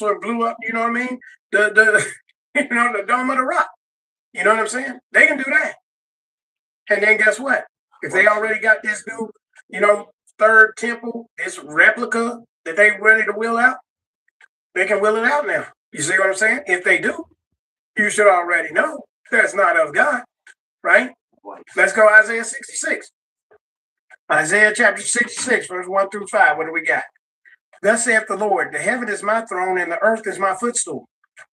or blew up, you know what I mean? The the dome of the rock. You know what I'm saying? They can do that. And then guess what? If they already got this new, third temple, this replica that they ready to will out, they can will it out now. You see what I'm saying? If they do, you should already know that's not of God, right? Let's go Isaiah 66. Isaiah chapter 66, verse 1 through 5. What do we got? Thus saith the Lord, the heaven is my throne and the earth is my footstool.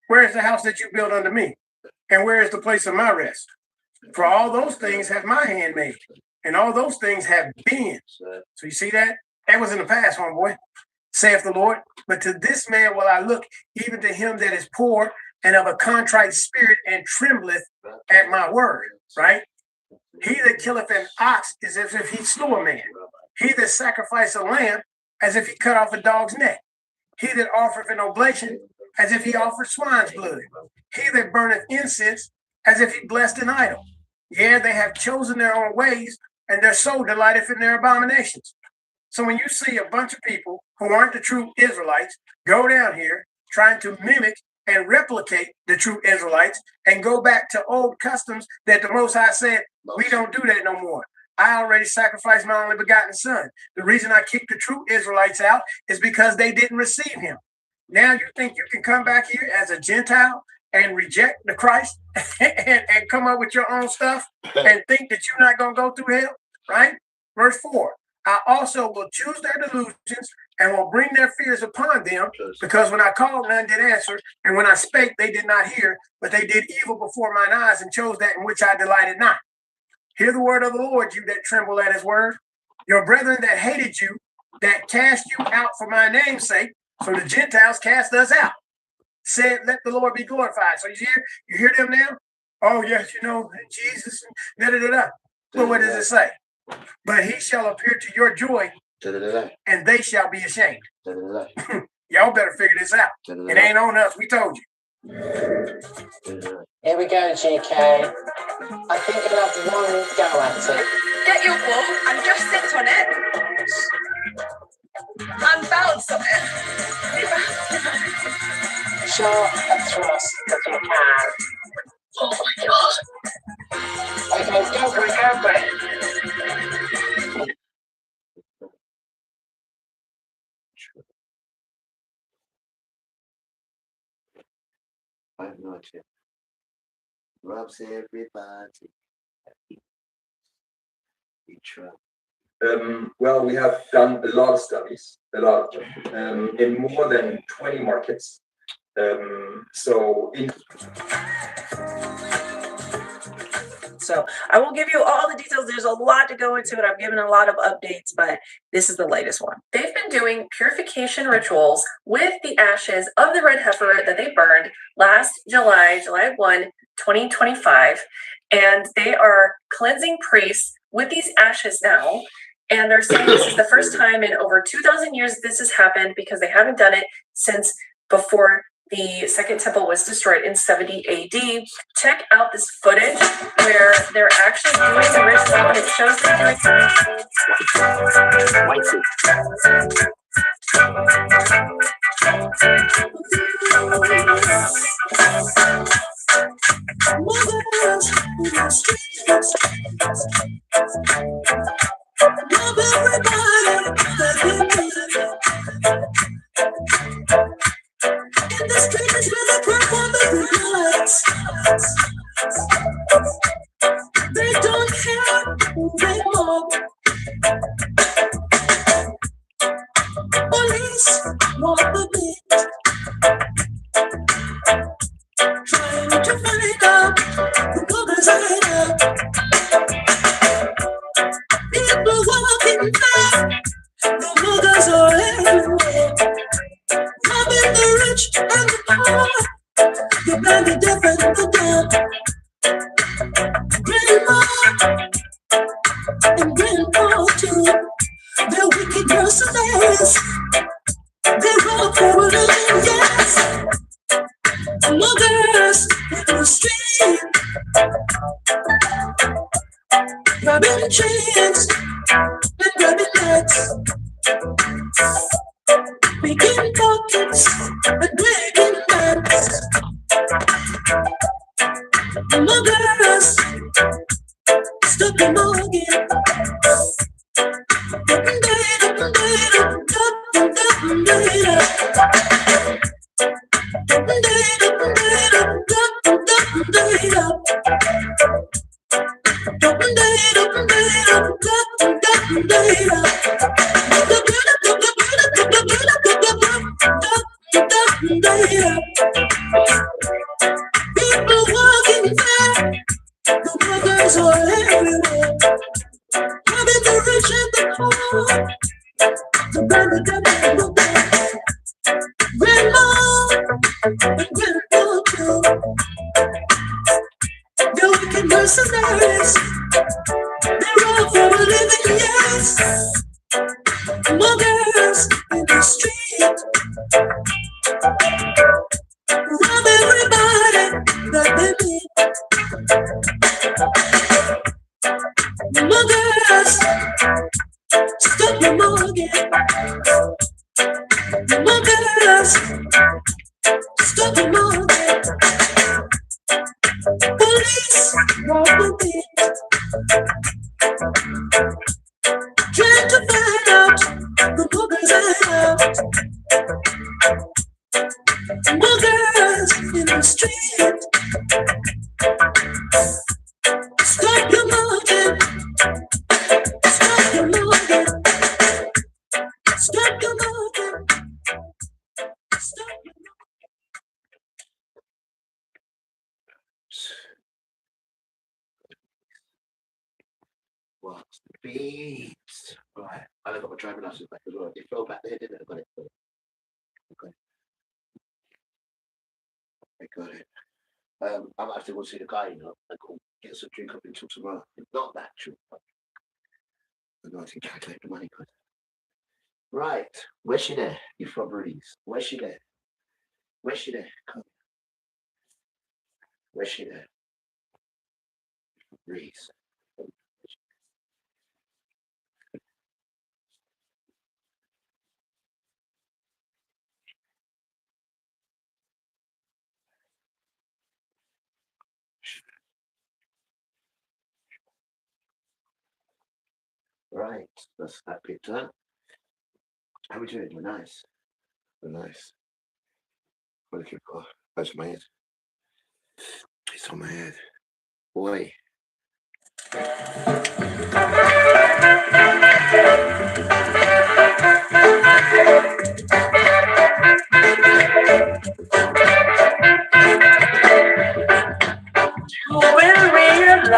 Where is the house that you built unto me? And where is the place of my rest? For all those things have my hand made, and all those things have been. So you see that? That was in the past, homeboy, saith the Lord. But to this man will I look, even to him that is poor and of a contrite spirit and trembleth at my word, right? He that killeth an ox is as if he slew a man. He that sacrificeth a lamb as if he cut off a dog's neck. He that offereth an oblation as if he offered swine's blood. He that burneth incense as if he blessed an idol. Yeah, they have chosen their own ways, and their soul delighteth in their abominations. So when you see a bunch of people who aren't the true Israelites go down here trying to mimic and replicate the true Israelites and go back to old customs that the Most High said, we don't do that no more. I already sacrificed my only begotten son. The reason I kicked the true Israelites out is because they didn't receive him. Now you think you can come back here as a Gentile and reject the Christ and come up with your own stuff and think that you're not going to go through hell, right? Verse 4, I also will choose their delusions and will bring their fears upon them, because when I called, none did answer, and when I spake, they did not hear, but they did evil before mine eyes and chose that in which I delighted not. Hear the word of the Lord, you that tremble at his word. Your brethren that hated you, that cast you out for my name's sake, so the Gentiles cast us out, said, let the Lord be glorified. So you hear them now? Oh, yes, Jesus, da-da-da-da. Well, what does it say? But he shall appear to your joy, and they shall be ashamed. Y'all better figure this out. It ain't on us. We told you. Here we go, GK. I think you'll have one go at it. Get your ball and just sit on it. And bounce on it. Short and thrust if you can. Oh my God. Okay, go for it, go for it. I have no idea. Robs everybody. We try. Well, we have done a lot of studies, in more than 20 markets. So I won't give you all the details. There's a lot to go into it. I've given a lot of updates, but this is the latest one. They've been doing purification rituals with the ashes of the red heifer that they burned last July 1, 2025. And they are cleansing priests with these ashes now. And they're saying this is the first time in over 2,000 years this has happened, because they haven't done it since before the Second Temple was destroyed in 70 AD. Check out this footage where they're actually doing the ritual, and it shows them doing In the streets where they perform the lights, they don't care who they mob. Police want the beat, trying to find out who goes out. People walking fast, the mothers are everywhere. Robbing the rich and the poor, the blind, the deaf, and the dumb. Grandma and grandpa too, they're wicked mercenaries. They rob for a living, yes. Mothers in the street, grabbing chains and grabbing necks, making pockets and later. People walking fast, the workers are everywhere. Having the rich and the poor, the bad, the good, and the bad. Grandma and grandpa too. The wicked mercenaries, they're all for a living, yes. Muggers in the street, rob everybody that they meet. Muggers, stop your mugging. Muggers, stop your mugging. Police, walk the beat, trying to find out the muggers out. Muggers in the street, stop your mugging. Stop your mugging. Stop your mugging. Stop your What's the beats? Right, I got my driving license back as well. It fell back there, didn't it? I got it. I got it. I might have to go see the guy, and go get some drink up until tomorrow. It's not that true. I know I can calculate the money, good. Right, where's she there? You from Breeze? Where's she there? Where's she there? Come here. Where's she there? Breeze. Right, that's that picture. How we doing? We're nice. We're nice. What are you looking for? That's my head. It's on my head. Boy. You will realize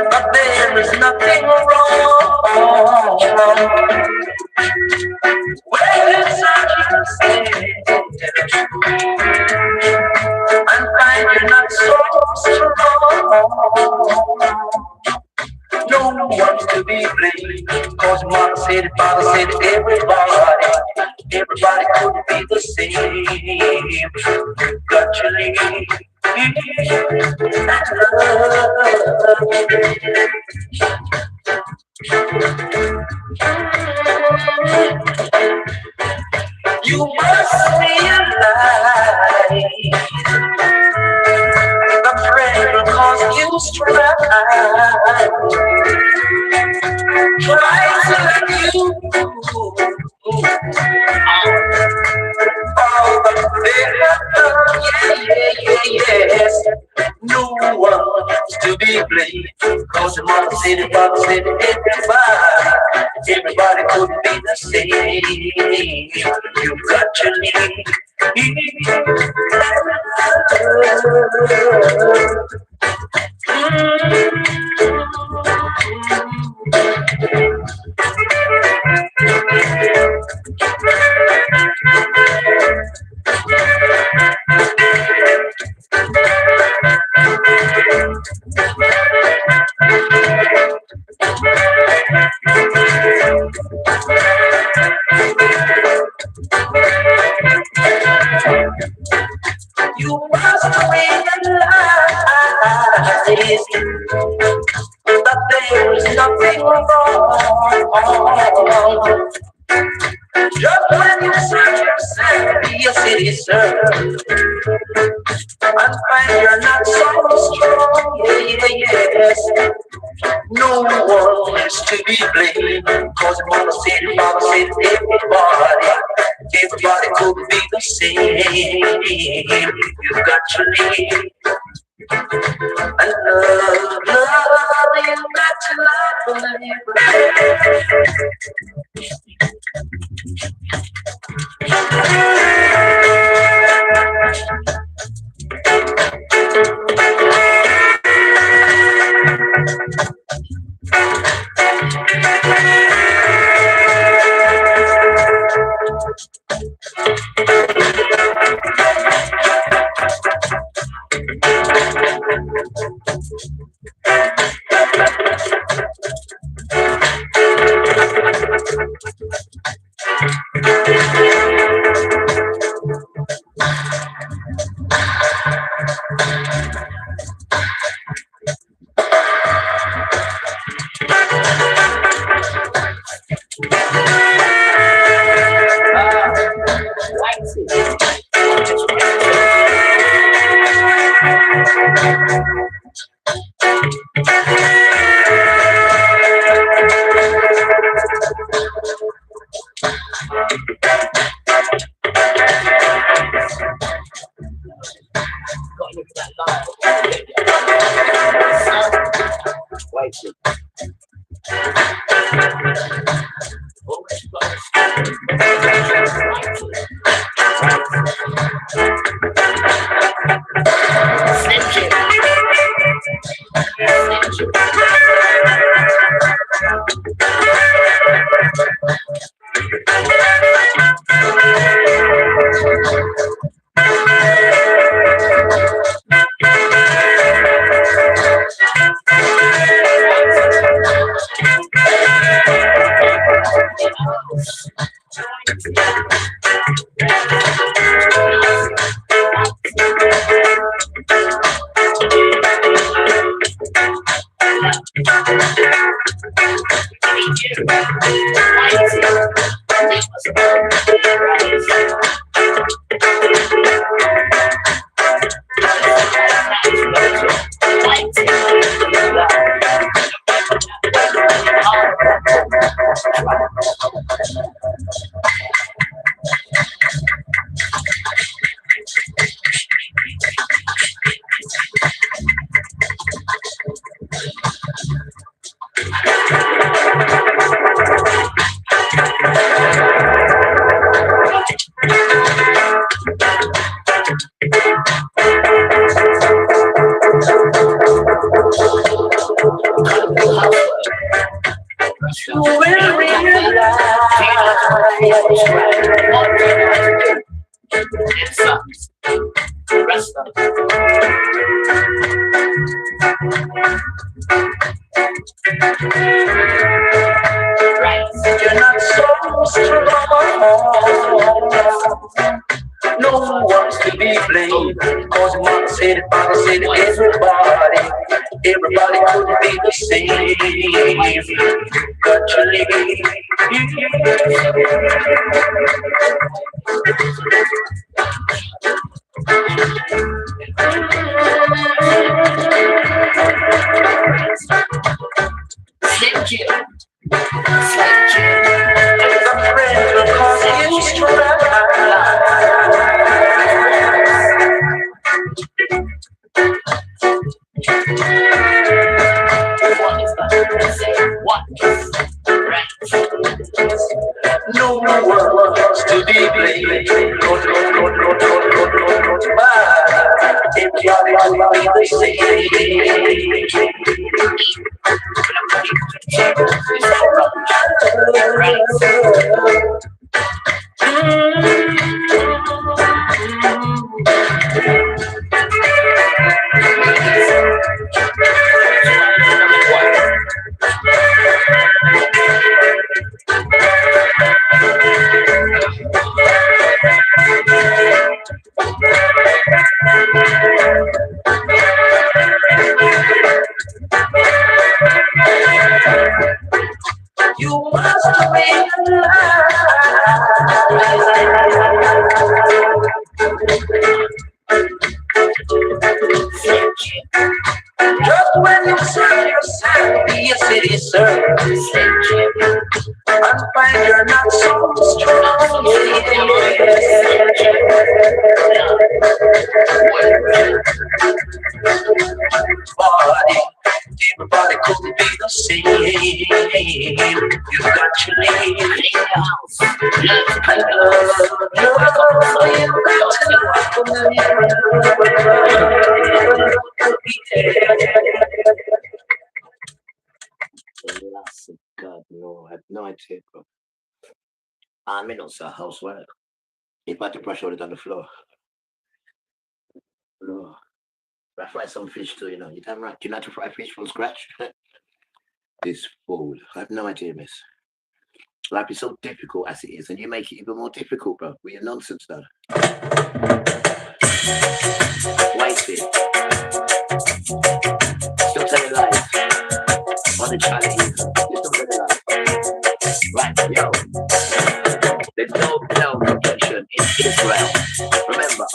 that there is nothing wrong when you search and find you're not so strong. No one's to be blamed, cause mama said, father said, everybody couldn't be the same. Got to leave. You must realize the friend will cause you strife. Try to let you all the yes. No one's to be blamed, cause the mother said, the father said, everybody couldn't be the same. You've got to leave. You must realize that there is nothing wrong. Just when you search yourself, yes it is, sir, and find you're not so strong, yes. No one is to be blamed, cause the mother said, the father said, everybody could be the same. You've got to live and love, you've got to love and live. You're not so strong. No one's to be blamed. Cause mama said it, father said it, everybody couldn't be the same. Got to Thank you. the friend will cause you strife. What is that? Say what is right? No one's to be blamed. Everybody will be the You must just when you serve yourself, be a city service, and find you're not so strong. Body, Nobody could be the same. You got your name in the house. God, no, I have no idea, bro. I'm in also housework. If I had to brush all it on the floor. No. I fry some fish too, you know. You're damn right. You know how to fry fish from scratch? This fool. I have no idea, miss. Life is so difficult as it is, and you make it even more difficult, bro. With your nonsense, though. Wait it. Still telling lies. On the challenge. You're still telling lies. Right, yo. There's no complexion in Israel. Remember,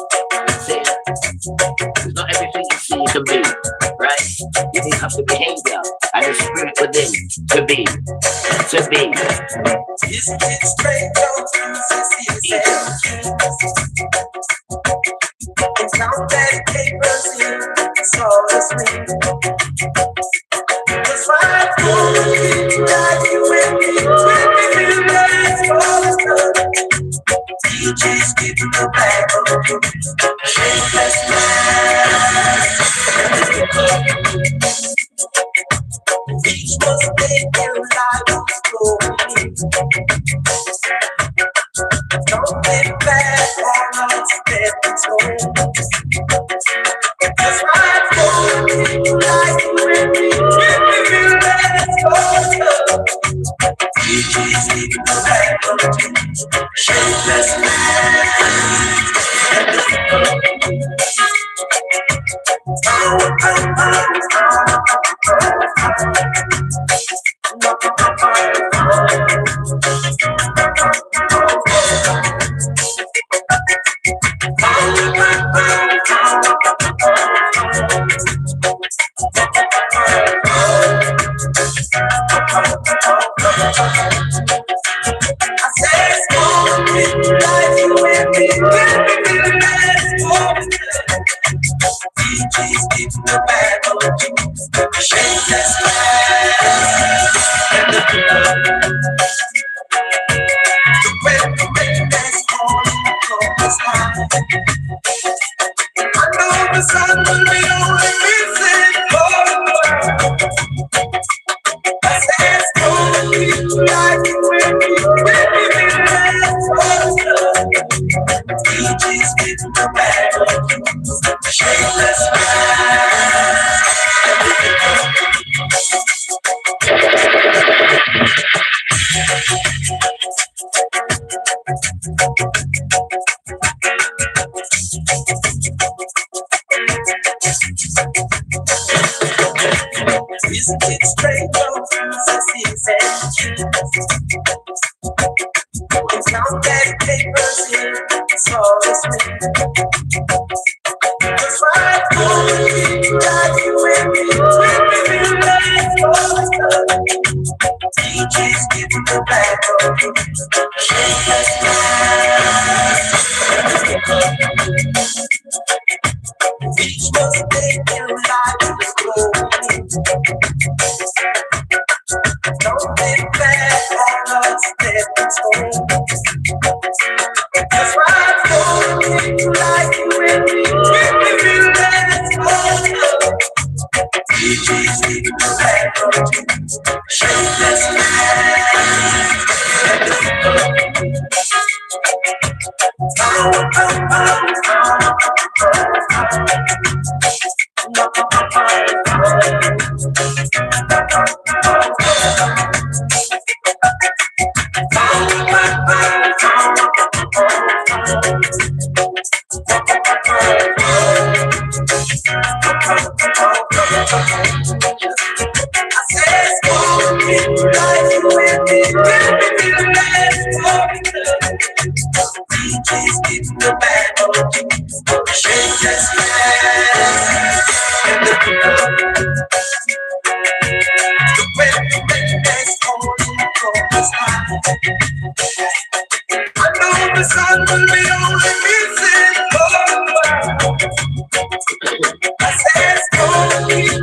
say it's not everything you see you can be, right? You need to have the behavior and the spirit within to be. It's straight it's not that papers here, it's all it's me. It's right for me, like you and me, when we feel that it's all it's done. DJ's giving the back of the shameless man. Each was taking life was flowing. Don't get back on us, stepping stone. That's right for me, like you and me, when we feel that it's all it's done. DJ's giving the back of the shameless man.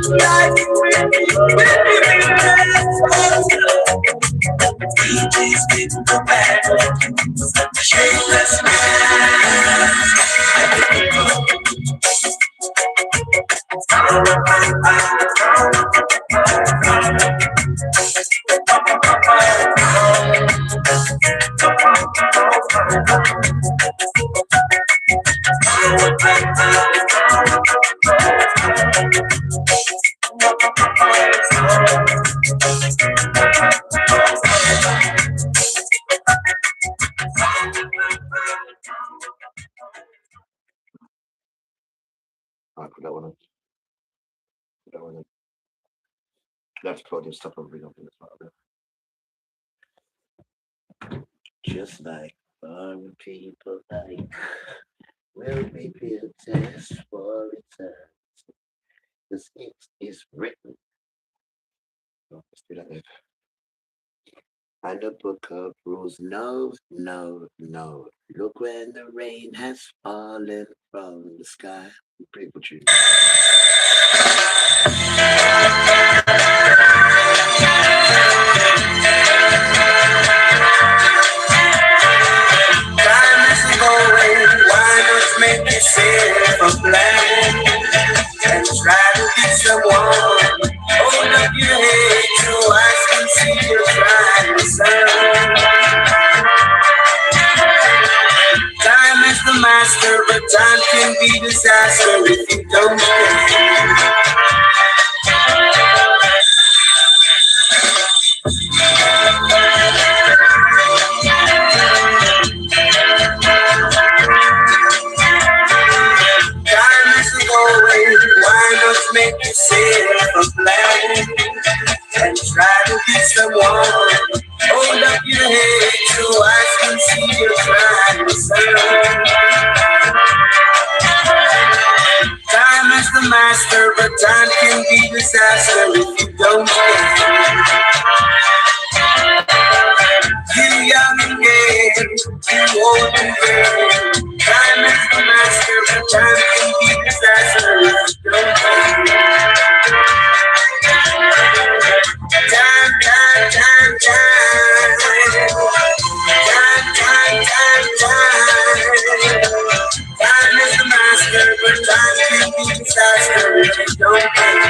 Like you and me, I put that one on. Put that one on. That's probably stuff over here. Just like foreign people like, will be a test for return. Because it is written. Oh, let's do that then. And a book of rules. No, no, no. Look when the rain has fallen from the sky. Pretty good tune. Time is going, why not make yourself a plan and try to be someone? Hold up your head so I can see you trying, son. Time is the master, but time can be disaster if you don't care. Why not make yourself a plan and try to be someone? Hold up your head so I can see you trying, son. Time is the master, but time can be disaster if you don't care. You young and gay, you old and gray. Time is the master, but time can be disaster if you don't care. Time, time, time, time. Time, time, time, time. Time is the master, but time can be disaster if you don't care.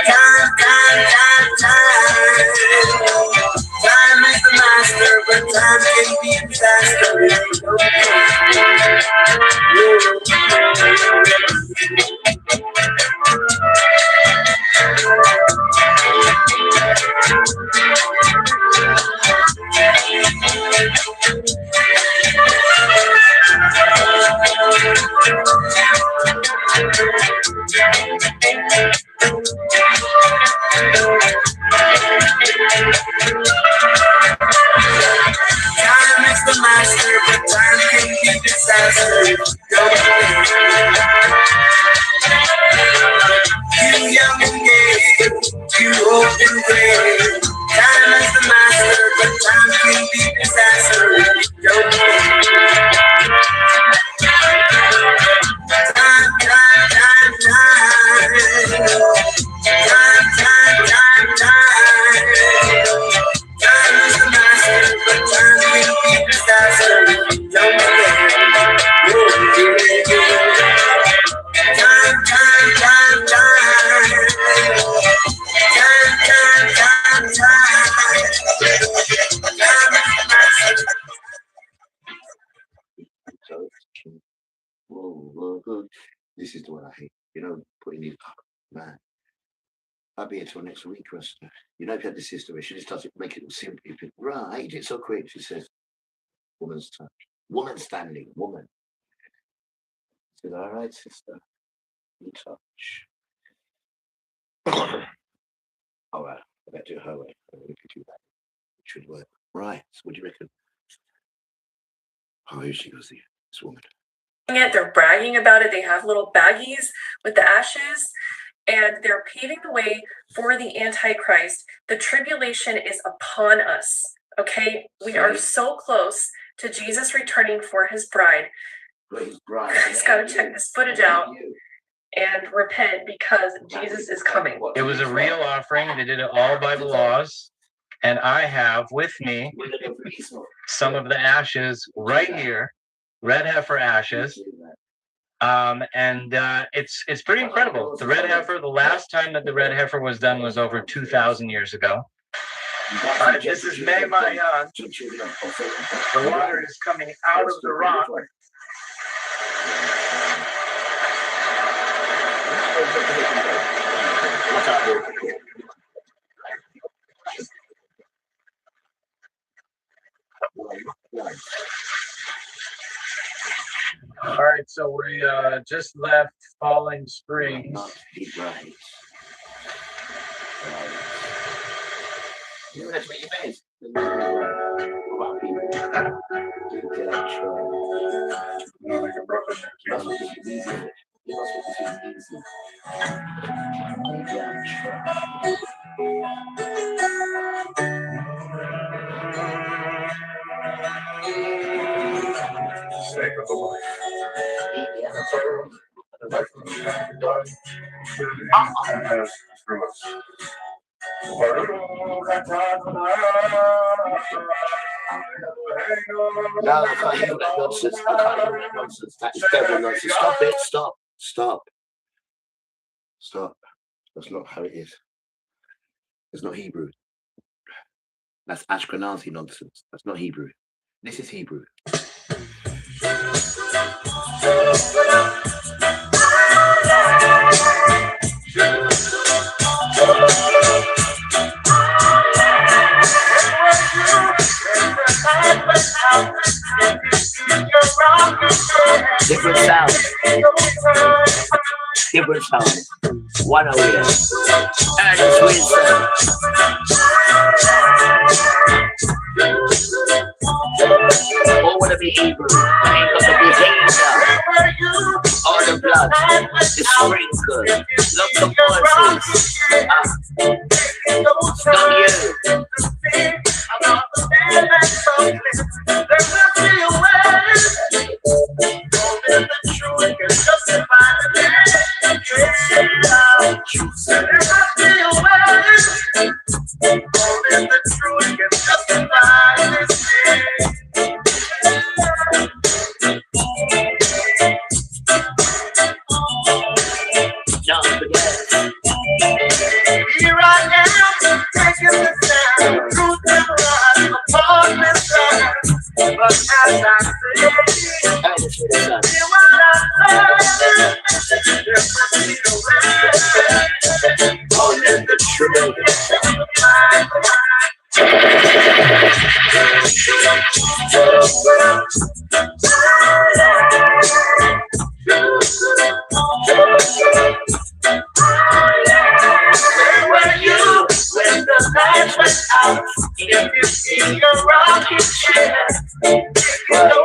Time, time, time, time. Time is the master, but time can be disaster if you don't care. Time is the master, but time can be disaster if you don't care. You young and gay, you old and gray. Time is the master, but time can be disaster if you don't care. Time, time, time, time. Time, time, time, time. Time is the master, but time can be disaster if you don't care. Time, time, time, time. Time, time, time, time. Time is the master. Whoa. This is the one I hate. You know, putting these up, man. I'll be here till next week, Rasta. You know, if you had the sister where she just does it, make it simple. You think, right, you did so quick. She says, woman's touch. Woman standing, woman. I said, all right, sister. You touch. All right, I better do it her way. We could do that. It should work. Right, so what do you reckon? Oh, here she goes, this woman. They're bragging about it. They have little baggies with the ashes, and they're paving the way for the Antichrist. The tribulation is upon us. Okay, we are so close to Jesus returning for his bride. His bride. I just gotta check this footage out and repent because Jesus is coming. It was a real offering. They did it all by the laws. And I have with me some of the ashes right here, red heifer ashes. It's pretty incredible. The red heifer, the last time that the red heifer was done was over 2,000 years ago. This is May Mayan. The water is coming out of the rock. All right, so we just left Falling Springs. That's what you mean. Sake of the life. No, I can't hear that nonsense. I can't hear that nonsense. That is terrible nonsense. Stop it. Stop. Stop. Stop. That's not how it is. It's not Hebrew. That's Ashkenazi nonsense. That's not Hebrew. This is Hebrew. Different sound. Different sound. One over here. And a sweet sound. All wanna be Hebrew. I ain't got the behavior. All the blood is sprinkled. Lots of voices. Not you. Here I am, taking the sound, truth and right upon this side. But as I say, hear what I say, there must be a way. Only the truth Where you, when the lights went out, if you see your rocking chair, if you know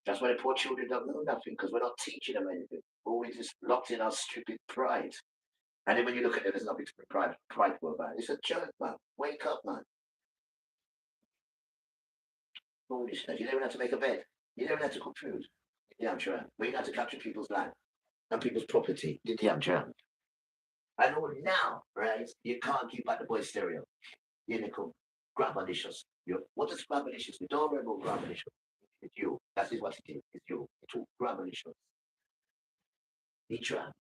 That's why the poor children don't know nothing, because we're not teaching them anything. We're always just locked in our stupid pride. And then when you look at it, there's nothing to be prideful about. It's a joke, man. Wake up, man. Foolishness. You don't even have to make a bed. You don't even have to cook food. Yeah, I'm sure. We don't have to capture people's land and people's property. Yeah, I'm sure. And all now, right? You can't keep back the boy stereo. You nickel. Grab malicious. What does grab malicious mean? Don't remember grab malicious. It's you. That is what it is. It's you. It's all grab malicious. He trapped.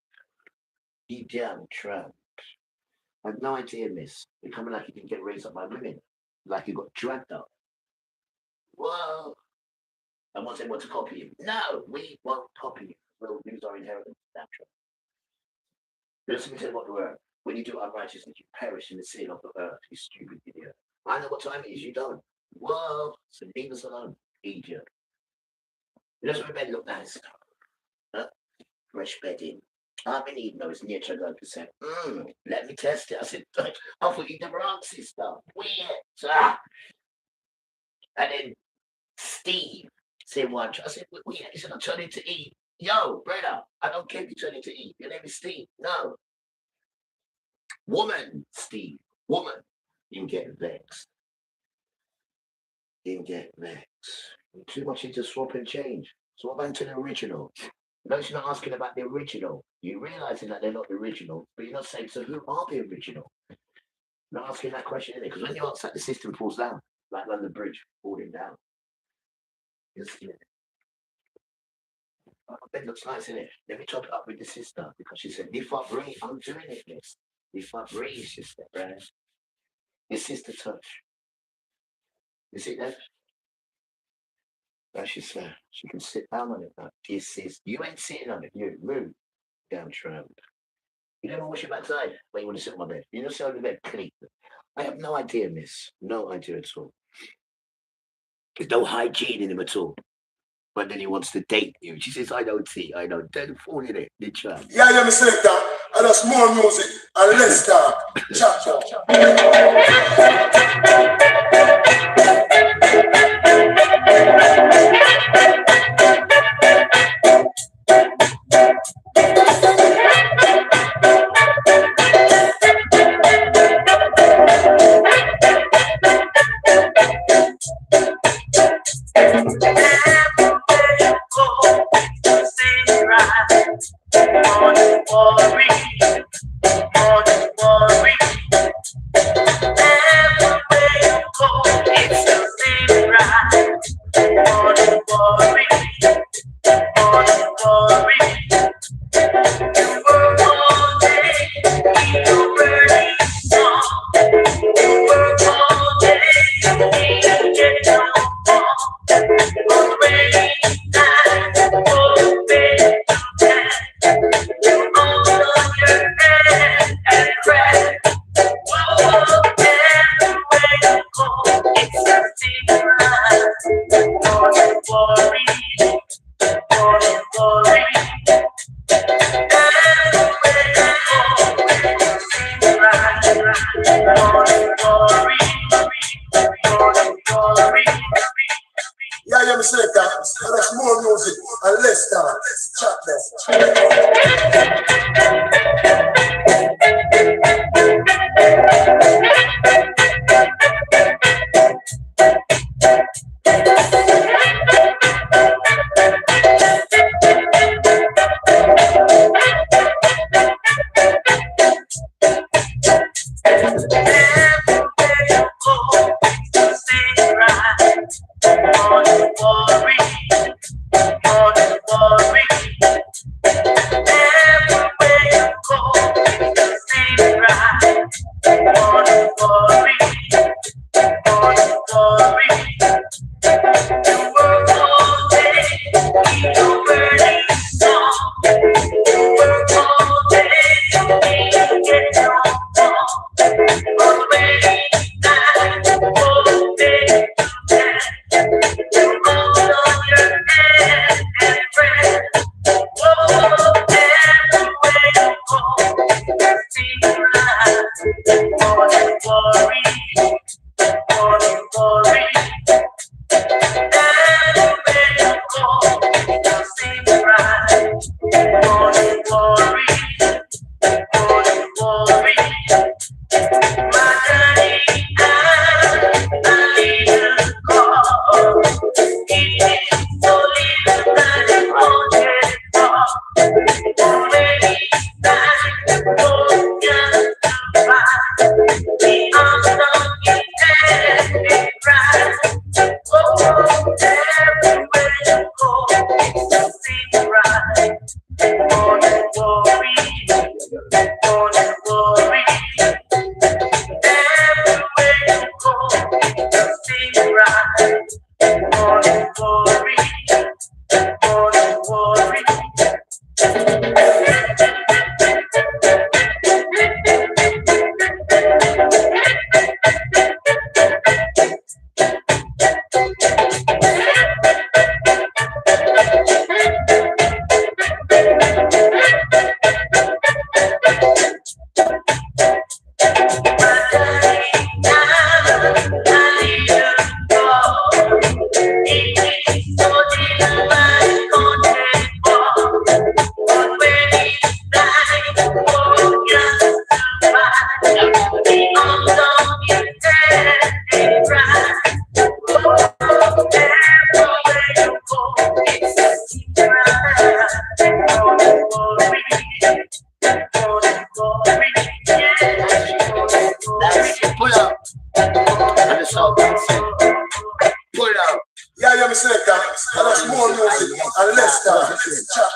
He damn trapped. I had no idea, miss. You're coming like you didn't get raised up by women. Like you got dragged up. Whoa. And once they want to copy you. No, we won't copy you. We'll lose our inheritance. Natural. Listen to what the word. When you do unrighteousness, you perish in the sin of the earth, you stupid idiot. I know what time it is, you don't. Whoa, so leave us alone, idiot. Let's go to bed, look nice. Huh? Fresh bedding. I've been eating those near to 9%. Let me test it. I said, I thought you never answered stuff. Weird. And then Steve said one. I said, weird. He said, I'm turning to eat. Yo, brother, I don't care if you're turning to eat. Your name is Steve. No. Woman, Steve. Woman. You can get vexed. You can get vexed. You're too much into swap and change. Swap back to the original. Notice you're not asking about the original. You're realizing that they're not the original, but you're not saying, so who are the original? You're not asking that question, in it, because when you ask that, the system falls down, like London Bridge falling down. You're seeing it. Oh, bed looks nice, isn't it? Let me top it up with the sister, because she said, if I breathe, I'm doing it, miss. If I breathe, she said, right? Your sister touch. You see that? Now she said, she can sit down on it now. This is, you ain't sitting on it, you move. Damn tramp. You never wash your backside when you want to sit on my bed. You don't sit on the bed clean. I have no idea, miss. No idea at all. There's no hygiene in him at all. But then he wants to date you. She says, I don't see, I know. Don't fall in it, the tramp. Yeah, yeah, me select that. And that's more music and less talk. Chop, chop, chop. Yeah, yeah, me say that. And that's more music and less dance. Chat there. Yeah, yeah, me say that. And that's more music and less dance. Chat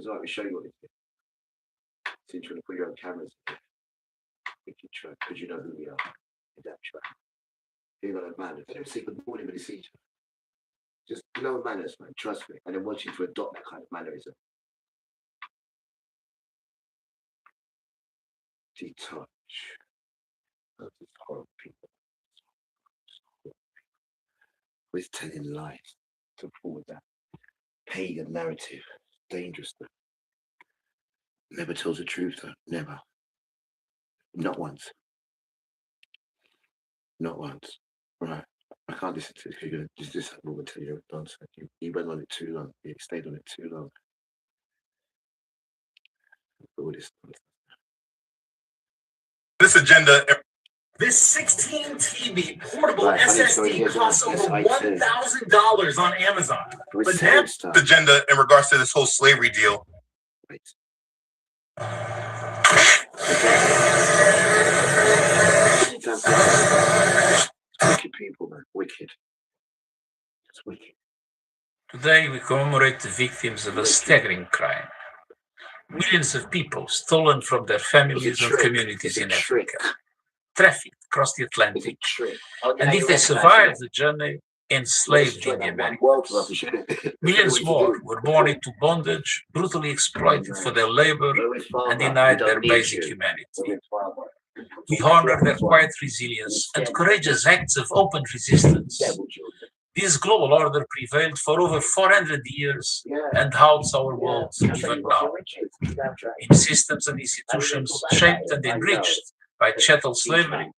So I can show you what it is. So you're trying to put your own cameras in. Because you know who we are. In that track. You got a manners. They don't say good morning when they see each other. Just no manners, man. Trust me. And they want you to adopt that kind of mannerism. Detach. Those horrible people. We're telling lies to forward that pagan narrative. Dangerous though. Never tells the truth though. Never. Not once. Not once. Right. I can't listen to this because you're going to just that woman tell you nonsense. You went on it too long. You stayed on it too long. All this nonsense. This agenda. This 16 TB portable SSD costs over $1,000 on Amazon. But now agenda in regards to this whole slavery deal. Right. Wicked people, man. Wicked. It's wicked. today we commemorate the victims of a staggering crime. Millions of people stolen from their families and communities in Africa, trafficked across the Atlantic, and if they survived the journey, enslaved in the Americas. Millions more were born into bondage, brutally exploited for their labor, and denied their basic humanity. We honor their quiet resilience and courageous acts of open resistance. This global order prevailed for over 400 years and holds our world even now. In systems and institutions shaped and enriched by chattel slavery,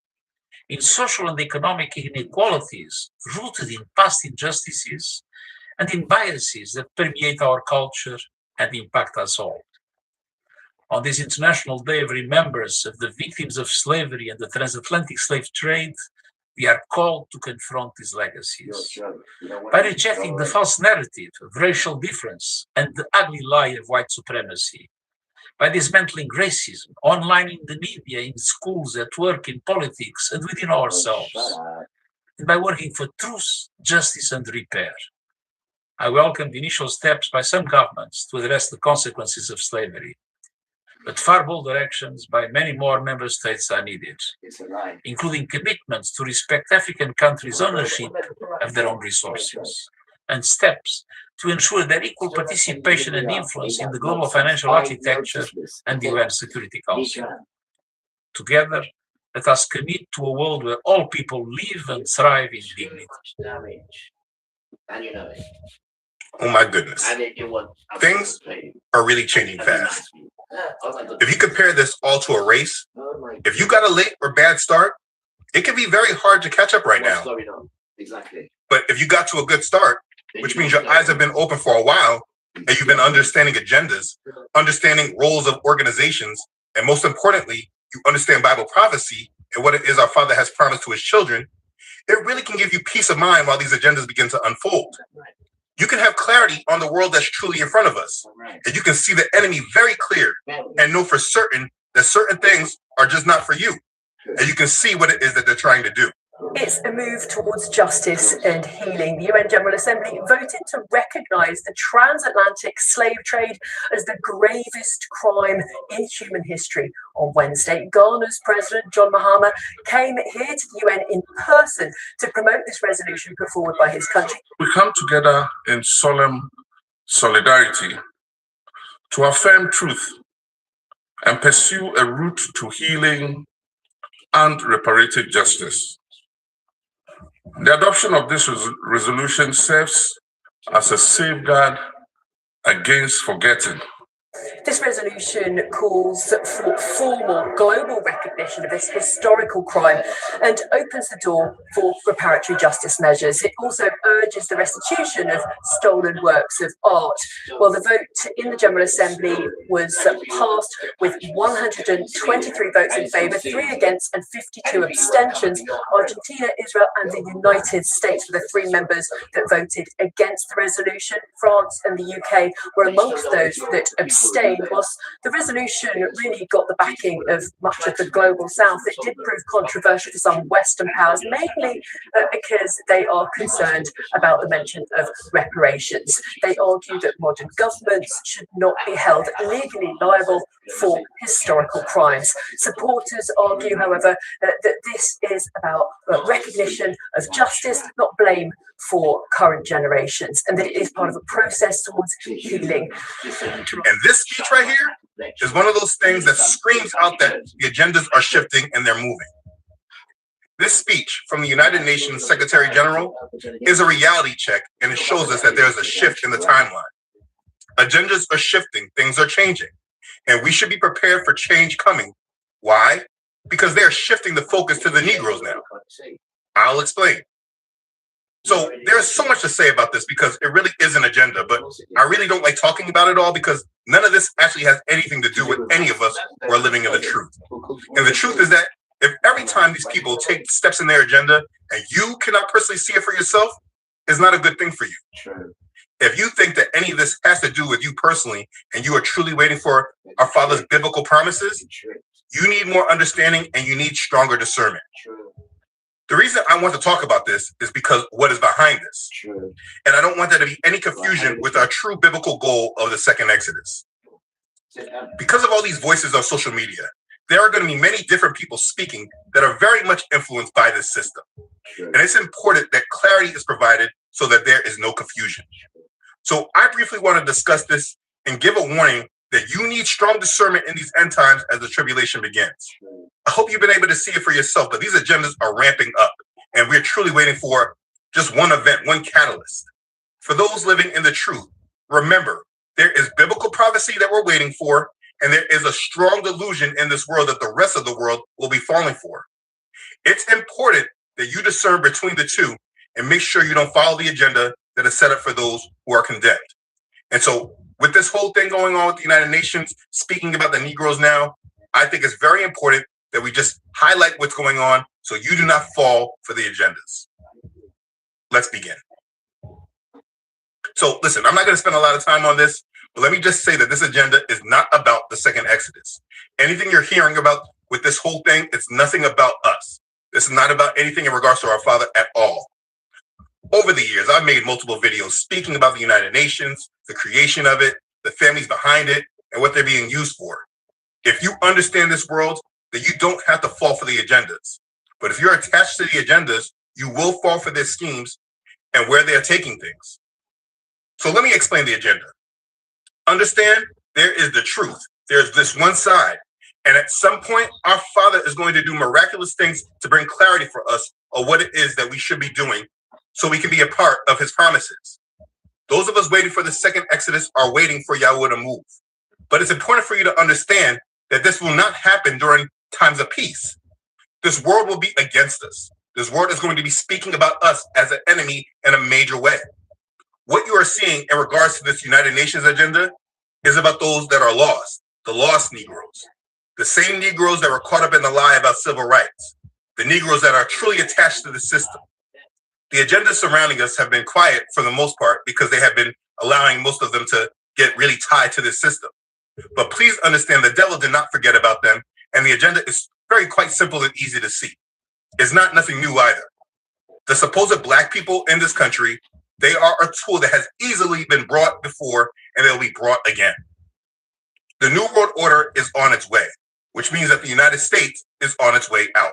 in social and economic inequalities rooted in past injustices, and in biases that permeate our culture and impact us all. On this International Day of Remembrance of the victims of slavery and the transatlantic slave trade, we are called to confront these legacies. By rejecting the false narrative of racial difference and the ugly lie of white supremacy, by dismantling racism online, in the media, in schools, at work, in politics, and within ourselves, and by working for truth, justice, and repair. I welcome the initial steps by some governments to address the consequences of slavery, but far bolder actions by many more member states are needed, including commitments to respect African countries' ownership of their own resources, and steps to ensure their equal participation and influence in the global financial architecture and the UN Security Council. Together, let us commit to a world where all people live and thrive in dignity. Oh my goodness. Things are really changing fast. If you compare this all to a race, if you got a late or bad start, it can be very hard to catch up right now. Exactly. But if you got to a good start, which means your eyes have been open for a while, and you've been understanding agendas, understanding roles of organizations, and most importantly, you understand Bible prophecy and what it is our Father has promised to his children, it really can give you peace of mind while these agendas begin to unfold. You can have clarity on the world that's truly in front of us, and you can see the enemy very clear and know for certain that certain things are just not for you, and you can see what it is that they're trying to do. It's a move towards justice and healing. The UN General Assembly voted to recognise the transatlantic slave trade as the gravest crime in human history. On Wednesday, Ghana's President John Mahama came here to the UN in person to promote this resolution put forward by his country. We come together in solemn solidarity to affirm truth and pursue a route to healing and reparative justice. The adoption of this resolution serves as a safeguard against forgetting This resolution calls for formal global recognition of this historical crime and opens the door for reparatory justice measures. It also urges the restitution of stolen works of art. Well, the vote in the General Assembly was passed with 123 votes in favour, 3 against and 52 abstentions. Argentina, Israel and the United States were the 3 members that voted against the resolution. France and the UK were amongst those that abstained. Whilst the resolution really got the backing of much of the global south, it did prove controversial for some Western powers, mainly because they are concerned about the mention of reparations. They argue that modern governments should not be held legally liable for historical crimes. Supporters argue, however, that this is about recognition of justice, not blame for current generations, and that it is part of a process towards healing. And this speech right here is one of those things that screams out that the agendas are shifting and they're moving. This speech from the United Nations Secretary General is a reality check, and it shows us that there's a shift in the timeline. Agendas are shifting, things are changing, and we should be prepared for change coming. Why? Because they're shifting the focus to the Negroes now. I'll explain. So there's so much to say about this because it really is an agenda, but I really don't like talking about it all because none of this actually has anything to do with any of us who are living in the truth. And the truth is that if every time these people take steps in their agenda and you cannot personally see it for yourself, it's not a good thing for you. If you think that any of this has to do with you personally and you are truly waiting for our Father's biblical promises, you need more understanding and you need stronger discernment. The reason I want to talk about this is because what is behind this. And I don't want there to be any confusion with our true biblical goal of the second Exodus. Because of all these voices on social media, there are going to be many different people speaking that are very much influenced by this system. And it's important that clarity is provided so that there is no confusion. So I briefly want to discuss this and give a warning that you need strong discernment in these end times as the tribulation begins. I hope you've been able to see it for yourself, but these agendas are ramping up, and we're truly waiting for just one event, one catalyst. For those living in the truth, remember, there is biblical prophecy that we're waiting for, and there is a strong delusion in this world that the rest of the world will be falling for. It's important that you discern between the two and make sure you don't follow the agenda that is set up for those who are condemned. And so with this whole thing going on with the United Nations, speaking about the Negroes now, I think it's very important that we just highlight what's going on so you do not fall for the agendas. Let's begin. So listen, I'm not going to spend a lot of time on this, but let me just say that this agenda is not about the second Exodus. Anything you're hearing about with this whole thing, it's nothing about us. This is not about anything in regards to our Father at all. Over the years, I've made multiple videos speaking about the United Nations, the creation of it, the families behind it, and what they're being used for. If you understand this world, then you don't have to fall for the agendas. But if you're attached to the agendas, you will fall for their schemes and where they're taking things. So let me explain the agenda. Understand, there is the truth. There's this one side. And at some point, our Father is going to do miraculous things to bring clarity for us of what it is that we should be doing so we can be a part of his promises. Those of us waiting for the second Exodus are waiting for Yahweh to move. But it's important for you to understand that this will not happen during times of peace. This world will be against us. This world is going to be speaking about us as an enemy in a major way. What you are seeing in regards to this United Nations agenda is about those that are lost, the lost Negroes, the same Negroes that were caught up in the lie about civil rights, the Negroes that are truly attached to the system. The agendas surrounding us have been quiet for the most part because they have been allowing most of them to get really tied to this system. But please understand the devil did not forget about them, and the agenda is quite simple and easy to see. It's not nothing new either. The supposed black people in this country, they are a tool that has easily been brought before, and they'll be brought again. The New World Order is on its way, which means that the United States is on its way out.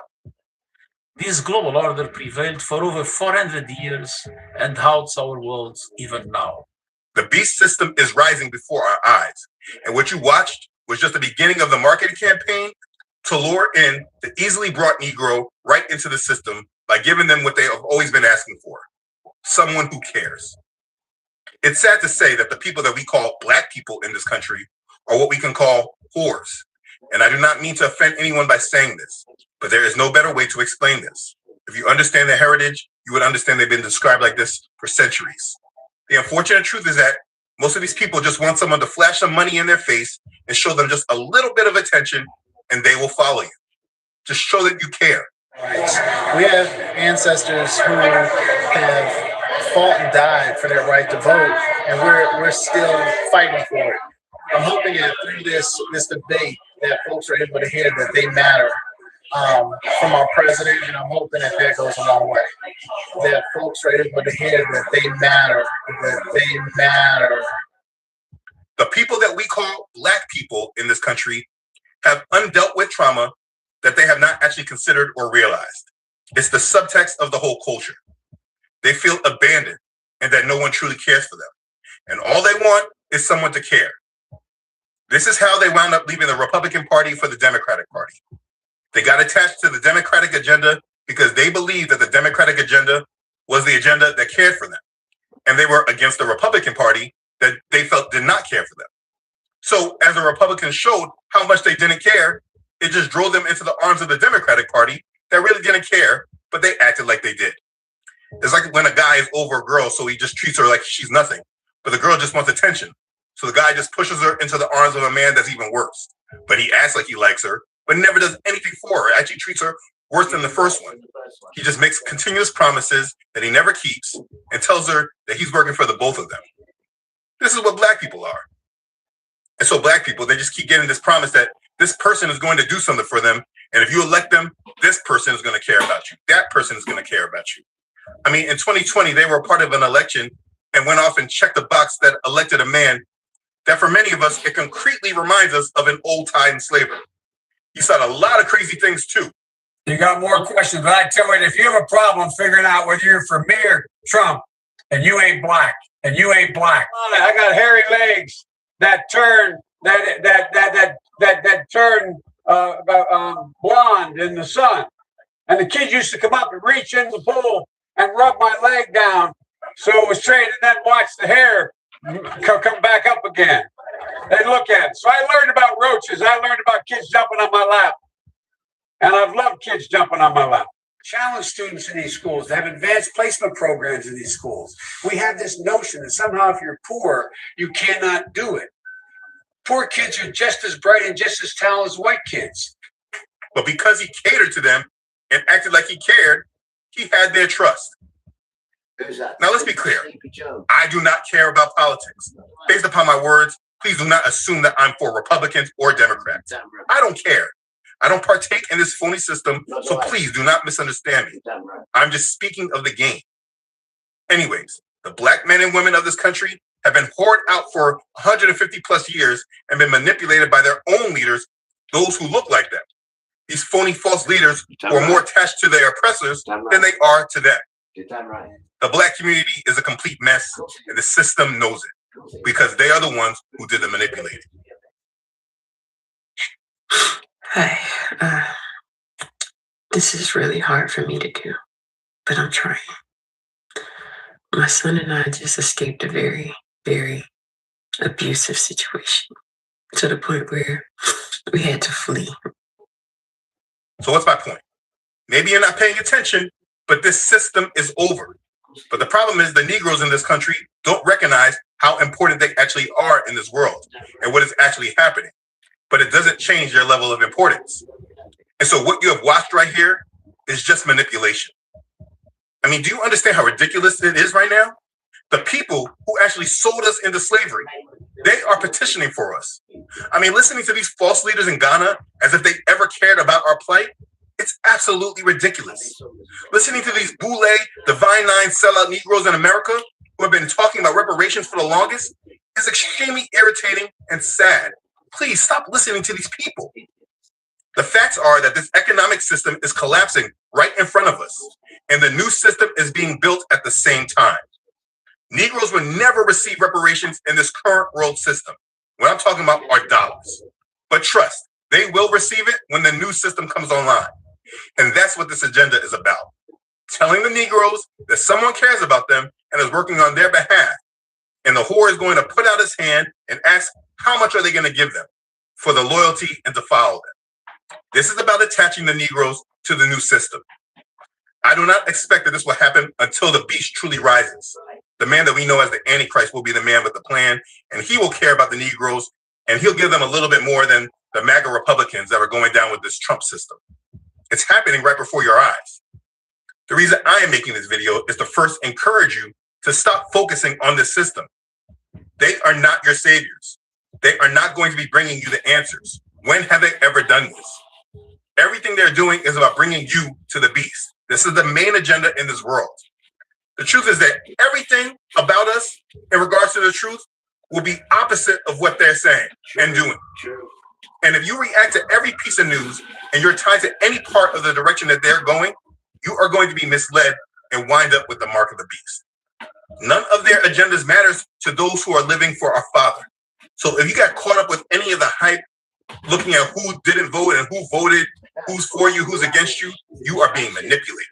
This global order prevailed for over 400 years and haunts our world even now. The beast system is rising before our eyes. And what you watched was just the beginning of the marketing campaign to lure in the easily brought Negro right into the system by giving them what they have always been asking for, someone who cares. It's sad to say that the people that we call black people in this country are what we can call whores. And I do not mean to offend anyone by saying this, but there is no better way to explain this. If you understand their heritage, you would understand they've been described like this for centuries. The unfortunate truth is that most of these people just want someone to flash some money in their face and show them just a little bit of attention, and they will follow you. Just show that you care. Right. We have ancestors who have fought and died for their right to vote, and we're still fighting for it. I'm hoping that through this debate that folks are able to hear that they matter from our president, and I'm hoping that goes a long way. That folks are able to hear that they matter, The people that we call Black people in this country have undealt with trauma that they have not actually considered or realized. It's the subtext of the whole culture. They feel abandoned and that no one truly cares for them. And all they want is someone to care. This is how they wound up leaving the Republican Party for the Democratic Party. They got attached to the Democratic agenda because they believed that the Democratic agenda was the agenda that cared for them. And they were against the Republican Party that they felt did not care for them. So as the Republicans showed how much they didn't care, it just drove them into the arms of the Democratic Party that really didn't care, but they acted like they did. It's like when a guy is over a girl, so he just treats her like she's nothing, but the girl just wants attention. So the guy just pushes her into the arms of a man that's even worse. But he acts like he likes her, but never does anything for her. Actually treats her worse than the first one. He just makes continuous promises that he never keeps and tells her that he's working for the both of them. This is what Black people are. And so Black people, they just keep getting this promise that this person is going to do something for them. And if you elect them, this person is going to care about you. That person is going to care about you. I mean, in 2020, they were a part of an election and went off and checked the box that elected a man that for many of us, it concretely reminds us of an old time slaver. He said a lot of crazy things too. You got more questions, but I tell you, if you have a problem figuring out whether you're for me or Trump, and you ain't black, I got hairy legs that turn blonde in the sun, and the kids used to come up and reach in the pool and rub my leg down so it was straight, and then watch the hair come back up again. They look at it. So I learned about roaches. I learned about kids jumping on my lap. And I've loved kids jumping on my lap. Challenge students in these schools. They have advanced placement programs in these schools. We have this notion that somehow if you're poor, you cannot do it. Poor kids are just as bright and just as talented as white kids. But because he catered to them and acted like he cared, he had their trust. Now, let's be clear. I do not care about politics. Based upon my words, please do not assume that I'm for Republicans or Democrats. I don't care. I don't partake in this phony system, so please do not misunderstand me. I'm just speaking of the game. Anyways, the Black men and women of this country have been poured out for 150 plus years and been manipulated by their own leaders, those who look like them. These phony false leaders who are more attached to their oppressors than they are to them. The Black community is a complete mess, and the system knows it because they are the ones who did the manipulating. Hi. This is really hard for me to do, but I'm trying. My son and I just escaped a very, very abusive situation to the point where we had to flee. So what's my point? Maybe you're not paying attention, but this system is over. But the problem is the Negroes in this country don't recognize how important they actually are in this world and what is actually happening. But it doesn't change their level of importance. And so what you have watched right here is just manipulation. I mean, do you understand how ridiculous it is right now? The people who actually sold us into slavery, they are petitioning for us. I mean, listening to these false leaders in Ghana as if they ever cared about our plight, it's absolutely ridiculous. Listening to these boule, Divine Nine sellout Negroes in America who have been talking about reparations for the longest is extremely irritating and sad. Please stop listening to these people. The facts are that this economic system is collapsing right in front of us, and the new system is being built at the same time. Negroes will never receive reparations in this current world system. What I'm talking about are dollars. But trust, they will receive it when the new system comes online. And that's what this agenda is about. Telling the Negroes that someone cares about them and is working on their behalf. And the whore is going to put out his hand and ask how much are they going to give them for the loyalty and to follow them? This is about attaching the Negroes to the new system. I do not expect that this will happen until the beast truly rises. The man that we know as the Antichrist will be the man with the plan, and he will care about the Negroes, and he'll give them a little bit more than the MAGA Republicans that are going down with this Trump system. It's happening right before your eyes. The reason I am making this video is to first encourage you to stop focusing on this system. They are not your saviors. They are not going to be bringing you the answers. When have they ever done this? Everything they're doing is about bringing you to the beast. This is the main agenda in this world. The truth is that everything about us in regards to the truth will be opposite of what they're saying and doing. And if you react to every piece of news and you're tied to any part of the direction that they're going, you are going to be misled and wind up with the mark of the beast. None of their agendas matters to those who are living for our Father. So if you got caught up with any of the hype, looking at who didn't vote and who voted, who's for you, who's against you, you are being manipulated.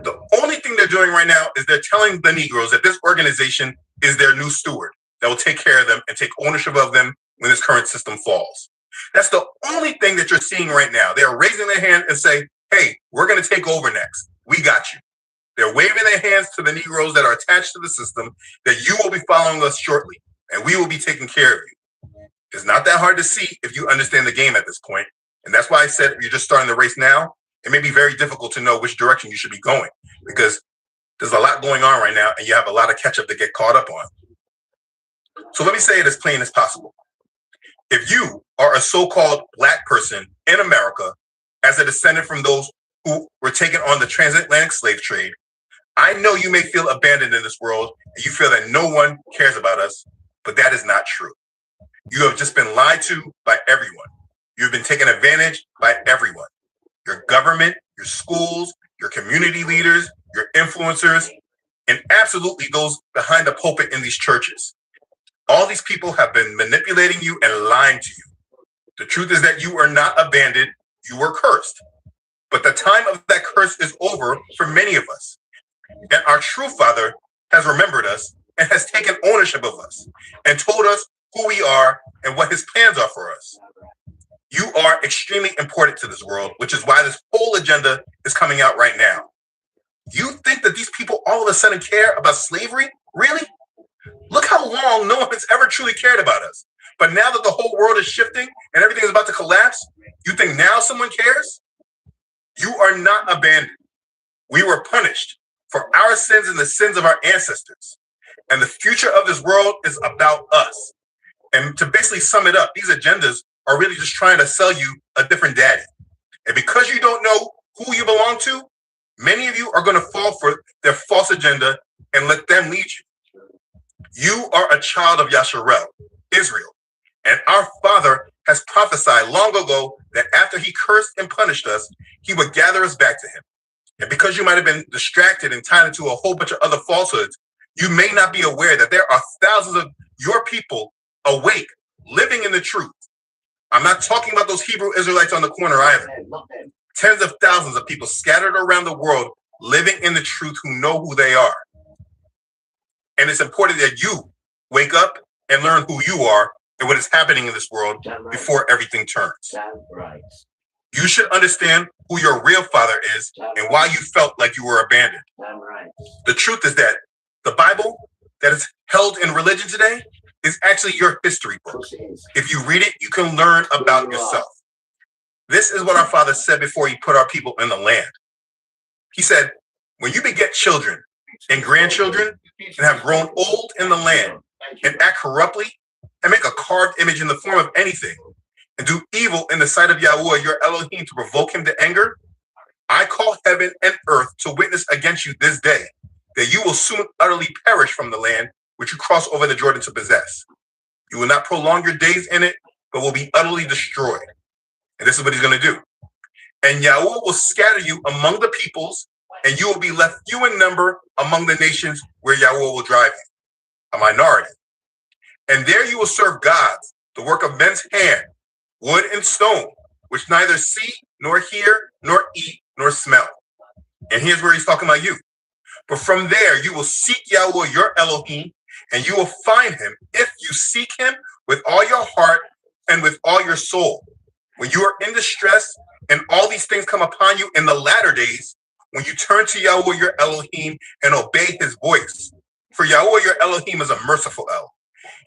The only thing they're doing right now is they're telling the Negroes that this organization is their new steward that will take care of them and take ownership of them when this current system falls. That's the only thing that you're seeing right now. They're raising their hand and say, hey, we're going to take over next. We got you. They're waving their hands to the Negroes that are attached to the system that you will be following us shortly, and we will be taking care of you. It's not that hard to see if you understand the game at this point. And that's why I said if you're just starting the race now, it may be very difficult to know which direction you should be going because there's a lot going on right now and you have a lot of catch up to get caught up on. So let me say it as plain as possible. If you are a so-called Black person in America as a descendant from those who were taken on the transatlantic slave trade, I know you may feel abandoned in this world and you feel that no one cares about us, but that is not true. You have just been lied to by everyone. You've been taken advantage by everyone. Your government, your schools, your community leaders, your influencers, and absolutely those behind the pulpit in these churches. All these people have been manipulating you and lying to you. The truth is that you are not abandoned, you were cursed. But the time of that curse is over for many of us. And our true Father has remembered us and has taken ownership of us and told us who we are and what his plans are for us. You are extremely important to this world, which is why this whole agenda is coming out right now. You think that these people all of a sudden care about slavery? Really? Look how long no one has ever truly cared about us. But now that the whole world is shifting and everything is about to collapse, you think now someone cares? You are not abandoned. We were punished for our sins and the sins of our ancestors. And the future of this world is about us. And to basically sum it up, these agendas are really just trying to sell you a different daddy. And because you don't know who you belong to, many of you are going to fall for their false agenda and let them lead you. You are a child of Yasharel, Israel. And our Father has prophesied long ago that after he cursed and punished us, he would gather us back to him. And because you might have been distracted and tied into a whole bunch of other falsehoods, you may not be aware that there are thousands of your people awake, living in the truth. I'm not talking about those Hebrew Israelites on the corner either. Tens of thousands of people scattered around the world living in the truth who know who they are. And it's important that you wake up and learn who you are and what is happening in this world before everything turns. You should understand who your real father is and why you felt like you were abandoned. The truth is that the Bible that is held in religion today is actually your history book. If you read it, you can learn about yourself. This is what our Father said before he put our people in the land. He said, when you beget children and grandchildren and have grown old in the land and act corruptly and make a carved image in the form of anything and do evil in the sight of Yahweh, your Elohim, to provoke him to anger, I call heaven and earth to witness against you this day that you will soon utterly perish from the land which you cross over the Jordan to possess. You will not prolong your days in it, but will be utterly destroyed. And this is what he's going to do. And Yahweh will scatter you among the peoples, and you will be left few in number among the nations where Yahweh will drive you, a minority. And there you will serve gods, the work of men's hand, wood and stone, which neither see, nor hear, nor eat, nor smell. And here's where he's talking about you. But from there you will seek Yahweh, your Elohim, and you will find him if you seek him with all your heart and with all your soul. When you are in distress and all these things come upon you in the latter days, when you turn to Yahweh your Elohim and obey his voice. For Yahweh your Elohim is a merciful El.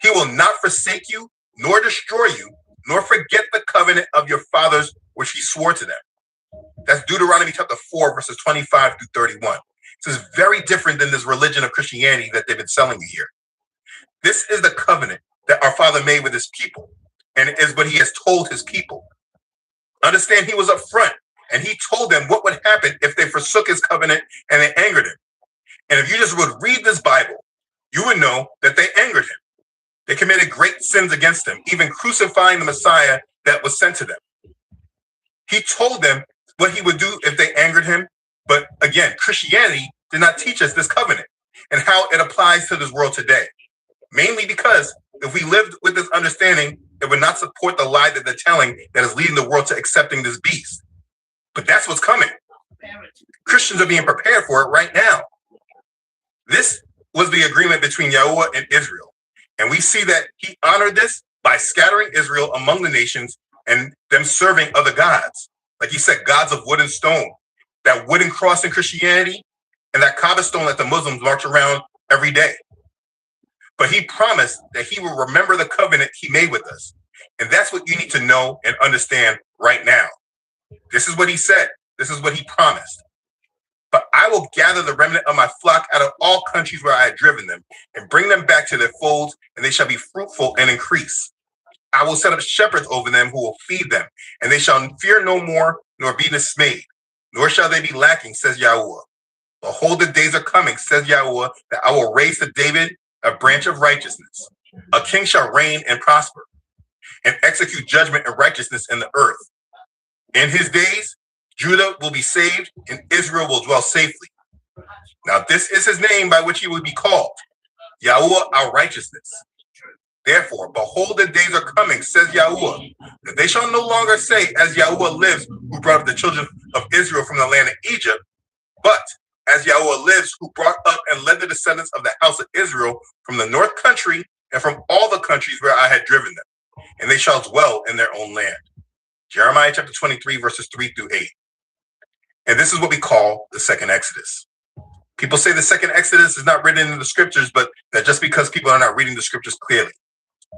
He will not forsake you, nor destroy you, nor forget the covenant of your fathers, which he swore to them. That's Deuteronomy chapter 4, verses 25 through 31. This is very different than this religion of Christianity that they've been selling you here. This is the covenant that our Father made with his people, and it is what he has told his people. Understand, he was upfront, and he told them what would happen if they forsook his covenant and they angered him. And if you just would read this Bible, you would know that they angered him. They committed great sins against him, even crucifying the Messiah that was sent to them. He told them what he would do if they angered him. But again, Christianity did not teach us this covenant and how it applies to this world today. Mainly because if we lived with this understanding, it would not support the lie that they're telling that is leading the world to accepting this beast. But that's what's coming. Christians are being prepared for it right now. This was the agreement between Yahweh and Israel. And we see that he honored this by scattering Israel among the nations and them serving other gods. Like he said, gods of wood and stone. That wooden cross in Christianity and that Kaaba stone that the Muslims march around every day. But he promised that he will remember the covenant he made with us. And that's what you need to know and understand right now. This is what he said. This is what he promised. But I will gather the remnant of my flock out of all countries where I have driven them and bring them back to their folds, and they shall be fruitful and increase. I will set up shepherds over them who will feed them, and they shall fear no more, nor be dismayed, nor shall they be lacking, says Yahweh. Behold, the days are coming, says Yahweh, that I will raise to David a branch of righteousness. A king shall reign and prosper, and execute judgment and righteousness in the earth. In his days, Judah will be saved, and Israel will dwell safely. Now this is his name by which he will be called, Yahweh our righteousness. Therefore, behold, the days are coming, says Yahweh, that they shall no longer say, as Yahweh lives, who brought up the children of Israel from the land of Egypt, but as Yahweh lives, who brought up and led the descendants of the house of Israel from the north country and from all the countries where I had driven them, and they shall dwell in their own land. Jeremiah chapter 23, verses 3 through 8. And this is what we call the second Exodus. People say the second Exodus is not written in the scriptures, but that's just because people are not reading the scriptures clearly.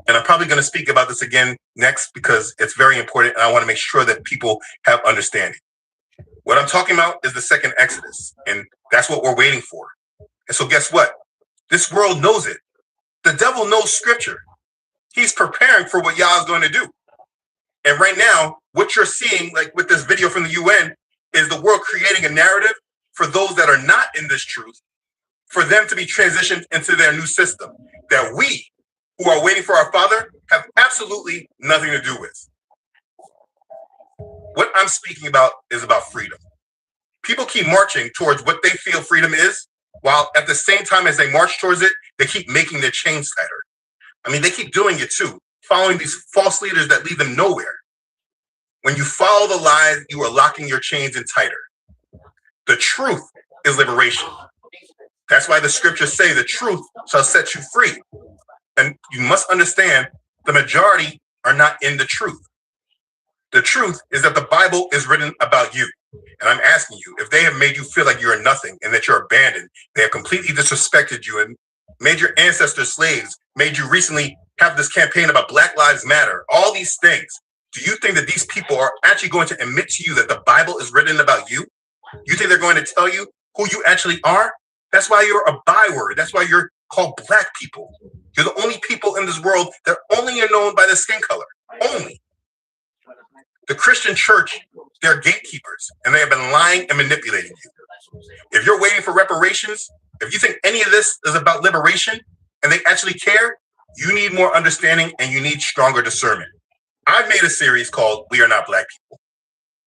And I'm probably going to speak about this again next because it's very important and I want to make sure that people have understanding. What I'm talking about is the second Exodus, and that's what we're waiting for. And so guess what? This world knows it. The devil knows scripture. He's preparing for what Yah is going to do. And right now, what you're seeing, like with this video from the UN, is the world creating a narrative for those that are not in this truth, for them to be transitioned into their new system that we, who are waiting for our Father, have absolutely nothing to do with. What I'm speaking about is about freedom. People keep marching towards what they feel freedom is, while at the same time as they march towards it, they keep making their chains tighter. I mean, they keep doing it too, following these false leaders that lead them nowhere. When you follow the lies, you are locking your chains in tighter. The truth is liberation. That's why the scriptures say the truth shall set you free. And you must understand the majority are not in the truth. The truth is that the Bible is written about you. And I'm asking you, if they have made you feel like you're nothing and that you're abandoned, they have completely disrespected you and made your ancestors slaves, made you recently have this campaign about Black Lives Matter, all these things. Do you think that these people are actually going to admit to you that the Bible is written about you? You think they're going to tell you who you actually are? That's why you're a byword. That's why you're called Black people. You're the only people in this world that only are known by the skin color. Only. The Christian church, they're gatekeepers, and they have been lying and manipulating you. If you're waiting for reparations, if you think any of this is about liberation and they actually care, you need more understanding and you need stronger discernment. I've made a series called We Are Not Black People.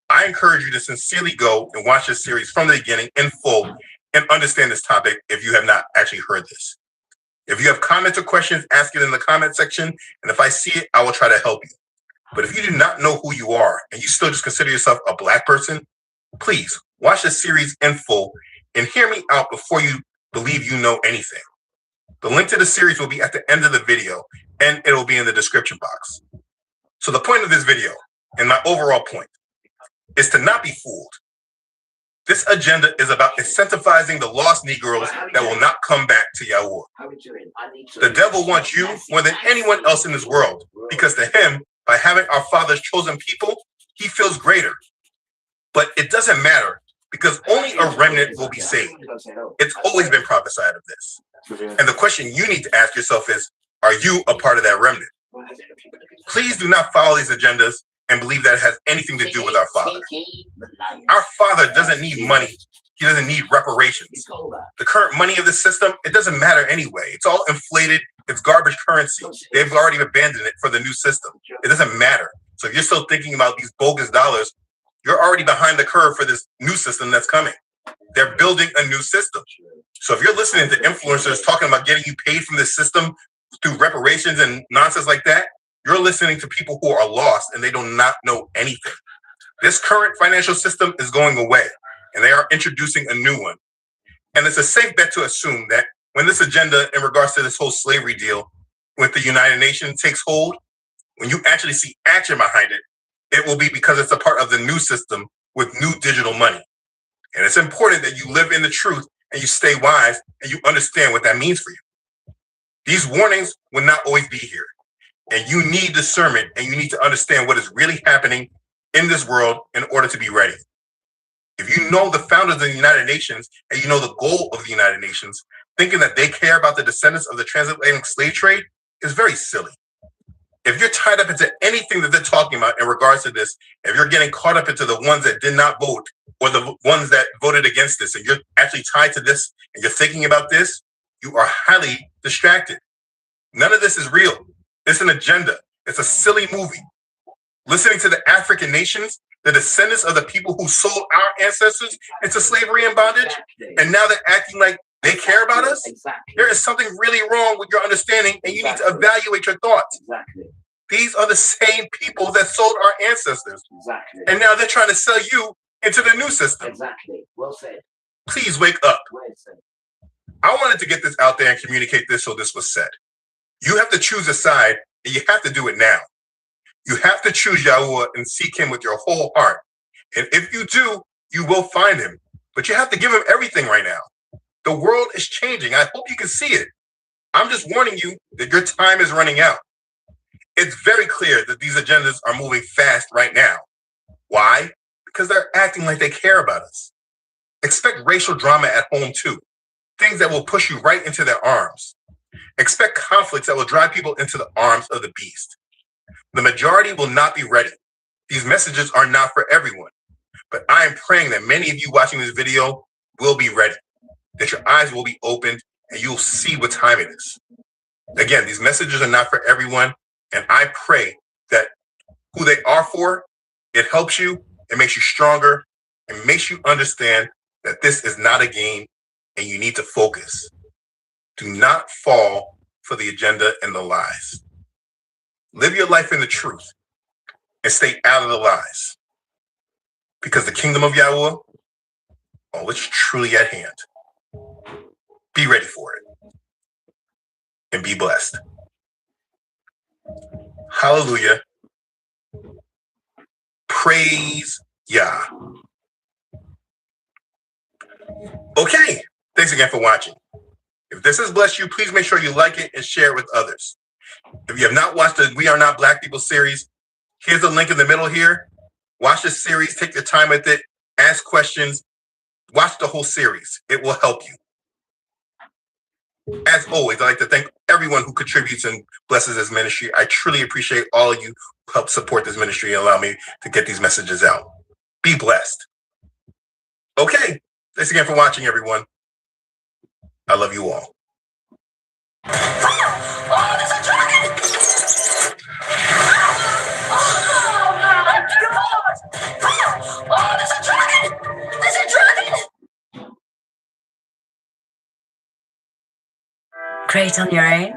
I encourage you to sincerely go and watch this series from the beginning in full and understand this topic if you have not actually heard this. If you have comments or questions, ask it in the comment section. And if I see it, I will try to help you. But if you do not know who you are and you still just consider yourself a Black person, please watch this series in full and hear me out before you believe you know anything. The link to the series will be at the end of the video. and it'll be in the description box. So the point of this video, and my overall point, is to not be fooled. This agenda is about incentivizing the lost Negroes that will not come back to Yahuwah. The devil wants you more than anyone else in this world, because to him, by having our father's chosen people, he feels greater. But it doesn't matter, because only a remnant will be saved. It's always been prophesied of this. And the question you need to ask yourself is, are you a part of that remnant? Please do not follow these agendas and believe that it has anything to do with our Father. Our Father doesn't need money. He doesn't need reparations. The current money of the system, it doesn't matter anyway. It's all inflated. It's garbage currency. They've already abandoned it for the new system. It doesn't matter. So if you're still thinking about these bogus dollars, you're already behind the curve for this new system that's coming. They're building a new system. So if you're listening to influencers talking about getting you paid from this system through reparations and nonsense like that, you're listening to people who are lost and they do not know anything. This current financial system is going away and they are introducing a new one. And it's a safe bet to assume that when this agenda in regards to this whole slavery deal with the United Nations takes hold, when you actually see action behind it, it will be because it's a part of the new system with new digital money. And it's important that you live in the truth and you stay wise and you understand what that means for you. These warnings will not always be here. And you need discernment and you need to understand what is really happening in this world in order to be ready. If you know the founders of the United Nations and you know the goal of the United Nations, thinking that they care about the descendants of the transatlantic slave trade is very silly. If you're tied up into anything that they're talking about in regards to this, if you're getting caught up into the ones that did not vote or the ones that voted against this, and you're actually tied to this and you're thinking about this, you are highly distracted. None of this is real. It's an agenda. It's a silly movie. Listening to the African nations, the descendants of the people who sold our ancestors into slavery and bondage, and now they're acting like they care about us. There is something really wrong with your understanding, and you need to evaluate your thoughts. These are the same people that sold our ancestors, and now they're trying to sell you into the new system. Well said. Please wake up. I wanted to get this out there and communicate this so this was said. You have to choose a side, and you have to do it now. You have to choose Yahuwah and seek him with your whole heart. And if you do, you will find him. But you have to give him everything right now. The world is changing. I hope you can see it. I'm just warning you that your time is running out. It's very clear that these agendas are moving fast right now. Why? Because they're acting like they care about us. Expect racial drama at home too. Things that will push you right into their arms. Expect conflicts that will drive people into the arms of the beast. The majority will not be ready. These messages are not for everyone. But I am praying that many of you watching this video will be ready, that your eyes will be opened and you'll see what time it is. Again, these messages are not for everyone. And I pray that who they are for, it helps you, it makes you stronger, and makes you understand that this is not a game and you need to focus. Do not fall for the agenda and the lies. Live your life in the truth and stay out of the lies. Because the kingdom of Yahuwah, oh, it's truly at hand. Be ready for it. And be blessed. Hallelujah. Praise Yah. Okay. Thanks again for watching. If this has blessed you, please make sure you like it and share it with others. If you have not watched the We Are Not Black People series, here's the link in the middle here. Watch this series, take your time with it, ask questions, watch the whole series. It will help you. As always, I'd like to thank everyone who contributes and blesses this ministry. I truly appreciate all of you who help support this ministry and allow me to get these messages out. Be blessed. Okay, thanks again for watching, everyone. I love you all. Oh, there's a dragon! Oh my God! Oh, there's a dragon! There's a dragon! Great on your own.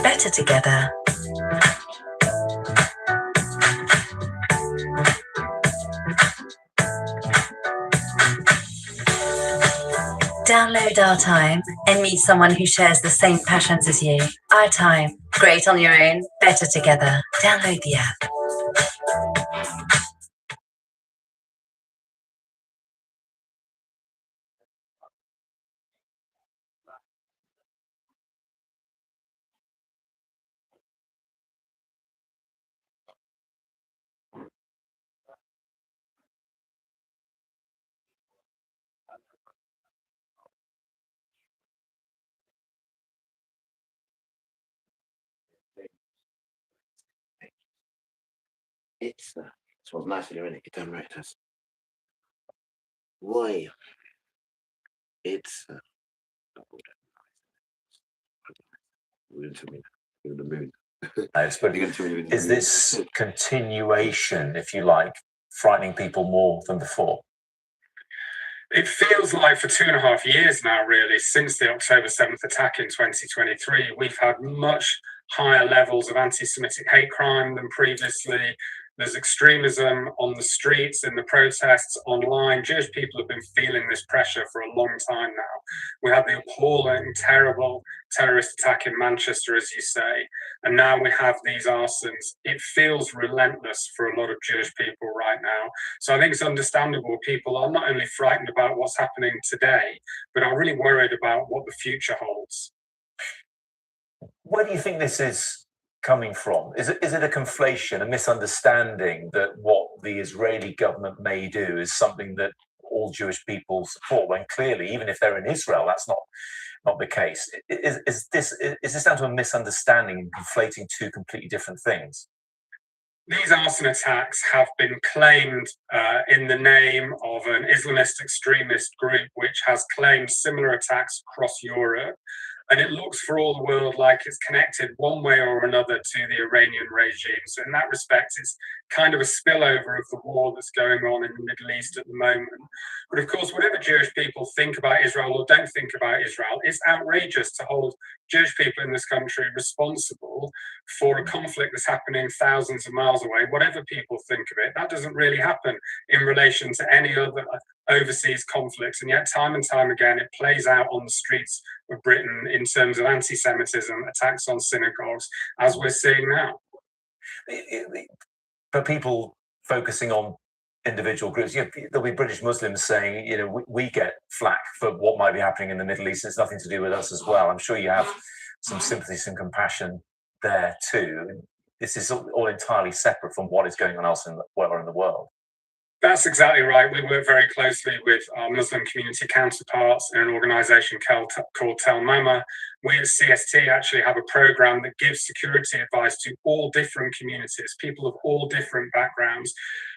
Better together. Download Our Time and meet someone who shares the same passions as you. Our Time. Great on your own, better together. Download the app. It's was nice of you, innit? You damn right it has. Why? It's in the moon. But is this continuation, if you like, frightening people more than before? It feels like for 2.5 years now, really, since the October 7th attack in 2023, we've had much higher levels of anti-Semitic hate crime than previously. There's extremism on the streets, in the protests, online. Jewish people have been feeling this pressure for a long time now. We had the appalling, terrible terrorist attack in Manchester, as you say, and now we have these arsons. It feels relentless for a lot of Jewish people right now. So I think it's understandable people are not only frightened about what's happening today, but are really worried about what the future holds. Where do you think this is coming from? Is it a conflation, a misunderstanding that what the Israeli government may do is something that all Jewish people support, when clearly, even if they're in Israel, that's not the case? Is this down to a misunderstanding and conflating two completely different things? These arson attacks have been claimed in the name of an Islamist extremist group which has claimed similar attacks across Europe. And it looks for all the world like it's connected one way or another to the Iranian regime. So in that respect, it's kind of a spillover of the war that's going on in the Middle East at the moment. But of course, whatever Jewish people think about Israel or don't think about Israel, it's outrageous to hold Jewish people in this country responsible for a conflict that's happening thousands of miles away. Whatever people think of it, that doesn't really happen in relation to any other overseas conflicts. And yet time and time again, it plays out on the streets of Britain in terms of anti-Semitism, attacks on synagogues, as we're seeing now. For people focusing on individual groups, there'll be British Muslims saying, we get flack for what might be happening in the Middle East. It's nothing to do with us as well. I'm sure you have some sympathy, some compassion there too. This is all entirely separate from what is going on elsewhere in the world. That's exactly right. We work very closely with our Muslim community counterparts in an organisation called Tel Mama. We at CST actually have a programme that gives security advice to all different communities, people of all different backgrounds,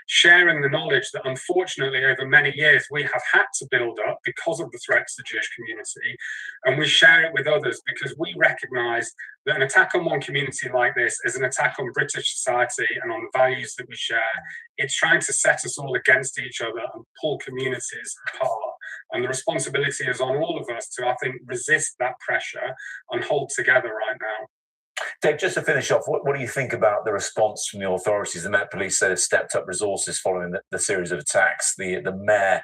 sharing the knowledge that unfortunately over many years we have had to build up because of the threats to the Jewish community. And we share it with others because we recognise that an attack on one community like this is an attack on British society and on the values that we share. It's trying to set us all against each other and pull communities apart. And the responsibility is on all of us to, I think, resist that pressure and hold together right now. Dave, just to finish off, what do you think about the response from the authorities? The Met Police said have stepped up resources following the series of attacks. The mayor,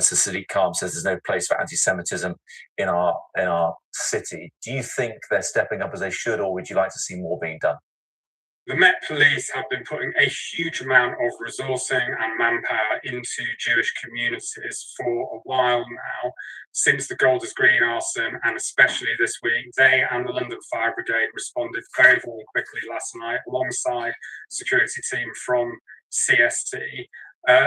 Sir Sadiq Khan, says there's no place for anti-Semitism in our city. Do you think they're stepping up as they should, or would you like to see more being done? The Met Police have been putting a huge amount of resourcing and manpower into Jewish communities for a while now, since the Golders Green arson, and especially this week. They and the London Fire Brigade responded very, very quickly last night, alongside security team from CST.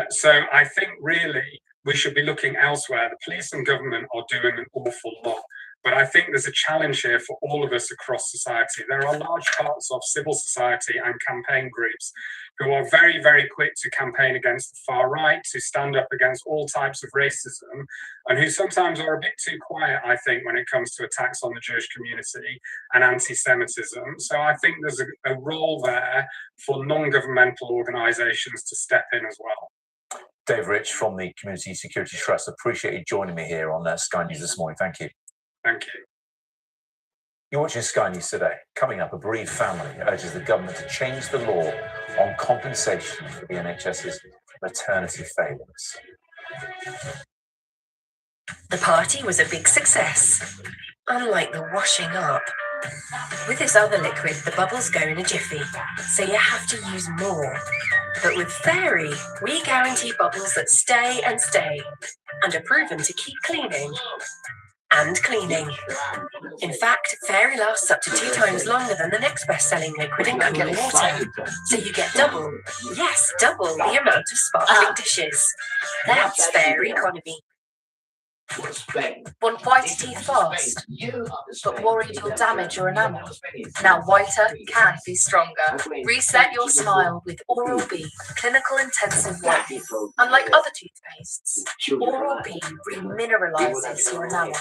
So I think really we should be looking elsewhere. The police and government are doing an awful lot. But I think there's a challenge here for all of us across society. There are large parts of civil society and campaign groups who are very, very quick to campaign against the far right, to stand up against all types of racism, and who sometimes are a bit too quiet, I think, when it comes to attacks on the Jewish community and anti-Semitism. So I think there's a role there for non-governmental organisations to step in as well. Dave Rich from the Community Security Trust, appreciate you joining me here on Sky News this morning. Thank you. Thank you. You're watching Sky News Today. Coming up, a bereaved family urges the government to change the law on compensation for the NHS's maternity failings. The party was a big success, unlike the washing up. With this other liquid, the bubbles go in a jiffy, so you have to use more. But with Fairy, we guarantee bubbles that stay and stay, and are proven to keep cleaning and cleaning. In fact, Fairy lasts up to 2 times longer than the next best-selling liquid in cooling water. So you get double, yes, double the amount of sparkling dishes. That's Fairy economy. Want whiter teeth fast, but worried you'll damage your enamel? Now whiter can be stronger. Reset your smile with Oral-B Clinical Intensive White. Unlike other toothpastes, Oral-B remineralizes your enamel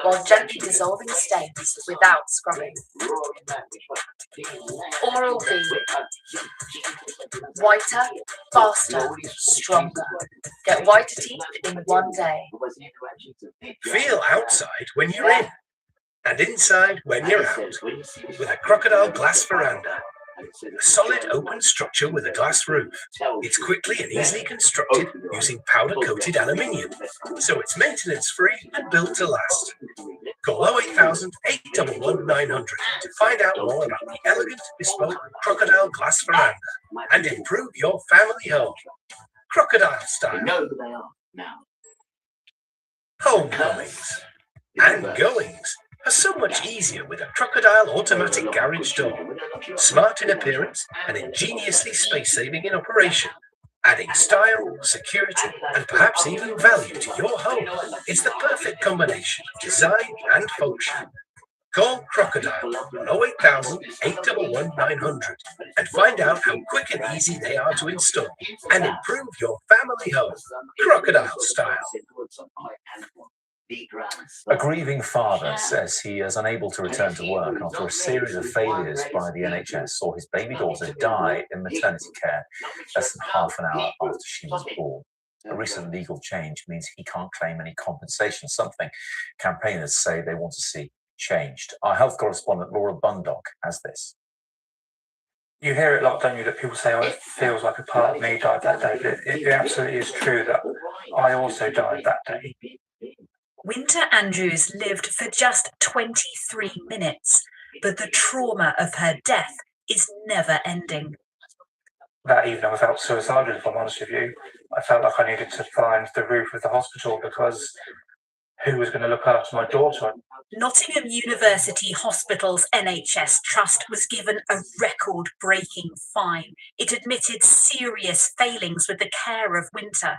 while gently dissolving stains without scrubbing. Oral-B. Whiter, faster, stronger. Get whiter teeth in 1 day. Feel outside when you're in, and inside when you're out, with a Crocodile glass veranda. A solid open structure with a glass roof. It's quickly and easily constructed using powder-coated aluminium, so it's maintenance-free and built to last. Call 08000 811 900 to find out more about the elegant, bespoke Crocodile glass veranda and improve your family home. Crocodile style. Homecomings and goings are so much easier with a Crocodile automatic garage door. Smart in appearance and ingeniously space-saving in operation, adding style, security, and perhaps even value to your home. It's the perfect combination of design and function. Call Crocodile on 08000 811 900 and find out how quick and easy they are to install and improve your family home. Crocodile style. A grieving father says he is unable to return to work after a series of failures by the NHS saw his baby daughter die in maternity care less than half an hour after she was born. A recent legal change means he can't claim any compensation, something campaigners say they want to see changed. Our health correspondent Laura Bundock has this. You hear it a lot, don't you, that people say, oh, it feels like a part of me died that day. It absolutely is true that I also died that day. Winter Andrews lived for just 23 minutes, but the trauma of her death is never ending. That evening I felt suicidal, if I'm honest with you. I felt like I needed to find the roof of the hospital because who was going to look after my daughter? Nottingham University Hospital's NHS Trust was given a record-breaking fine. It admitted serious failings with the care of Winter.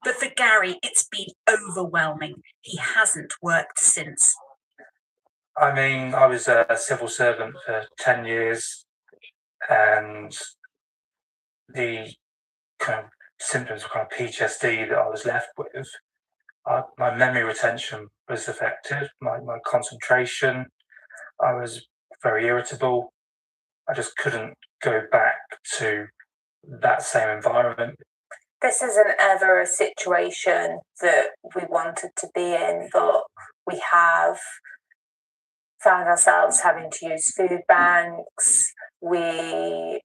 But for Gary, it's been overwhelming. He hasn't worked since. I mean, I was a civil servant for 10 years and the kind of symptoms of kind of PTSD that I was left with, my memory retention was affected, my concentration, I was very irritable. I just couldn't go back to that same environment. This isn't ever a situation that we wanted to be in, but we have found ourselves having to use food banks. We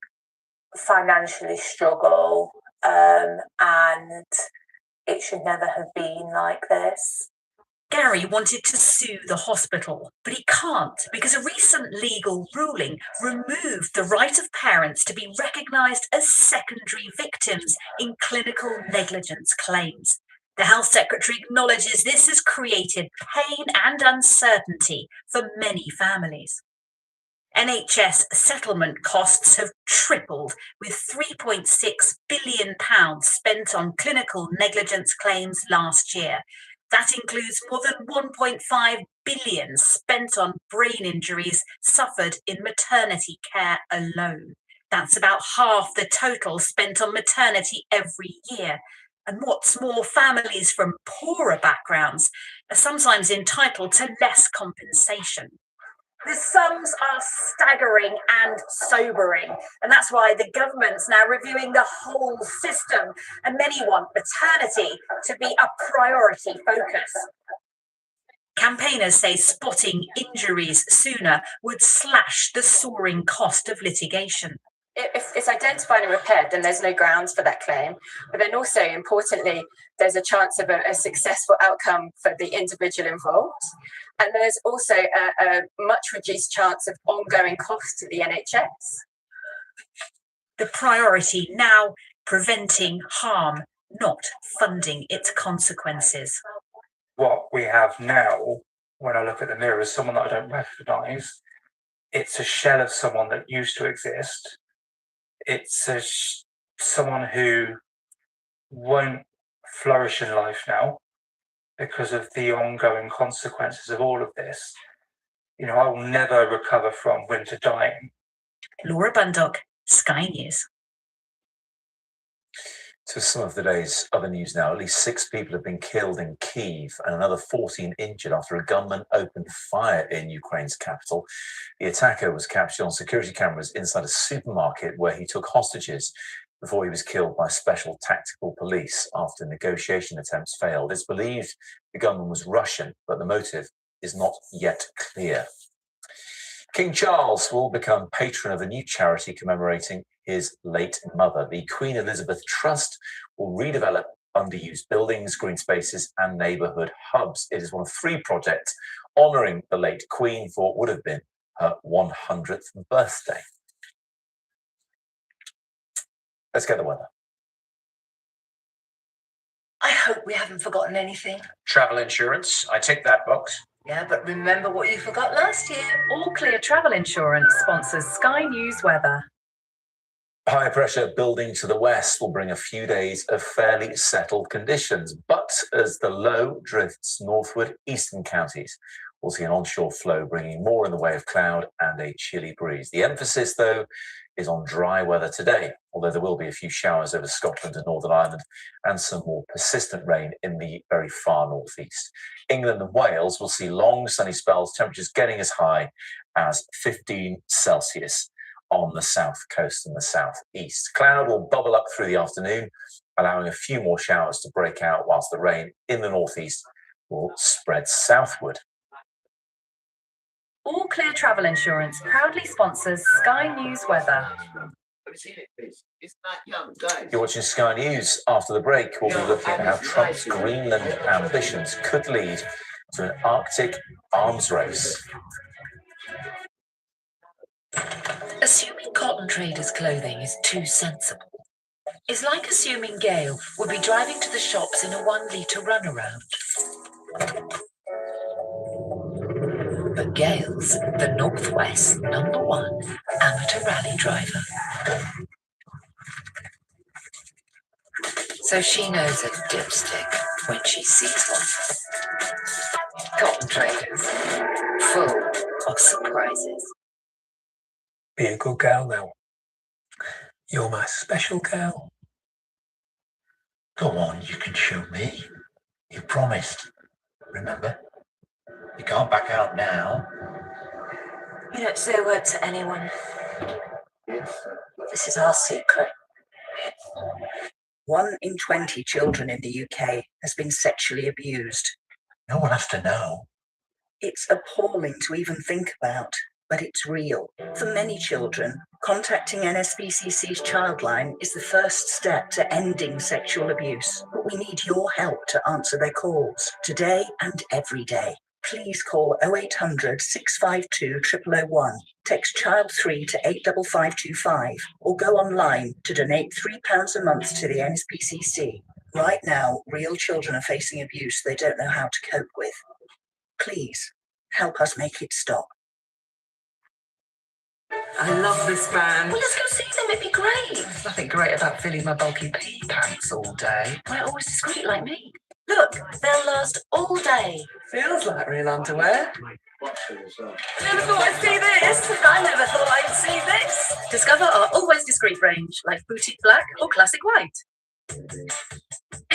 financially struggle, and it should never have been like this. Gary wanted to sue the hospital, but he can't because a recent legal ruling removed the right of parents to be recognised as secondary victims in clinical negligence claims. The Health Secretary acknowledges this has created pain and uncertainty for many families. NHS settlement costs have tripled, with £3.6 billion spent on clinical negligence claims last year. That includes more than £1.5 billion spent on brain injuries suffered in maternity care alone. That's about half the total spent on maternity every year. And what's more, families from poorer backgrounds are sometimes entitled to less compensation. The sums are staggering and sobering, and that's why the government's now reviewing the whole system, and many want maternity to be a priority focus. Campaigners say spotting injuries sooner would slash the soaring cost of litigation. if it's identified and repaired, then there's no grounds for that claim. But then also, importantly, there's a chance of a successful outcome for the individual involved. And there's also a much reduced chance of ongoing costs to the NHS. The priority now, preventing harm, not funding its consequences. What we have now, when I look at the mirror, is someone that I don't recognise. It's a shell of someone that used to exist. It's someone who won't flourish in life now because of the ongoing consequences of all of this. You know, I will never recover from winter dying. Laura Bundock, Sky News. To some of the day's other news now, at least 6 people have been killed in Kyiv and another 14 injured after a gunman opened fire in Ukraine's capital. The attacker was captured on security cameras inside a supermarket where he took hostages before he was killed by special tactical police after negotiation attempts failed. It's believed the gunman was Russian, but the motive is not yet clear. King Charles will become patron of a new charity commemorating his late mother. The Queen Elizabeth Trust will redevelop underused buildings, green spaces and neighbourhood hubs. It is one of 3 projects honouring the late Queen for what would have been her 100th birthday. Let's get the weather. I hope we haven't forgotten anything. Travel insurance, I tick that box. Yeah, but remember what you forgot last year. All Clear Travel Insurance sponsors Sky News weather. High pressure building to the west will bring a few days of fairly settled conditions, but as the low drifts northward, eastern counties will see an onshore flow bringing more in the way of cloud and a chilly breeze. The emphasis, though, is on dry weather today, although there will be a few showers over Scotland and Northern Ireland and some more persistent rain in the very far northeast. England and Wales will see long sunny spells, temperatures getting as high as 15 Celsius on the south coast and the southeast. Cloud will bubble up through the afternoon, allowing a few more showers to break out, whilst the rain in the northeast will spread southward. All Clear Travel Insurance proudly sponsors Sky News weather. You're watching Sky News. After the break, we'll be looking at how Trump's Greenland ambitions could lead to an Arctic arms race. Assuming cotton traders' clothing is too sensible is like assuming Gail would be driving to the shops in a 1-litre runaround. But Gail's the Northwest #1 amateur rally driver. So she knows a dipstick when she sees one. Cotton traders, full of surprises. Be a good girl now. You're my special girl. Go on, you can show me. You promised. Remember? You can't back out now. You don't say a word to anyone. This is our secret. 1 in 20 children in the UK has been sexually abused. No one has to know. It's appalling to even think about, but it's real. For many children, contacting NSPCC's Childline is the first step to ending sexual abuse. But we need your help to answer their calls, today and every day. Please call 0800 652 0001, text child 3 to 85525, or go online to donate £3 a month to the NSPCC. Right now, real children are facing abuse they don't know how to cope with. Please, help us make it stop. I love this band. Well, let's go see them. It'd be great. There's nothing great about filling my bulky pee pants all day. We're always discreet like me. Look, they'll last all day. Feels like real underwear. Never thought I'd see this. I never thought I'd see this. Discover our always discreet range, like boutique black or classic white.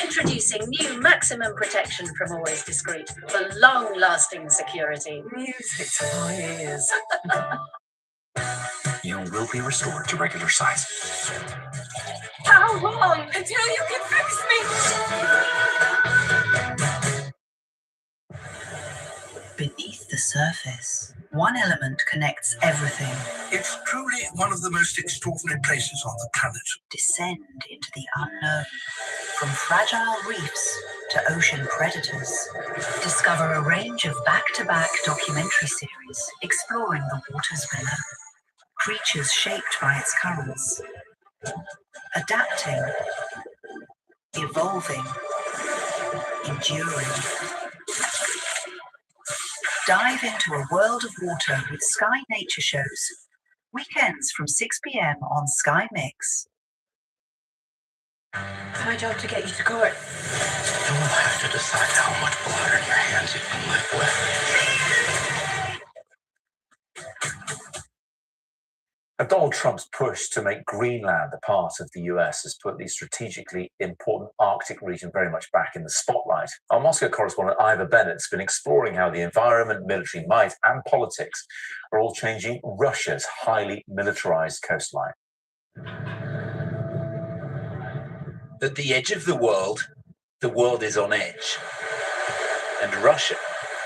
Introducing new maximum protection from Always Discreet for long-lasting security. Music to my ears. You will be restored to regular size. How long until you can fix me? Beneath the surface, One element connects everything. It's truly one of the most extraordinary places on the planet. Descend into the unknown. From fragile reefs to ocean predators. Discover a range of back-to-back documentary series exploring the waters below. Creatures shaped by its currents. Adapting. Evolving. Enduring. Dive into a world of water with Sky Nature Shows. Weekends from 6 p.m. on Sky Mix. It's my job to get you to court. You will have to decide how much blood in your hands you can live with. Donald Trump's push to make Greenland a part of the US has put the strategically important Arctic region very much back in the spotlight. Our Moscow correspondent Ivor Bennett's been exploring how the environment, military might, and politics are all changing Russia's highly militarized coastline. At the edge of the world is on edge. And Russia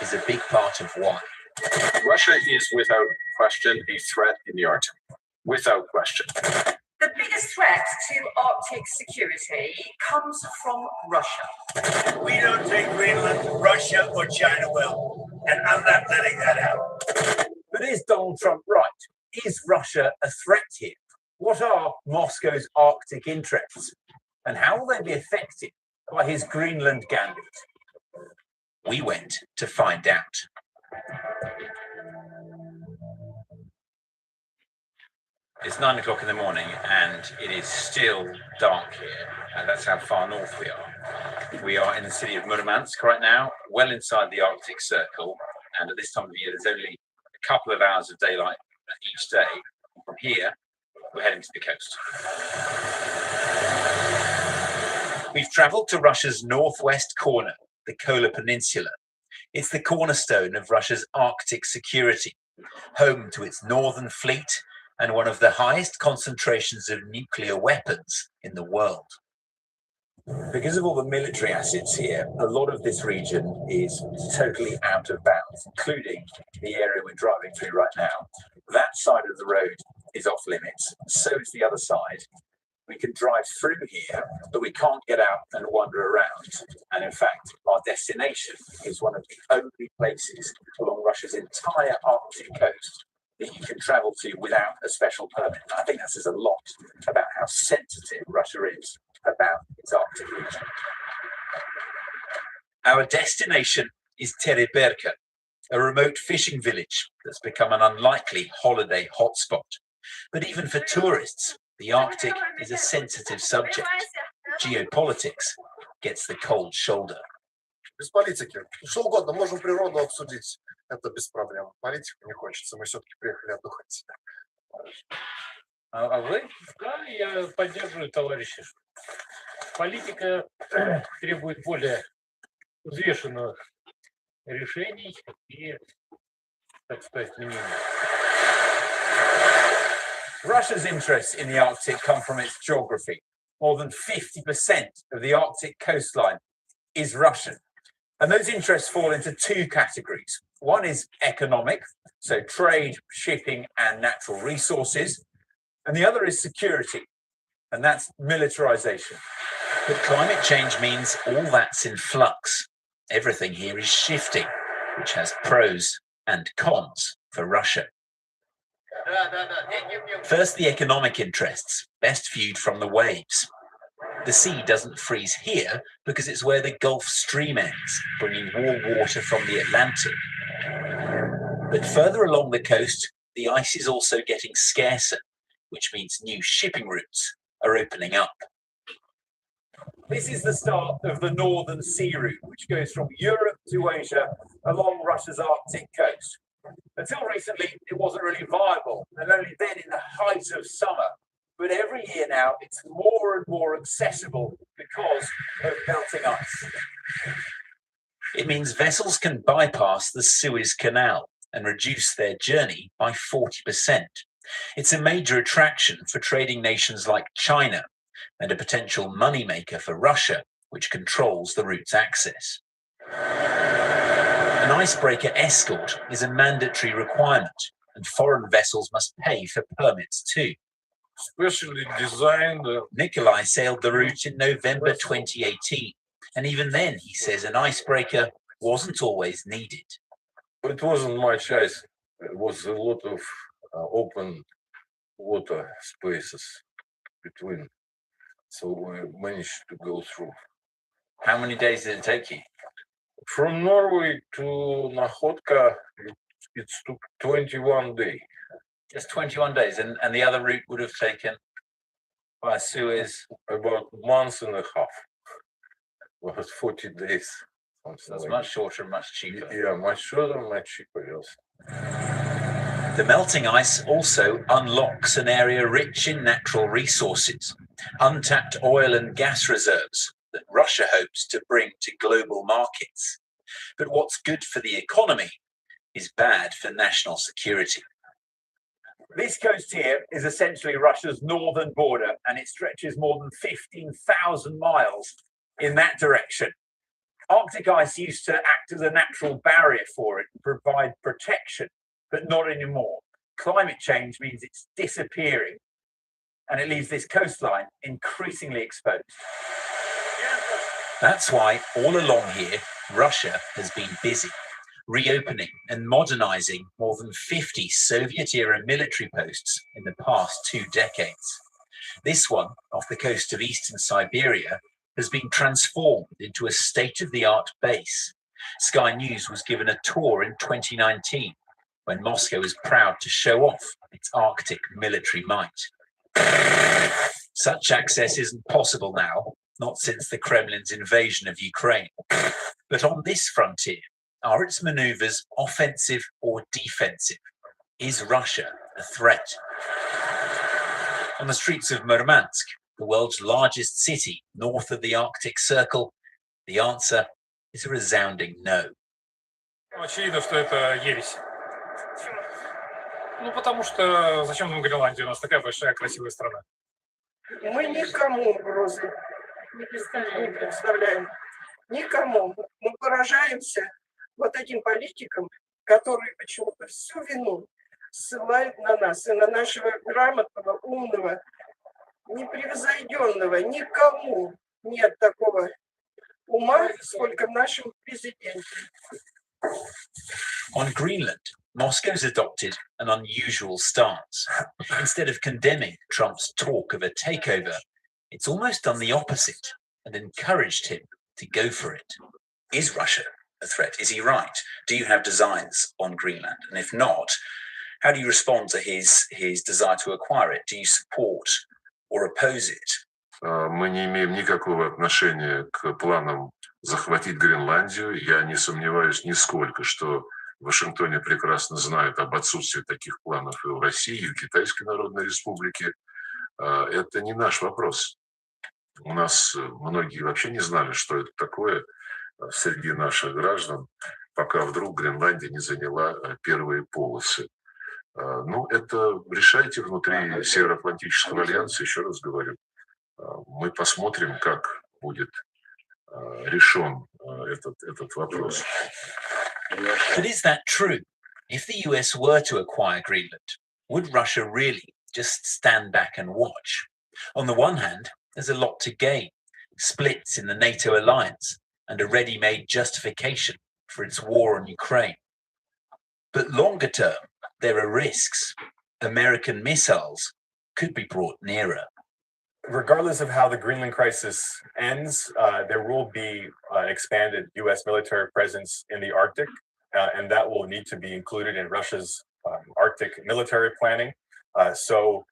is a big part of why. Russia is without question a threat in the Arctic. Without question. The biggest threat to Arctic security comes from Russia. We don't take Greenland, Russia, or China well, and I'm not letting that out. But is Donald Trump right? Is Russia a threat here? What are Moscow's Arctic interests? And how will they be affected by his Greenland gambit? We went to find out. It's 9 o'clock in the morning and it is still dark here. And that's how far north we are. We are in the city of Murmansk right now, well inside the Arctic Circle. And at this time of year, there's only a couple of hours of daylight each day. From here, we're heading to the coast. We've traveled to Russia's northwest corner, the Kola Peninsula. It's the cornerstone of Russia's Arctic security, home to its northern fleet and one of the highest concentrations of nuclear weapons in the world. Because of all the military assets here, a lot of this region is totally out of bounds, including the area we're driving through right now. That side of the road is off limits, so is the other side. We can drive through here, but we can't get out and wander around. And in fact, our destination is one of the only places along Russia's entire Arctic coast that you can travel to without a special permit. I think that says a lot about how sensitive Russia is about its Arctic region. Our destination is Tereberka, a remote fishing village that's become an unlikely holiday hotspot. But even for tourists, the Arctic is a sensitive subject. Geopolitics gets the cold shoulder. Без политики. Что угодно, можем природу обсудить. Это без проблем. Политику не хочется. Мы все-таки приехали отдохнуть. А вы? Да, я поддерживаю товарища. Политика требует более взвешенных решений и, так сказать, мнений. Russia's interests in the Arctic come from its geography. More than 50% of the Arctic coastline is Russian. And those interests fall into two categories. One is economic, so trade, shipping, and natural resources. And the other is security, and that's militarization. But climate change means all that's in flux. Everything here is shifting, which has pros and cons for Russia. First, the economic interests, best viewed from the waves. The sea doesn't freeze here because it's where the Gulf Stream ends, bringing warm water from the Atlantic. But further along the coast, the ice is also getting scarcer, which means new shipping routes are opening up. This is the start of the Northern Sea Route, which goes from Europe to Asia along Russia's Arctic coast. Until recently, it wasn't really viable, and only then in the height of summer. But every year now, it's more and more accessible because of melting ice. It means vessels can bypass the Suez Canal and reduce their journey by 40%. It's a major attraction for trading nations like China and a potential moneymaker for Russia, which controls the route's access. An icebreaker escort is a mandatory requirement, and foreign vessels must pay for permits too. Specially designed. Nikolai sailed the route in November 2018, and even then, he says, an icebreaker wasn't always needed. It wasn't much ice. It was a lot of open water spaces between. So we managed to go through. How many days did it take you? From Norway to Nakhodka, it took 21 days. Just 21 days, and the other route would have taken by Suez about a month and a half. About 40 days. So it's much shorter and much cheaper. Yeah, much shorter and much cheaper, yes. The melting ice also unlocks an area rich in natural resources, untapped oil and gas reserves that Russia hopes to bring to global markets. But what's good for the economy is bad for national security. This coast here is essentially Russia's northern border, and it stretches more than 15,000 miles in that direction. Arctic ice used to act as a natural barrier for it, provide protection, but not anymore. Climate change means it's disappearing, and it leaves this coastline increasingly exposed. That's why all along here, Russia has been busy, reopening and modernizing more than 50 Soviet-era military posts in the past 2 decades. This one, off the coast of eastern Siberia, has been transformed into a state-of-the-art base. Sky News was given a tour in 2019, when Moscow was proud to show off its Arctic military might. Such access isn't possible now, not since the Kremlin's invasion of Ukraine. But on this frontier, are its maneuvers offensive or defensive? Is Russia a threat? On the streets of Murmansk, the world's largest city north of the Arctic Circle, the answer is a resounding no. Очевидно, что это ересь. Ну, потому что зачем нам Гренландия? У нас такая большая, красивая страна. Мы никому угрозы не представляем. Никому. Мы поражаемся вот этим политикам, которые почему-то всю вину ссылают на нас и на нашего грамотного, умного, непревзойденного. Никому нет такого ума, сколько в нашем президенте. On Greenland, Moscow's adopted an unusual stance. Instead of condemning Trump's talk of a takeover, it's almost done the opposite and encouraged him to go for it. Is Russia a threat? Is he right? Do you have designs on Greenland? And if not, how do you respond to his desire to acquire it? Do you support or oppose it? Мы не имеем никакого отношения к планам захватить Гренландию. Я не сомневаюсь нисколько, что в Вашингтоне прекрасно знают об отсутствии таких планов и в России, и в Китайской Народной Республике. Это не наш вопрос. У нас многие вообще не знали, что это такое среди наших граждан, пока вдруг Гренландия не заняла первые полосы. Ну, это решайте внутри Североатлантического альянса, еще раз говорю. Мы посмотрим, как будет решен этот вопрос. But is that true? If the US were to acquire Greenland, would Russia really just stand back and watch? On the one hand, there's a lot to gain, splits in the NATO alliance and a ready-made justification for its war on Ukraine. But longer term, there are risks. American missiles could be brought nearer. Regardless of how the Greenland crisis ends, there will be an expanded U.S. military presence in the Arctic, and that will need to be included in Russia's Arctic military planning. So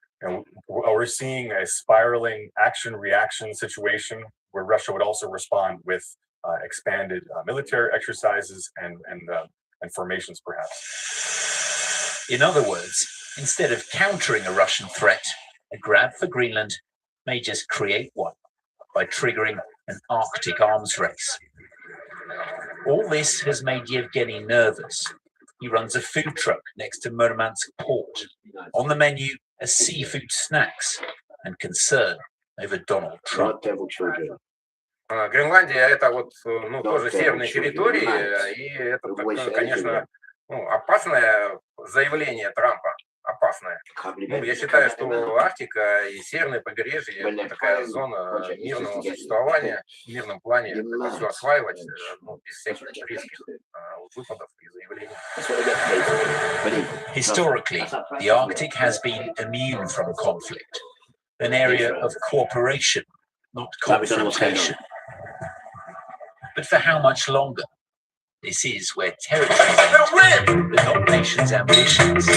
we're seeing a spiraling action-reaction situation where Russia would also respond with expanded military exercises and formations, perhaps. In other words, instead of countering a Russian threat, a grab for Greenland may just create one by triggering an Arctic arms race. All this has made Yevgeny nervous. He runs a food truck next to Murmansk port. On the menu are seafood snacks and concern over Donald Trump. Гренландия это вот, ну, тоже северные территории, и это такое, конечно, ну, опасное заявление Трампа. Опасное. Ну, я считаю, что Арктика и северное побережье это такая зона мирного существования, в мирном плане это все осваивать, ну, без всяких резких выпадов и заявлений. Historically, the Arctic has been immune from conflict, an area of cooperation, not confrontation. But for how much longer? This is where territories enter, but not nations' ambitions.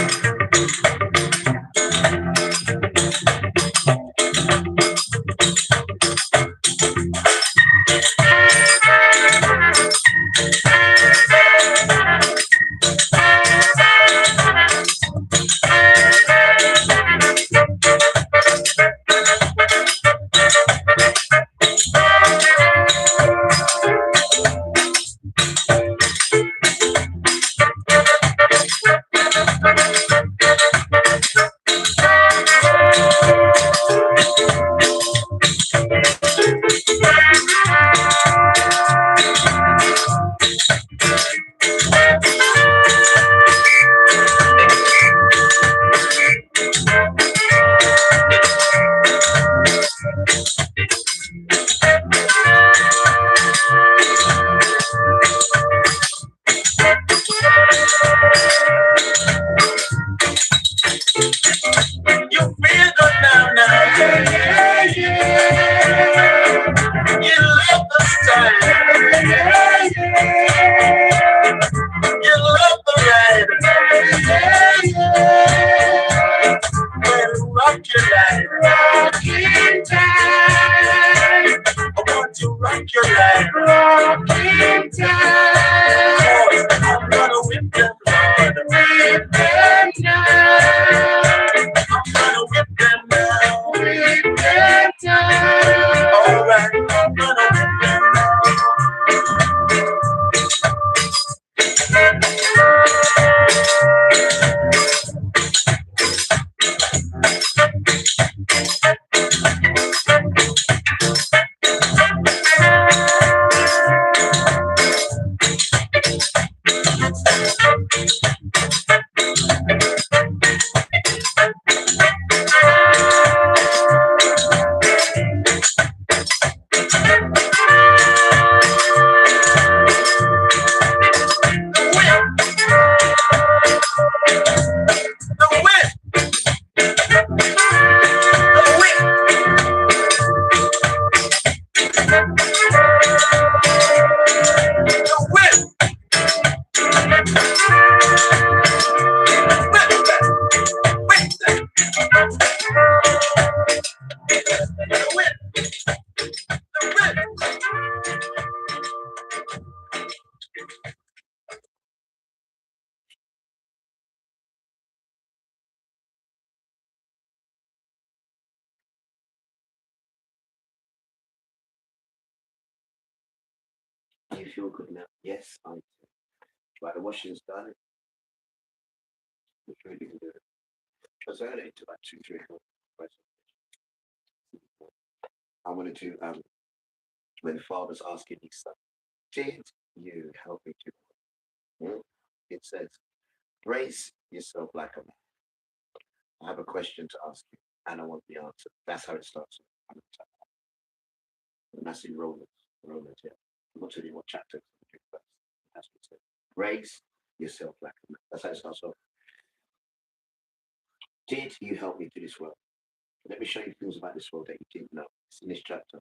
You feel good now? Yes, I do. Right, the washing's done. The food you can do it. Because I only to like 2-3 hours. I wanted to when the father's asking his son, did you help me to it says, brace yourself like a man. I have a question to ask you, and I want the answer. That's how it starts. And that's in Romans. Yeah. I'm not telling you what chapter. That's what it says. Brace yourself like a man. That's how it starts off. Did you help me to this world? Let me show you things about this world that you didn't know. It's in this chapter.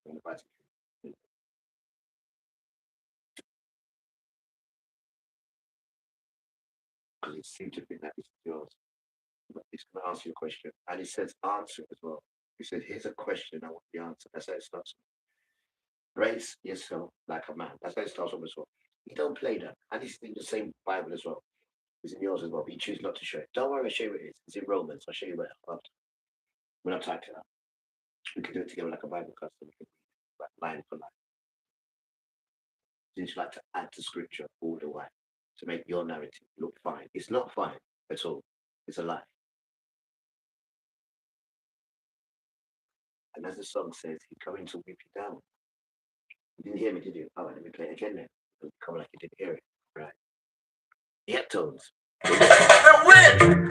Because it seemed to think that this is yours. But it's going to answer your question. And it says answer as well. He said, here's a question, I want the answer. That's how it starts. Brace yourself like a man. That's how it starts off as well. You don't play that. And it's in the same Bible as well. It's in yours as well. But you choose not to show it. Don't worry, I'll show you what it is. It's in Romans. I'll show you where after. When I type it out. We can do it together like a Bible class. We can like line for line. Since you like to add to scripture all the way to make your narrative look fine. It's not fine at all. It's a lie. And as the song says, he's going to whip you down. You didn't hear me, did you? All right, let me play it again then. It'll come like you didn't hear it. Right. The heptones. The win!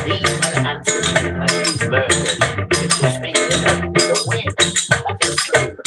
These are the answers to these murders. If you speak to them, the win. That is true.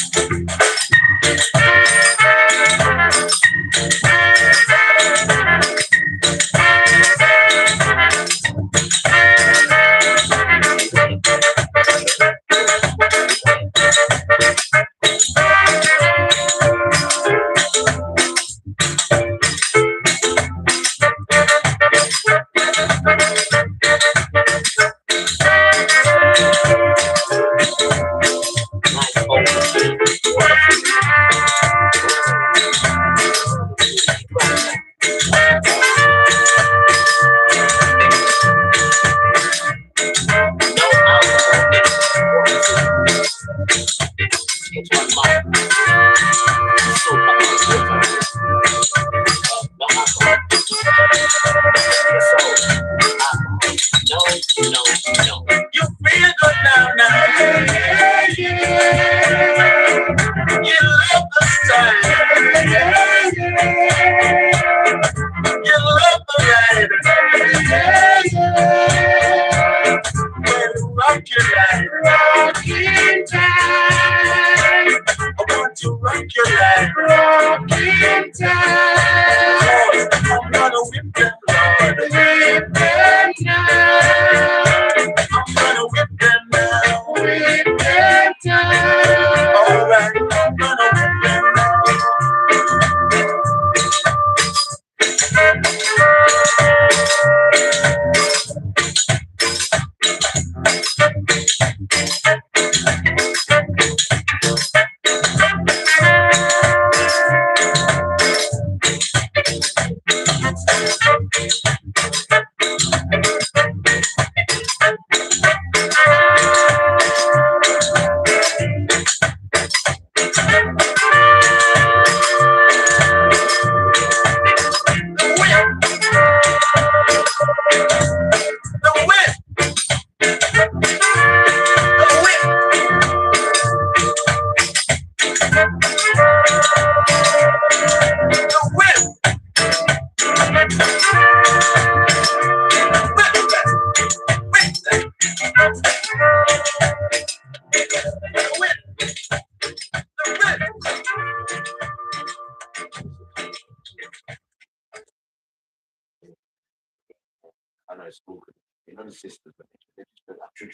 I know it's awkward. You know the sisters, but they just go like, true.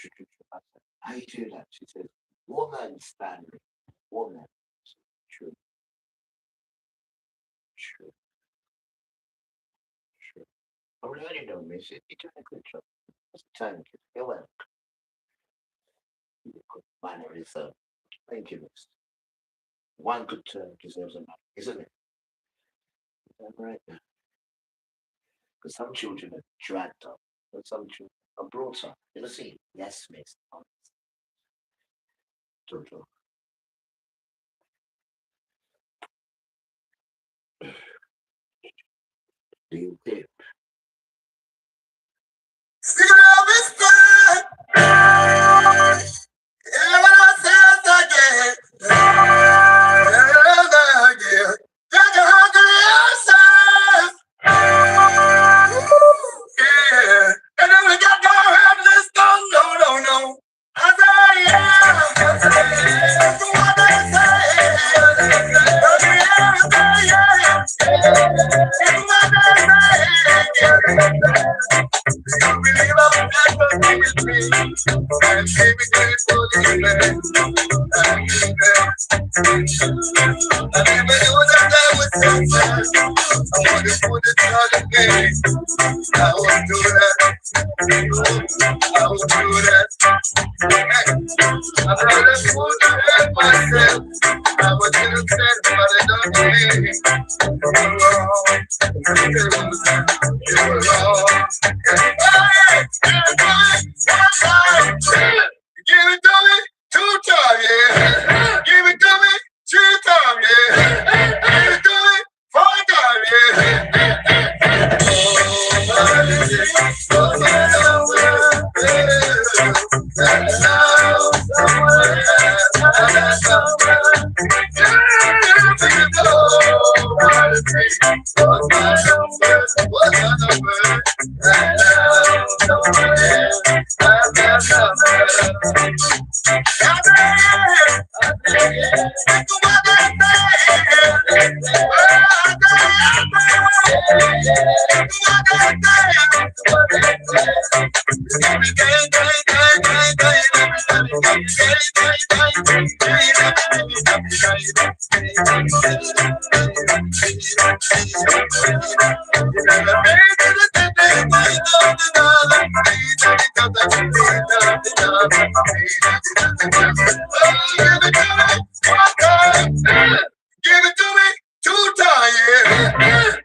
I said, how you do that? She says, woman standing, woman. True. I really don't miss it. You're doing a good job. Thank you. You're welcome. Good mannerism. Thank you, miss. One good turn deserves a man, isn't it? Is that right? Because some children are dragged up, and some children are brought up. You know, see? Yes, miss. Jojo. Do you dip? Give it to me 2 times.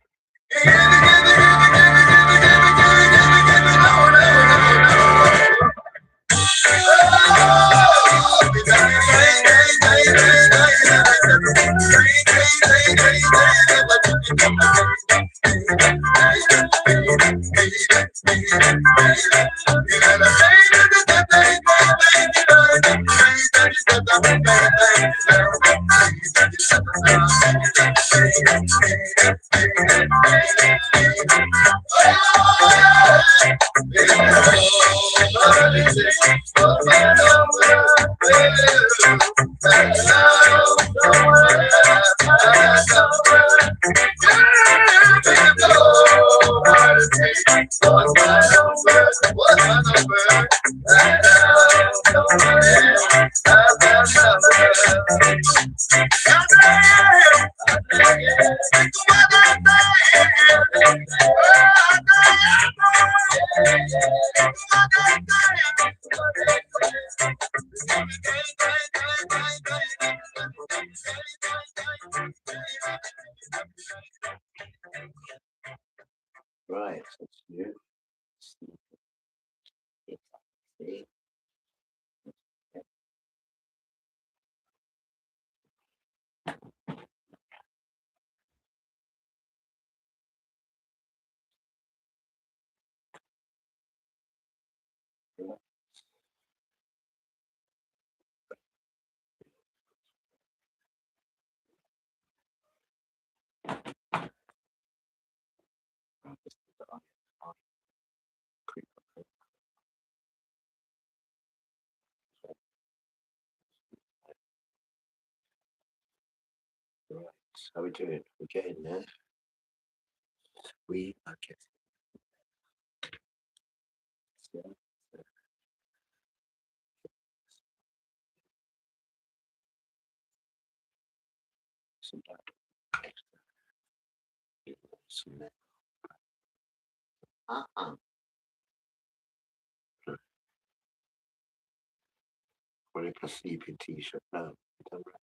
Right, that's new. See? Right, how we doing? We're getting there. We are getting there. Some wearing a sleeping t-shirt. No, you don't right.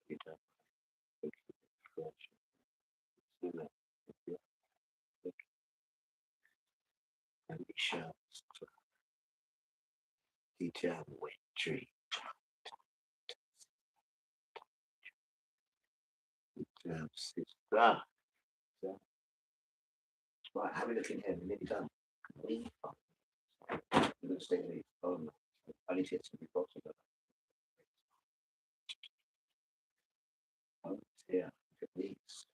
You don't. And Misha'el, teacher, wet tree. Sister. Right, have a look in here. We're nearly done. We are. You're going to stay there. Oh, no. I need to get some boxes of that. Oh, here. Look at these.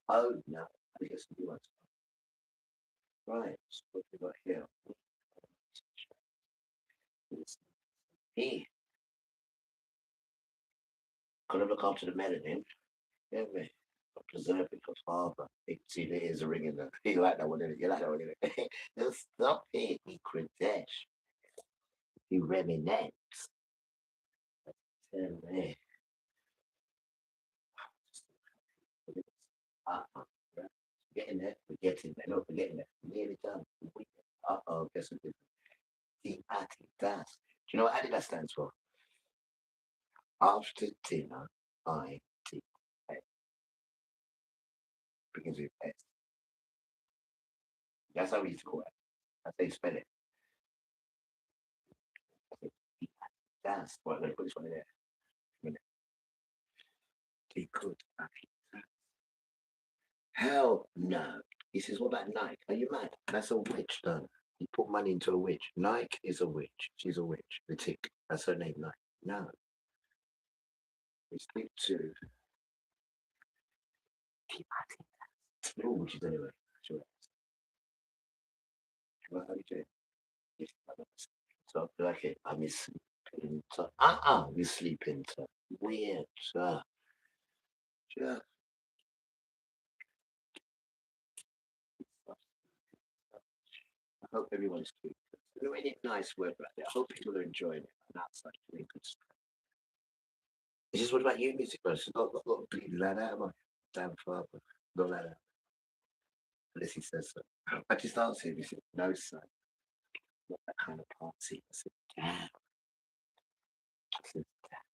Oh, no. I get some new ones. Right, so what we got here? Here. Gotta look after the melanin. Yeah, man. Preserve it for father. You can see the ears are ringing there. You like that one, innit? You like that one, innit? Just stop it, he Kradesh. He reminisce. Tell me. Getting there, we're getting there. No, we're getting there. Nearly done. Uh-oh, guess what? The Adidas. Do you know what Adidas stands for? After dinner, I did S. Begins with S. That's how we used to call it. That's how you spell it. That's why I'm going to put this one in there. They could. Hell no. He says, what about Nike? Are you mad? That's a witch, done. You put money into a witch. Nike is a witch. She's a witch. The tick. That's her name, Nike. No. We speak to they're all witches anyway. Sure. Well, how you doing? Yes, so like it, I'm sleeping. So, we're sleeping. So weird. So, yeah. I hope everyone's doing good. It's a really nice weather out there. I hope people are enjoying it and outside doing good stuff. It's just what about you, music person? Not bleeding that out of my damn father. Not that out. Unless he says so. I just answered him. He said, no, son. Not that kind of party. I said, damn. I said, damn.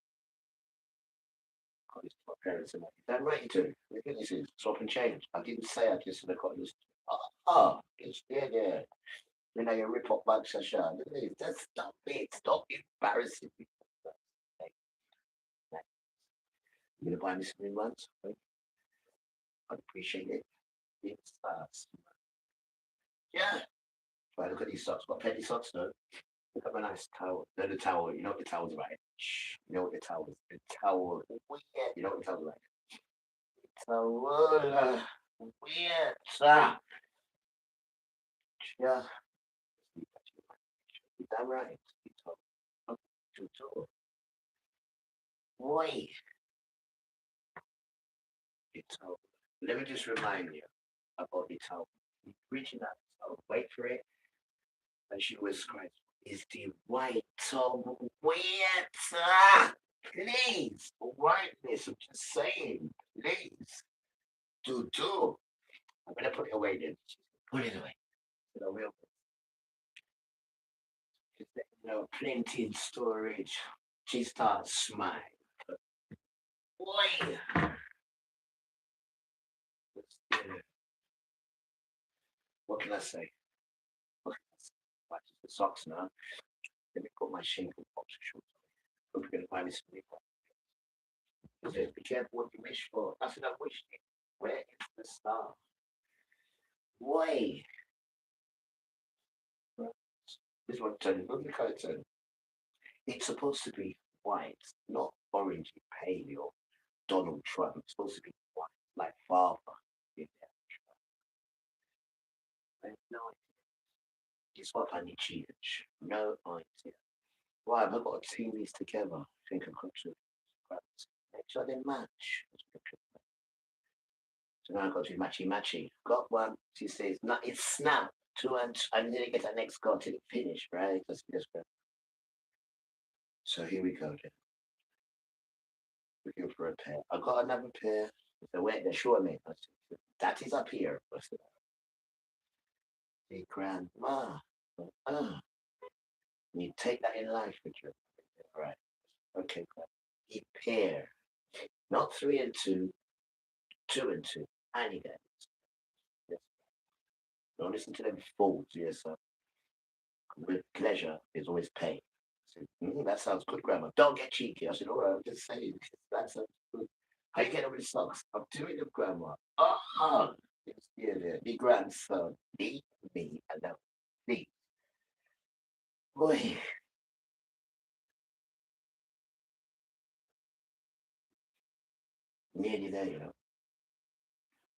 Got used to my parents and damn right you do. Look at this, swap and change. I didn't say I just said I got used to it. Yeah. You know, you rip up like Shasha. Look at this. Just stop it. Stop embarrassing me. You're gonna buy me something once? Right? I'd appreciate it. It's yeah. Right, look at these socks. Got petty socks, no? Look at my nice towel. No, the towel. You know what the towel's like? Shh. You know what the towel is? The towel. Weird. You know what the towel's like? Towel. Weird. Yeah. You're damn right. Boy. Let me just remind you about the towel. Reaching out, so wait for it. And she was crying, is the white towel wet? Please, whiteness, I'm just saying, please. Do. I'm gonna put it away then. Put it away. I will. Plenty in storage. She starts smiling. Boy. What can I say? Watch the socks now. Let me put my shingle boxer shorts on. Hope you're gonna find me some new. He said, be careful what you wish for. I said, I wish it. Where is the star? Boy. This is what I'm telling you. Look at the colour turn. It's supposed to be white, not orangey pale or Donald Trump. It's supposed to be white, like father. I have no idea. Guess what? I need change. No idea. Why have I got to team these together? I think I've got to make sure they match. So now I've got to do matchy. Got one. She says, no, it's snap. 2 and I need to get that next card till it finish, right? So here we go then. Looking for a pair. I got another pair. So wait, they're short me. That is up here. The grandma. You take that in life with you. Right. Okay, a pair. Not 3 and 2. 2 and 2. I need that. Yes. Don't listen to them fools, yes, sir. With pleasure is always pain. I said, that sounds good, Grandma. Don't get cheeky. I said, all right, I'm just saying. That sounds good. How you get over the socks? I'm doing them, Grandma. Yeah, the grandson. Me, and now me. Boy. Nearly there, you know.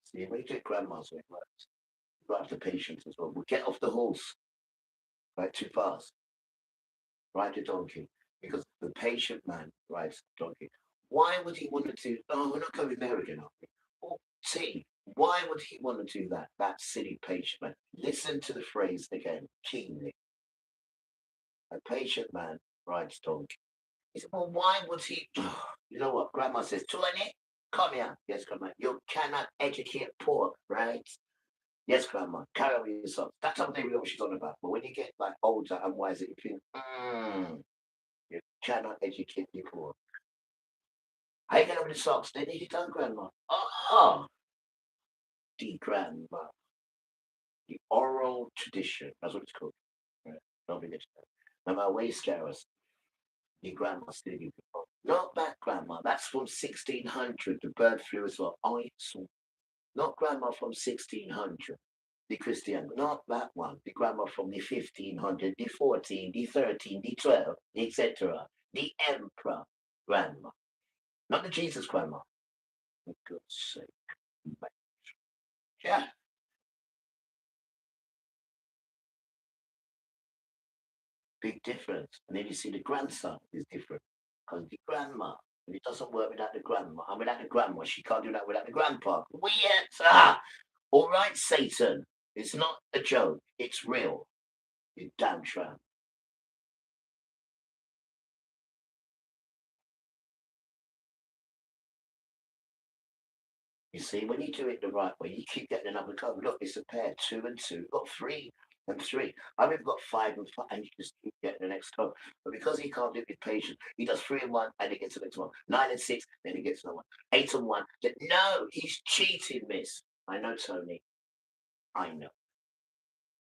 See, when you take grandma's way, right? You have the patience as well. We'll get off the horse. Right, too fast. Ride the donkey. Because the patient man rides the donkey. Why would he want to do? Oh, we're not going there again, are we? Oh, see, why would he want to do that? That silly patient man. Listen to the phrase again, keenly. A patient man rides donkey. He said, well, why would he? You know what? Grandma says, 20, come here. Yes, Grandma. You cannot educate poor, right? Yes, Grandma. Carry on with yourself. That's something we know what she's on about. But when you get like older and wiser, you think, you cannot educate the poor. How you get over the socks? They need it done, Grandma. The grandma. The oral tradition. That's what it's called. Right? Don't forget that. Now my waist carers. The grandma still give people. Not that grandma. That's from 1600. The bird flu as well. I saw. Not grandma from 1600. The Christian. Not that one. The grandma from the 1500, the 14, the 13, the 12, etc. The emperor grandma. Not the Jesus grandma. For God's sake. Yeah. Big difference. And then you see the grandson is different. Because the grandma, and it doesn't work without the grandma. And without the grandma, she can't do that without the grandpa. Weird. All right, Satan. It's not a joke. It's real. You damn tramp. You see, when you do it the right way, you keep getting another code. Look, it's a pair, 2 and 2, got 3 and 3. I've even got 5 and 5, and you just keep getting the next code. But because he can't do it with patience, he does 3 and 1, and he gets the next one. 9 and 6, then he gets another one. 8 and 1. No, he's cheating, miss. I know, Tony. I know.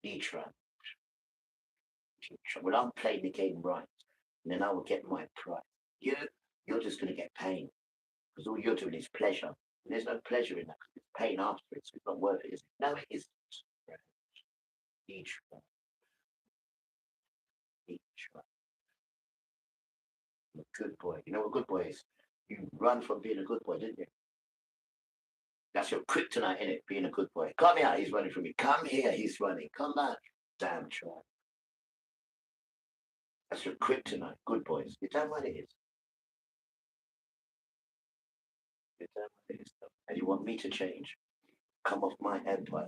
He tried. Well, I'm playing the game right, and then I will get my prize. You're just going to get pain, because all you're doing is pleasure. And there's no pleasure in that. It's pain after it, so it's not worth it, is it? No, it isn't. Each one. I'm a good boy. You know what a good boy is? You run from being a good boy, didn't you? That's your kryptonite, innit? Being a good boy. Come here, he's running from me. Come here, he's running. Come back. Damn try. That's your kryptonite, good boys. You damn right it is. You damn right it is. And you want me to change? Come off my empire,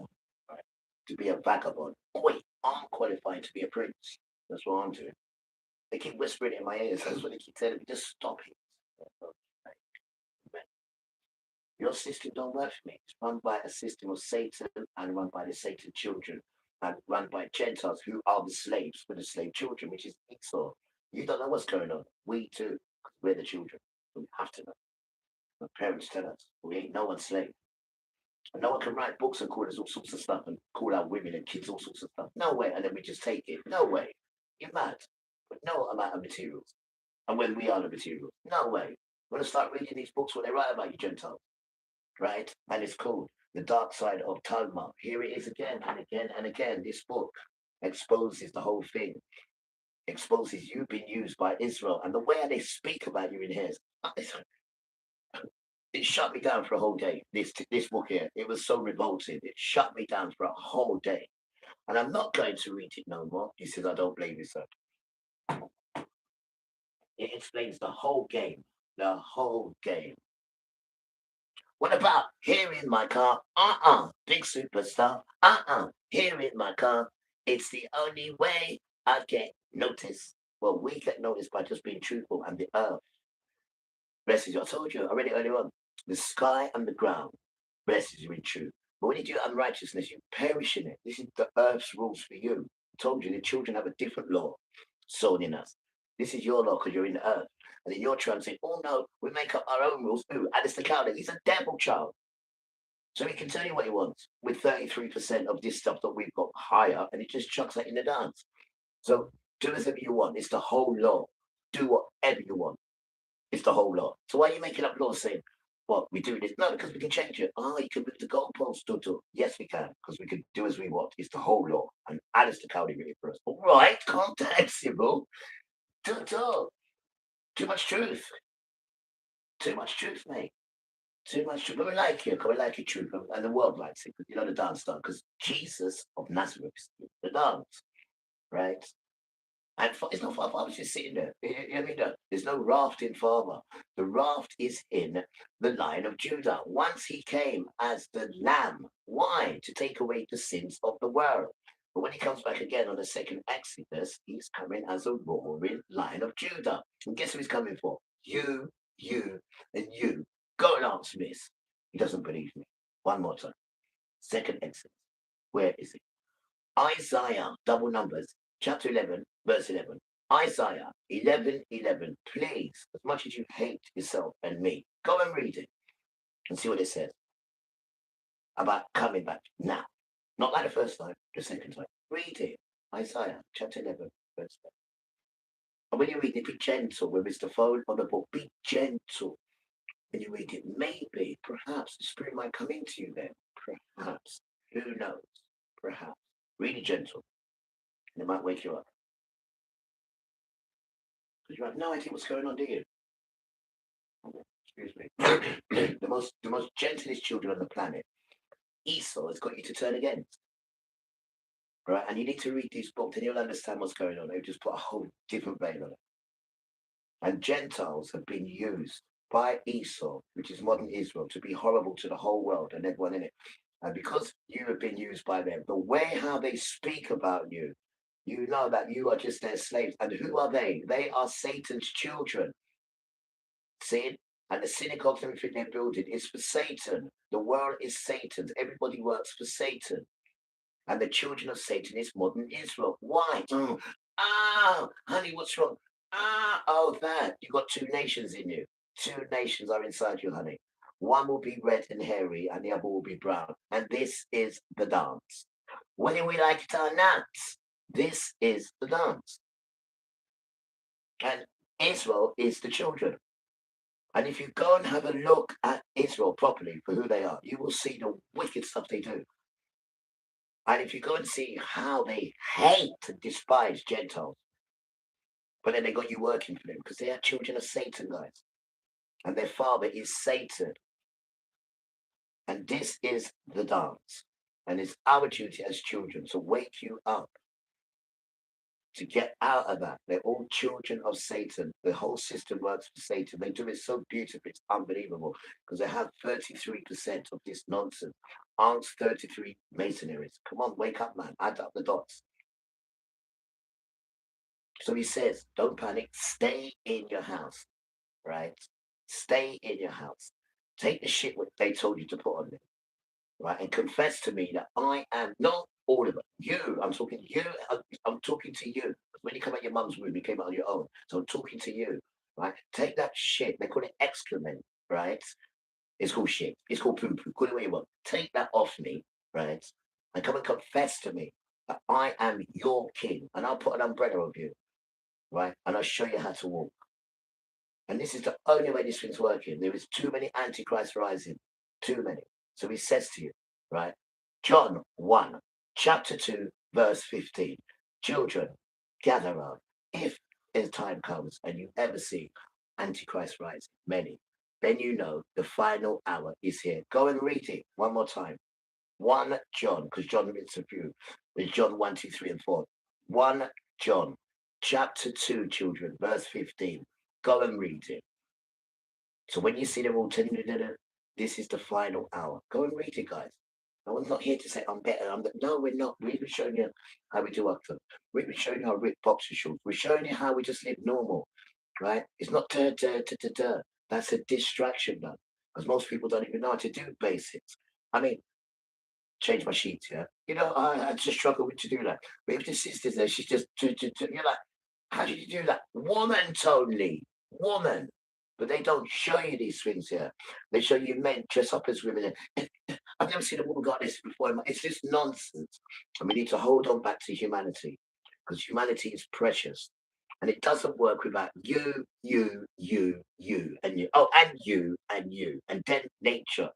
right? To be a vagabond. Oh wait, I'm qualified to be a prince. That's what I'm doing. They keep whispering in my ears. That's what they keep telling me. Just stop it. Your system don't work for me. It's run by a system of Satan and run by the Satan children and run by Gentiles who are the slaves for the slave children, which is Esau. You don't know what's going on. We too. We're the children. We have to know. My parents tell us we ain't no one's slave. And no one can write books and call us all sorts of stuff and call our women and kids all sorts of stuff. No way. And then we just take it. No way. You're mad. But no amount of materials. And when we are the materials. No way. We're going to start reading these books when they write about you Gentiles. Right? And it's called The Dark Side of Talmud. Here it is again and again and again. This book exposes the whole thing. Exposes you being used by Israel. And the way they speak about you in here. It shut me down for a whole day. This book here, it was so revolting. It shut me down for a whole day. And I'm not going to read it no more. He says, I don't blame you, sir. It explains the whole game. The whole game. What about here in my car? Big superstar. Here in my car. It's the only way I get noticed. Well, we get noticed by just being truthful, and the earth. Rest is, I told you, I read it earlier on. The sky and the ground. Rest is in truth. But when you do unrighteousness, you perish in it. This is the earth's rules for you. I told you the children have a different law sown in us. This is your law because you're in the earth. And then you're trying to say, oh no, we make up our own rules. Ooh, Alistair Cowley, he's a devil child. So he can tell you what he wants with 33% of this stuff that we've got higher, and he just chucks that in the dance. So do whatever you want. It's the whole law. Do whatever you want. It's the whole law. So why are you making up laws saying, well, we do this? No, because we can change it. You can move the goalposts, Tutu. Yes, we can, because we can do as we want. It's the whole law. And Alistair Cowley really for us. All right, calm down, Sybil. Tutu. Too much truth. Too much truth, mate. Too much truth. But we like you, because we like your truth. And the world likes it, because you know the dance done. Because Jesus of Nazareth is the dance, right? And it's not far. Father's just sitting there. You know, there's no raft in Father. The raft is in the Lion of Judah. Once he came as the Lamb. Why? To take away the sins of the world. But when he comes back again on the second Exodus, he's coming as a roaring Lion of Judah. And guess who he's coming for? You, and you. Go and answer this. He doesn't believe me. One more time. Second Exodus. Where is it? Isaiah, double numbers, chapter 11, verse 11. Isaiah 11:11. Please, as much as you hate yourself and me, go and read it and see what it says about coming back now. Not like the first time, the second time. Read it. Isaiah chapter 11, verse 11. And when you read it, be gentle. Whether it's the phone or the book, be gentle. When you read it, maybe, perhaps, the Spirit might come into you then. Perhaps. Who knows? Perhaps. Read it gentle. And it might wake you up. Because you have no idea what's going on, do you? Excuse me. the most gentlest children on the planet, Esau has got you to turn against. right? And you need to read this book, then you'll understand what's going on. They'll just put a whole different vein on it. And Gentiles have been used by Esau, which is modern Israel, to be horrible to the whole world and everyone in it. And because you have been used by them, the way how they speak about you, you know that you are just their slaves. And who are they? They are Satan's children. See? And the synagogues and everything they're building is for Satan. The world is Satan's. Everybody works for Satan. And the children of Satan is modern Israel. Why? Honey, what's wrong? That. You got two nations in you. Two nations are inside you, honey. One will be red and hairy, and the other will be brown. And this is the dance. Whether we like it or not, this is the dance. And Israel is the children. And if you go and have a look at Israel properly for who they are, you will see the wicked stuff they do. And if you go and see how they hate and despise Gentiles, but then they got you working for them because they are children of Satan, guys. And their father is Satan. And this is the dance. And it's our duty as children to wake you up, to get out of that. They're all children of Satan. The whole system works for Satan. They do it so beautifully, it's unbelievable, because they have 33% of this nonsense. Aren't 33 masonries? Come on, wake up, man. Add up the dots. So he says, don't panic. Stay in your house, right? Stay in your house. Take the shit what they told you to put on them, right? And confess to me that I am not all of it. You, I'm talking you. I'm talking to you. When you come out your mum's womb, you came out on your own. So I'm talking to you, right? Take that shit. They call it excrement, right? It's called shit. It's called poo-poo. Call it what you want. Take that off me, right? And come and confess to me that I am your king. And I'll put an umbrella over you, right? And I'll show you how to walk. And this is the only way this thing's working. There is too many antichrists rising. Too many. So he says to you, right? John 1, chapter 2, verse 15. Children, gather up. If a time comes and you ever see antichrist rising, many, then you know the final hour is here. Go and read it one more time. 1 John, because John reads a few. It's John 1, 2, 3, and 4. 1 John, chapter 2, children, verse 15. Go and read it. So when you see them all telling you that this is the final hour, go and read it, guys. No one's not here to say I'm better. No, we're not. We've been showing you how we do our thing. We've been showing you how we rip boxer shorts. We're showing you how we just live normal, right? It's not That's a distraction, man. Because most people don't even know how to do basics. I mean, change my sheets, yeah. You know, I just struggle with to do that. But if the sister's there, she's just you're like, how did you do that? Woman, Tony, woman. But they don't show you these things here. They show you men dress up as women. I've never seen a woman got this before. It's just nonsense. And we need to hold on back to humanity, because humanity is precious. And it doesn't work without you, and you. Oh, and you. And then nature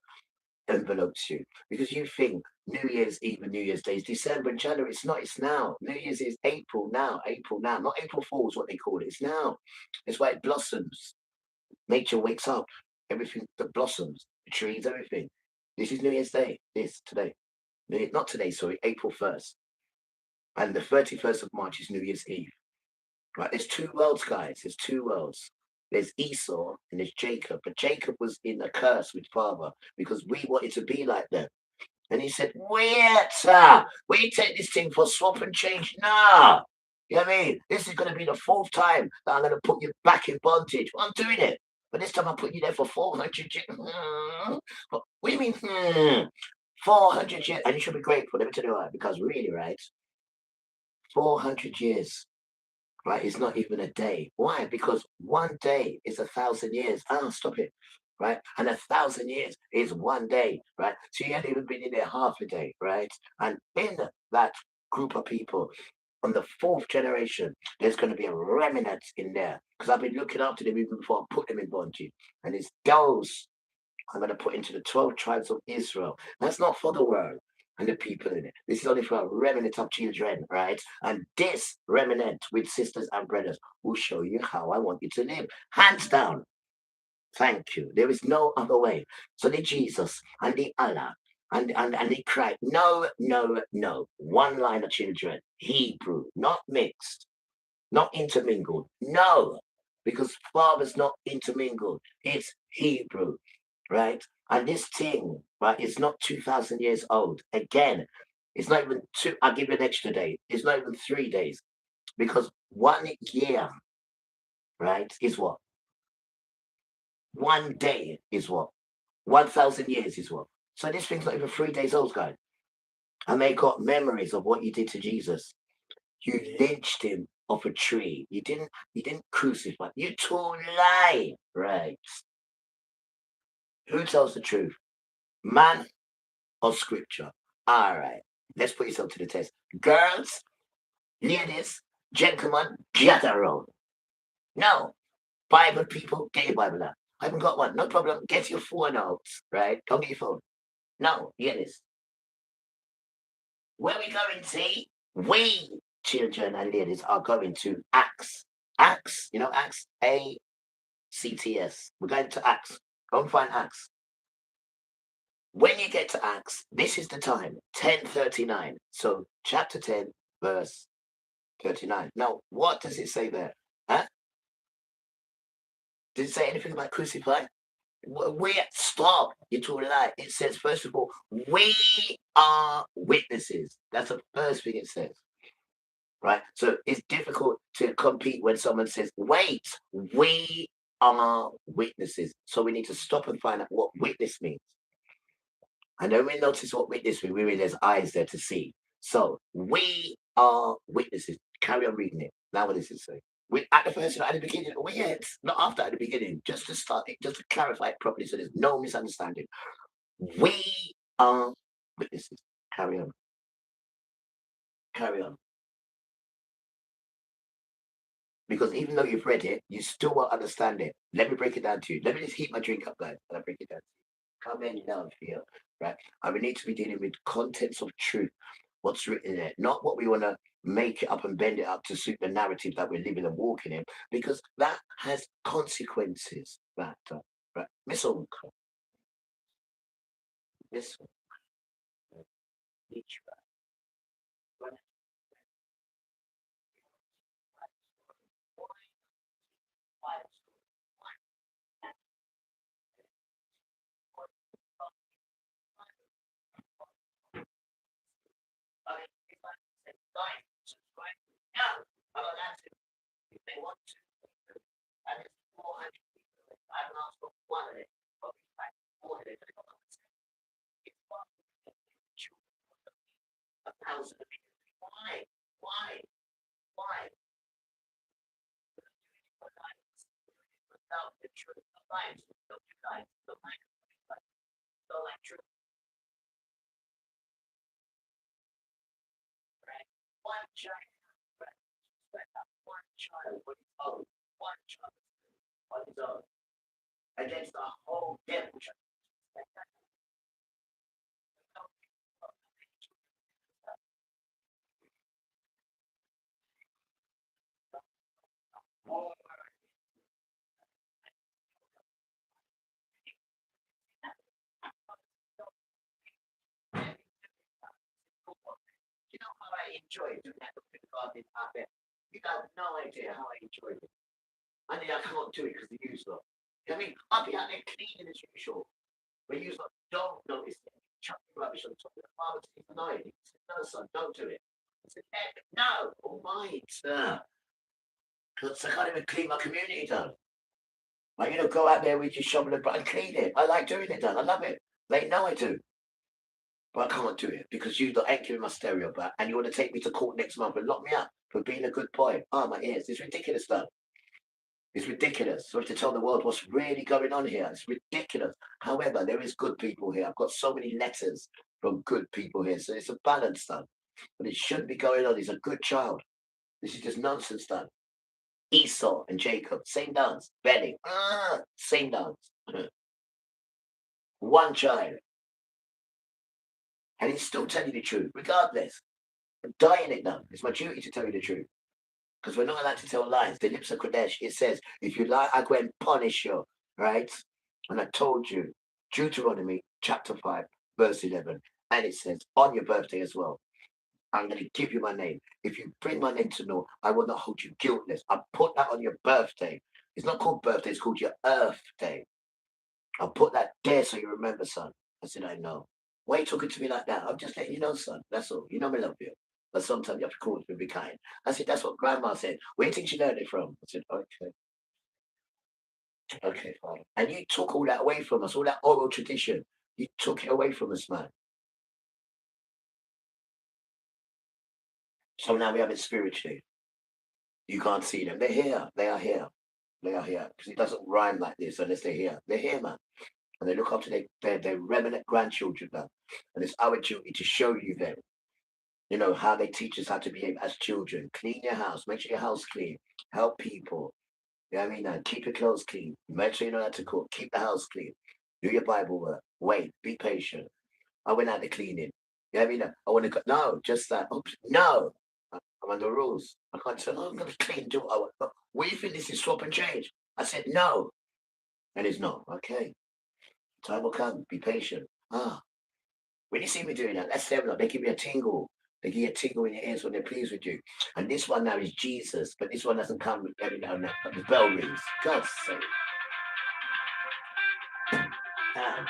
envelopes you. Because you think New Year's Eve and New Year's Day is December and January. It's not, it's now. New Year's is April now. Not April Fool's, what they call it. It's now. It's why it blossoms. Nature wakes up. Everything that blossoms, the trees, everything. This is New Year's Day. Today. Not today, sorry, April 1st. And the 31st of March is New Year's Eve. Right? There's two worlds, guys. There's two worlds. There's Esau and there's Jacob. But Jacob was in a curse with father because we wanted to be like them. And he said, we take this thing for swap and change. Nah. You know what I mean? This is going to be the 4th time that I'm going to put you back in bondage. Well, I'm doing it. But this time I put you there for 400 years. What do you mean? 400 years. And you should be grateful. Let me tell you why. Because really, right? 400 years. Right? It's not even a day. Why? Because one day is 1,000 years. Stop it. Right? And 1,000 years is one day. Right? So you haven't even been in there half a day. Right? And in that group of people, on the 4th generation, there's going to be a remnant in there. Because I've been looking after them even before I put them in bondage. And it's those I'm going to put into the 12 tribes of Israel. That's not for the world and the people in it. This is only for a remnant of children, right? And this remnant with sisters and brothers will show you how I want you to live. Hands down. Thank you. There is no other way. So the Jesus and the Allah And they cried, no, no, no. One line of children, Hebrew, not mixed, not intermingled. No, because father's not intermingled. It's Hebrew, right? And this thing, right, it's not 2,000 years old. Again, it's not even two. I'll give you an extra day. It's not even 3 days, because 1 year, right, is what? 1 day is what? 1,000 years is what? So this thing's not even 3 days old, guys. And they got memories of what you did to Jesus. You lynched him off a tree. You didn't crucify. You told lie, right? Who tells the truth? Man or scripture? All right. Let's put yourself to the test. Girls, ladies, gentlemen, gather around. No. Bible people, get your Bible out. I haven't got one. No problem. Get your phone out, right? Don't get your phone. No, hear this. Where we going, see? We, children and ladies, are going to Acts. Acts, you know Acts? A-C-T-S. We're going to Acts. Go and find Acts. When you get to Acts, this is the time, 10:39. So chapter 10, verse 39. Now, what does it say there? Huh? Did it say anything about crucify? Stop. You're talking lie. It says, first of all, we are witnesses. That's the first thing it says. Right? So it's difficult to compete when someone says, wait, we are witnesses. So we need to stop and find out what witness means. And then we notice what witness means. We realize there's eyes there to see. So we are witnesses. Carry on reading it. Now what does it say? At the first, at the beginning, not after, at the beginning, just to start it, just to clarify it properly so there's no misunderstanding. We are witnesses. Carry on. Carry on. Because even though you've read it, you still won't understand it. Let me break it down to you. Let me just heat my drink up, guys, and I'll break it down to you. Come in now, here, right? And we need to be dealing with contents of truth, what's written there, not what we want to make it up and bend it up to suit the narrative that we're living and walking in, because that has consequences. Right? Misha'el. If they want to, and it's 400 people. I haven't asked for one of it, but in fact, 400 it's 1,000 people. Why? Without the truth of life, don't you guys? Don't like truth. Right? One child. One child with his own. One child on his own. Against the whole devil. You know how I enjoy doing that gardening out there? You have no idea how I enjoy it. I mean, I can't do it because the use lot. I mean, I'll be out there cleaning as usual. But use lot don't notice it. Chuck the rubbish on top of the farm to keep an eye on it. He said, no, son, don't do it. I said, heck, no, all right, sir. Because I can't even clean my community down. Like, go out there with your shovel and clean it. I like doing it, done. I love it. They know I do. But I can't do it because you ain't giving my stereo back and you want to take me to court next month and lock me up for being a good boy. Oh, my ears. It's ridiculous stuff. It's ridiculous. So I have to tell the world what's really going on here. It's ridiculous. However, there is good people here. I've got so many letters from good people here. So it's a balance stuff. But it shouldn't be going on. He's a good child. This is just nonsense done. Esau and Jacob, same dance. Benny, same dance. One child. And he's still telling you the truth, regardless. I'm dying it now. It's my duty to tell you the truth. Because we're not allowed to tell lies. The lips of Kodesh, it says, if you lie, I go and punish you. Right? And I told you, Deuteronomy chapter 5, verse 11. And it says, on your birthday as well, I'm going to give you my name. If you bring my name to know, I will not hold you guiltless. I put that on your birthday. It's not called birthday, it's called your earth day. I'll put that there so you remember, son. I said, I know. Why are you talking to me like that? I'm just letting you know, son. That's all. You know me love you. But sometimes you have to call me, be kind. I said, that's what grandma said. Where do you think she learned it from? I said, okay. Okay, Father. And you took all that away from us, all that oral tradition. You took it away from us, man. So now we have it spiritually. You can't see them. They're here. They are here. They are here. Because it doesn't rhyme like this unless they're here. They're here, man. And they look after their remnant grandchildren now. And it's our duty to show you them, you know, how they teach us how to behave as children. Clean your house. Make sure your house clean. Help people. You know what I mean? Now, keep your clothes clean. Make sure you know how to cook. Keep the house clean. Do your Bible work. Wait. Be patient. I went out there cleaning. You know what I mean? I want to go. No, just that. Oops, no. I'm under rules. I can't say, oh, I'm going to clean. Do what I want. What do you think this is swap and change? I said, no. And it's no. Okay. Time will come. Be patient. When you see me doing that, that's them. They give me a tingle. They give you a tingle in your ears when they're pleased with you. And this one now is Jesus, but this one doesn't come with every now and then. But the bell rings. God's sake. Damn.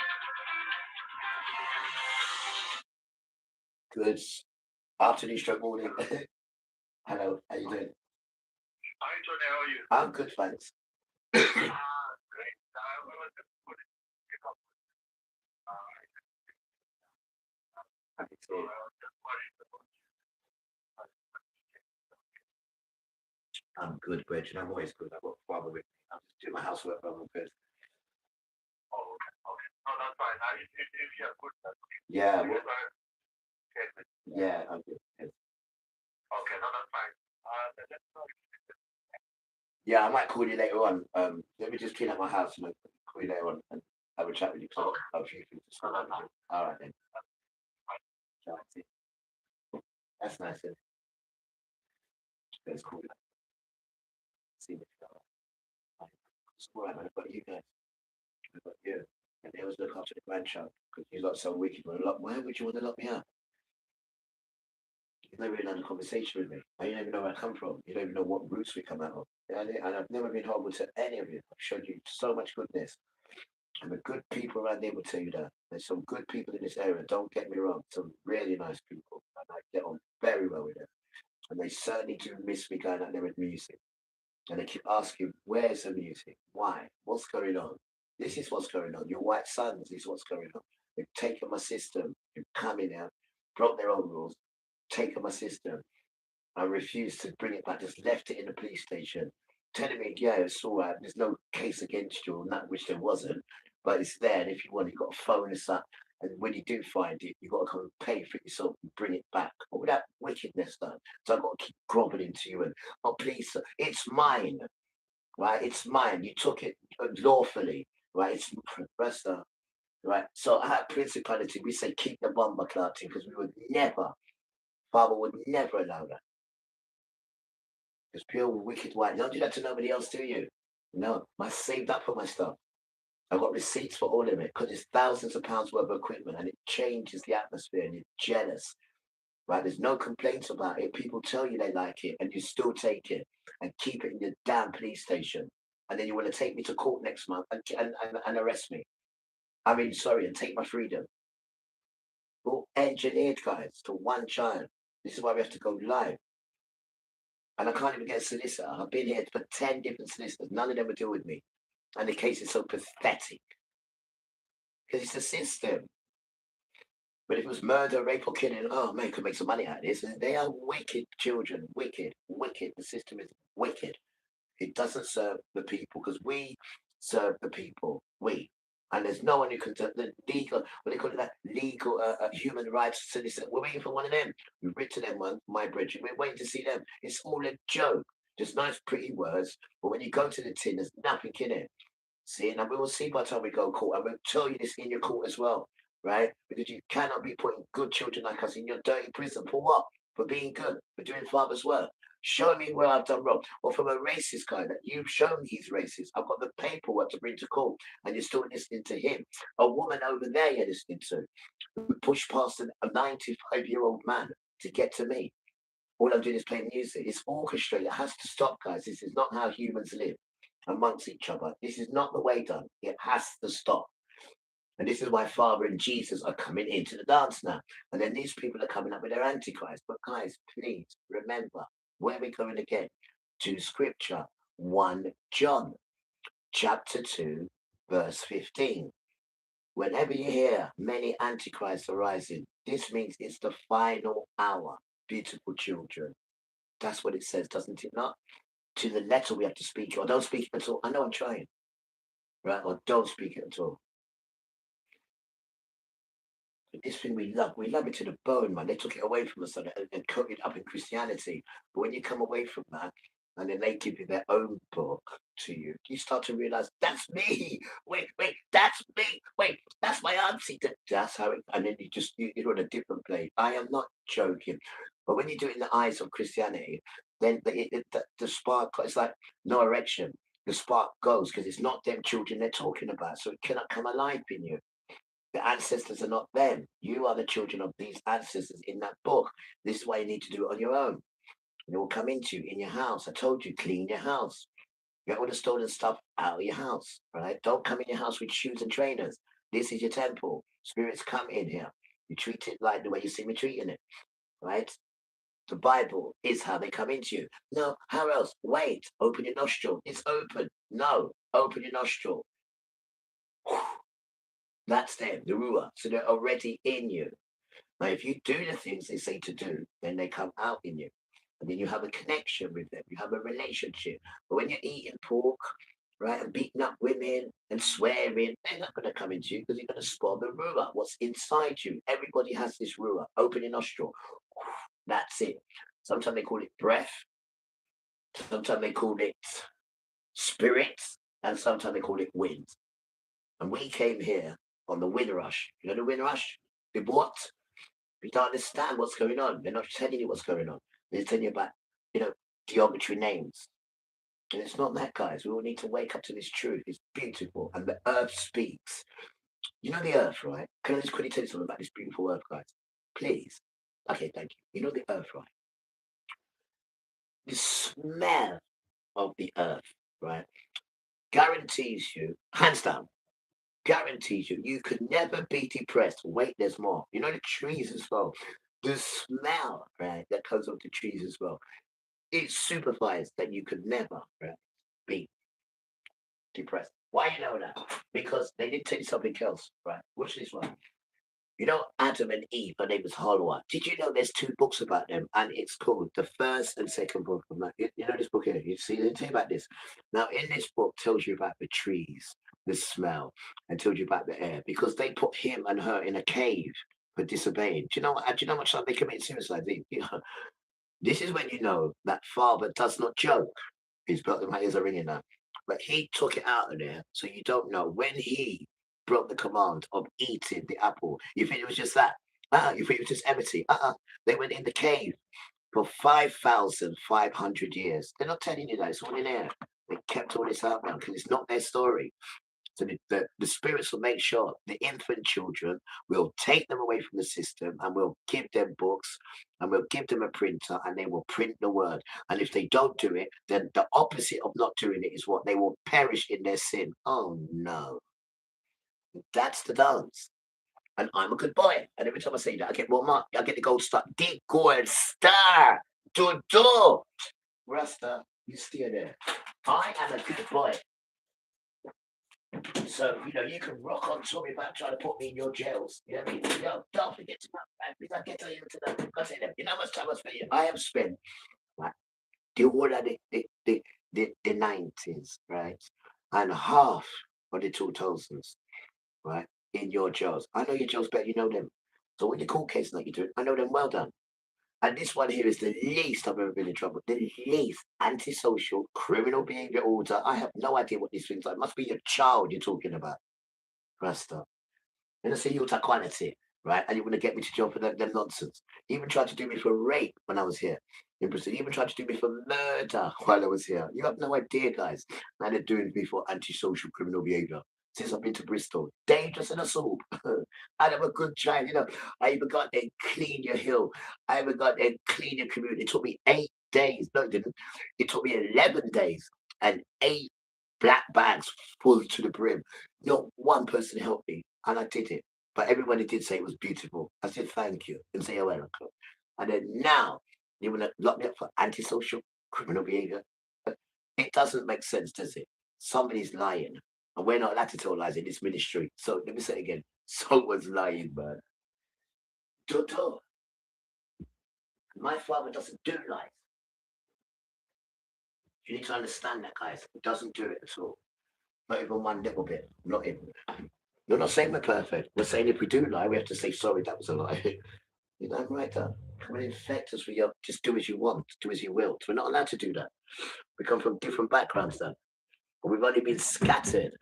Good afternoon, stroke morning. Hello, how you doing? Hi, Tony, how are you? I'm good, thanks. Great. I'm good, Bridget. I'm always good. I've got father with me. I'm just doing my housework while I'm good. Oh, okay. No, that's fine. If you are good, that's okay. Yeah. Okay. Yeah, I'm good. Yes. Okay, no, that's fine. Yeah, I might call you later on. Let me just clean up my house and I'll call you later on and have a chat with you. Okay. I'll have a few things to say. All right then. That's nice. That's cool. See what you got. It's all right, man. I've got you guys. I've got you. And they always look after the grandchild because you're not so wicked. Why would you want to lock me up? You've never really had a conversation with me. And you don't even know where I come from. You don't even know what roots we come out of. And I've never been horrible to any of you. I've showed you so much goodness. And the good people around there will tell you that. There's some good people in this area. Don't get me wrong. Some really nice people. And I get on very well with them. And they certainly do miss me going out there with music. And they keep asking, where's the music? Why? What's going on? This is what's going on. Your white sons is what's going on. They've taken my system. They've come in out, broke their own rules, taken my system. I refused to bring it back, just left it in the police station, telling me, yeah, it's all right. There's no case against you, not which there wasn't, but it's there. And if you want, you've got to phone us up. And when you do find it, you've got to come and pay for it yourself and bring it back. But without wickedness done. So I've got to keep groveling to you and, oh, please, sir, it's mine, right? It's mine. You took it lawfully, right? It's Rasta, right? So our principality, we say keep the bomber clotting because we would never, Father would never allow that. Because pure wicked white, don't do that to nobody else, do you? No, I saved up for my stuff. I've got receipts for all of it because it's thousands of pounds worth of equipment and it changes the atmosphere and you're jealous, right? There's no complaints about it. People tell you they like it and you still take it and keep it in your damn police station. And then you want to take me to court next month and arrest me. I mean, sorry, and take my freedom. We're all engineered, guys, to one child. This is why we have to go live. And I can't even get a solicitor. I've been here for 10 different solicitors. None of them would deal with me. And the case is so pathetic. Because it's a system. But if it was murder, rape, or killing, oh, man, could make some money out of this. They are wicked children. Wicked, wicked. The system is wicked. It doesn't serve the people because we serve the people. We. And there's no one who can do the legal, what they call it, that legal human rights solicitor. We're waiting for one of them. We've written them one, my bridge. We're waiting to see them. It's all a joke. Just nice, pretty words. But when you go to the tin, there's nothing in it. See, and we will see by the time we go to court. And we'll tell you this in your court as well, right? Because you cannot be putting good children like us in your dirty prison. For what? For being good, for doing Father's work. Show me where I've done wrong. Or from a racist guy that you've shown he's racist. I've got the paperwork to bring to court, and you're still listening to him. A woman over there you're listening to who pushed past a 95-year-old man to get to me. All I'm doing is playing music. It's orchestrated. It has to stop, guys. This is not how humans live amongst each other. This is not the way done. It has to stop. And this is why Father and Jesus are coming into the dance now. And then these people are coming up with their antichrist. But guys, please remember, where are we going again? To scripture, 1 John, chapter 2, verse 15. Whenever you hear many antichrists arising, this means it's the final hour. Beautiful children. That's what it says, doesn't it not? To the letter we have to speak, or don't speak it at all. I know I'm trying. Right? Or don't speak it at all. But this thing we love it to the bone, man. They took it away from us and cooked it up in Christianity. But when you come away from that, and then they give you their own book to you, you start to realize that's me. Wait, that's me. Wait, that's my auntie. That's how it. And then you're on a different plane. I am not joking. But when you do it in the eyes of Christianity, then the spark, it's like no erection. The spark goes because it's not them children they're talking about. So it cannot come alive in you. The ancestors are not them. You are the children of these ancestors in that book. This is why you need to do it on your own. And it will come into you in your house. I told you, clean your house. Get all the stolen stuff out of your house. Right? Don't come in your house with shoes and trainers. This is your temple. Spirits come in here. You treat it like the way you see me treating it. Right? The Bible is how they come into you. No, how else? Wait, open your nostril. It's open. No, open your nostril. That's them, the Ruah. So they're already in you. Now, if you do the things they say to do, then they come out in you. And then you have a connection with them. You have a relationship. But when you're eating pork, right, and beating up women and swearing, they're not going to come into you because you're going to spoil the Ruah, what's inside you. Everybody has this Ruah. Open your nostril. That's it. Sometimes they call it breath. Sometimes they call it spirit. And sometimes they call it wind. And we came here on the wind rush. You know the wind rush? The what? You don't understand what's going on. They're not telling you what's going on. They're telling you about, geometry names. And it's not that, guys. We all need to wake up to this truth. It's beautiful. And the earth speaks. You know the earth, right? Can I just quickly tell you something about this beautiful earth, guys? Please. Okay, thank you. You know the earth, right? The smell of the earth, right, guarantees you, hands down, guarantees you could never be depressed. Wait, there's more. You know the trees as well. The smell, right, that comes off the trees as well. It superfies that you could never, right, be depressed. Why you know that? Because they did tell you something else, right? Watch this one. You know Adam and Eve, her name was Hawa. Did you know there's 2 books about them? And it's called the first and second book. You know this book here? You see, they tell you about this. Now, in this book, tells you about the trees, the smell, and tells you about the air. Because they put him and her in a cave for disobeying. Do you know how much time they commit suicide? This is when you know that Father does not joke. My ears are ringing now. But he took it out of there, so you don't know when he broke the command of eating the apple. You think it was just that? You think it was just empty? They went in the cave for 5,500 years. They're not telling you that. It's all in there. They kept all this out now because it's not their story. So the spirits will make sure the infant children will take them away from the system and we'll give them books and we'll give them a printer and they will print the word. And if they don't do it, then the opposite of not doing it is what? They will perish in their sin. Oh no. That's the dance. And I'm a good boy. And every time I say that, I get more mark. I get the gold star. The gold star. Do. Rasta, you stay there. I am a good boy. So, you can rock on to me about trying to put me in your jails. You know what I mean? Don't forget to because I get to you to them. You know how much time I spent here? I have spent like the whole of the 90s, right? And half of the 2000s, right? In your jails. I know your jails better, you know them. So when the court case that you're doing, I know them well done. And this one here is the least I've ever been in trouble. The least antisocial criminal behavior order. I have no idea what these things are. It must be your child you're talking about. Rasta. And I say you to quality, right? And you want to get me to jail for them nonsense. You even tried to do me for rape when I was here. in Brazil. He even tried to do me for murder while I was here. You have no idea, guys. Man, they're doing me for antisocial criminal behavior. Since I've been to Bristol, dangerous and assault. I have a good child, you know. I even got there clean your hill. I even got there clean your community. It took me 8 days. No, it didn't. It took me 11 days and 8 black bags full to the brim. Not one person helped me, and I did it. But everybody did say it was beautiful. I said thank you and say you're welcome. And then now you want to lock me up for antisocial criminal behavior? It doesn't make sense, does it? Somebody's lying. And we're not allowed to tell lies in this ministry. So let me say it again. Someone's lying, man. Dodo. My father doesn't do lies. You need to understand that, guys. He doesn't do it at all. Not even one little bit. Not even. We're not saying we're perfect. We're saying if we do lie, we have to say, sorry, that was a lie. You know, right there. Come and infect us with your, just do as you want, do as you will. We're not allowed to do that. We come from different backgrounds then. But we've only been scattered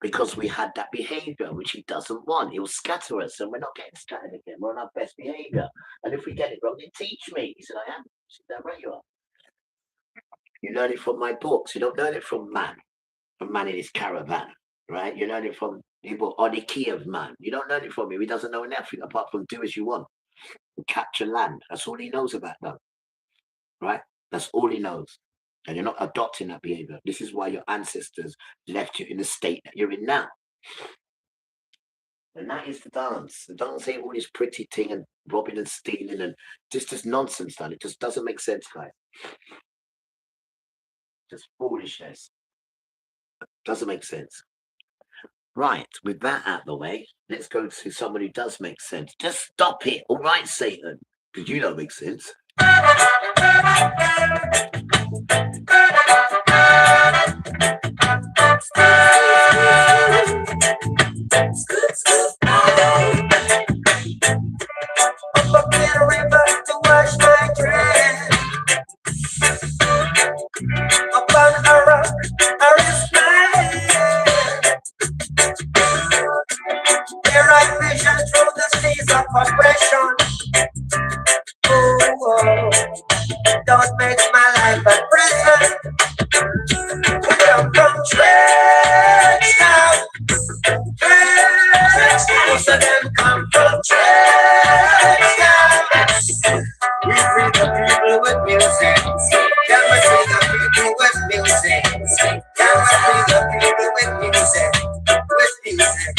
because we had that behavior, which he doesn't want. He'll scatter us and we're not getting scattered again. We're on our best behavior. And if we get it wrong, then teach me. He said, I am. I said, that right you are. You learn it from my books. You don't learn it from man in his caravan, right? You learn it from people on the key of man. You don't learn it from him. He doesn't know anything apart from do as you want. And capture land. That's all he knows about them, right? That's all he knows. And you're not adopting that behavior. This is why your ancestors left you in the state that you're in now. And that is the dance. The dance ain't all this pretty thing and robbing and stealing and just nonsense, man. It just doesn't make sense, guys. Just foolishness. Doesn't make sense. Right, with that out of the way, let's go to someone who does make sense. Just stop it, all right, Satan? Because you don't make sense. Upon a rock, there I vision through the seas of oppression. Oh, don't make my life a prison. We come from church town. Most of them come from church town. We free the people with music. Can we free the people with music? Can we free the people with music? With music.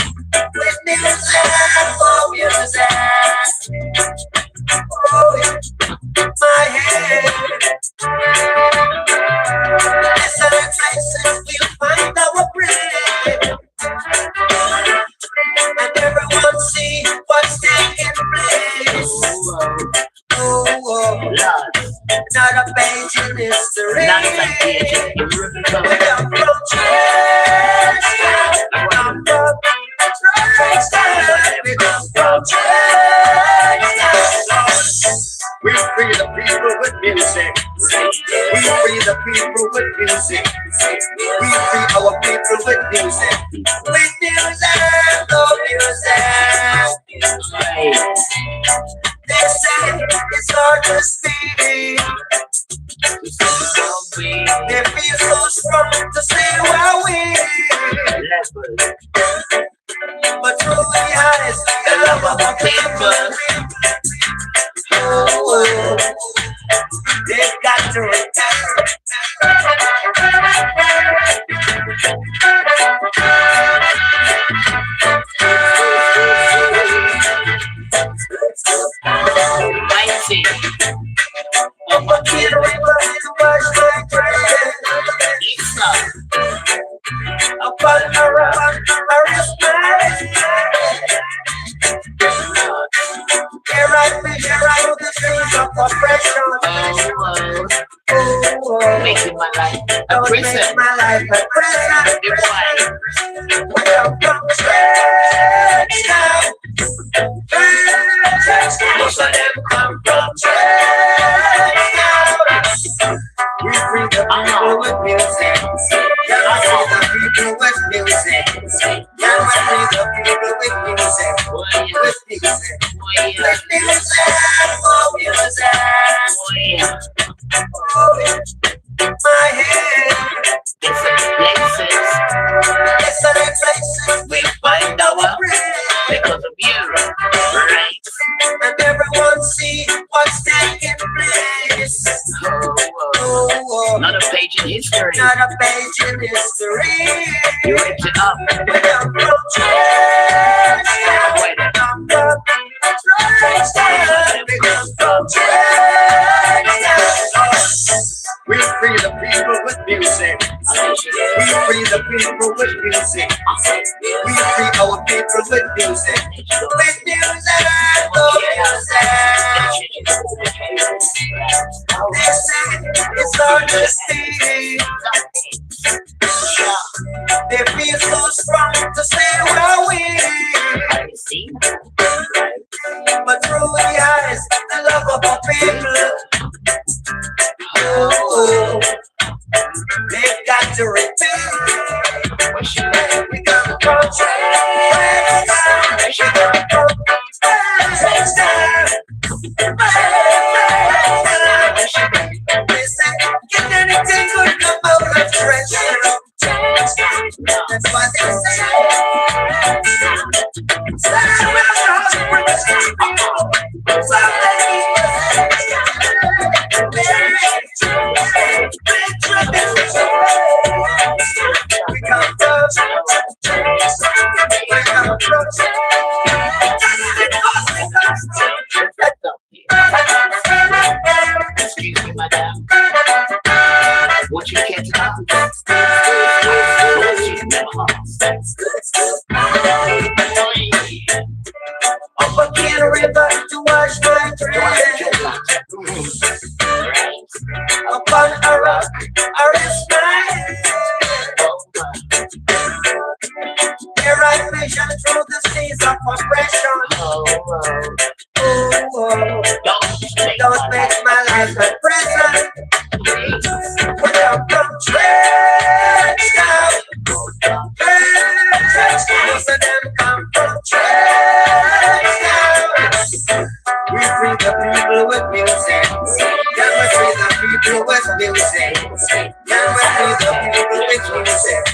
With music. Oh, music. Oh, my head. Listen, places we'll find our bread. And everyone see what's taking place. Oh, not a page in history. Not a page in history. We come from church town. We come from church town. We come from church town. We free the people with music. We free the people with music. We free our people with music. With music, oh music. They say it's hard to speak. They feel so strong to say we're weak. But truly honest, the love of the people. Oh, they've got to return. I see. I'm a kid river to wash my dread. Upon a rock, I risk my here I through the streets of oppression. Oh, making my life a prison. Make my life a prison. We come from church town. Most of them come from church town. We free the people with music. Yeah, we free the people with music. Yeah, we free the people with music. With music. With music. Oh, music. My head. Yesterday places we find our bread because of you, right? And everyone see what's taking place. Not a page in history. Not a page in history. You ripped it up. We come from Trenchtown. We come from Trenchtown. We come from Trenchtown. We free the people with music. We free the people with music. We free our people with music. With music, oh music. They say it's hard to see. They feel so strong to stay where we. But through the eyes, the love of our people. Oh, they've got to return. We come from Trenchtown. We come from Trenchtown. They say, can anything good come out of Trenchtown? That's what they say. Stand around the house and bring us to people. We come from excuse me, madam. What you care to know? What you never up a Ken River to wash my dreams. Upon a rock, I rest my head. Here I vision through the seas of oppression. Don't make my life a prison. We come from Trenchtown. Most of them come from Trenchtown. We free the people with music. Can we free the people with music? Can we free the people with music?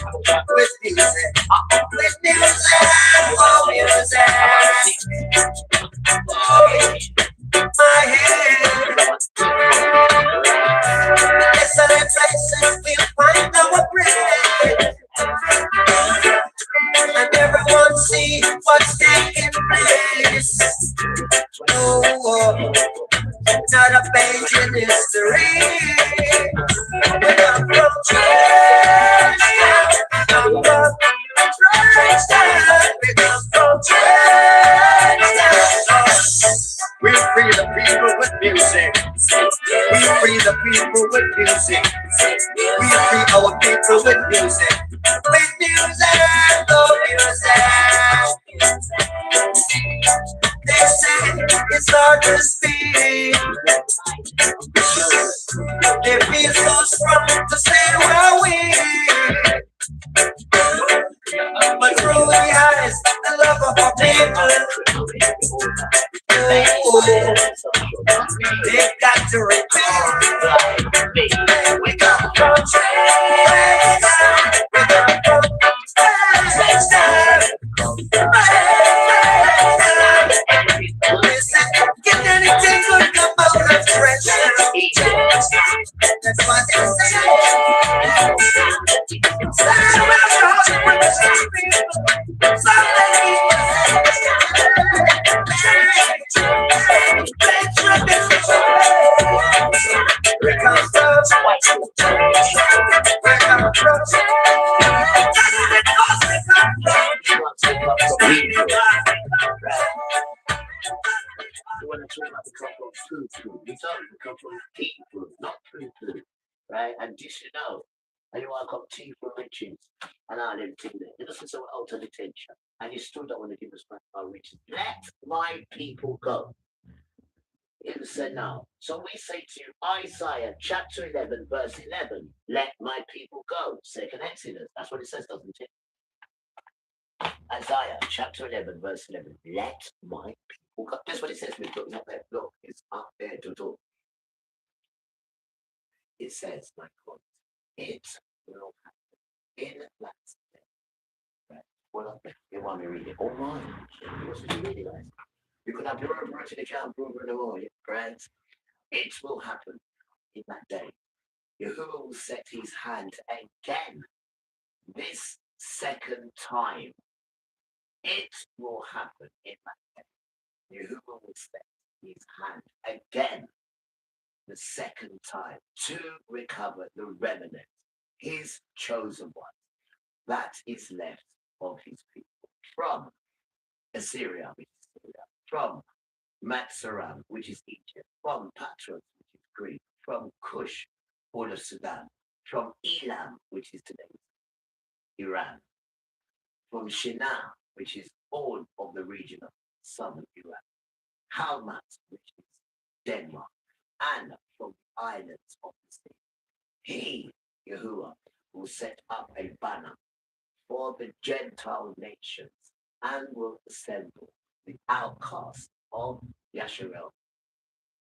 With music. With music. Oh, music. Oh, my head. Excellent places we find our bread. And everyone see what's taking place. Oh, not a page in history. We come from Trenchtown. We come from Trenchtown. We come from Trenchtown. We free the people with music. We free the people with music. We free our people with music. With music, oh music. They say it's hard to speak. They feel so strong to stay where we. But through the eyes, the love of our people. Oh, they've got to return. We come from Trenchtown. We come from Trenchtown. Listen, can anything good come out of Trenchtown? That's what they say. Stand around the house and bring us to people. We come from You want to talk about the couple of food. We talk about the couple of people, not food. Right? And you should know. And you want to come tea for riches. And all them things there. You just so out of detention. And you still don't want to give us back our riches. Let my people go. It said now. So we say to you, Isaiah chapter 11, verse 11, let my people go. Second Exodus. That's what it says, doesn't it? Isaiah chapter 11, verse 11. Let my people go. That's what it says. Look, not there. Look, it's up there to talk. It says, my God, it will happen in that day. Right? Well, you want me to read it? All right. What did you read it, guys? You could have your own writing account, prover in the morning, right? It will happen in that day. Yahuwah will set his hand again this second time. It will happen in that day. Yahuwah will set his hand again the second time to recover the remnant, his chosen ones, that is left of his people from Assyria, which is Syria, from Matsaram, which is Egypt, from Patros, which is Greece, from Cush, all of Sudan, from Elam, which is today Iran, from Shinar, which is all of the region of southern Iran, Hamath, which is Denmark, and from the islands of the sea. He, Yahuwah, will set up a banner for the Gentile nations and will assemble the outcasts of Yasharel,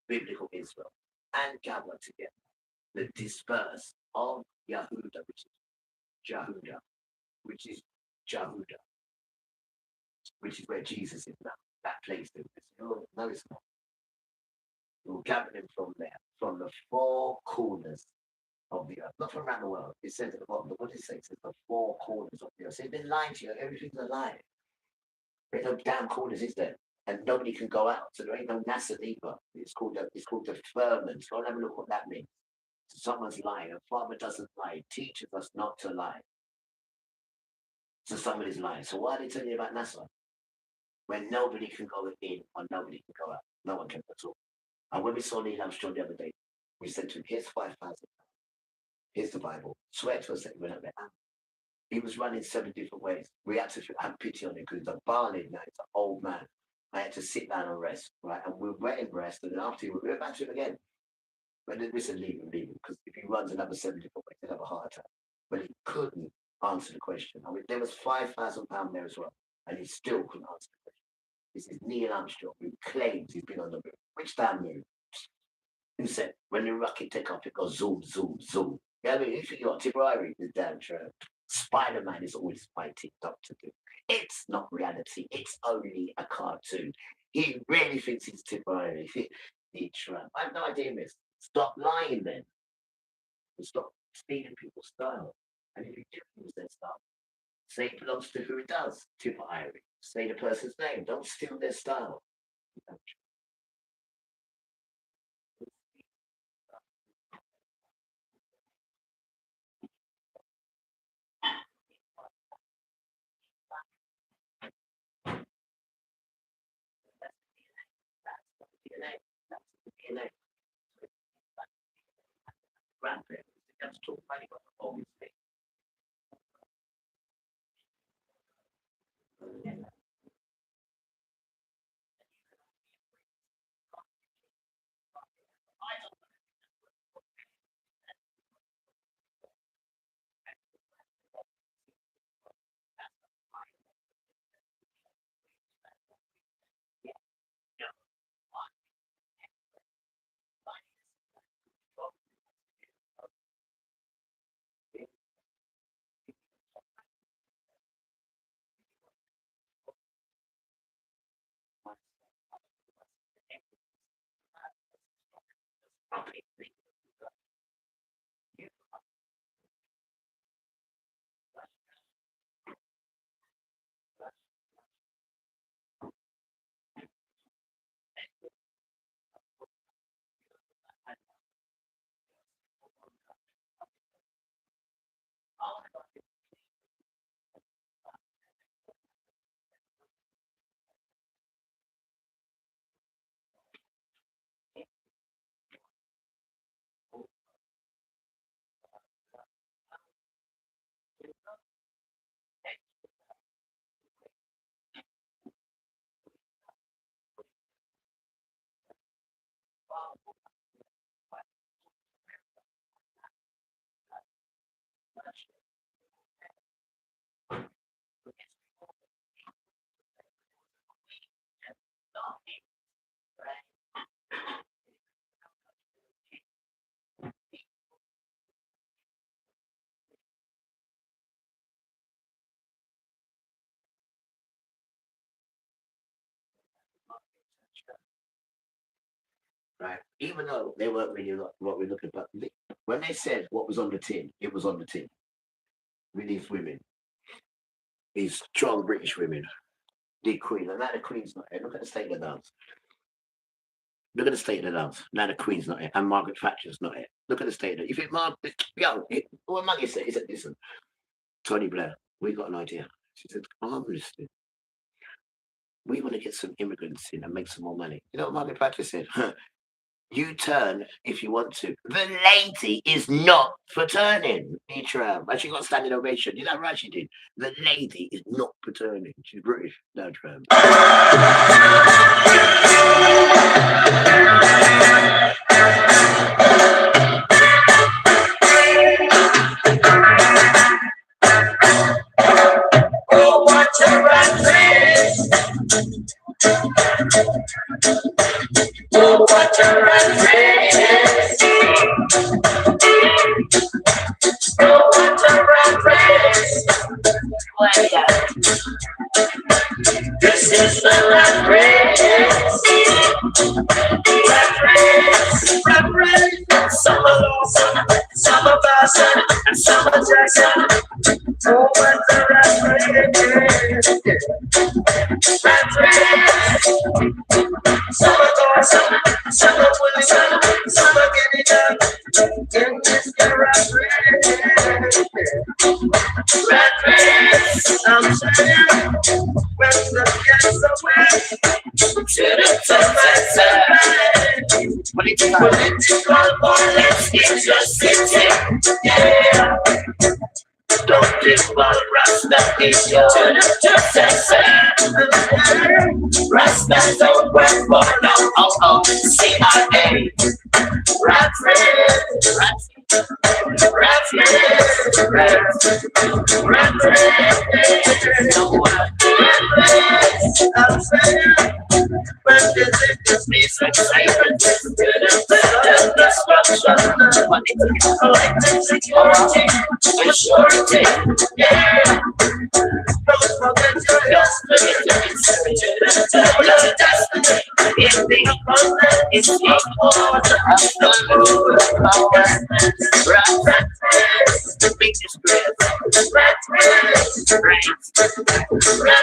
biblical Israel, and gather together the dispersed of Yahuda, which is Jahuda, which is Jahuda, which is where Jesus is now. That place there. No, it's not. We'll gather them from there, from the four corners of the earth, not from around the world. It says at the bottom, what does it say? It says the four corners of the earth. So they've been lying to you, everything's a lie. There's no damn corners, is there? And nobody can go out. So there ain't no NASA either. It's called the firmament. Go and have a look what that means. So someone's lying. A farmer doesn't lie. He teaches us not to lie. So somebody's lying. So why are they telling you about NASA? When nobody can go in or nobody can go out. No one can at all. And when we saw Neil Armstrong the other day, we said to him, here's 5,000. Here's the Bible. Swear to us that you went up there. He was running 7 different ways. We had to have pity on him because he's a barley now, he's an old man. I had to sit down and rest, right? And we were in rest, and then after we went back to him again. But then we said, leave him, because if he runs another 7 different ways, he'll have a heart attack. But he couldn't answer the question. I mean, there was £5,000 there as well, and he still couldn't answer the question. This is Neil Armstrong, who claims he's been on the moon. Which damn moon? Who said, when the rocket take off, it goes zoom, zoom, zoom. Yeah, I mean, if you got Tipperary, is damn true. Spider-Man is always fighting Doctor Doom. It's not reality. It's only a cartoon. He really thinks he's Tipperary. He Trump. I have no idea, miss. Stop lying then. Stop stealing people's style. And if you do use their style, say it belongs to who it does. Tipperary. Say the person's name. Don't steal their style. Grandparents, they just talk money about all these things. right? Even though they weren't really what we're looking at. When they said what was on the tin, it was on the tin. With these women, these strong British women, the Queen, and now the Queen's not here. Look at the state of the dance. Look at the state of the dance. Now the Queen's not here, and Margaret Thatcher's not here. Look at the state of it. You think what Maggie said? He said, listen, Tony Blair, we got an idea. She said, I'm listening. We want to get some immigrants in and make some more money. You know what Margaret Thatcher said? You turn if you want to. The lady is not for turning. Tram. And she got standing ovation. You know right she did. The lady is not for turning. She's British. No Tram. Oh, what a rat race! Oh, what a rat race! Oh, what a rat race! This is the rat race! Rat race! Some are Lawson, some are Basson, and some are Jackson. Oh, what a rat race! Rat race! Some are Dawson, some are Wilson, some are getting done. In this rat race! Rat race! I'm saying, when the gets away, to the top, political violence is your city, yeah. Don't give all Rasta is your Rasta don't work for no CIA. Rat race, rat I'm saying, when this is peace and safety, destruction, collective security, surety, yeah. Don't forget your destiny, your destiny. If the problem is equal to the rat race, the biggest rat race, rat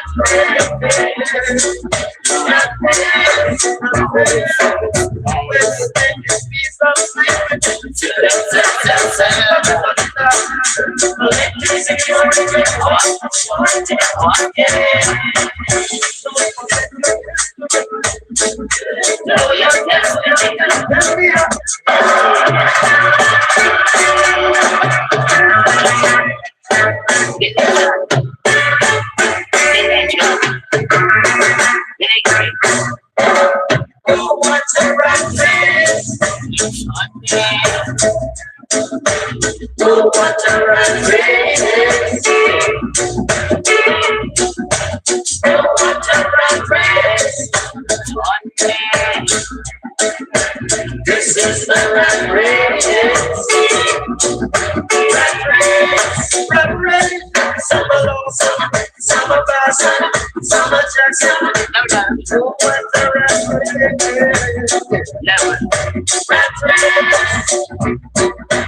Oh, what a rat race! Oh, what a rat race! Oh, what a rat race! This is the rat race! Rat race! Some are Lawson, some are Basson, some are Jackson. Oh, what a rat race! Rat race!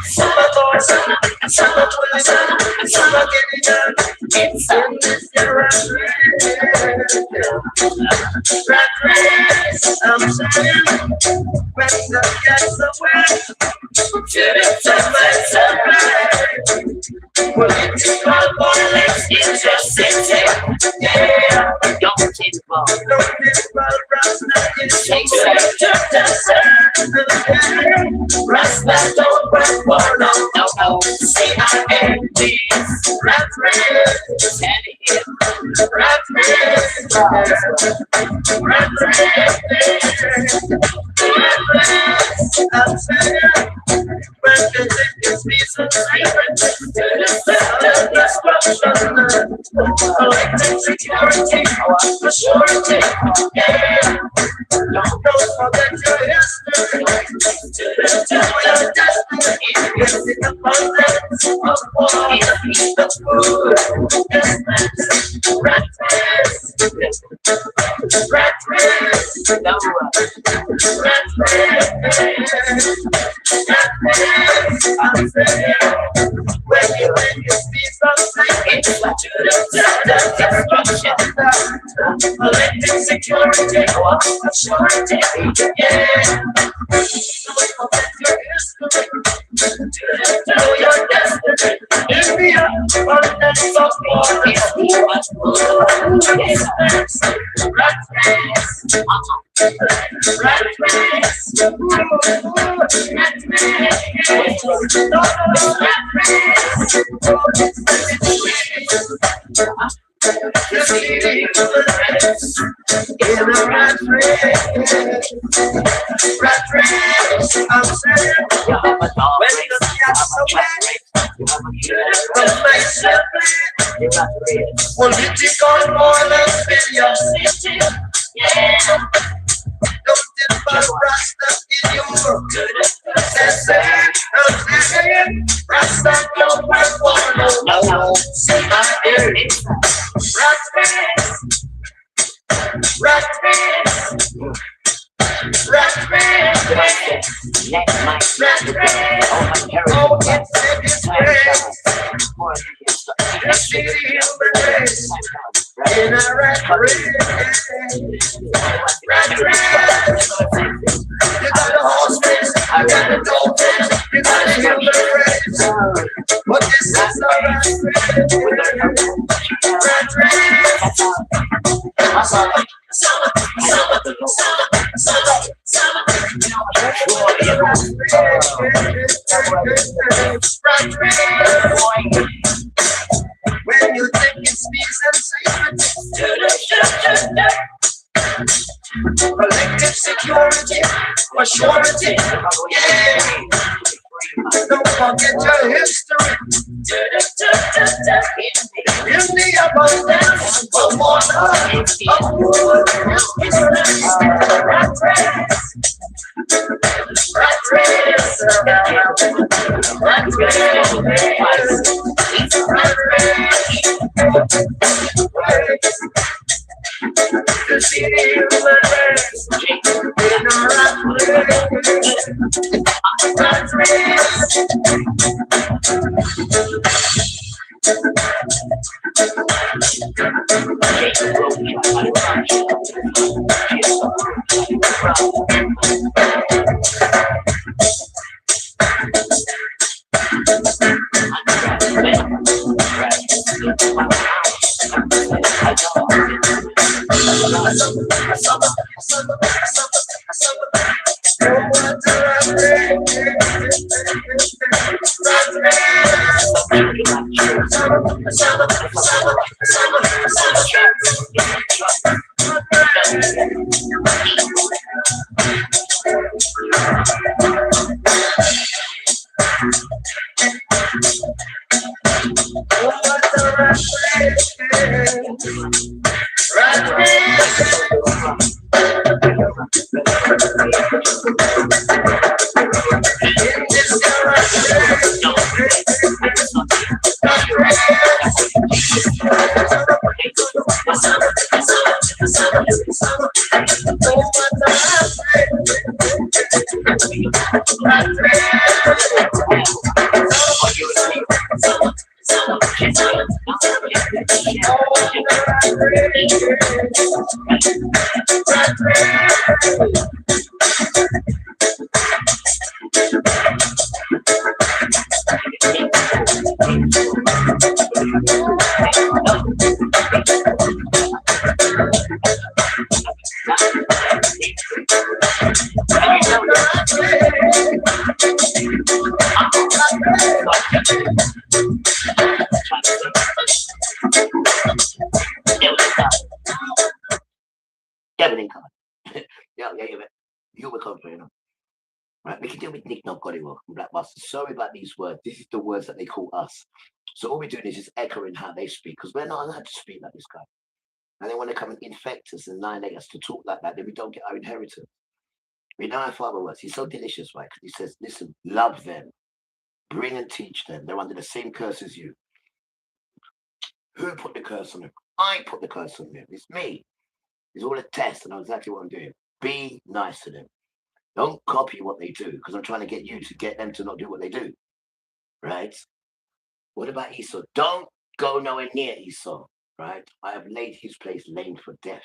Some are Lawson, some are Wilson, and some are getting done. It's in this rat race. Rat race! I'm saying, when the gets away, political violence in your city, yeah. Don't involve Rasta is Rasta don't work for no CIA. Rat race, rat race, rat race, I'm saying, when the is peace and destruction, collective security, surety, yeah. Don't forget your history, your destiny, is in abundance of war, the food, business, rat race. rat race, no, rat race, I'm saying, when you see something, it's to the destruction, collective security, assurity, yeah. Know your destiny. India, abundance of water is much more. Rat race, rat race, in a rat race, I'm saying, when you get so bad, political violence in your city, yeah. Don't depart Rasta in your say, I'm saying, Rasta don't work for no, say my ear, rat race, rat race, rat race, rat race, oh, it's a disgrace, the human race, in a rat race, rat race, you got a horse race, you got a dog race, you got a human race, but this is a rat race, when you think it's peace and safety, collective security, assurity, yeah. Don't forget your history. In the abundance of water, of food, rat race, rat race, rat race, to see the human race in a rat race. Everything coming. Yeah, you were complaining. Right, we can deal with Nick Nogoriwo and Black Master. Sorry about these words. This is the words that they call us. So all we're doing is just echoing how they speak, because we're not allowed to speak like this guy. And they want to come and infect us and annihilate us to talk like that, then we don't get our inheritance. We know how Father was. He's so delicious, right? Because he says, listen, love them, bring and teach them. They're under the same curse as you. Who put the curse on them? I put the curse on them. It's me. It's all a test. I know exactly what I'm doing. Be nice to them. Don't copy what they do, because I'm trying to get you to get them to not do what they do. Right? What about Esau? Don't go nowhere near Esau. Right? I have laid his place lame for death.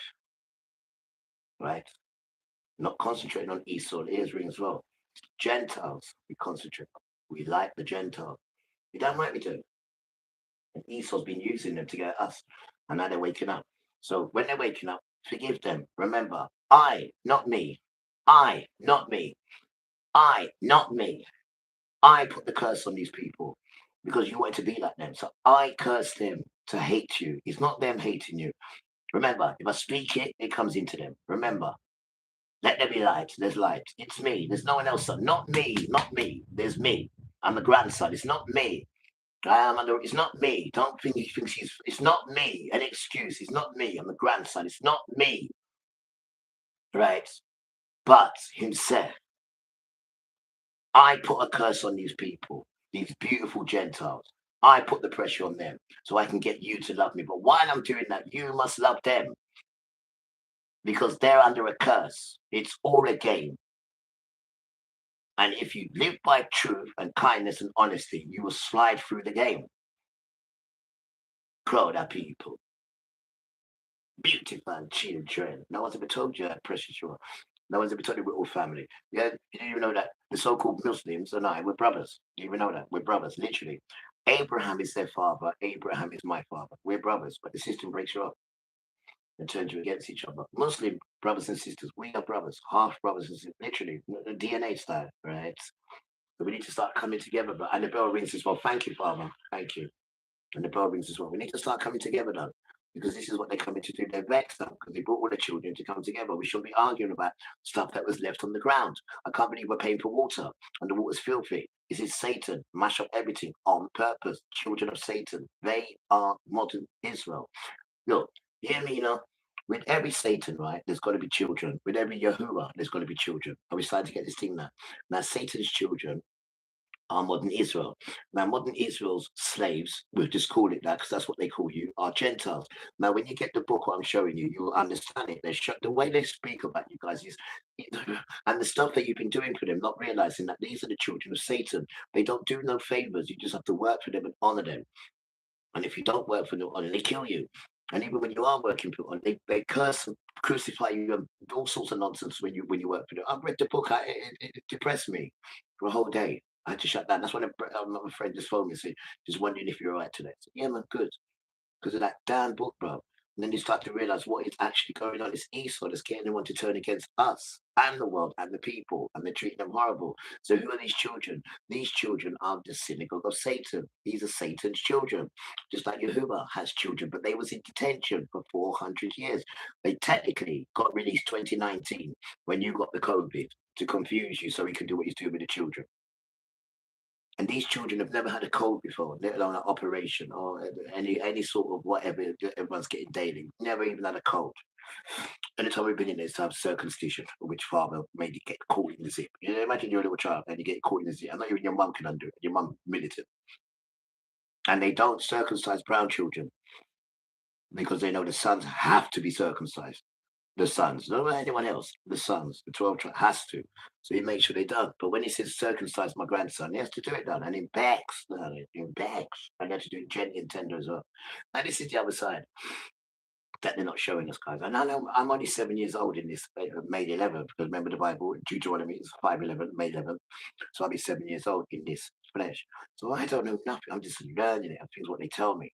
Right? Not concentrating on Esau, the ears ring as well. Gentiles, we concentrate. We like the Gentiles. You damn right we do. And Esau's been using them to get us. And now they're waking up. So when they're waking up, forgive them. Remember, I, not me. I, not me. I, not me. I put the curse on these people because you want to be like them. So I curse them to hate you. It's not them hating you. Remember, if I speak it, it comes into them. Remember, let there be light. There's light. It's me. There's no one else. Son. Not me. Not me. There's me. I'm the grandson. It's not me. It's not me. Don't think he thinks it's not me. An excuse. It's not me. I'm the grandson. It's not me. Right? But himself. I put a curse on these people, these beautiful Gentiles. I put the pressure on them so I can get you to love me. But while I'm doing that, you must love them because they're under a curse. It's all a game. And if you live by truth and kindness and honesty, you will slide through the game. Proud of people. Beautiful children. No one's ever told you how precious you are. No one's ever told you we're all family. Yeah, you didn't even know that the so-called Muslims and I, we're brothers. You even know that? We're brothers, literally. Abraham is their father. Abraham is my father. We're brothers, but the system breaks you up and turns you against each other. Muslim brothers and sisters, we are brothers, half brothers and sisters, literally, the DNA style, right? So we need to start coming together. But and the bell rings as well. Thank you, Father. Thank you. And the bell rings as well. We need to start coming together now. Because this is what they're coming to do. They're vexed now because they brought all the children to come together. We shouldn't be arguing about stuff that was left on the ground. I can't believe we're paying for water and the water's filthy. This is Satan. Mash up everything on purpose. Children of Satan. They are modern Israel. Look, hear me now. With every Satan, right, there's got to be children. With every Yahuwah, there's got to be children. Are we starting to get this thing now? Now, Satan's children are modern Israel. Now, modern Israel's slaves, we'll just call it that because that's what they call you, are Gentiles. Now, when you get the book, what I'm showing you, you'll understand it. The way they speak about you guys is, and the stuff that you've been doing for them, not realizing that these are the children of Satan. They don't do no favors. You just have to work for them and honor them. And if you don't work for them, they kill you. And even when you are working for them, they curse and crucify you and all sorts of nonsense when you work for them. I've read the book. It depressed me for a whole day. I had to shut down. That's when my friend just phoned me and said, just wondering if you're all right today. I said, yeah, man, good. Because of that damn book, bro. And then you start to realize what is actually going on. It's Esau that's getting them to turn against us and the world and the people, and they're treating them horrible. So who are these children? These children are the synagogue of Satan. These are Satan's children. Just like Yahuwah has children, but they was in detention for 400 years. They technically got released 2019 when you got the COVID to confuse you so he can do what he's doing with the children. And these children have never had a cold before, let alone an operation or any sort of whatever everyone's getting daily. Never even had a cold. And the time we've been in this time circumcision, which father made you get caught in the zip. You know, imagine you're a little child and you get caught in the zip. I know even your mum can undo it. Your mum militant. And they don't circumcise brown children because they know the sons have to be circumcised. The sons, not anyone else, the sons, the 12 has to. So he makes sure they don't. But when he says circumcise my grandson, he has to do it done. And in bags, in bags. And he has to do it gently and tender as well. And this is the other side that they're not showing us, guys. And I know I'm only 7 years old in this, May 11th, because remember the Bible, Deuteronomy is 5/11, May 11th. So I'll be 7 years old in this flesh. So I don't know nothing. I'm just learning it. I think it's what they tell me.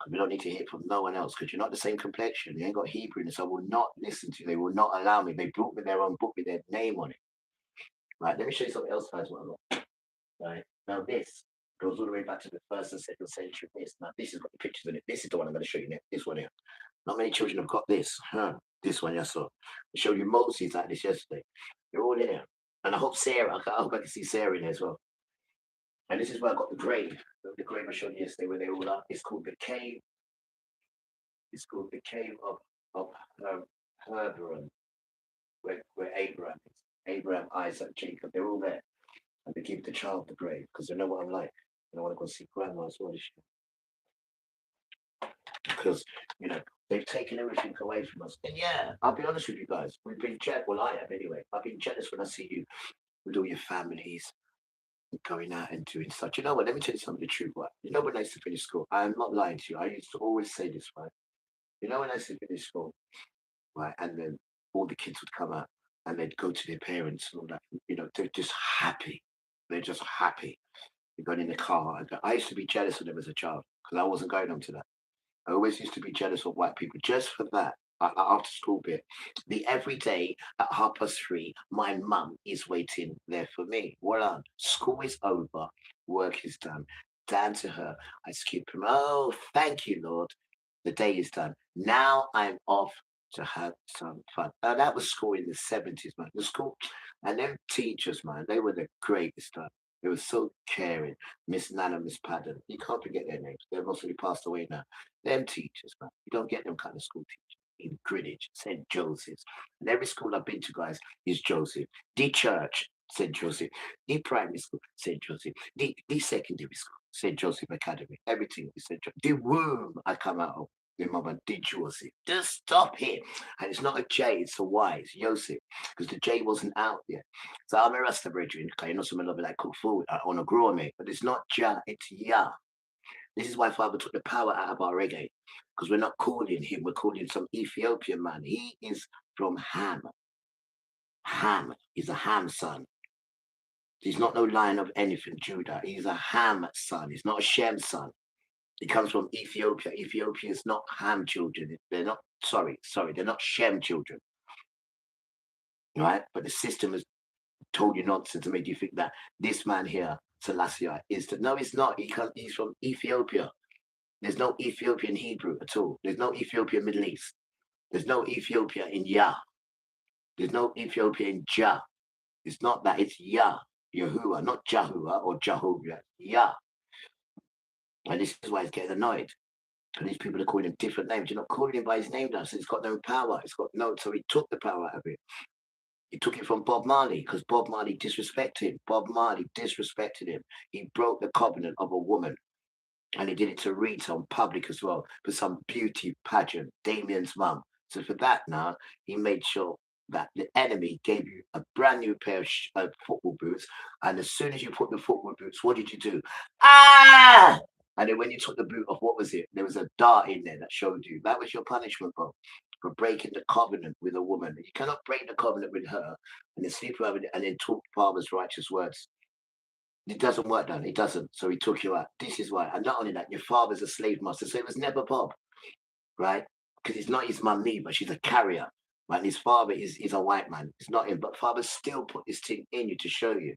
We don't need to hear from no one else because you're not the same complexion. You ain't got Hebrew in this. I will not listen to you. They will not allow me. They brought me their own book with their name on it. Right, let me show you something else, guys. What I got. Right, now this goes all the way back to the 1st and 2nd century. Now this has got the pictures in it. This is the one I'm going to show you now. This one here. Not many children have got this. This one, yes, sir. I showed you Moses like this yesterday. They're all in there. And I hope Sarah, I hope I can see Sarah in there as well. And this is where I got the grave. The grave I showed you yesterday where they all are. It's called the cave. It's called the cave of Hebron, where Abraham is. Abraham, Isaac, Jacob, they're all there. And they give the child the grave because they know what I'm like. And I want to go see grandma as well this year. because they've taken everything away from us. And yeah, I'll be honest with you guys, we've been jealous. Well, I have anyway. I've been jealous when I see you with all your families going out and doing such. You know what? Let me tell you something the truth. Right? You know when I used to finish school, I'm not lying to you. I used to always say this, right? You know when I used to finish school, right, and then all the kids would come out and they'd go to their parents and all that. They're just happy. They're just happy. They're going in the car. I used to be jealous of them as a child because I wasn't going on to that. I always used to be jealous of white people just for that. After school bit, the every day at 3:30, my mum is waiting there for me. Well, school is over, work is done. Down to her, I skip him. Oh, thank you, Lord. The day is done. Now I'm off to have some fun. Now that was school in the 70s, man. The school and them teachers, man, they were the greatest. They were so caring. Miss Nana, Miss Padden. You can't forget their names. They're mostly passed away now. Them teachers, man. You don't get them kind of school teachers. In Greenwich, St. Joseph's. And every school I've been to, guys, is Joseph. The church, St. Joseph. The primary school, St. Joseph. The secondary school, St. Joseph Academy. Everything is St. Joseph. The womb I come out of, the mama, the Joseph. Just stop it. And it's not a J, it's a Y, it's Joseph. Because the J wasn't out yet. So I'm a Rasta brethren, because you know some of like cook food on a grow me. But it's not Ja, it's Ya. This is why Father took the power out of our reggae, because we're not calling him, we're calling some Ethiopian man. He is from Ham. Ham is a Ham son. He's not no line of anything, Judah. He's a Ham son. He's not a Shem son. He comes from Ethiopia. Ethiopia is not Ham children. They're not, sorry, they're not Shem children. Right? But the system has told you nonsense to make you think that this man here, Selassie, is the, no, he's not. He's from Ethiopia. There's no Ethiopian Hebrew at all. There's no Ethiopian Middle East. There's no Ethiopia in Yah. There's no Ethiopia in Jah. It's not that. It's Yah, Yahuwah, not Jahuwah or Jehovah. Yah. And this is why he's getting annoyed. And these people are calling him different names. You're not calling him by his name now, so it's got no power. It's got no. So he took the power out of it. He took it from Bob Marley because Bob Marley disrespected him. Bob Marley disrespected him. He broke the covenant of a woman. And he did it to Rita on public as well for some beauty pageant, Damien's mum. So for that now, he made sure that the enemy gave you a brand new pair of football boots. And as soon as you put the football boots, what did you do? Ah! And then when you took the boot off, what was it? There was a dart in there that showed you. That was your punishment, bro, for breaking the covenant with a woman. You cannot break the covenant with her and then sleep with her and then talk Father's righteous words. It doesn't work, Dan. It doesn't. So he took you out. This is why. And not only that, your father's a slave master. So it was never Bob, right? Because it's not his mum neither. She's a carrier. Right? And his father is a white man. It's not him. But father still put this thing in you to show you.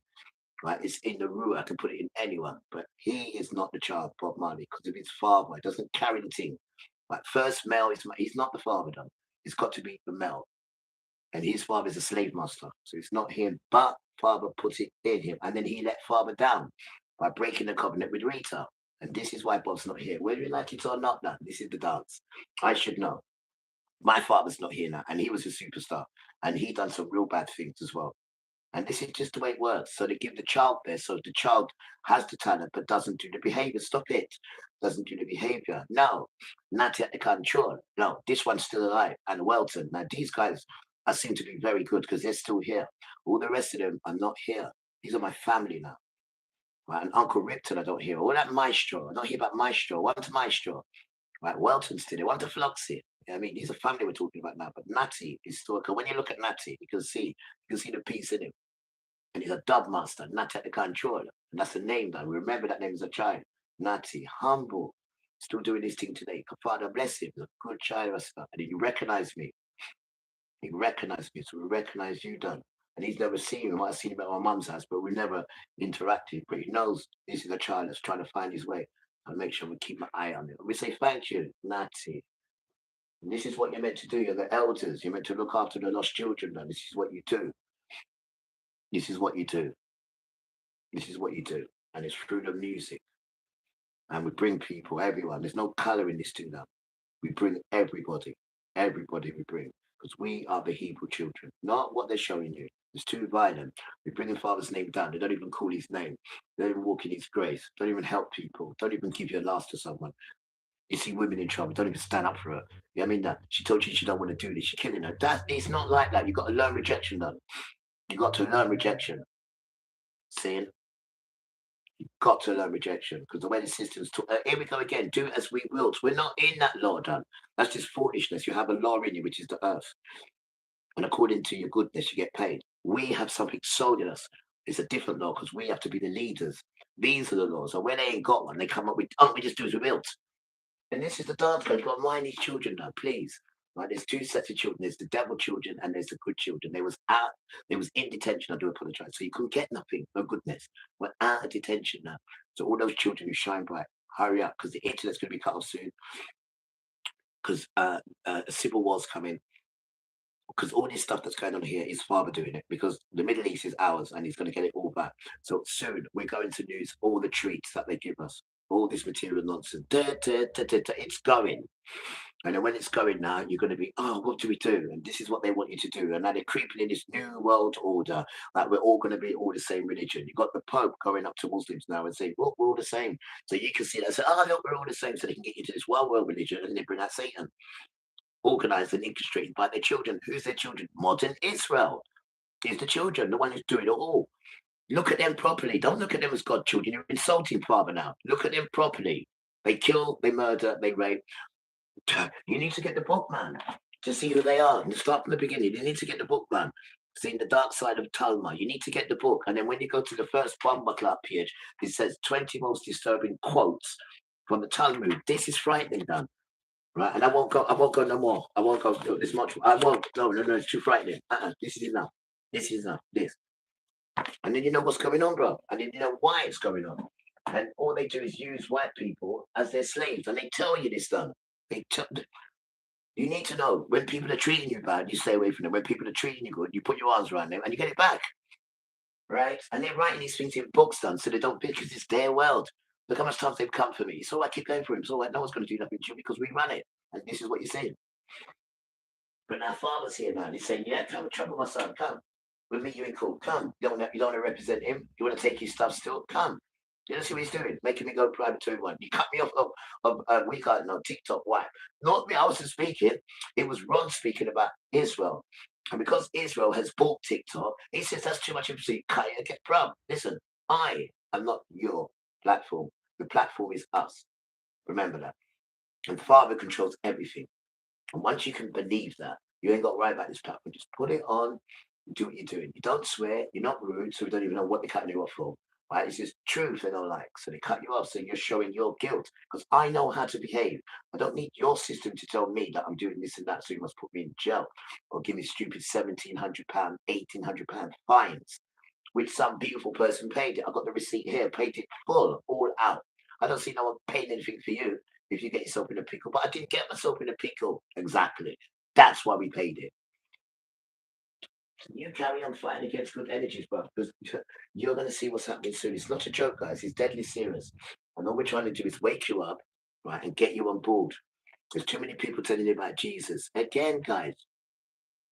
Right? It's in the Ruah. I can put it in anyone. But he is not the child, Bob Marley, because of his father. He doesn't carry the thing. Right? First male, he's not the father, Dan. It's got to be the male. And his father is a slave master. So it's not him. But father put it in him. And then he let father down by breaking the covenant with Rita. And this is why Bob's not here. Whether you like it or not, Dan, this is the dance. I should know. My father's not here now. And he was a superstar. And he done some real bad things as well. And this is just the way it works. So they give the child there. So the child has the talent, but doesn't do the behavior. Stop it. Doesn't do the behavior. No. Not at the control. No. This one's still alive. And Welton. Now, these guys seem to be very good because they're still here. All the rest of them are not here. These are my family now. Right? And Uncle Ripton, I don't hear. All that Maestro. I don't hear about Maestro. One's Maestro. Right? Welton's still there. One's a Floxy. I mean, these are family we're talking about now. But Natty is still. Because when you look at Natty, you can see the piece in him. And he's a dub master, Natty at the controller. And that's the name that we remember that name as a child. Natty, humble, still doing this thing today. Father bless him. He's a good child, and he recognized me. He recognized me, so we recognize you, done. And he's never seen me. I might have seen him at my mum's house, but we never interacted. But he knows this is a child that's trying to find his way. And make sure we keep my eye on it. We say thank you, Natty. And this is what you're meant to do. You're the elders. You're meant to look after the lost children, done. This is what you do. This is what you do. This is what you do. And it's through the music. And we bring people, everyone. There's no color in this thing now. We bring everybody. Everybody we bring. Because we are the Hebrew children. Not what they're showing you. It's too violent. We bring the Father's name down. They don't even call his name. They don't even walk in his grace. Don't even help people. Don't even give your last to someone. You see women in trouble, don't even stand up for her. You know what I mean? That she told you she don't want to do this, you're killing her. It's not like that. You've got to learn rejection, though. You've got to learn rejection. Seeing? You've got to learn rejection because the way the system's here we go again. Do as we will. We're not in that law, done. That's just foolishness. You have a law in you, which is the earth. And according to your goodness, you get paid. We have something sold in us. It's a different law because we have to be the leaders. These are the laws. And when they ain't got one, they come up with, we just do as we will. And this is the dance code. You've got to mind these children now, please. Right, there's two sets of children. There's the devil children and there's the good children. They was in detention. I do apologize. So you couldn't get nothing, no goodness. We're out of detention now. So all those children who shine bright, hurry up because the internet's going to be cut off soon. Because civil war's coming. Because all this stuff that's going on here is father doing it. Because the Middle East is ours and he's going to get it all back. So soon we're going to lose all the treats that they give us. All this material nonsense. It's going. And then when it's going now, you're going to be, what do we do? And this is what they want you to do. And now they're creeping in this new world order that we're all going to be all the same religion. You've got the Pope going up to Muslims now and saying, look, we're all the same. So you can see that and say, look, we're all the same. So they can get you to this one world religion and then they bring out Satan. Organized and orchestrated by their children. Who's their children? Modern Israel is the children, the one who's doing it all. Look at them properly. Don't look at them as godchildren. You're insulting father now. Look at them properly. They kill, they murder, they rape. You need to get the book, man, to see who they are. And start from the beginning. You need to get the book, man. Seeing the dark side of Talmud. You need to get the book. And then when you go to the first Bomber Club page, it says 20 most disturbing quotes from the Talmud. This is frightening, Dan. Right? And I won't go no more. I won't go this much. I won't. No, it's too frightening. This is enough. This is enough. This. And then you know what's going on, bro. And then you know why it's going on. And all they do is use white people as their slaves. And they tell you this, done. You need to know when people are treating you bad, you stay away from them. When people are treating you good, you put your arms around them and you get it back. Right? And they're writing these things in books, done, so they don't, because it's their world. Look how much time they've come for me. It's all right, keep going for him. It's all right, no one's going to do nothing to you because we run it. And this is what you're saying. But now father's here now. He's saying, yeah, come, trouble my son, come. We'll meet you in court. Come. You don't want to represent him. You want to take his stuff still? Come. You don't see what he's doing? Making me go private to everyone. You cut me off of we got no TikTok. Why? Not me. I wasn't speaking. It was Ron speaking about Israel. And because Israel has bought TikTok, he says that's too much information. Cut it. Get bro. Listen, I am not your platform. The platform is us. Remember that. And the Father controls everything. And once you can believe that, you ain't got to worry about this platform. Just put it on. Do what you're doing. You don't swear. You're not rude. So we don't even know what they're cutting you off for. Right? It's just truth they don't like. So they cut you off. So you're showing your guilt. Because I know how to behave. I don't need your system to tell me that I'm doing this and that. So you must put me in jail. Or give me stupid £1,700, £1,800 fines. Which some beautiful person paid it. I got the receipt here. Paid it full. All out. I don't see no one paying anything for you if you get yourself in a pickle. But I didn't get myself in a pickle. Exactly. That's why we paid it. You carry on fighting against good energies, bro, because you're going to see what's happening soon. It's not a joke, guys. It's deadly serious. And all we're trying to do is wake you up, right, and get you on board. There's too many people telling you about Jesus. Again, guys,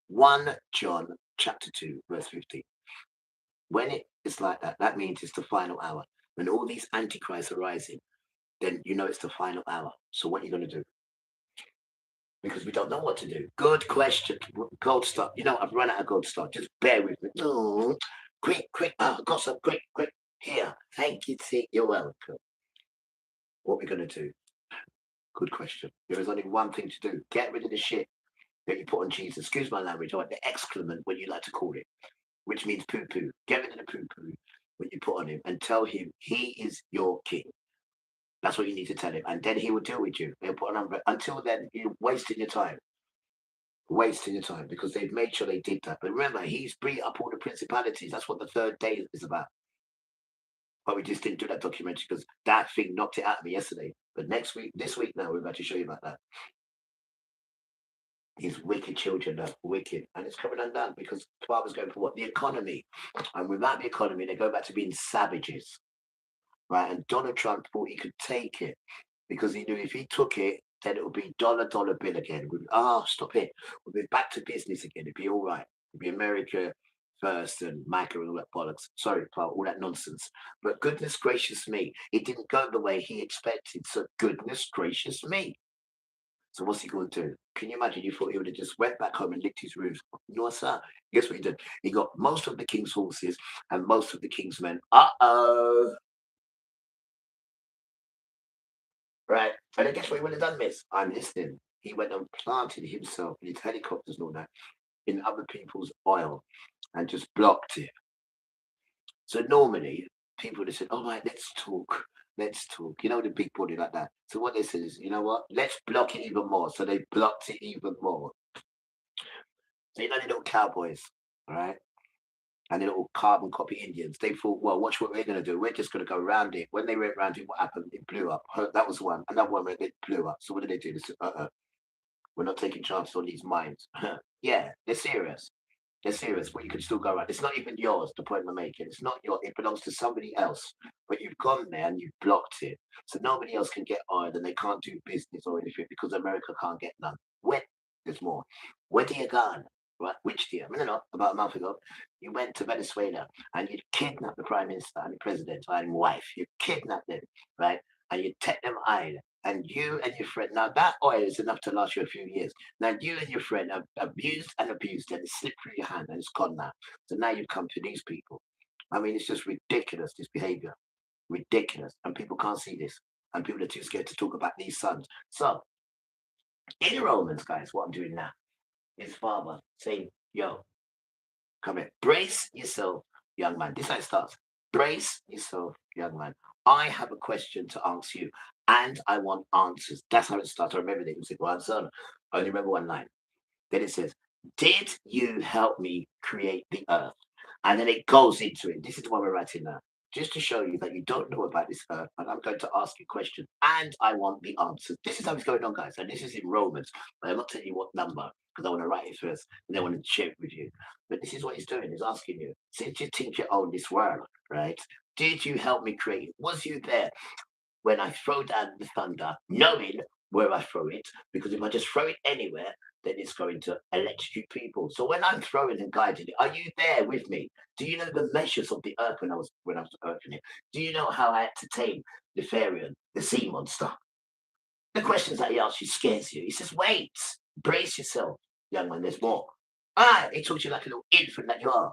1 John chapter 2, verse 15. When it is like that, that means it's the final hour. When all these antichrists are rising, then you know it's the final hour. So what are you going to do? Because we don't know what to do. Good question. Gold star. You know, I've run out of gold star. Just bear with me. Oh, quick. Got some quick. Here. Thank you, T. You're welcome. What are we going to do? Good question. There is only one thing to do. Get rid of the shit that you put on Jesus. Excuse my language. I like the excrement, what you like to call it, which means poo-poo. Get rid of the poo-poo, what you put on him, and tell him he is your king. That's what you need to tell him. And then he will deal with you. He'll put a number. Until then, you're wasting your time. Wasting your time because they've made sure they did that. But remember, he's beat up all the principalities. That's what the third day is about. But we just didn't do that documentary because that thing knocked it out of me yesterday. But this week now, we're about to show you about that. These wicked children are wicked. And it's coming undone because Father's going for what? The economy. And without the economy, they go back to being savages. Right, and Donald Trump thought he could take it because he knew if he took it, then it would be dollar bill again. Stop it. We'll be back to business again. It'd be all right. It'd be America first and Micah and all that bollocks. Sorry, Paul, all that nonsense. But goodness gracious me, it didn't go the way he expected. So goodness gracious me. So what's he going to do? Can you imagine? You thought he would have just went back home and licked his wounds. No, sir. Guess what he did? He got most of the king's horses and most of the king's men. Uh-oh. Right. And then guess what he would have done, miss? I'm listening. He went and planted himself in his helicopters and all that in other people's oil and just blocked it. So normally people would have said, all right, let's talk. Let's talk. You know, the big body like that. So what they said is, you know what? Let's block it even more. So they blocked it even more. So you know the little cowboys, all right? And the little carbon copy Indians, they thought, well, watch what we're going to do. We're just going to go around it. When they went around it, what happened? It blew up. That was one. Another one where it blew up. So what did they do? They said, we're not taking chances on these mines. Yeah, they're serious. They're serious. But you can still go around. It's not even yours, the point I'm making. It's not yours. It belongs to somebody else. But you've gone there and you've blocked it. So nobody else can get oil and they can't do business or anything because America can't get none. When? There's more. Where do you gone? Right? Which year? No, about a month ago, you went to Venezuela and you kidnapped the prime minister and the president and wife. You kidnapped them, right? And you take them oil. And you and your friend, now that oil is enough to last you a few years. Now you and your friend have abused and abused and it slipped through your hand and it's gone now. So now you've come to these people. I mean, it's just ridiculous, this behavior. Ridiculous. And people can't see this. And people are too scared to talk about these sons. So, in Romans, guys, what I'm doing now is Father saying, yo, come here. Brace yourself, young man. This is how it starts. Brace yourself, young man. I have a question to ask you, and I want answers. That's how it starts. I remember it. It was one son. I only remember one line. Then it says, did you help me create the earth? And then it goes into it. This is what we're writing now. Just to show you that you don't know about this earth, and I'm going to ask you a question, and I want the answers. This is how it's going on, guys. And this is in Romans, but I'm not telling you what number, because I want to write it first, and then I want to share it with you. But this is what he's doing. He's asking you, since you think you own this world, right? Did you help me create it? Was you there when I throw down the thunder, knowing where I throw it? Because if I just throw it anywhere, then it's going to electrocute people. So when I'm throwing and guiding it, are you there with me? Do you know the measures of the earth when I was earthing it? Do you know how I had to tame the Farian, the sea monster? The questions that he asks you scares you. He says, wait, brace yourself, young man, there's more. He talks to you like a little infant that you are.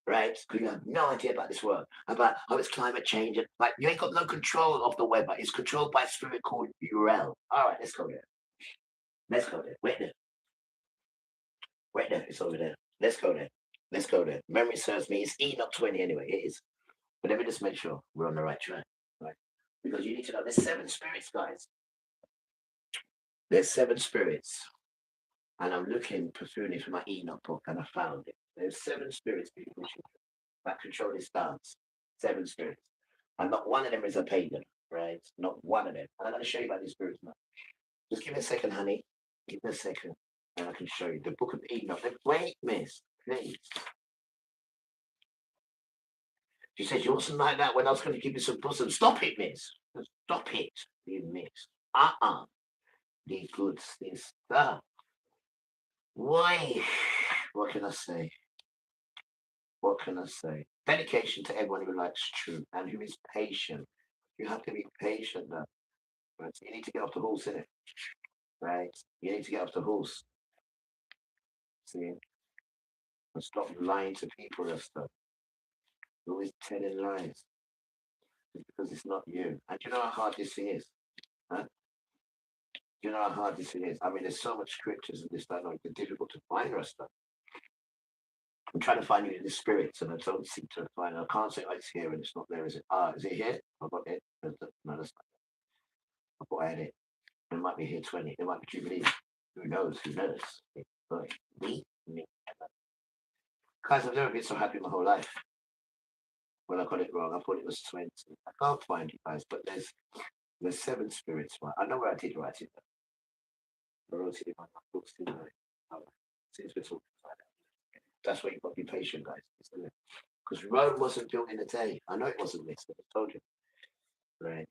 Right? Because you have no idea about this world, about how it's climate change. And, like, you ain't got no control of the weather. It's controlled by a spirit called Misha'el. All right, let's go there. Let's go there. Wait there. Wait there. It's over there. Let's go there. Let's go there. Memory serves me. It's Enoch 20 anyway. It is. But let me just make sure we're on the right track. Right? Because you need to know there's 7 spirits, guys. There's 7 spirits. And I'm looking pursuing for my Enoch book and I found it. There's 7 spirits people that control this dance. 7 spirits. And not one of them is a pagan, right? Not one of them. And I'm going to show you about these spirits now. Just give me a second, honey. Give me a second. And I can show you. The book of Enoch. Wait, miss. Please. She said, you want something like that when I was going to give you some bosom? Stop it, miss. Stop it, you miss. The goods, this stuff. Why? What can I say? What can I say? Dedication to everyone who likes truth and who is patient. You have to be patient now. Right? You need to get off the horse, innit? Right? You need to get off the horse. See? And stop lying to people and stuff. You're always telling lies. It's because it's not you. And do you know how hard this thing is? Huh? Do you know how hard this thing is? I mean, there's so much scriptures and this, that, and it's difficult to find our stuff. I'm trying to find you in the spirits and I don't seem to find it. I can't say, it's here and it's not there, is it? Is it here? I've got it. No, that's not it. I thought I had it. It might be here 20. It might be Jubilee. Who knows? Who knows? But me. Guys, I've never been so happy my whole life. Well, I got it wrong. I thought it was 20. I can't find it, guys, but there's 7 spirits. I know where I did write it. I wrote it in my books, didn't I? Since we're talking about that. That's why you've got to be patient, guys. Because Rome wasn't built in a day. I know it wasn't this, I told you. Right.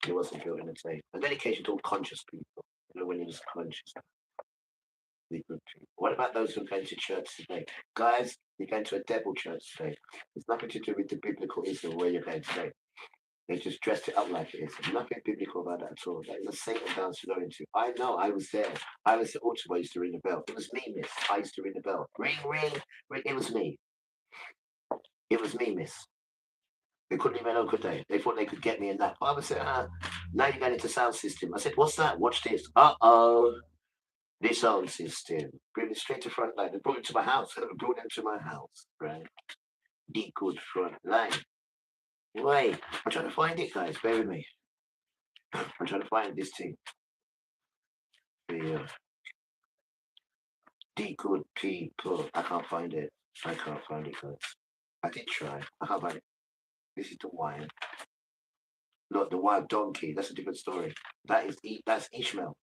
It wasn't built in a day. And dedication to all conscious people. You know, when you're just conscious. The good people. What about those who are going to church today? Guys, you're going to a devil church today. It's nothing to do with the biblical Israel where you're going today. They just dressed it up like it is. There's nothing biblical about that at all. That is a Satan dance you're going to. I know, I was there. I was the autumn, I used to ring the bell. It was me, miss. I used to ring the bell. Ring, ring, ring. It was me. It was me, miss. They couldn't even know, could they? They thought they could get me in that. I was saying, now you're going into sound system. I said, what's that? Watch this. Uh-oh. This sound system. Bring it straight to front line. They brought it to my house. They brought them to my house, right? The good front line. Wait, I'm trying to find it, guys. Bear with me. I'm trying to find this thing. The good people. I can't find it. I can't find it, guys. I did try. I can't find it. This is the wine. Look, the wild donkey. That's a different story. That's Ishmael.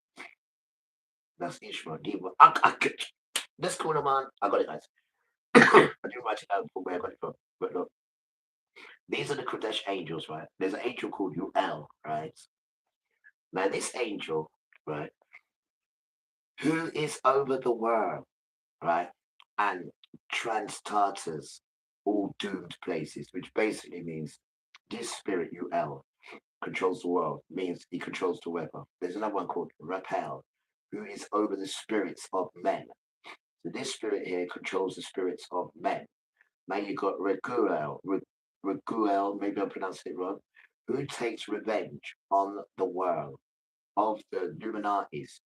That's Ishmael. Let's call him on. I got it, guys. I didn't write it down from where I got it from. But look, these are the Kodesh angels, right? There's an angel called Misha'el, right? Now, this angel, right, who is over the world, right, and trans-Tartars, all doomed places, which basically means this spirit, Misha'el, controls the world, means he controls the weather. There's another one called Raphael, who is over the spirits of men. So this spirit here controls the spirits of men. Now you've got Raguel, maybe I'm pronouncing it wrong, who takes revenge on the world of the Illuminatis,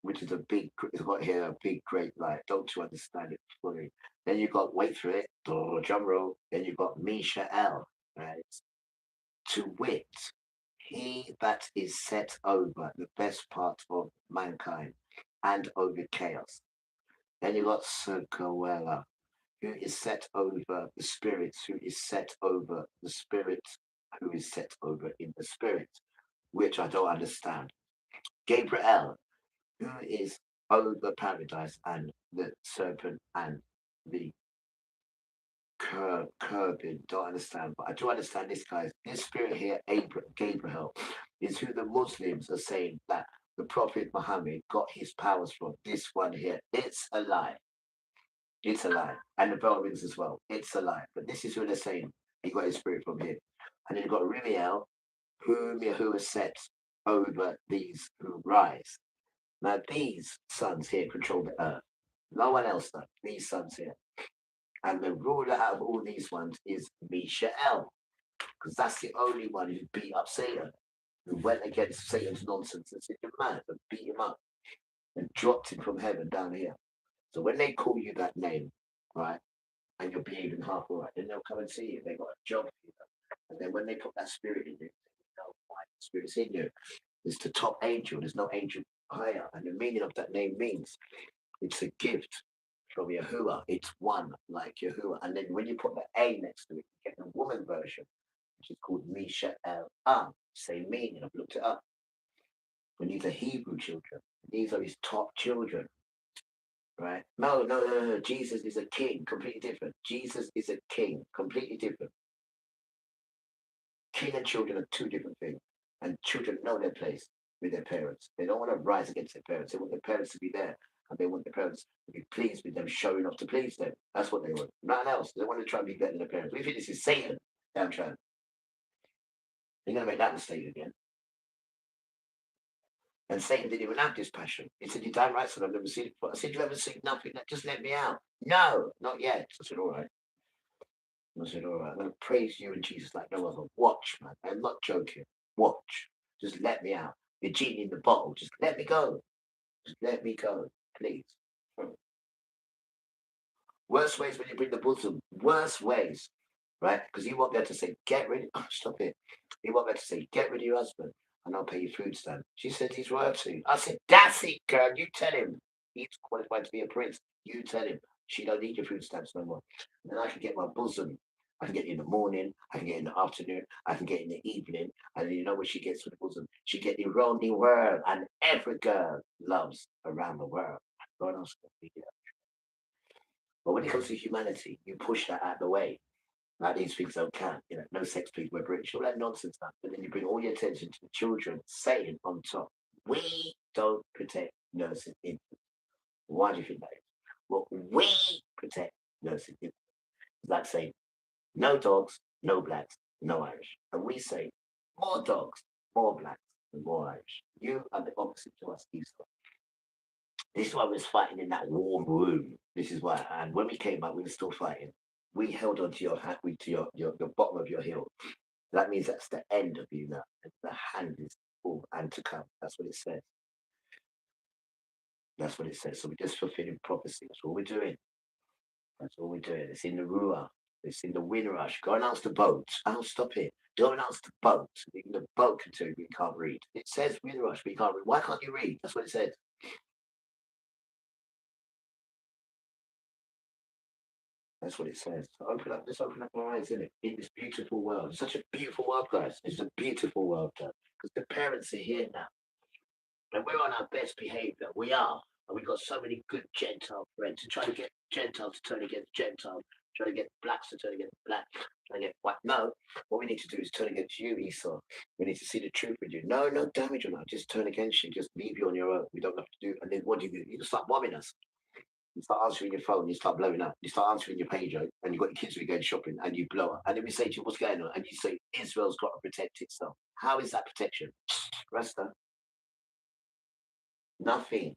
which is it's got here a big, great light. Don't you understand it fully? Then you've got, wait for it, drum roll. Then you've got Misha'el, right? To wit, he that is set over the best part of mankind and over chaos. Then you've got Sergawela, who is set over the spirits, who is set over the spirit, who is set over in the spirit, which I don't understand. Gabriel, who is over paradise and the serpent and the curbing, don't understand, but I do understand this, guys. This spirit here, Gabriel, is who the Muslims are saying that the Prophet Muhammad got his powers from. This one here, it's a lie. It's a lie. And the bell rings as well. It's a lie. But this is who they're saying he got his spirit from here. And then you've got Rimiel, whom Yahuwah set over these who rise. Now these sons here control the earth. No one else does. These sons here. And the ruler out of all these ones is Misha'el. Because that's the only one who beat up Satan. Who went against Satan's nonsense and said, you're mad, and beat him up. And dropped him from heaven down here. So when they call you that name, right, and you're behaving half all right, then they'll come and see you. They got a job for you. And then when they put that spirit in you, they know why the spirit's in you. It's the top angel. There's no angel higher. And the meaning of that name means it's a gift from Yahuwah. It's one like Yahuwah. And then when you put the A next to it, you get the woman version, which is called Misha'el. Same meaning. I've looked it up. And these are Hebrew children. These are his top children. Right? No. Jesus is a king, completely different. Jesus is a king, completely different. King and children are two different things. And children know their place with their parents. They don't want to rise against their parents. They want their parents to be there. And they want their parents to be pleased with them, showing off to please them. That's what they want. Nothing else. They want to try and be better than their parents. We think this is Satan. I'm trying. They're going to make that mistake again. And Satan didn't even have this passion. He said, you damn right, son, I've never seen it before. I said, you haven't seen nothing, just let me out. No, not yet. I said, all right. I said, all right, I'm going to praise you and Jesus like no other. Watch, man. I'm not joking. Watch. Just let me out. The genie in the bottle. Just let me go. Just let me go, please. Worst ways when you bring the bosom. Worst ways, right? Because you won't be able to say, get rid of... Oh, stop it. You won't be able to say, get rid of your husband. And I'll pay you food stamp. She said he's royalty. I said, that's it, girl. You tell him. He's qualified to be a prince. You tell him. She don't need your food stamps no more. And then I can get my bosom. I can get it in the morning. I can get it in the afternoon. I can get it in the evening. And you know what she gets with the bosom? She gets the around the world. And every girl loves around the world. God else can be there. But when it comes to humanity, you push that out of the way. Like these things don't count, no sex, please, we're British, all that nonsense stuff. But then you bring all your attention to the children, Satan on top. We don't protect nursing infants. Why do you think that is? Well, we protect nursing people. It's like saying, no dogs, no blacks, no Irish. And we say, more dogs, more blacks, and more Irish. You are the opposite to us, Easter. This is why we was fighting in that warm room. This is why, and when we came back, we were still fighting. We held on to your hand, to your bottom of your heel. That means that's the end of you now. The hand is full and to come. That's what it says. That's what it says. So we're just fulfilling prophecy. That's all we're doing. That's all we're doing. It's in the Ruah. It's in the wind rush. Go announce the boat. I'll stop here. Go announce the boat. The boat can tell you, but you can't read. It says wind rush, but you can't read. Why can't you read? That's what it says. That's what it says. So let's open up our eyes, innit? In this beautiful world. It's such a beautiful world, guys. It's a beautiful world, guys. Because the parents are here now. And we're on our best behavior. We are. And we've got so many good Gentile friends to try to get Gentiles to turn against Gentiles, try to get blacks to turn against black, try to get white. No, what we need to do is turn against you, Esau. We need to see the truth with you. No damage on us. Just turn against you. Just leave you on your own. We don't have to do. And then what do? You start bombing us. You start answering your phone, you start blowing up. You start answering your pager, and you've got your kids who are going shopping, and you blow up. And then we say to you, what's going on? And you say, Israel's got to protect itself. How is that protection? Rasta. Nothing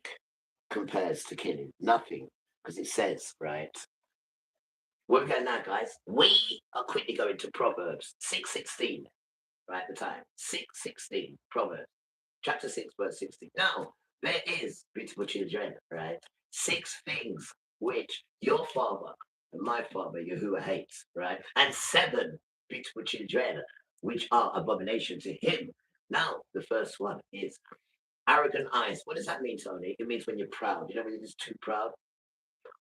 compares to killing. Nothing. Because it says, right? Where are we going now, guys? We are quickly going to Proverbs 6:16. Right, the time. 6:16. Proverbs. Chapter 6, verse 16. Now, there is, beautiful children, right? 6 things which your father and my father, Yahuwah, hates, right? And 7 beautiful children which are abomination to him. Now, the first one is arrogant eyes. What does that mean, Tony? It means when you're proud. You know when you're just too proud?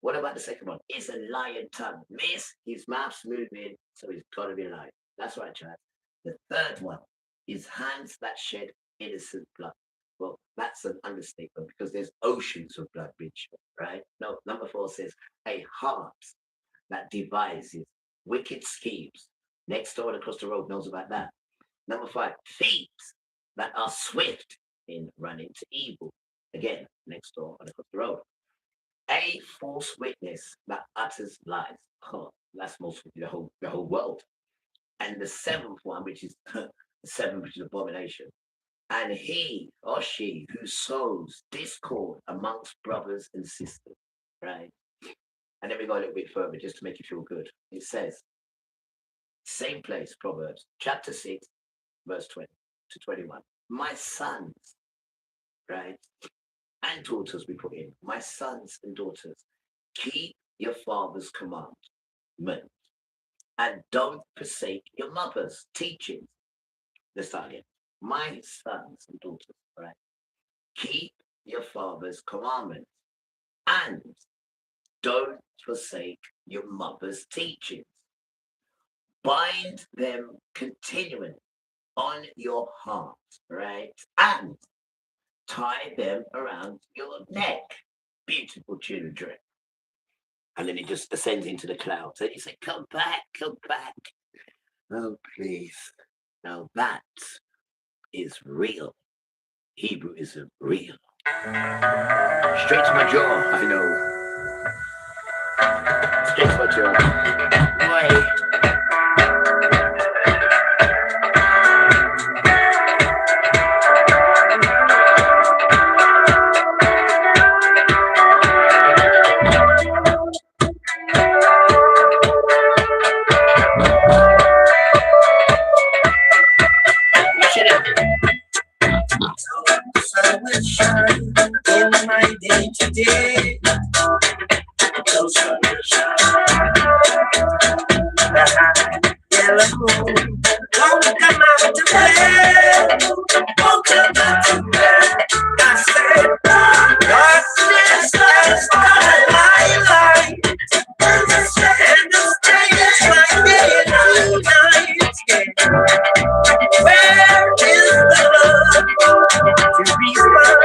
What about the second one? It's a lying tongue. Miss, his mouth's moving, so he's got to be lying. That's right, Chad. The third one is hands that shed innocent blood. Well, that's an understatement because there's oceans of blood being shed, right? No, number 4 says a heart that devises wicked schemes. Next door and across the road knows about that. Number 5, thieves that are swift in running to evil. Again, next door and across the road. A false witness that utters lies. Oh, that's most of the whole world. And the 7th one, which is the 7th, which is abomination. And he or she who sows discord amongst brothers and sisters, right? And then we go a little bit further just to make you feel good. It says, same place, Proverbs, chapter 6, verse 20 to 21. My sons, right? And daughters we put in. My sons and daughters, keep your father's commandment and don't forsake your mother's teachings. Let's start again. My sons and daughters, right? Keep your father's commandments and don't forsake your mother's teachings. Bind them continually on your heart, right? And tie them around your neck. Beautiful children. And then it just ascends into the clouds. And you say, come back, come back. Oh, please. Now that is real. Hebrewism real. Straight to my jaw, I know. Straight to my jaw. Wait. sun will shine in my day today. The sun will shine. The high yellow moon won't come out to play. Won't come out to play. I said, darkness has got a light. And the stage like day and night. Where is the love to be found?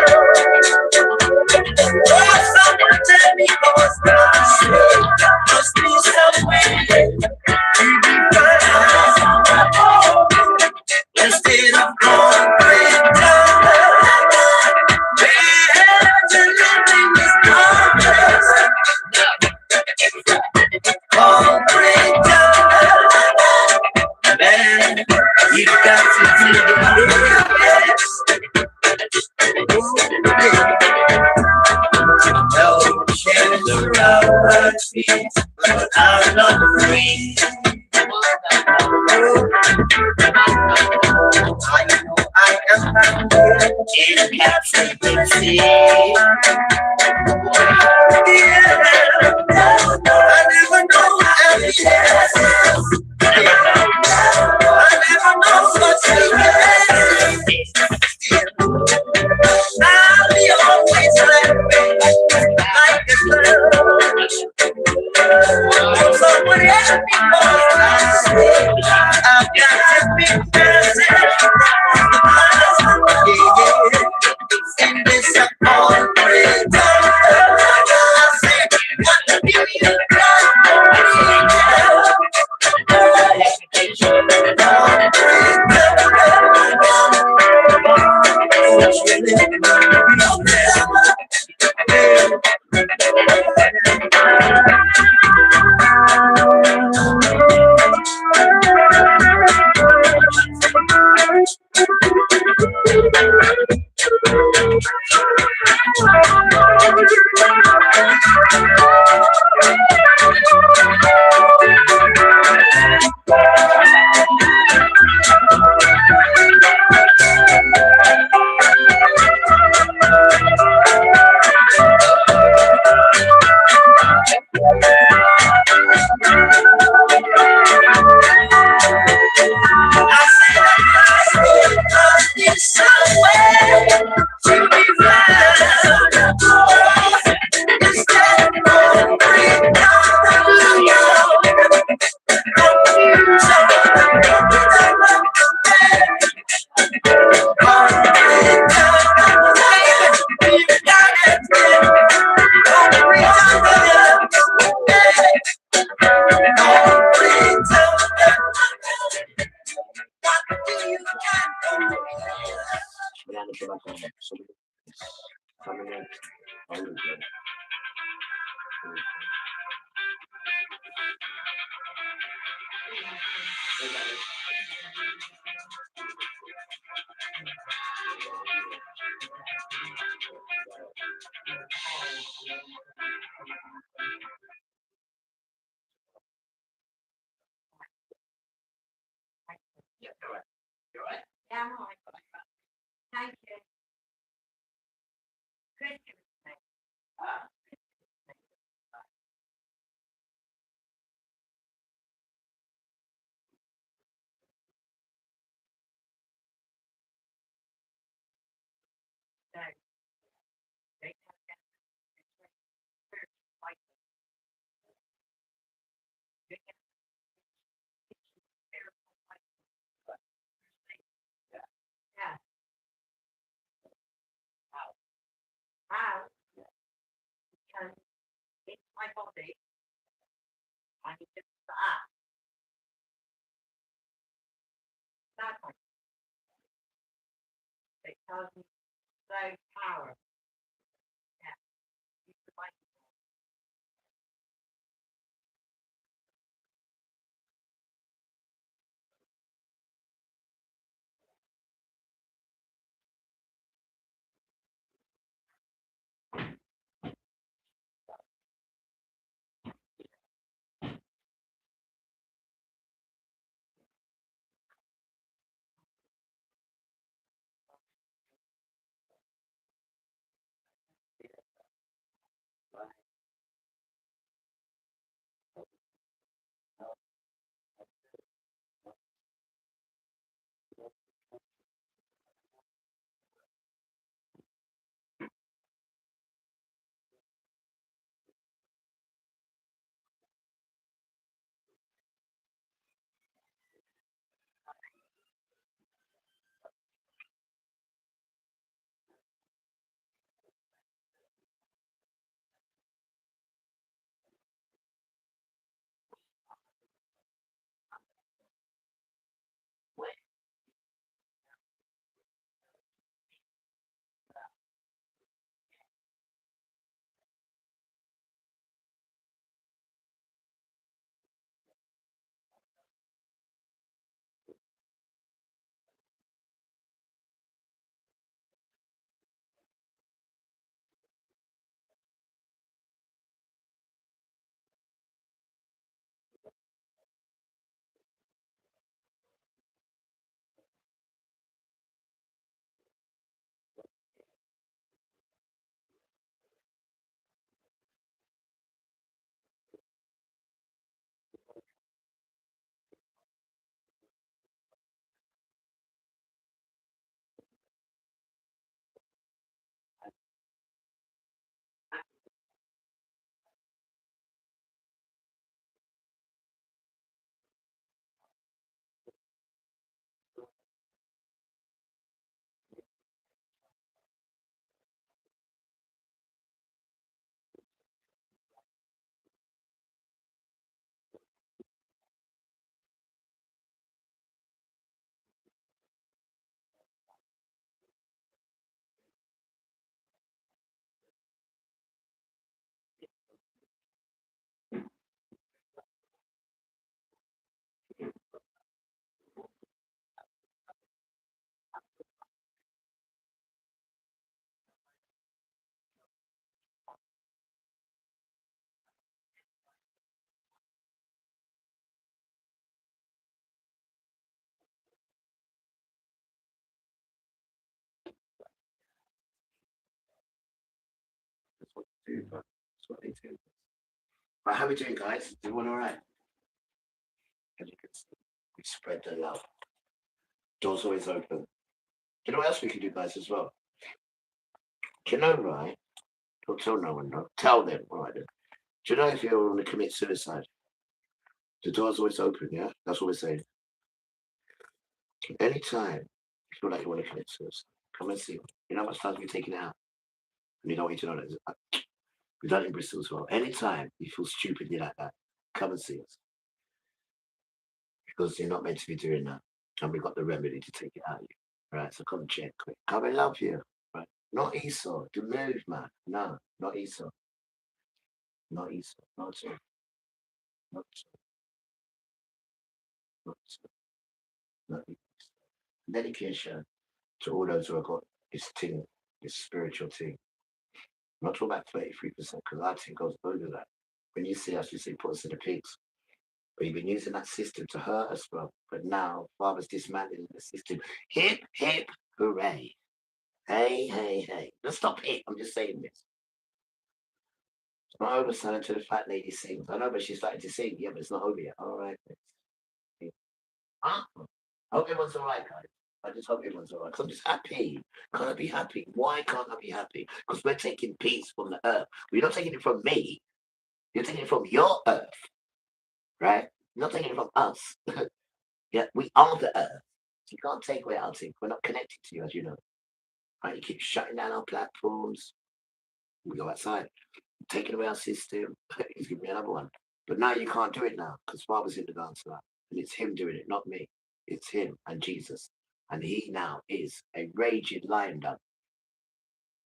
Oh, someone but I'm not free. I know I am bound in captivity. Yeah, I never know happiness. I never know what's I'll be always laughing like a clown. So whatever I say, I've got to be present from the past. Yeah, in this appointment, I say, what do you do, but that's what they do. Right, how we doing, guys? Everyone all right? As you can see, we spread the love. Doors always open. Do you know what else we can do, guys, as well? Do you know, right? Don't tell no one, no. Tell them, all right then. Do you know if you're going to commit suicide? The door's always open, yeah? That's what we're saying. Anytime you feel like you want to commit suicide, come and see me. You know how much time we've taken it out? And you don't need to know that. We've done it in Bristol as well. Anytime you feel stupidly like that, come and see us. Because you're not meant to be doing that. And we've got the remedy to take it out of you. Right, so come check quick. Come and love you. Right? Not Esau. To move, man. No, not Esau. Not Esau. Not so. Not so. Not so. Not Esau. Dedication to all those who have got this thing, this spiritual thing. I'm not talking about 33%, because our thing goes over that. When you see us, you say put us in the pigs. But you've been using that system to hurt us, bro. But now, Father's dismantling the system. Hip, hip, hooray. Hey, hey, hey. Let's stop it. I'm just saying this. It's not over, son, until the fat lady sings. I know, but she started to sing. Yeah, but it's not over yet. All right. I hope everyone's all right, guys. I just hope everyone's all right. Because I'm just happy. Can't I be happy? Why can't I be happy? Because we're taking peace from the earth. You're not taking it from me. You're taking it from your earth. Right? You're not taking it from us. Yeah, we are the earth. So you can't take away our thing. We're not connected to you, as you know. Right? You keep shutting down our platforms. We go outside. Taking away our system. He's giving me another one. But now you can't do it now because Father's in the dance now. And it's him doing it, not me. It's him and Jesus. And he now is a raging lion done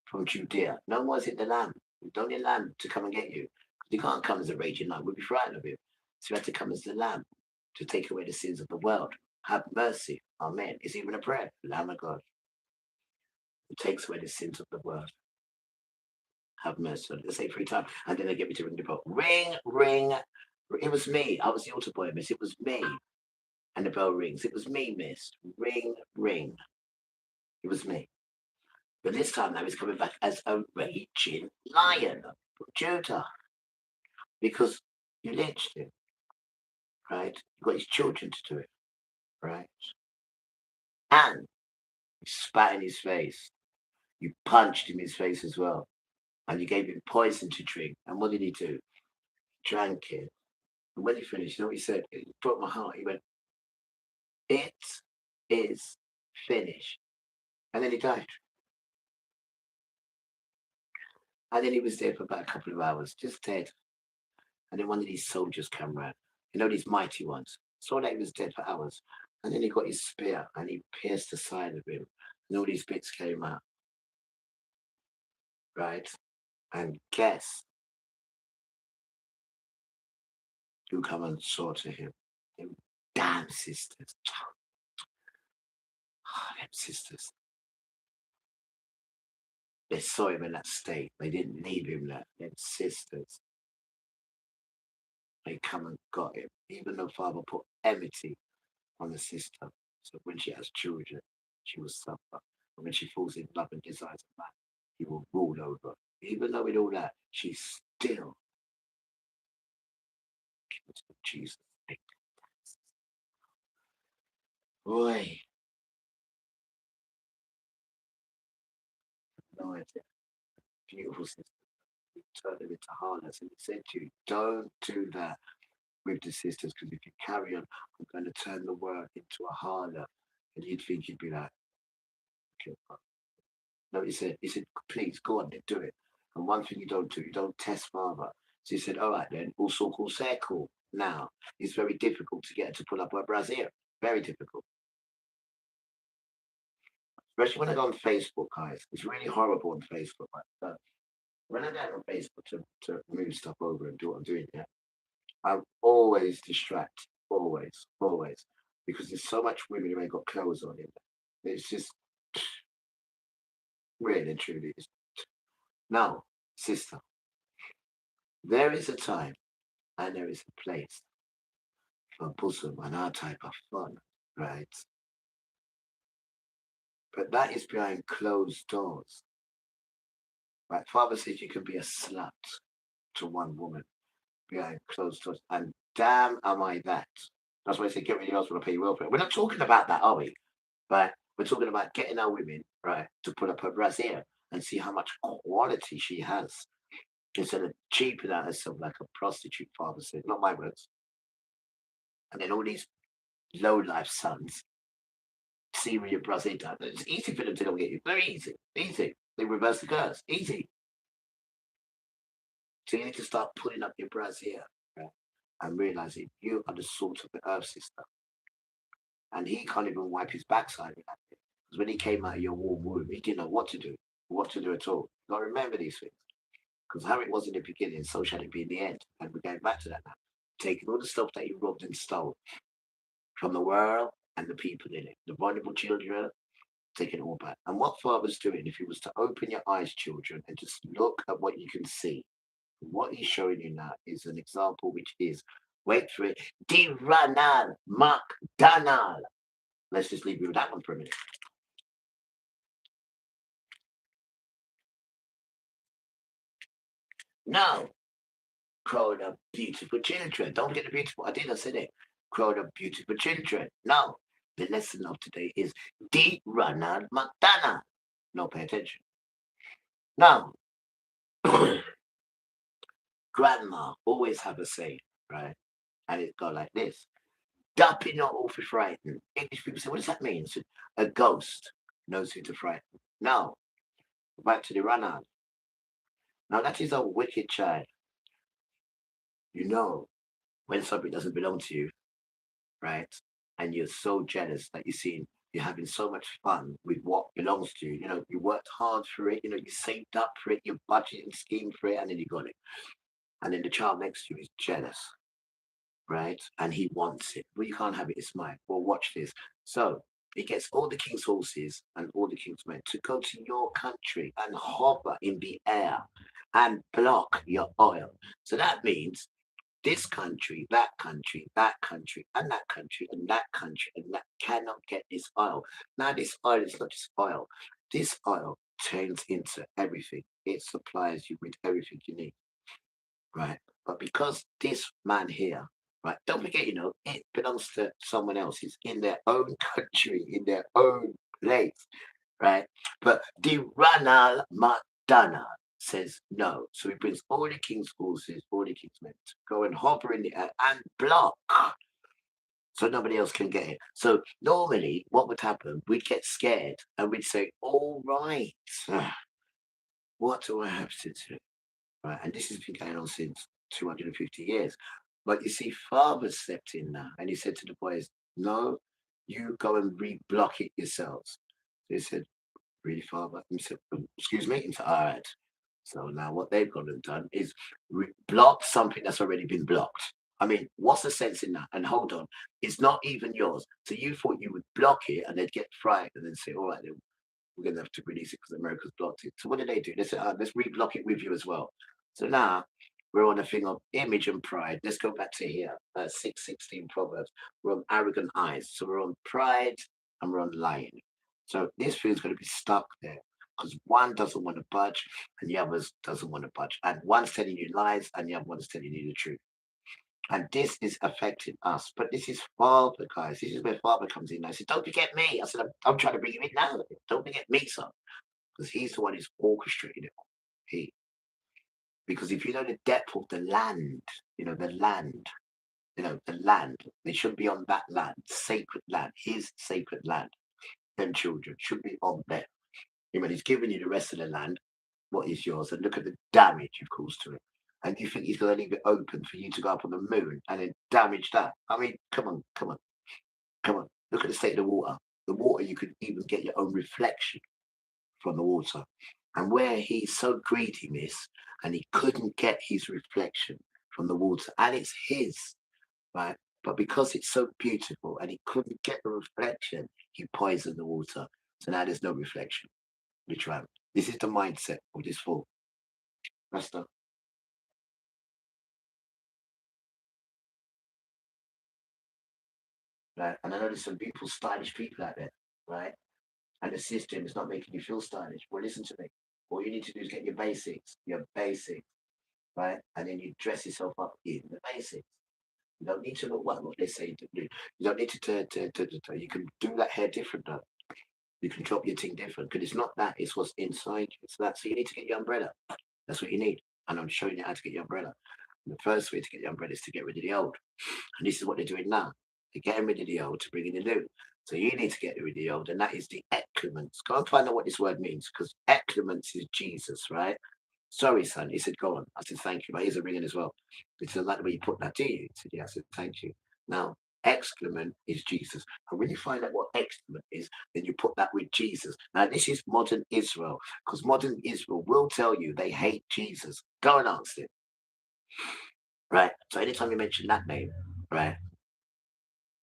from Judea. No more is it the lamb. We don't need lamb to come and get you. You can't come as a raging lion. We'll be frightened of him. So you have to come as the lamb to take away the sins of the world. Have mercy. Amen. It's even a prayer. Lamb of God. It takes away the sins of the world. Have mercy. Let's say 3 times. And then they get me to ring the bell. Ring, ring. It was me. I was the altar boy, miss. It was me. And the bell rings. It was me, miss. Ring, ring. It was me. But this time now he's coming back as a raging lion of Judah. Because you lynched him. Right? You got his children to do it. Right? And you spat in his face. You punched him in his face as well. And you gave him poison to drink. And what did he do? He drank it. And when he finished, you know what he said? It broke my heart. He went, "It is finished." And then he died. And then he was there for about a couple of hours, just dead. And then one of these soldiers came around. You know, these mighty ones. Saw that he was dead for hours. And then he got his spear and he pierced the side of him. And all these bits came out. Right? And guess who come and saw to him? Them damn sisters. Oh, them sisters. They saw him in that state. They didn't leave him there. Them sisters. They come and got him. Even though Father put enmity on the sister. So when she has children, she will suffer. And when she falls in love and desires a man, he will rule over. Even though with all that, she still gives to Jesus. Boy. No idea. Beautiful sister. He turned them into harlots. And he said to you, don't do that with the sisters, because if you carry on, I'm going to turn the world into a harlot. And you'd think you'd be like, okay. No, he said, please go on then, do it. And one thing you don't do, you don't test Father. So he said, all right then, also called circle. Now, it's very difficult to get her to pull up her brassiere. Very difficult. Especially when I go on Facebook, guys. It's really horrible on Facebook. But when I get on Facebook to move stuff over and do what I'm doing, yeah, I'm always distracted. Always, always. Because there's so much women who ain't got clothes on it. It's just really and truly. Now, sister, there is a time and there is a place for bosom and our type of fun, right? But that is behind closed doors. Right? Father says you can be a slut to one woman behind closed doors, and damn, am I that? That's why I say get rid of your husband or pay your welfare. We're not talking about that, are we? Right? We're talking about getting our women, right, to put up her brassiere and see how much quality she has instead of cheaping out herself like a prostitute, Father said. Not my words. And then all these low life sons see with your brassiere done. It's easy for them to go get you. Very easy. Easy. They reverse the curse. Easy. So you need to start putting up your brassiere, right, and realizing you are the salt of the earth, sister. And he can't even wipe his backside with that. Because when he came out of your warm womb, he didn't know what to do at all. You gotta remember these things. Because how it was in the beginning, so shall it be in the end. And we're going back to that now. Taking all the stuff that you robbed and stole from the world and the people in it, the vulnerable children, taking it all back. And what Father's doing, if he was to open your eyes, children, and just look at what you can see, what he's showing you now is an example which is, wait for it, Ronald McDonald. Let's just leave you with that one for a minute. Now, crowd of beautiful children. Don't forget the beautiful. I said it. Crowd of beautiful children. Now, the lesson of today is Ronald McDonald. No, pay attention. Now, grandma always have a saying, right? And it go like this. Duppy not awfully frightened. English people say, what does that mean? So, a ghost knows who to frighten. Now, back to the Ronald. Now, that is a wicked child. You know, when something doesn't belong to you, right? And you're so jealous that you're having so much fun with what belongs to you. You know, you worked hard for it, you saved up for it, you budgeted and schemed for it, and then you got it. And then the child next to you is jealous, right? And he wants it. Well, you can't have it, it's mine. Well, watch this. So he gets all the king's horses and all the king's men to go to your country and hover in the air and block your oil. So that means this country, that country, that country, and that country, and that country, and that cannot get this oil. Now, this oil is not just oil. This oil turns into everything. It supplies you with everything you need, right? But because this man here, right, don't forget, it belongs to someone else. It's in their own country, in their own place, right? But the Ronald McDonald says no. So he brings all the king's horses, all the king's men to go and hover in the air and block so nobody else can get it. So normally what would happen, we'd get scared and we'd say, all right, what do I have to do? Right, and this has been going on since 250 years. But you see, Father stepped in now and he said to the boys, no, you go and re-block it yourselves. They said, really, Father? He said, excuse me? He said, all right. So now what they've gone and done is block something that's already been blocked. I mean, what's the sense in that? And hold on, it's not even yours. So you thought you would block it and they'd get frightened and then say, all right, then we're going to have to release it because America's blocked it. So what do? They said, let's re-block it with you as well. So now we're on a thing of image and pride. Let's go back to here, 6:16 Proverbs. We're on arrogant eyes. So we're on pride and we're on lying. So this thing's going to be stuck there because one doesn't want to budge and the other doesn't want to budge. And one's telling you lies and the other one's telling you the truth. And this is affecting us. But this is Father, guys. This is where Father comes in. I said, don't forget me. I said, I'm trying to bring him in now. Don't forget me, son. Because he's the one who's orchestrating it. Because if you know the depth of the land, the land, they should be on that land, sacred land, his sacred land. Them children should be on there. And when he's giving you the rest of the land, what is yours? And look at the damage you've caused to it. And you think he's going to leave it open for you to go up on the moon and then damage that? I mean, come on. Look at the state of the water. The water, you could even get your own reflection from the water. And where he's so greedy, miss, and he couldn't get his reflection from the water, and it's his, right? But because it's so beautiful and he couldn't get the reflection, he poisoned the water. So now there's no reflection. Literally. This is the mindset of this fool. Rasta. Right? And I know there's some beautiful, stylish people out there, right? And the system is not making you feel stylish. Well, listen to me. All you need to do is get your basics, right? And then you dress yourself up in the basics. You don't need to look like what they say to do. You don't need you can do that hair different though. You can drop your thing different because it's not that, it's what's inside you. So you need to get your umbrella. That's what you need. And I'm showing you how to get your umbrella. And the first way to get your umbrella is to get rid of the old. And this is what they're doing now. They're getting rid of the old to bring in the new. So you need to get rid of the old, and that is the excrements. Go and find out what this word means, because excrements is Jesus, right? Sorry, son. He said, go on. I said, thank you. My ears are ringing as well. He said, like the way you put that, do you? He said, yeah. I said, thank you. Now, excrement is Jesus. And when you find out what excrement is, then you put that with Jesus. Now, this is modern Israel, because modern Israel will tell you they hate Jesus. Go and ask them. Right? So anytime you mention that name, right?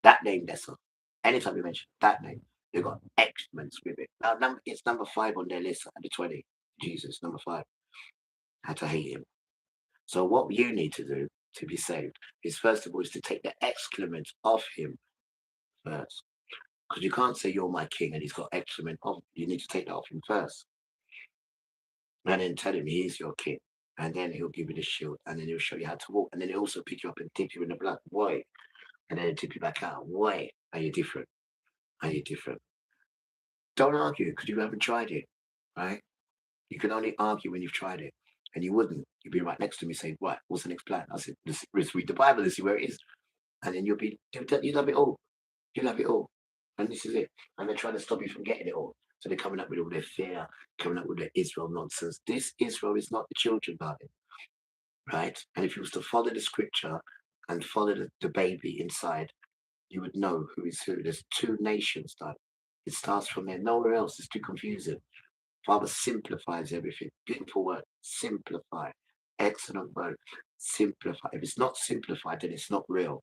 That name, Nessa. Anytime you mention that name, you've got excrements with it. Now, it's number 5 on their list under 20. Jesus, number 5. How to hate him. So what you need to do to be saved is, first of all, is to take the excrement off him first. Because you can't say you're my king and he's got excrement on. You need to take that off him first. And then tell him he is your king. And then he'll give you the shield. And then he'll show you how to walk. And then he'll also pick you up and dip you in the blood. Why? And then he'll tip you back out. Why? Are you different? Are you different? Don't argue because you haven't tried it. Right? You can only argue when you've tried it. And you wouldn't. You'd be right next to me saying, right, what's the next plan? I said, let's read the Bible and see where it is. And then you'll have it all. You'll have it all. And this is it. And they're trying to stop you from getting it all. So they're coming up with all their fear, coming up with their Israel nonsense. This Israel is not the children, darling. Right? And if you was to follow the scripture and follow the baby inside, you would know who is who. There's 2 nations, darling. It starts from there. Nowhere else. It's too confusing. Father simplifies everything. Beautiful word. Simplify. Excellent word. Simplify. If it's not simplified, then it's not real.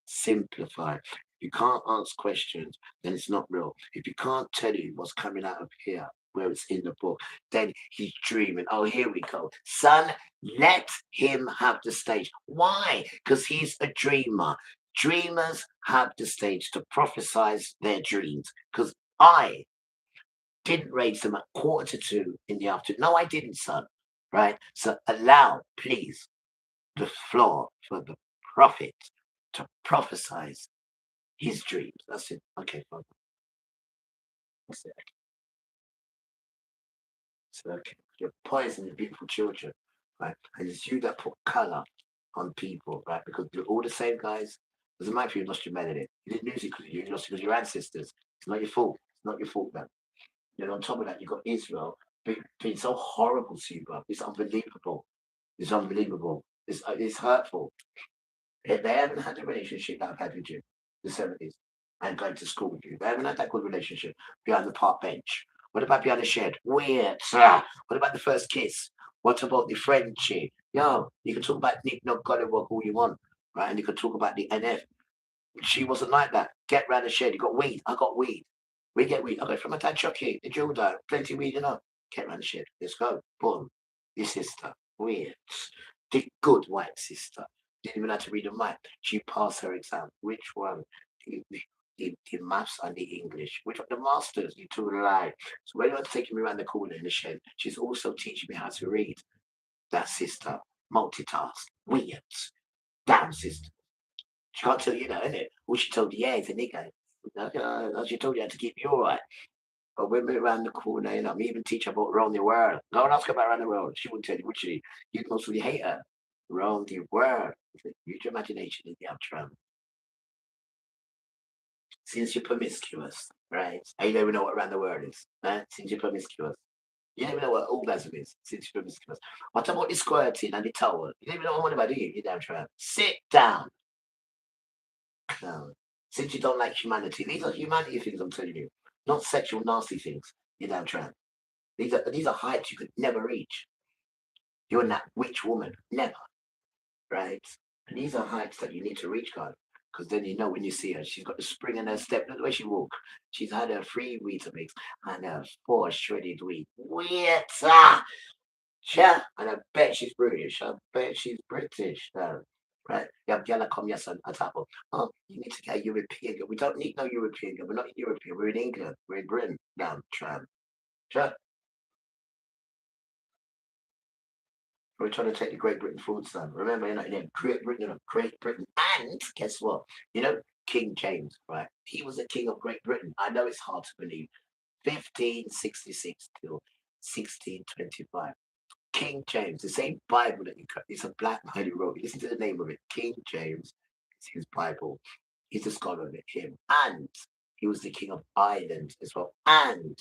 Simplify. If you can't ask questions, then it's not real. If you can't tell you what's coming out of here, where it's in the book, then he's dreaming. Oh, here we go. Son, let him have the stage. Why? Because he's a dreamer. Dreamers have the stage to prophesize their dreams. Because I didn't raise them at 1:45 in the afternoon. No, I didn't, son. Right? So allow, please, the floor for the prophet to prophesize his dreams. That's it. Okay, Father. That's it. So, okay. You're poisoning beautiful children, right? And it's you that put color on people, right? Because you're all the same guys. Doesn't matter if you lost your melody. You didn't lose it because you lost it because your ancestors. It's not your fault. It's not your fault, man. And on top of that, you've got Israel being so horrible to you, bro. It's unbelievable. It's unbelievable. It's hurtful. They haven't had a relationship that I've had with you, the 70s, and going to school with you. They haven't had that good relationship behind the park bench. What about behind the shed? Weird. What about the first kiss? What about the Frenchie? Yo, you can talk about Nick Nogollywood all you want, right? And you can talk about the NF. She wasn't like that. Get round the shed. You got weed. I got weed. We get weed. I go from my dad Chucky, the Jordan, plenty of weed, you know. Get round the shed. Let's go. Boom. Your sister. Weird. The good white sister. Didn't even have to read a map. She passed her exam. Which one? The maths and the English. Which one? The masters. You two lie. So when you're taking me around the corner in the shed, she's also teaching me how to read. That sister. Multitask. Weird. Damn sister. She can't tell you that, innit? All she told you, yeah, it's a nigger. She told you how to keep you all right. But when we're around the corner, you know, me even teach her about around the world. Go and ask her about around the world. She wouldn't tell you, would she? You'd mostly hate her. Around the world. Use your imagination in the outro. Since you're promiscuous, right? And you don't even know what around the world is, right? Since you're promiscuous. You don't even know what orgasm is, since you're promiscuous. What about the squirting and the towel? You don't even know what about, do you? You damn tramp. Sit down. No. Since you don't like humanity, these are humanity things I'm telling you, not sexual nasty things. You damn tramp. These are heights you could never reach. You're that witch woman, never, right? And these are heights that you need to reach, God, because then you know when you see her, she's got the spring in her step. Look the way she walk. She's had her 3 weeds of mix and her 4 shredded wheat. Weird, yeah, and I bet she's British. I bet she's British. Right? You have Gala come yes on top of. Oh, you need to get a European girl. We don't need no European girl. We're not European. We're in England. We're in Britain. Damn, tram. We're trying to take the Great Britain food stamp. Remember, you're not in Great Britain, and guess what? You know, King James, right? He was the king of Great Britain. I know it's hard to believe. 1566 till 1625. King James, the same Bible that it's a black man who wrote it. Listen to the name of it. King James. It's his Bible. He's a scholar of it, him. And he was the king of Ireland as well. And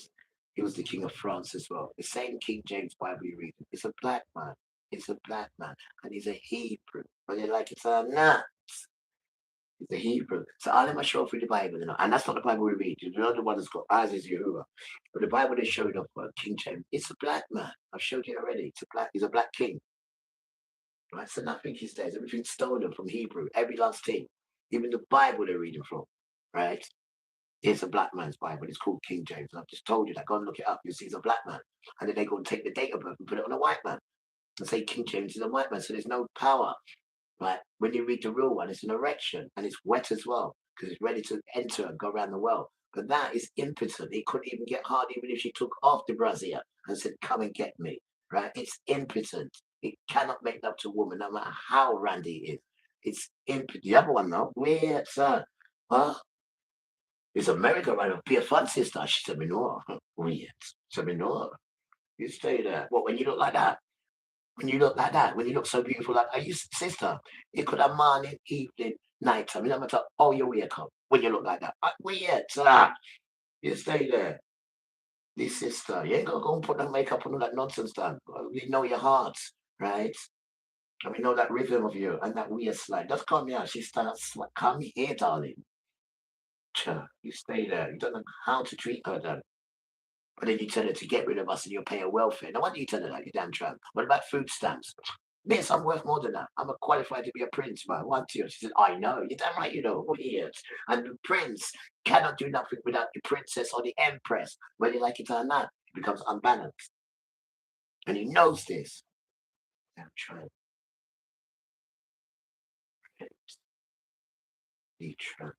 he was the king of France as well. The same King James Bible you read. It's a black man. It's a black man. And he's a Hebrew. Whether you like it or not. He's a Hebrew. So I'll let my show through the Bible. You know? And that's not the Bible we read. You know the one that's got eyes is Jehovah. But the Bible they showed up King James. It's a black man. I've showed you already. He's a black king. Right? So nothing he says. Everything's stolen from Hebrew. Every last thing. Even the Bible they're reading from. Right? It's a black man's Bible. It's called King James. And I've just told you that. Go and look it up. You see it's a black man. And then they go and take the date of birth and put it on a white man. And say King James is a white man. So there's no power. Right? When you read the real one, it's an erection. And it's wet as well. Because it's ready to enter and go around the world. But that is impotent. It couldn't even get hard even if she took off the brassiere and said, come and get me. Right? It's impotent. It cannot make love to a woman, no matter how randy it is. It's impotent. The other one, though, weird, sir. Huh? It's America, right? Be a fun sister. She said, me no. Weird. She said, me no. You stay there. What, when you look like that? When you look like that, when you look so beautiful like that, you sister, it could have morning, evening, night time. You know, I'm oh, you wake up when you look like that. Weird, sir. You stay there. This sister, you ain't gonna go and put that makeup on all that nonsense down. We know your heart, right? And we know that rhythm of you and that weird slide. Just come here. She starts, come here, darling. You stay there. You don't know how to treat her then. But then you tell her to get rid of us and you'll pay her welfare. Now, why do you tell her that, you damn tramp? What about food stamps? Miss, I'm worth more than that. I'm qualified to be a prince, man. Want you? She said, I know. You're damn right, you know. Weird. And the prince cannot do nothing without the princess or the empress. Whether you like it or not, it becomes unbalanced. And he knows this. Damn tramp. You tramp.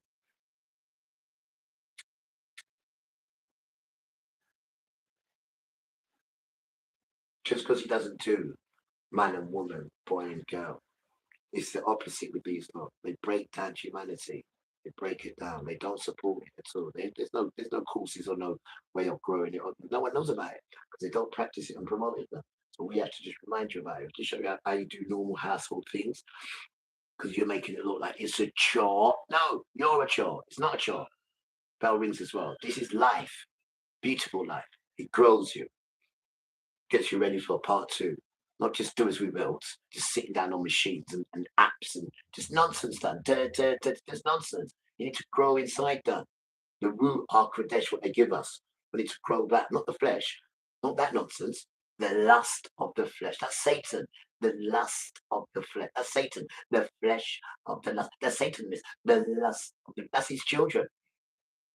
Just because he doesn't do man and woman, boy and girl. It's the opposite with these lot. They break down humanity. They break it down. They don't support it at all. There's no courses or no way of growing it. No one knows about it because they don't practice it and promote it. So we have to just remind you about it to show you how you do normal household things. Because you're making it look like it's a chore. No, you're a chore. It's not a chore. Bell rings as well. This is life. Beautiful life. It grows you. Gets you ready for part 2. Not just do as we built, just sitting down on machines and apps and just nonsense done. Just nonsense. You need to grow inside that. The root, our Kodesh, what they give us. We need to grow that, not the flesh, not that nonsense. The lust of the flesh. That's Satan. The lust of the flesh. That's Satan. The flesh of the lust. That's Satan. The lust of the, that's his children.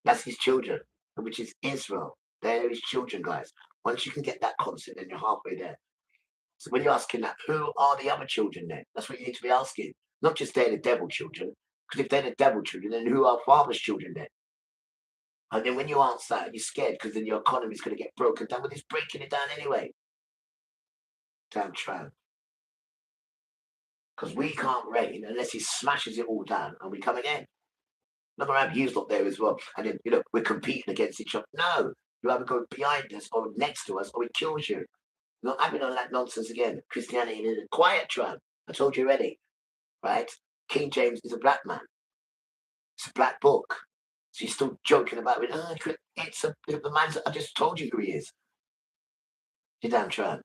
That's his children, which is Israel. They're his children, guys. Once you can get that concept, then you're halfway there. So when you're asking that, who are the other children then? That's what you need to be asking. Not just they're the devil children. Because if they're the devil children, then who are Father's children then? And then when you answer that, you're scared because then your economy's going to get broken down. But it's breaking it down anyway. Damn tramp. Because we can't reign unless he smashes it all down and we come again. Look around, Hughes not there as well. And then, we're competing against each other. No. You either go behind us or next to us or it kills you. Not having all that nonsense again. Christianity is a quiet tramp. I told you already. Right? King James is a black man. It's a black book. So you're still joking about it. It's the man I just told you who he is. You damn tramp.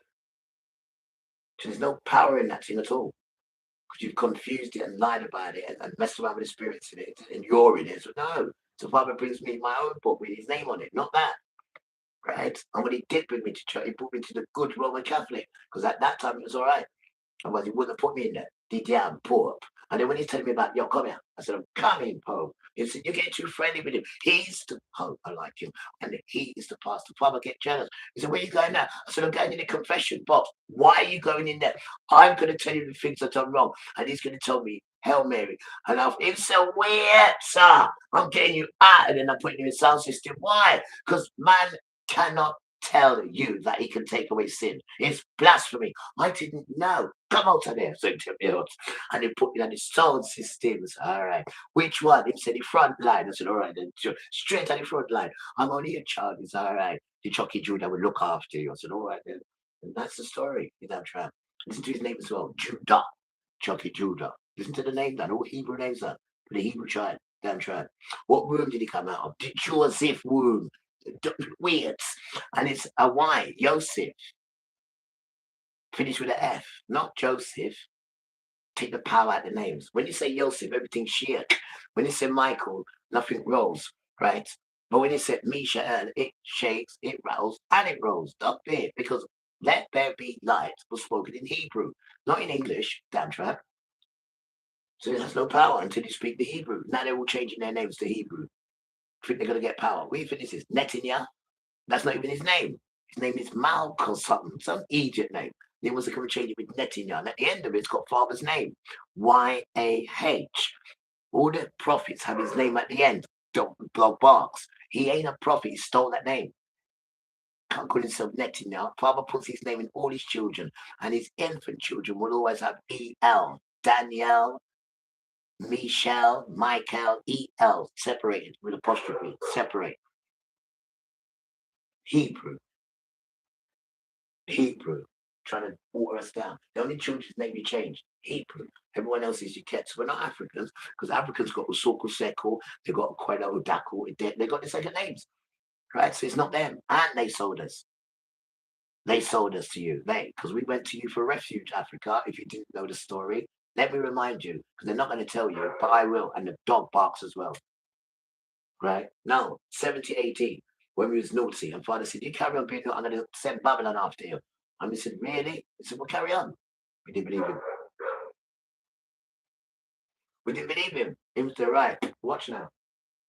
So there's no power in that thing at all. Because you've confused it and lied about it and messed around with the spirits in it and you're in it. So no. So Father brings me my own book with his name on it, not that. Right? And when he did bring me to church, he brought me to the good Roman Catholic. Because at that time it was all right. Otherwise he wouldn't have put me in there. The damn Pope. And then when he's telling me about, yo, come here. I said, I'm coming, Pope. He said, you're getting too friendly with him. He's the Pope. I like him. And he is the pastor. Father, get jealous. He said, where are you going now? I said, I'm going in the confession box. Why are you going in there? I'm going to tell you the things that are wrong. And he's going to tell me, Hail Mary. And it's so weird, sir. I'm getting you out. And then I'm putting you in sound system. Why? Because man cannot tell you that he can take away sin. It's blasphemy. I didn't know. Come out of there, said Timothy. And he put it on his sound systems. All right. Which one? He said the front line. I said, all right, then straight on the front line. I'm only a child. It's all right. The Chucky Judah will look after you. I said, all right then. And that's the story. Is that trap? Listen to his name as well. Judah. Chucky Judah. Listen to the name, that all Hebrew names that. For the Hebrew child. Damn tribe. What womb did he come out of? The Joseph womb. Weird. And it's a Y, Yosef. Finish with an F, not Joseph. Take the power out of the names. When you say Yosef, everything's shit. When you say Michael, nothing rolls, right? But when you say Misha'el, it shakes, it rattles, and it rolls. Stop it. Because let there be light was spoken in Hebrew, not in English, damn trap. So it has no power until you speak the Hebrew. Now they're all changing their names to Hebrew. Think they're going to get power. What do you think this is? Netanyahu? That's not even his name. His name is Malk or something, some Egypt name. They was going to change it with Netanyahu. And at the end of it, it's got father's name, Y-A-H. All the prophets have his name at the end. Don't blow box. He ain't a prophet. He stole that name. Can't call himself Netanyahu. Father puts his name in all his children, and his infant children will always have E-L. Daniel, Misha'el, Michael, E-L, separated with apostrophe, separate. Hebrew, trying to water us down. The only children's name you changed, Hebrew. Everyone else is you kept. So we're not Africans, because Africans got Usoko Seko, they got Kwela Odako, they got the second names, right? So it's not them, and they sold us. They sold us to you, because we went to you for refuge, Africa. If you didn't know the story, let me remind you, because they're not going to tell you, but I will, and the dog barks as well. Right? No, 70 AD, when we was naughty, and Father said, you carry on being naughty, I'm going to send Babylon after you. And we said, really? He said, well, carry on. We didn't believe him. We didn't believe him. He was right. Watch now.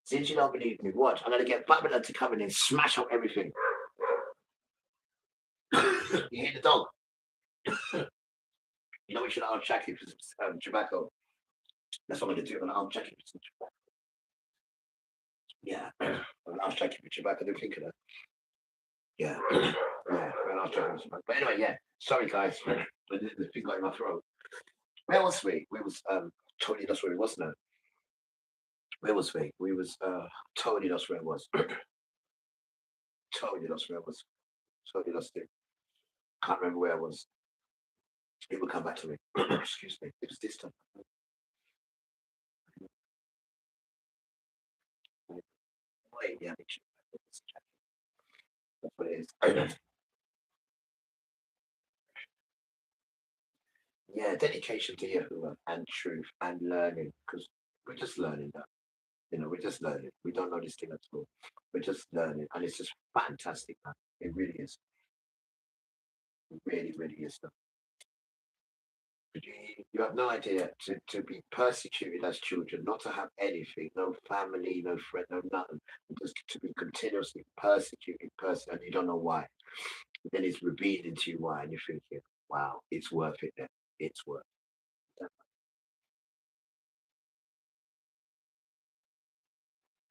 Since you don't believe me, watch. I'm going to get Babylon to come in and smash up everything. You hear the dog? You know we should arm Jackie for some tobacco. That's what I'm going to do. I'm going to arm Jackie for some tobacco. Yeah. I'm going to arm Jackie for tobacco. Don't think of that. Yeah. Yeah. I'm going to But anyway, yeah. Sorry, guys. The thing got in my throat. Where was we? We was totally lost where we was now. Where was we? We was totally lost where it was. Totally lost where it was. Totally lost it. Can't remember where I was. It will come back to me. Excuse me. It was this time. Wait, yeah, that's what it is. Yeah, dedication to Yahuwah and truth and learning, because we're just learning that. You know, we're just learning. We don't know this thing at all. We're just learning, and it's just fantastic, man. It really is. It really, really is. You have no idea to be persecuted as children, not to have anything, no family, no friend, no nothing, just to be continuously persecuted, and you don't know why. Then it's revealed into you why, and you're thinking, wow, it's worth it then. It's worth it.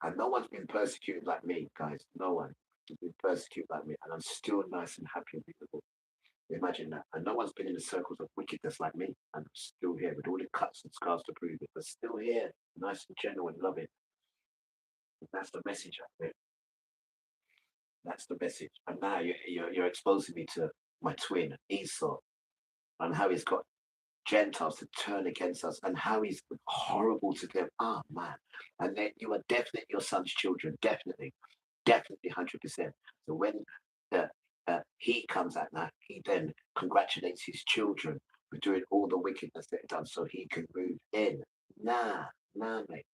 And no one's been persecuted like me, guys. No one has been persecuted like me, and I'm still nice and happy and beautiful. Imagine that. And no one's been in the circles of wickedness like me. And I'm still here with all the cuts and scars to prove it, but still here, nice and gentle and loving. And that's the message of it. That's the message. And now you're exposing me to my twin, Esau, and how he's got Gentiles to turn against us, and how he's horrible to them. Ah, man. And then you are definitely your son's children. Definitely. Definitely 100%. So when he comes at that, he then congratulates his children for doing all the wickedness they've done so he can move in. Nah, mate.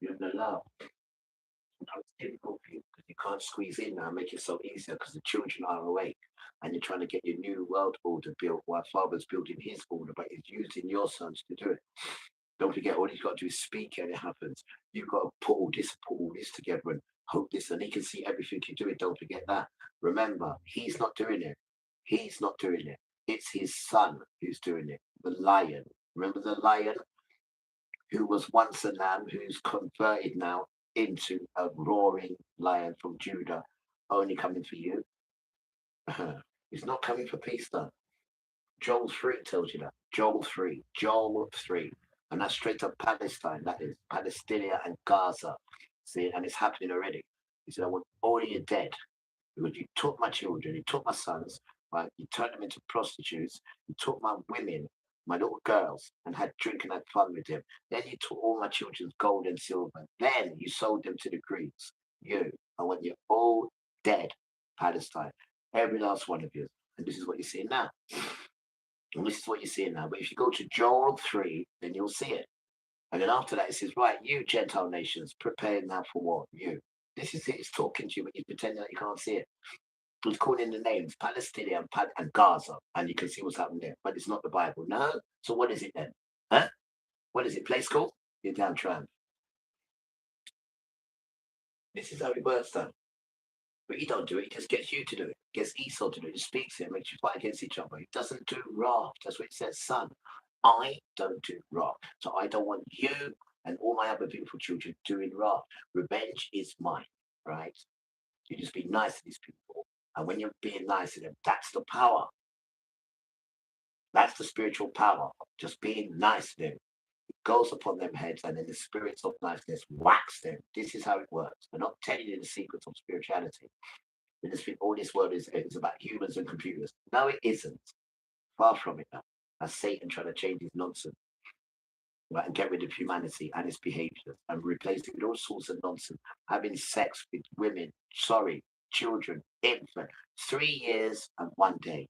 You're in the love. It's difficult for you because you can't squeeze in now and make it so easier because the children are awake and you're trying to get your new world order built while father's building his order, but he's using your sons to do it. Don't forget, all he's got to do is speak and it happens. You've got to put all this together and hope this, and he can see everything you do it. Don't forget that. Remember, he's not doing it. He's not doing it. It's his son who's doing it. The lion. Remember the lion who was once a lamb, who's converted now into a roaring lion from Judah, only coming for you. He's not coming for peace, though. Joel 3 tells you that. Joel 3. Joel 3. And that's straight up Palestine. That is Palestine and Gaza. See, and it's happening already. He said, I want all of you dead because you took my children, you took my sons, right? You turned them into prostitutes, you took my women, my little girls, and had drink and had fun with them. Then you took all my children's gold and silver. Then you sold them to the Greeks. I want you all dead, Palestine. Every last one of you. And this is what you're seeing now. And this is what you're seeing now. But if you go to Joel 3, then you'll see it. And then after that, it says, right, you Gentile nations, prepare now for war. You. This is it. It's talking to you, but you pretend that you can't see it. It's calling the names Palestine and Gaza, and you can see what's happening there. But it's not the Bible. No? So what is it then? Huh? What is it? Play school? You're down tramp. This is how it works, though. But he don't do it. He just gets you to do it. Gets Esau to do it. He speaks it, makes you fight against each other. He doesn't do wrath. That's what it says, son. I don't do wrath. So I don't want you and all my other beautiful children doing wrath. Revenge is mine, right? You just be nice to these people. And when you're being nice to them, that's the power. That's the spiritual power. Just being nice to them. It goes upon them heads, and then the spirits of niceness wax them. This is how it works. I'm not telling you the secrets of spirituality. I just think all this world is about humans and computers. No, it isn't. Far from it now. That's Satan trying to change his nonsense. Right, and get rid of humanity and its behaviors and replace it with all sorts of nonsense. Having sex with women, children, infants, 3 years and 1 day.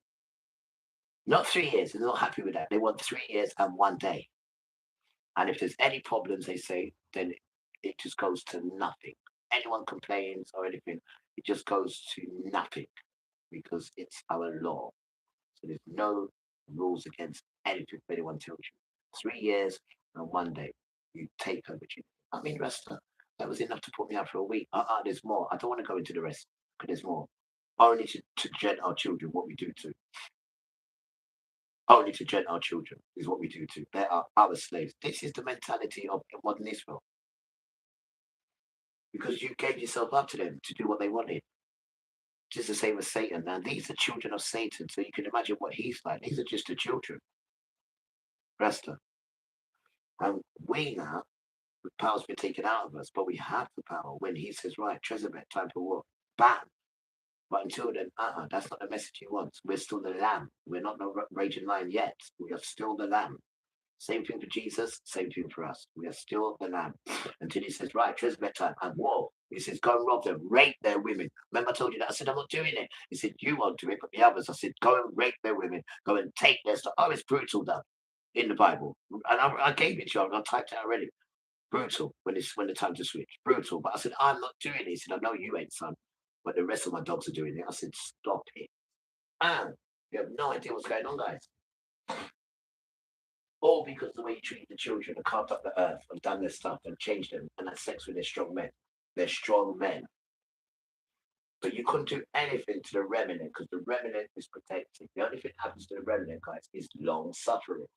Not 3 years, they're not happy with that. They want 3 years and 1 day. And if there's any problems, they say, then it just goes to nothing. Anyone complains or anything, it just goes to nothing because it's our law. So there's no rules against anything anyone tells you. 3 years and 1 day, you take her, but you, I mean, rest her. That was enough to put me out for a week. There's more. I don't want to go into the rest because there's more. Only to Gentile children, what we do to. Only to Gentile children is what we do to. They are our slaves. This is the mentality of modern Israel. Because you gave yourself up to them to do what they wanted. Just the same as Satan. Now, these are children of Satan, so you can imagine what he's like. These are just the children. Rasta. And we now, the power's been taken out of us, but we have the power when he says, right, Trezebet, time for war. Bam! But until then, that's not the message he wants. We're still the lamb. We're not the raging lion yet. We are still the lamb. Same thing for Jesus, same thing for us. We are still the lamb. Until he says, right, Trezebet time, and war. He says, go and rob them, rape their women. Remember I told you that? I said, I'm not doing it. He said, you won't do it, but the others. I said, go and rape their women. Go and take their stuff. Oh, it's brutal, though, in the Bible. And I gave it to you. I typed it out already. Brutal, when the time to switch. Brutal. But I said, I'm not doing it. He said, I know you ain't, son. But the rest of my dogs are doing it. I said, stop it. And you have no idea what's going on, guys. All because the way you treat the children and carved up the earth and done their stuff and changed them and had sex with their strong men. They're strong men. But you couldn't do anything to the remnant because the remnant is protected. The only thing that happens to the remnant, guys, is long suffering.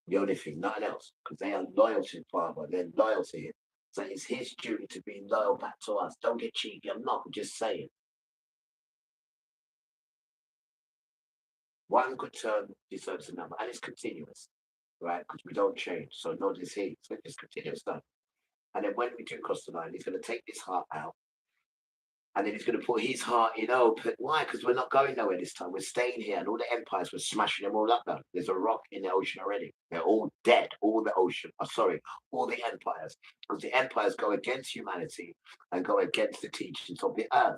The only thing, nothing else. Because they are loyal to Father. They're loyal to him. So it's his duty to be loyal back to us. Don't get cheeky. I'm not. I'm just saying. One good turn deserves another. And it's continuous. Right? Because we don't change. So nor does he. So it's continuous stuff. And then when we do cross the line, he's going to take this heart out. And then he's going to put his heart in open. Why? Because we're not going nowhere this time. We're staying here. And all the empires, we're smashing them all up now. There's a rock in the ocean already. They're all dead. All the ocean. All the empires. Because the empires go against humanity and go against the teachings of the earth.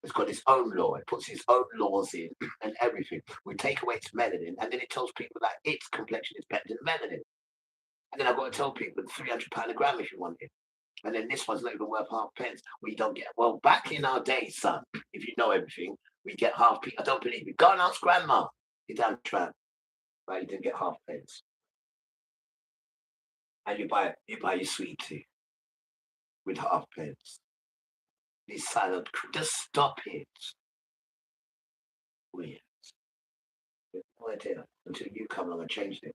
It's got its own law. It puts its own laws in and everything. We take away its melanin. And then it tells people that its complexion is better than melanin. And then I've got to tell people £300 a gram if you want it. And then this one's not even worth half pence. We don't get, well, back in our days, son, if you know everything, we get half pence. I don't believe you. Go and ask grandma. You damn tramp. Right, you didn't get half pence. And you buy your sweet tea with half pence. This silent, just stop it. Weird. No idea until you come along and change it.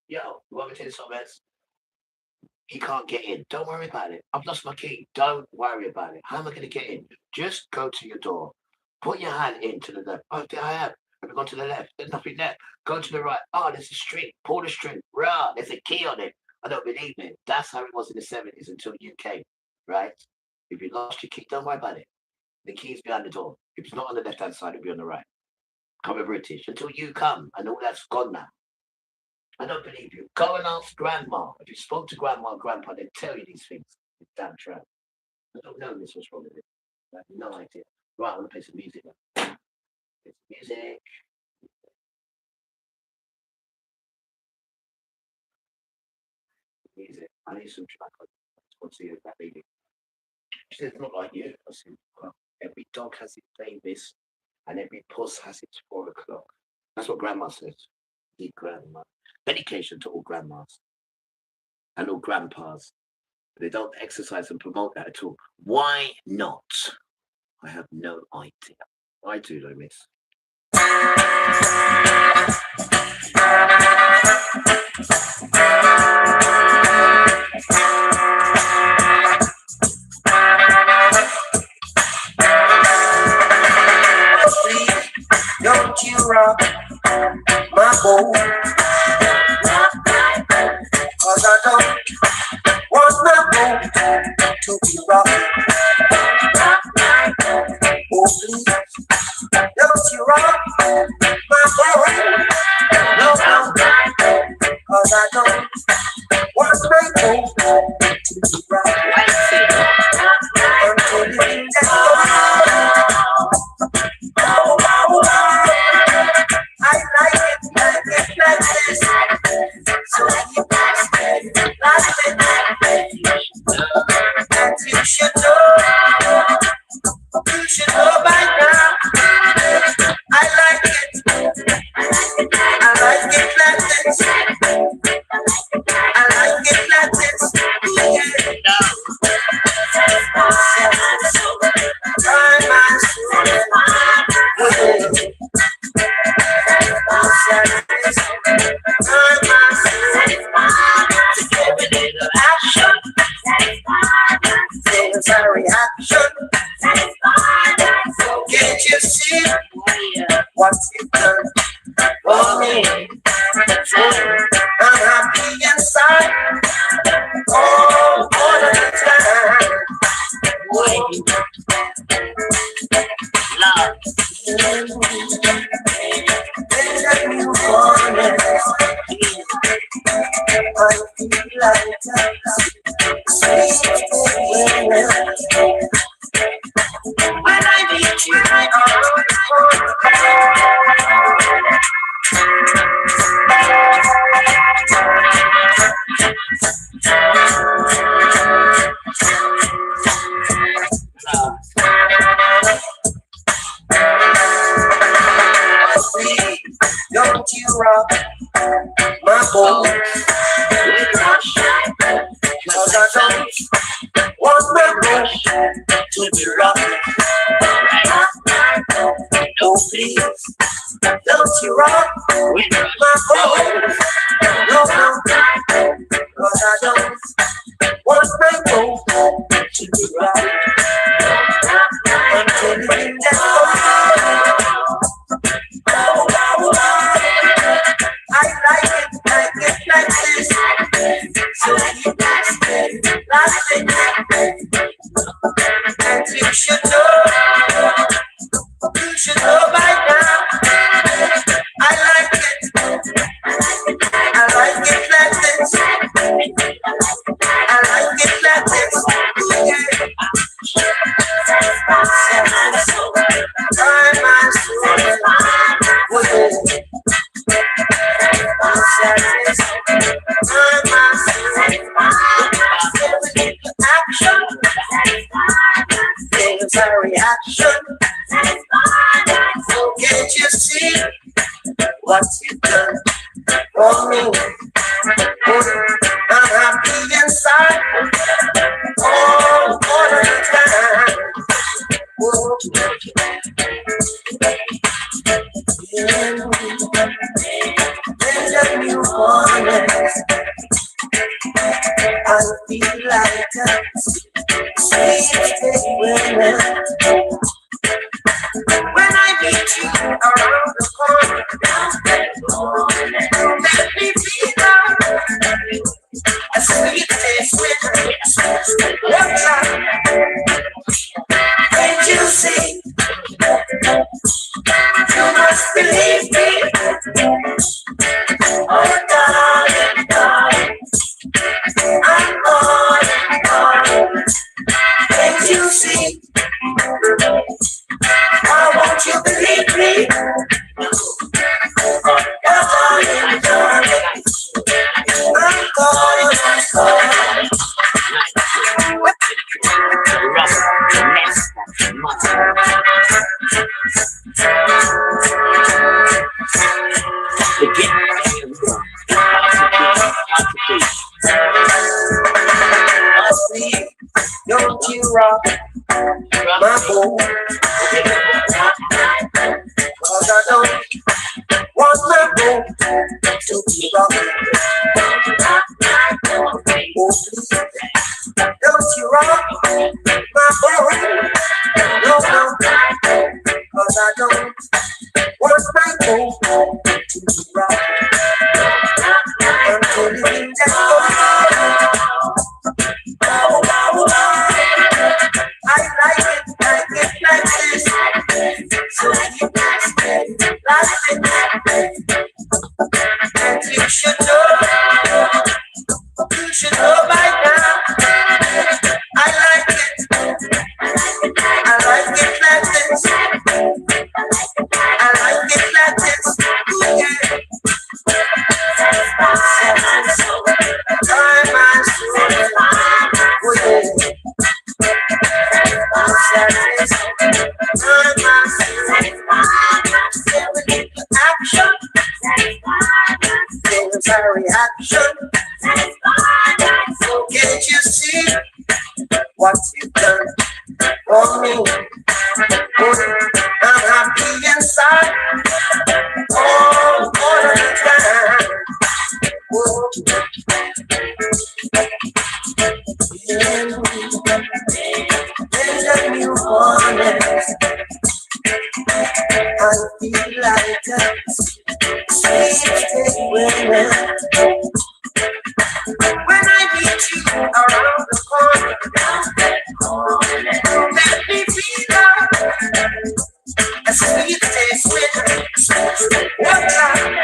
Yo, you want me to tell you something else? He can't get in. Don't worry about it. I've lost my key. Don't worry about it. How am I going to get in? Just go to your door. Put your hand into the left. Oh, there I am. Have you gone to the left? There's nothing there. Go to the right. Oh, there's a string. Pull the string. Rah, there's a key on it. I don't believe me. That's how it was in the 70s until you came, right? If you lost your key, don't worry about it. The key's behind the door. If it's not on the left-hand side, it'll be on the right. I'm a British. Until you come, and all that's gone now. I don't believe you. Go and ask Grandma. If you spoke to Grandma and Grandpa, they'd tell you these things. It's damn true. I don't know this. What's wrong with it? I have no idea. Right, I want to play some music now. Play some music. Music. I need some track on. I just want to see that lady. She said, not like you. I said, well, every dog has its Davis and every puss has its 4 o'clock. That's what Grandma says. The grandma. Dedication to all grandmas and all grandpas. They don't exercise and promote that at all. Why not? I have no idea. I do though, miss. Don't you rock my boat? Cause I don't want my boat to be rocking. Oh please, don't you rock my boat? No, cause I don't want my boat to be rocking. Until you get I like it like this. So keep like it. And you should know by now. I like it. I like it like this. I like it like this. Can't you see what you've done for me? I'm happy inside all the time. Love. I feel like when I meet you, I don't you rock my boat? Cause I don't want my boat to be rocking. Oh please, don't you rock my boat? No, cause I don't want my boat to be rocking. Until you get I like it like this. So keep laughing. And you should know by now. I like it. I like it like this. I like it like this. Yeah. Reaction. Can't you see what you've done for me? I'm happy inside all the time. There's a new morning. I When I meet you around the corner, let me feel a sweet taste with one time. Can't you see? You must believe me. Oh, darling, darling, I'm calling. Can't you see? Why won't you believe me? Oh, darling, darling, I'm calling. Don't you rock my boat, 'cause I don't want my boat to be rocked. Don't you rock my boat, no, no, 'cause I don't want my boat to be rocked. Until you get that I like it like this. So keep like it. And you should know by now. I like it. I like it like this. I like it like this. Ooh, yeah. Time and soul. Oh, yeah. Action, reaction. Can't you see what you've done for me? I'm happy inside all the time. There's a new morning. I feel like a sweet women. When I meet you around the corner, let me feel a sweet taste with one time.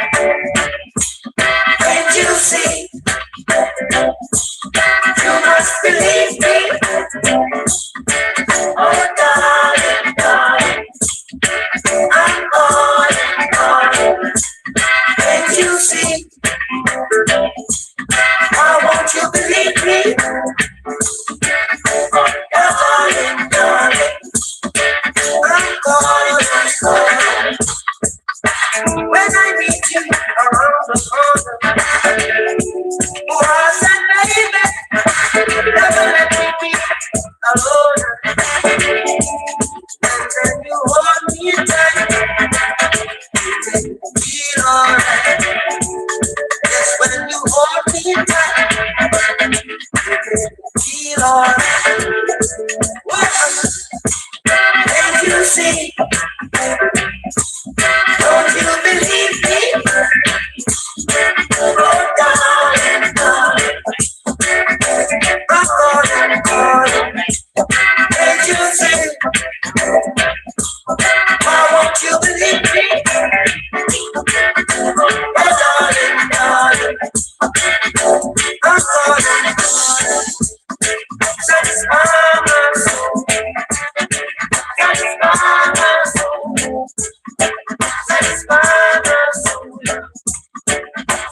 Can't you see? You must believe me. Oh, darling, darling, I'm calling. Can't you see? Why won't you believe me? Oh, darling, darling, I'm calling. When I meet you around the corner, oh, I said, baby, never let me be alone. And then you hold me tight, you make me feel alright. Yes, when you hold me tight, you make me feel alright. Can't you see? Don't you believe me? Oh, darling, darling, I'm calling. Can't you see? Why won't you believe me? Oh, darling, darling, I'm calling. Satisfy my soul. Satisfy my soul. Satisfy my soul.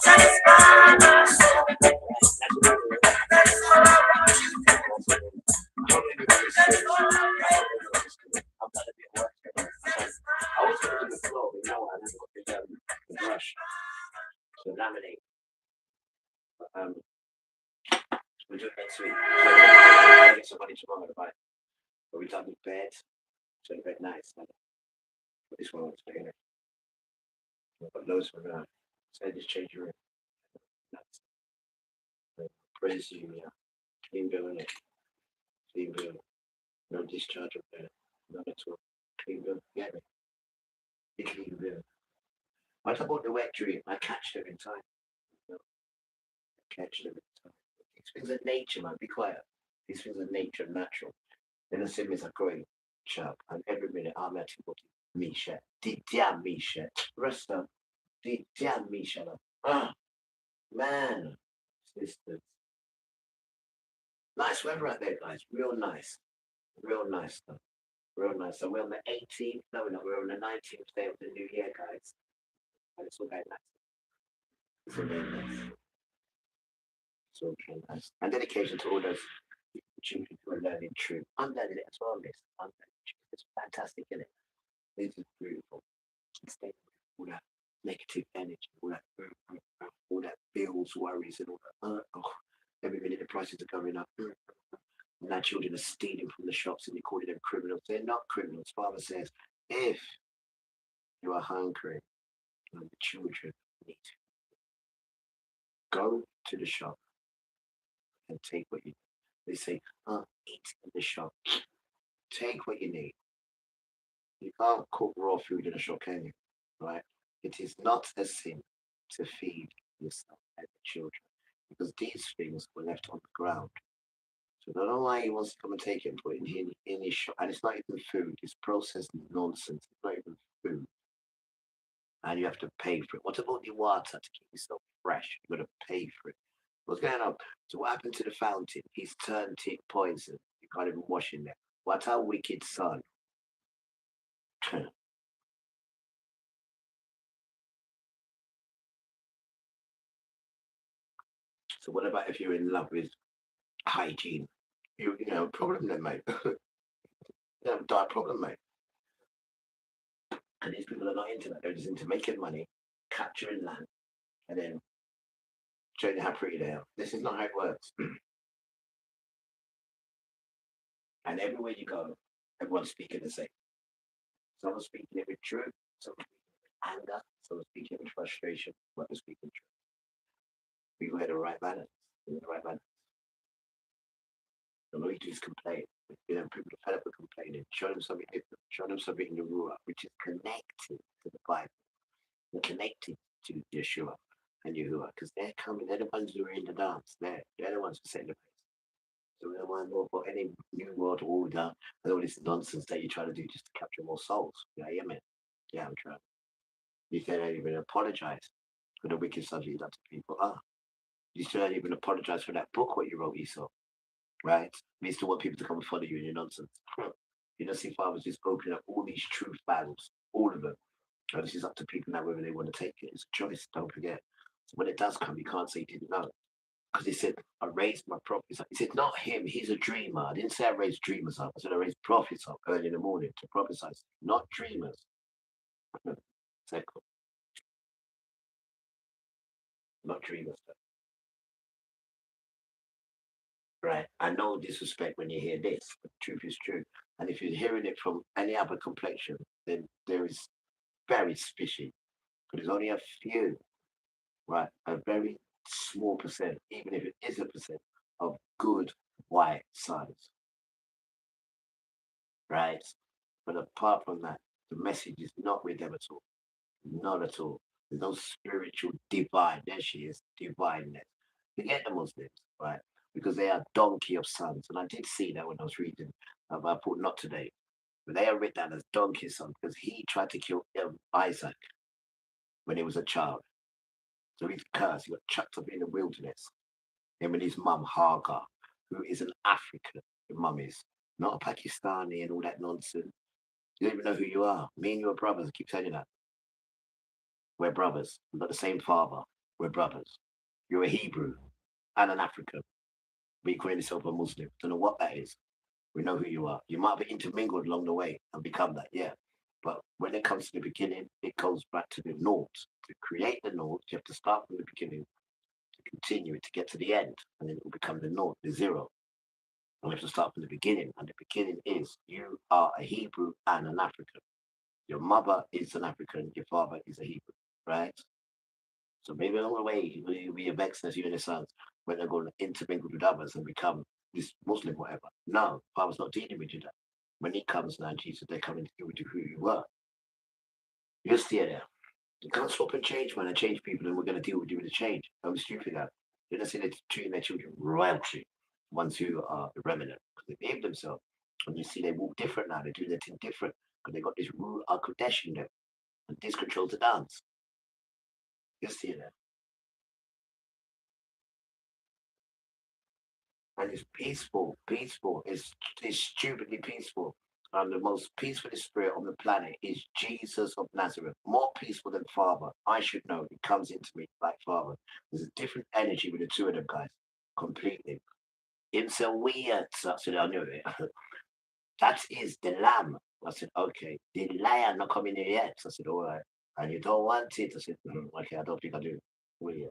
Satisfy my soul. That's all I want you to do. That's all I want. I was going to the floor, but no, I never got the brush to laminate. We'll do it next week. I'll get somebody tomorrow to buy it. But we done the bed, so the bed nice. But this one was bigger. We've got loads for around. So I just change your room. Praise you, yeah. Clean bill in it. Clean bill. No discharge up there. No. What about the wet dream? I catch them in time. Catch them in time. These things are nature, man. Be quiet. These things are nature, natural. Then the same as a growing child. And every minute I'm at Misha. Didia Misha. Rasta. Didia Misha. Ah, man. Sisters. Nice weather out there, guys. Real nice. Real nice stuff. Real nice. So we're on the 18th. No, we're on the 19th day of the new year, guys. And it's all going nice. It's all very nice. It's all very nice. And dedication to all those children who are learning truth. I'm learning it as well, miss. I'm learning truth. It's fantastic, isn't it? This is beautiful. It's taking all that negative energy, all that bills, worries, and all that. Every minute the prices are going up. And our children are stealing from the shops and you're calling them criminals. They're not criminals. Father says, if you are hungry and the children need to, go to the shop and take what you need. They say, eat in the shop. Take what you need. You can't cook raw food in a shop, can you? Right? It is not a sin to feed yourself and the children because these things were left on the ground. So I don't know why he wants to come and take it and put it in his shop. And it's not even food, it's processed nonsense. It's not even food. And you have to pay for it. What about the water to keep yourself fresh? You've got to pay for it. What's going on? So what happened to the fountain? He's turned it poison. You can't even wash in there. What a wicked son. So what about if you're in love with hygiene? You have a problem then, mate. You have a dire problem, mate. And these people are not into that. They're just into making money, capturing land, and then showing you how pretty they are. This is not how it works. And everywhere you go, everyone's speaking the same. Someone's speaking it with truth, someone's speaking it with anger, someone's speaking it with frustration, one's speaking truth. People had the right balance. The right balance. And all you do is complain. People are fed up with complaining. Show them something different. Show them something in the Ruach, which is connected to the Bible. And connected to Yeshua and Yahuwah. Because they're coming, they're the ones who are in the dance. They're the ones who set the pace. So we don't want more for any new world order and all this nonsense that you try to do just to capture more souls. Yeah, man. Yeah, I'm trying. You can't even apologize for the wicked stuff you've done to people. You still don't even apologize for that book what you wrote, Esau. Right? You still want people to come and follow you in your nonsense. You don't see fathers just opening up all these truth battles, all of them. And this is up to people now whether they want to take it. It's a choice, don't forget. So when it does come, you can't say you didn't know. Because he said, I raised my prophets up. He said, not him, he's a dreamer. I didn't say I raised dreamers up. I said I raised prophets up early in the morning to prophesy, not dreamers. Second. Not dreamers. Right? I know disrespect when you hear this, but the truth is true. And if you're hearing it from any other complexion, then there is very suspicious. But there's only a few, right? A very small percent, even if it is a percent, of good white sons. Right? But apart from that, the message is not with them at all. Not at all. There's no spiritual divine. There she is, divineness. Forget the Muslims, right? Because they are donkey of sons. And I did see that when I was reading. I put not today. But they are written down as donkey sons because he tried to kill Isaac when he was a child. So he's cursed. He got chucked up in the wilderness. Him and his mum, Hagar, who is an African. Your mum is not a Pakistani and all that nonsense. You don't even know who you are. Me and you are brothers. I keep telling you that. We're brothers. We've got the same father. We're brothers. You're a Hebrew and an African. But you call yourself a Muslim. Don't know what that is. We know who you are. You might have intermingled along the way and become that, yeah. But when it comes to the beginning, it goes back to the naught. To create the naught, you have to start from the beginning, to continue it, to get to the end, and then it will become the naught, the zero. And we have to start from the beginning, and the beginning is you are a Hebrew and an African. Your mother is an African, your father is a Hebrew, right? So maybe along the way, you'll be a vexness, you and your sons, when they're going to intermingle with others and become this Muslim, whatever. No, Father's not dealing with you that. When he comes now, Jesus, they're coming to do with who you were. You'll stay there. You can't swap and change, man, and change people, and we're going to deal with you with the change. I'm stupid that. They're not saying they're treating their children royalty, ones who are the remnant, because they behave themselves. And you see, they walk different now. They do their thing different because they got this rule of Kodesh in them, and this controls the dance. You see that? And it's peaceful, peaceful. It's stupidly peaceful. And the most peaceful spirit on the planet is Jesus of Nazareth. More peaceful than Father. I should know. It comes into me like Father. There's a different energy with the two of them guys. Completely. It's a weird. So I said, I knew it. That is the lamb. I said, okay. The lion not coming here yet. So I said, all right. And you don't want it? I said, okay, I don't think I do. Weird.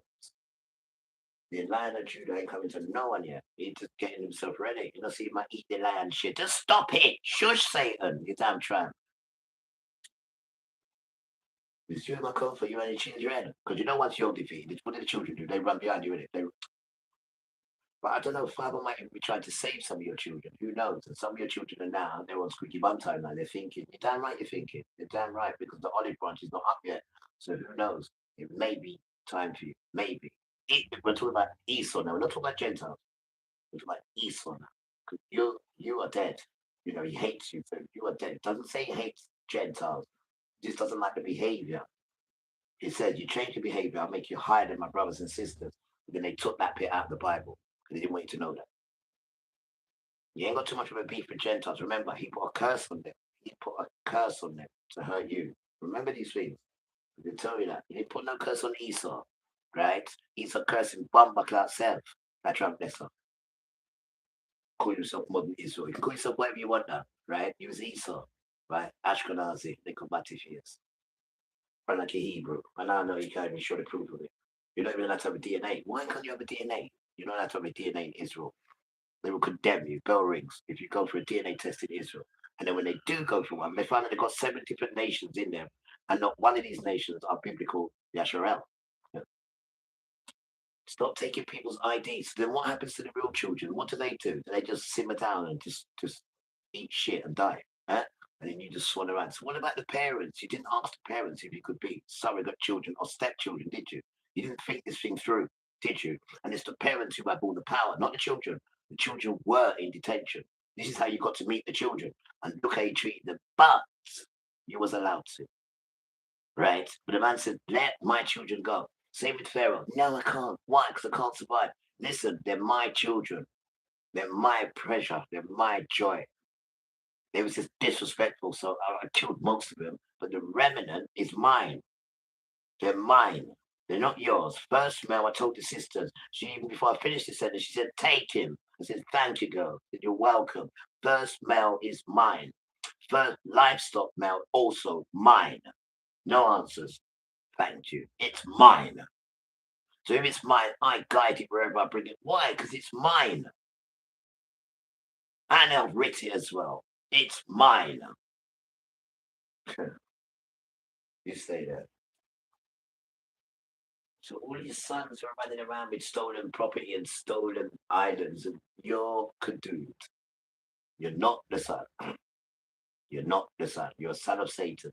The Lion of Judah ain't coming to no one yet. He's just getting himself ready. You know, see, he might eat the lion shit. Just stop it. Shush, Satan. You damn tramp. It's you in my comfort. You only change your head. Because you know once you're defeated, what do the children do? They run behind you in it. But I don't know, Father might be trying to save some of your children. Who knows? And some of your children are now, they're on squeaky bum time now. They're thinking, you're damn right you're thinking. You're damn right because the olive branch is not up yet. So who knows? It may be time for you. Maybe. We're talking about Esau now. We're not talking about Gentiles. We're talking about Esau now. 'Cause you are dead. You know, he hates you. So you are dead. It doesn't say he hates Gentiles. He just doesn't like the behavior. He says, you change your behavior, I'll make you higher than my brothers and sisters. But then they took that bit out of the Bible because they didn't want you to know that. You ain't got too much of a beef with Gentiles. Remember, he put a curse on them. He put a curse on them to hurt you. Remember these things. They tell you that. He didn't put no curse on Esau. Right? Esau cursing Bumbuckle self. That's right, Blesser. Call yourself modern Israel. You can call yourself whatever you want now. Right? He was Esau. Right? Ashkenazi. They combative years. Run like a Hebrew. And I know you can't even show the proof of it. You're not even allowed to have a DNA. Why can't you have a DNA? You're not allowed to have a DNA in Israel. They will condemn you, bell rings, if you go for a DNA test in Israel. And then when they do go for one, they find that they've got 7 different nations in there. And not one of these nations are biblical Yasharel. Stop taking people's IDs. Then what happens to the real children? What do? Do they just simmer down and just eat shit and die? Huh? And then you just swan around. So what about the parents? You didn't ask the parents if you could be surrogate children or stepchildren, did you? You didn't think this thing through, did you? And it's the parents who have all the power, not the children. The children were in detention. This is how you got to meet the children. And look how you treated them. But you was allowed to. Right? But the man said, let my children go. Same with Pharaoh. No, I can't. Why? Because I can't survive. Listen, they're my children. They're my pleasure. They're my joy. They was just disrespectful, so I killed most of them. But the remnant is mine. They're mine. They're not yours. First male, I told the sisters. Even before I finished the sentence, she said, take him. I said, thank you, girl. I said, you're welcome. First male is mine. First livestock male also mine. No answers. Thank you. It's mine. So if it's mine, I guide it wherever I bring it. Why? Because it's mine. And I've written it as well. It's mine. You stay there. So all your sons are running around with stolen property and stolen islands, and you're Kadud. You're not the son. You're not the son. You're a son of Satan.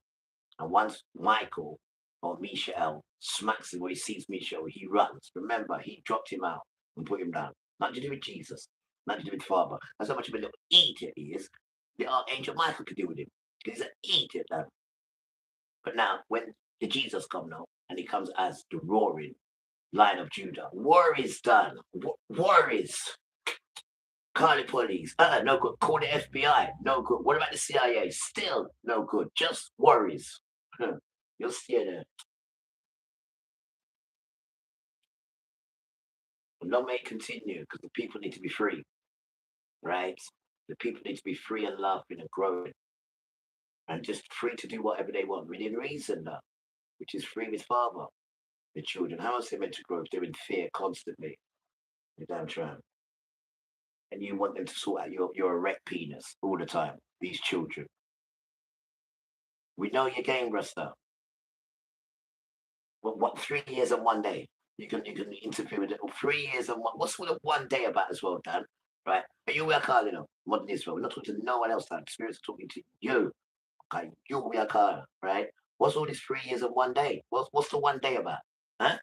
And once Michael or Misha'el smacks him where he sees Misha'el, he runs. Remember, he dropped him out and put him down. Nothing to do with Jesus. Nothing to do with Father. That's how much of a little idiot he is. The Archangel Michael could deal with him. Because he's an idiot now. But now, when the Jesus comes now, and he comes as the roaring Lion of Judah, war is done. War is. Call the police. No good. Call the FBI. No good. What about the CIA? Still no good. Just worries. You'll stay there. Long may it continue because the people need to be free. Right? The people need to be free and laughing and growing. And just free to do whatever they want within reason now. Which is free with Father. The children. How else are they meant to grow if they're in fear constantly? You're damn tramp. And you want them to sort out your erect penis all the time. These children. We know your game, Rasta. What 3 years and 1 day? You can interfere with it. 3 years and what's with 1 day about as well, Dan? Right? But you we are calling them modern Israel. We're not talking to no one else, Dan. Spirits are talking to you. Okay, you we are calling, right? What's all this 3 years and 1 day? What's the 1 day about? Huh?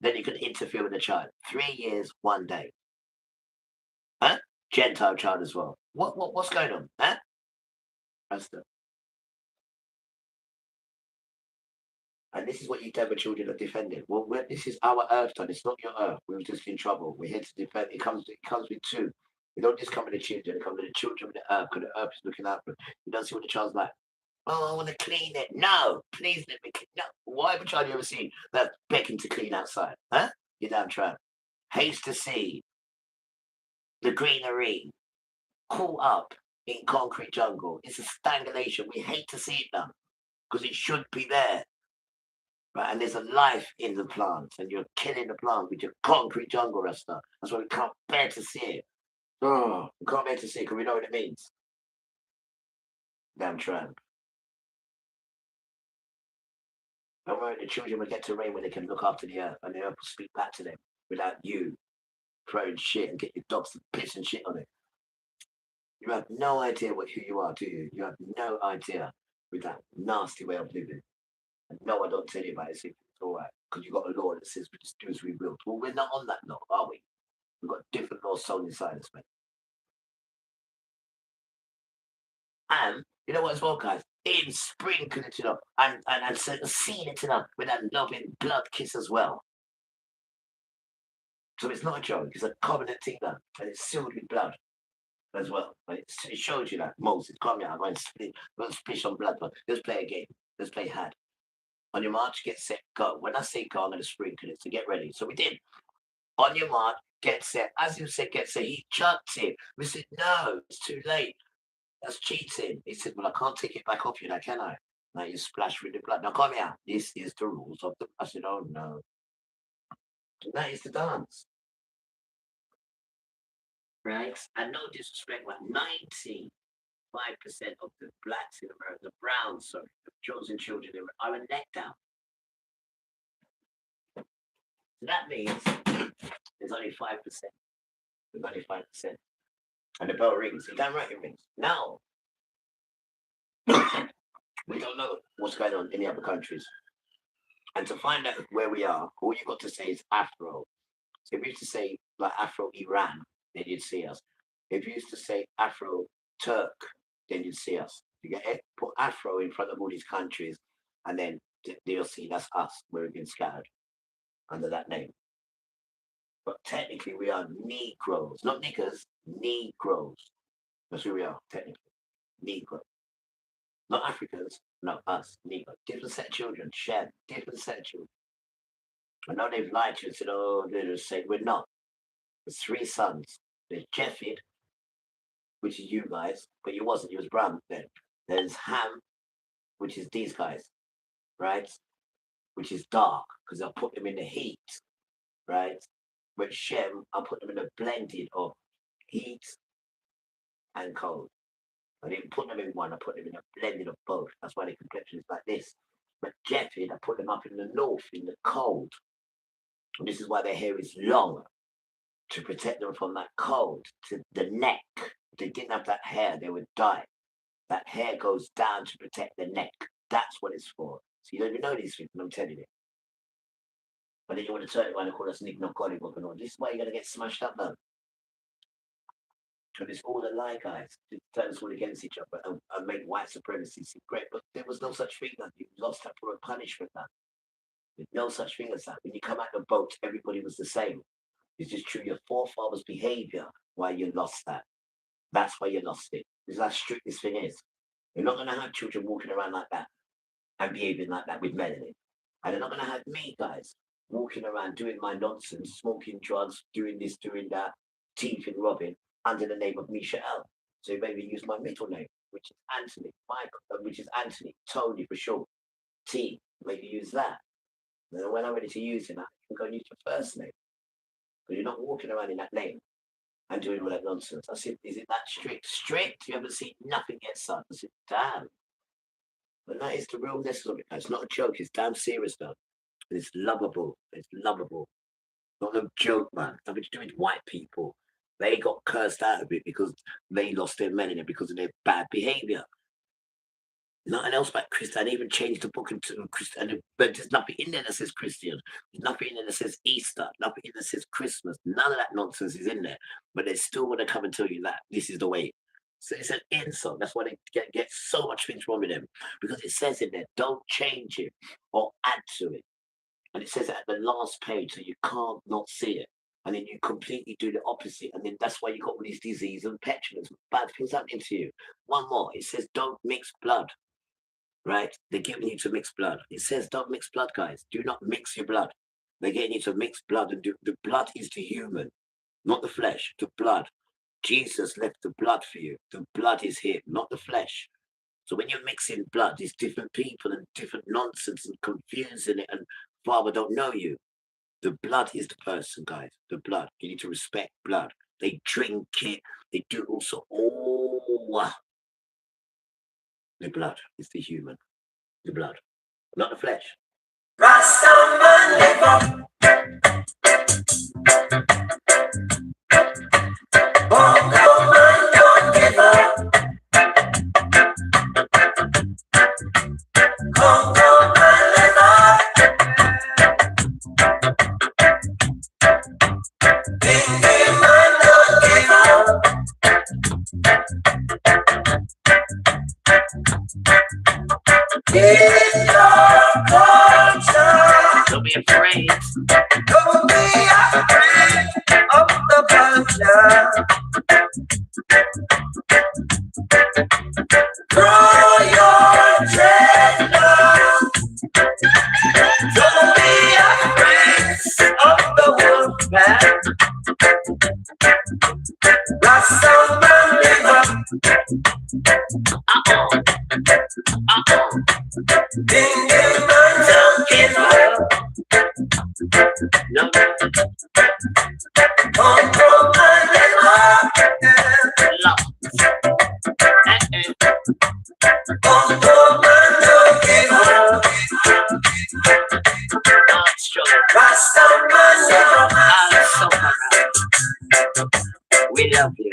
Then you can interfere with the child. 3 years, 1 day. Huh? Gentile child as well. What's going on? Huh? Rasta. And this is what you Denver children are defending. Well, this is our earth, son. It's not your earth. We were just in trouble. We're here to defend. It comes with two. You don't just come with the children. It comes with the children with the earth, because the earth is looking out for it. You don't see what the child's like. Oh, I want to clean it. No, please let me clean. No. Why have a child you ever seen that's begging to clean outside? Huh? You damn tramp. Hates to see the greenery caught up in concrete jungle. It's a stagnation. We hate to see it now because it should be there. Right? And there's a life in the plants, and you're killing the plant with your concrete jungle, Rasta. That's why we can't bear to see it. Oh, we can't bear to see it because we know what it means. Damn tramp. Don't worry, the children will get to reign when they can look after the earth, and the earth will speak back to them without you throwing shit and get your dogs to piss and shit on it. You have no idea who you are, do you? You have no idea with that nasty way of living. And no, I don't tell you about it. It's all right, because you've got a law that says we just do as we will. Well, we're not on that law, are we? We've got different laws sold inside us, mate. And you know what as well, guys? In sprinkle it up and seal it up with that loving blood kiss as well. So it's not a joke, it's a covenant thing now, and it's sealed with blood as well. But it shows you that Moses, come here, I'm going to splish on blood. Let's play a game. Let's play hard. On your march, get set, go. When I say go, I'm going to sprinkle it. So get ready. So we did. On your march, get set. As you said, get set. He chucked it. We said, no, it's too late. That's cheating. He said, well, I can't take it back off you now, can I? Now you splash with the blood. Now come here. This is the rules of the. I said, oh no. And that is the dance. Right? And no disrespect, but 95% of the blacks in America, the browns, sorry, the chosen children are a neck down. So that means there's only 5%. There's only 5%. And the bell rings. You're damn right it rings. Now, we don't know what's going on in the other countries. And to find out where we are, all you got to say is Afro. So if you used to say like Afro Iran, then you'd see us. If you used to say Afro Turk, then you'd see us. You get it? Put Afro in front of all these countries, and then they'll see that's us. We've been scattered under that name. But technically, we are Negroes, not niggers, Negroes. That's who we are, technically. Negro. Not Africans, no, us, Negro. Different set of children, Shem, different set of children. I know they've lied to you and said, oh, they're the same. We're not. There's 3 sons. There's Japheth, which is you guys, but you wasn't, you was brown then. There's Ham, which is these guys, right? Which is dark, because I put them in the heat, right? With Shem, I put them in a blended of heat and cold. I didn't put them in one, I put them in a blended of both. That's why their complexion is like this. But Japheth, I put them up in the north, in the cold. And this is why their hair is long, to protect them from that cold, to the neck. If they didn't have that hair, they would die. That hair goes down to protect the neck. That's what it's for. So you don't even know these things, I'm telling you. But then you want to turn it around and call us Nick Knockolibook and all. This is why you're going to get smashed up, man. And it's all a lie, guys. To turn us all against each other and make white supremacy seem great. But there was no such thing, man. You lost that for a punishment, man. There's no such thing as that. When you come out the boat, everybody was the same. It's just true your forefathers' behavior why you lost that. That's why you lost it. This is how strict this thing is. You're not going to have children walking around like that and behaving like that with melanin. And they're not going to have me, guys, walking around doing my nonsense, smoking drugs, doing this, doing that, thieving, robbing, under the name of Misha'el. So you maybe use my middle name, which is Anthony, Michael, which is Anthony, Tony for short. T, maybe use that. And then when I'm ready to use it, I can go and use your first name. But you're not walking around in that name and doing all that nonsense. I said, is it that strict? Strict? You haven't seen nothing yet, son. I said, damn. But that is the realness of it. It's not a joke. It's damn serious, though. And it's lovable. It's lovable. Not a joke, man. Nothing to do with white people. They got cursed out of it because they lost their melanin because of their bad behavior. Nothing else but Christian. I even changed the book into Christian, but there's nothing in there that says Christian. There's nothing in there that says Easter. Nothing in there that says Christmas. None of that nonsense is in there. But they still want to come and tell you that this is the way. So it's an insult. That's why they get so much things wrong with them, because it says in there, don't change it or add to it. And it says at the last page, so you can't not see it. And then you completely do the opposite. And then that's why you got all these disease and petulance, bad things happening to you. One more, it says don't mix blood. Right? They're getting you to mix blood. It says don't mix blood, guys. Do not mix your blood. They're getting you to mix blood, and the blood is the human, not the flesh, the blood. Jesus left the blood for you. The blood is him, not the flesh. So when you're mixing blood, there's different people and different nonsense and confusing it, and Father don't know you. The blood is the person, guys. The blood. You need to respect blood. They drink it. They do also. Oh, the blood is the human. The blood, not the flesh. Rastaman live up. Bongo man don't give up. Congo man live up. Bingy man don't give up. It's your culture. Don't be afraid. Don't be afraid of the culture. Grow your dreadlocks. Don't be afraid of the wolf pack. Rastaman live up. Bingy man don't give up. No. Congo man live up. Congo man don't give up. Rastaman live up. We love you.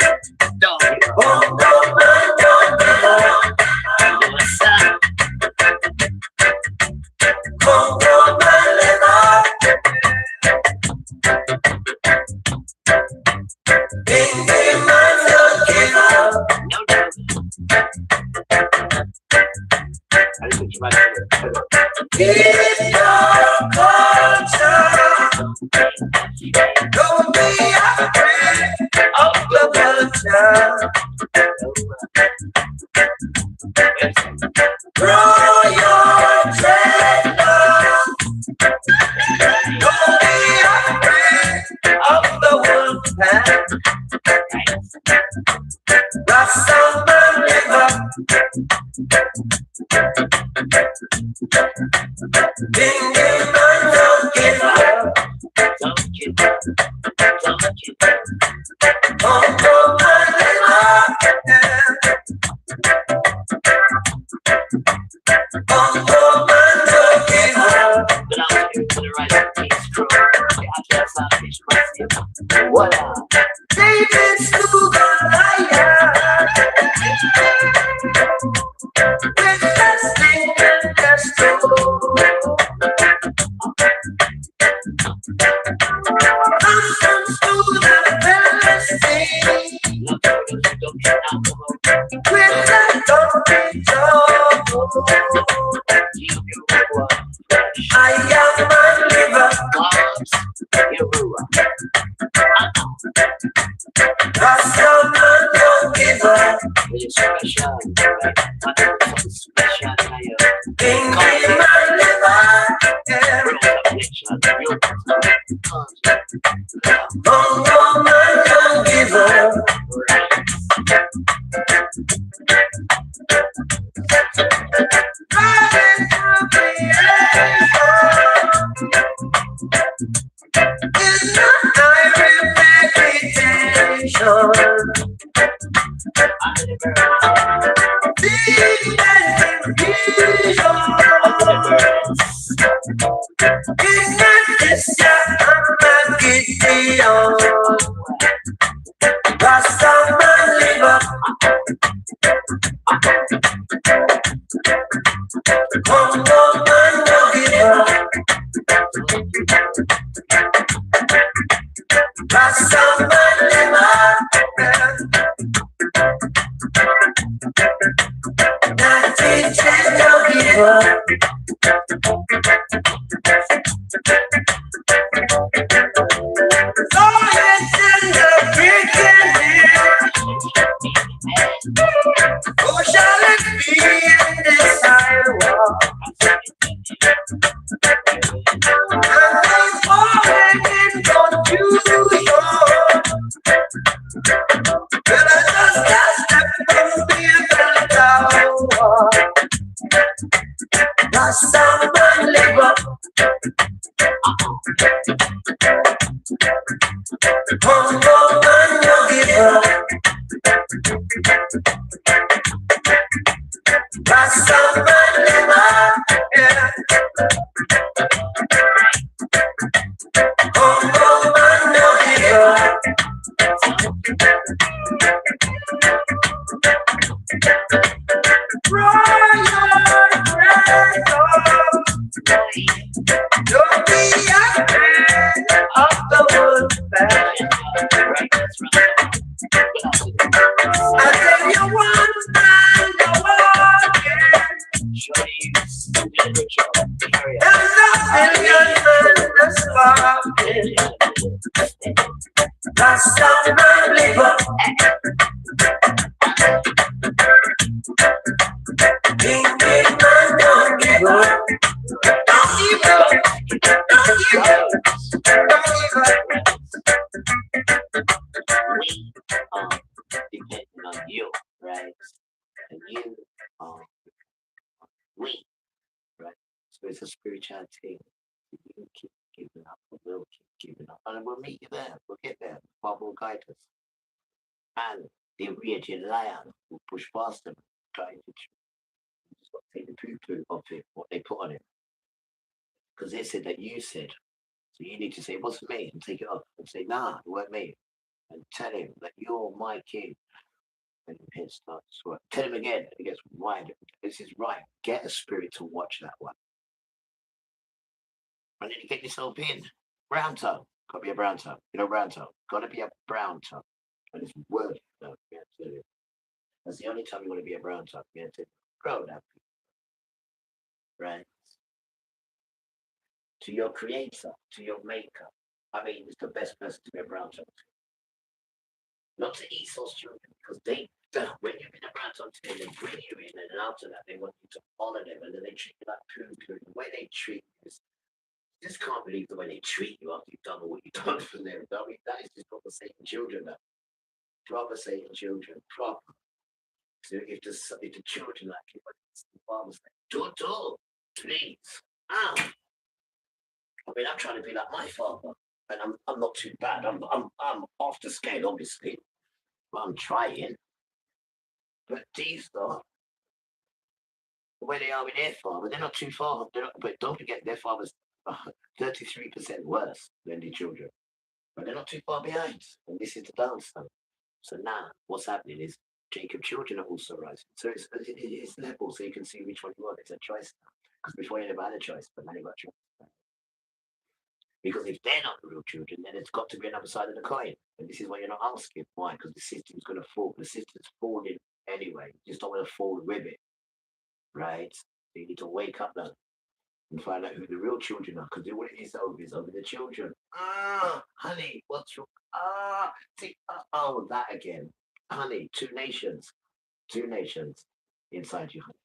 Don't give up. Congo man don't give up. Congo man live up. Bingy man don't give up. It's your culture. Don't be afraid of the culture. Grow your dreadlocks. Don't be afraid of the wolf pack. Rastaman live up. Bingy man don't give up. Don't give up. Don't give up. Congo man live up. Congo man don't give up. But I'll do for the right of peace, crew. Voila. David slew Goliath with the sling and the stone. Samson slew the Philistine with the donkey trouble. I am my liver. Rastaman don't give up. Bingy man live up. Bongo man don't give up. Riding through creation is not my meditation. Deep meditation is not this Gideon. Rastaman live up. Come on, man, no give up. Rasta man never. Nothing just no give up. Science in the beginning. Who shall it be in this sidewalk? And they falling in confusion. But I just can't step from the tower. Now someone live up. Come on, man, no give up. Now someone live up. Yeah. Come on, man, no give up. Don't be afraid of the wood back. I tell you one time, the walking. There's a billion men that's walking. That's how man live up. Big man, don't give up. Don't give up. Don't give up. Don't give up. We are depending on you, right? And you are we, right? So it's a spiritual thing. You keep giving up, and we'll keep giving up. And we'll meet you there. We'll get there. Bob will guide us. And the raging lion will push past them, trying to take the poo-poo of it, what they put on it. Because they said that you said. So you need to say, what's me? And take it off. And say, nah, it weren't me. And tell him that you're my king. And his head starts to work. Tell him again. And he gets wide. This is right. Get a spirit to watch that one. And then you get yourself in. Brown toe. Got to be a brown toe. You know, brown toe. Got to be a brown toe. And it's worth it. That's the only time you want to be a brown toe. You have to grow that. Right? To your creator, to your maker. I mean, it's the best person to be a brown toe. Not to Esau's children, because they, when you've been a brown toe, they bring you in, and after that, they want you to honor them, and then they treat you like poo-poo. The way they treat you is, you just can't believe the way they treat you after you've done what you've done for them. I mean, that is just proper Satan children. That. Proper Satan children, proper. So if the children like you, it's the father's like, Toto, please. I mean, I'm trying to be like my father, and I'm not too bad. I'm off the scale, obviously, but I'm trying. But these though, the way they are with their father, they're not too far. But don't forget, their father's 33% worse than the children, but they're not too far behind. And this is the downside. So now, what's happening is Jacob's children are also rising. So it's level, so you can see which one you want. It's a choice now. Because before you never had a choice, but now you've got a choice. Because if they're not the real children, then it's got to be another side of the coin. And this is why you're not asking. Why? Because the system's going to fall. The system's falling anyway. You just don't want to fall with it. Right? So you need to wake up now and find out who the real children are. Because what it is over the children. Honey, what's your... see, that again. Honey, two nations inside you, honey.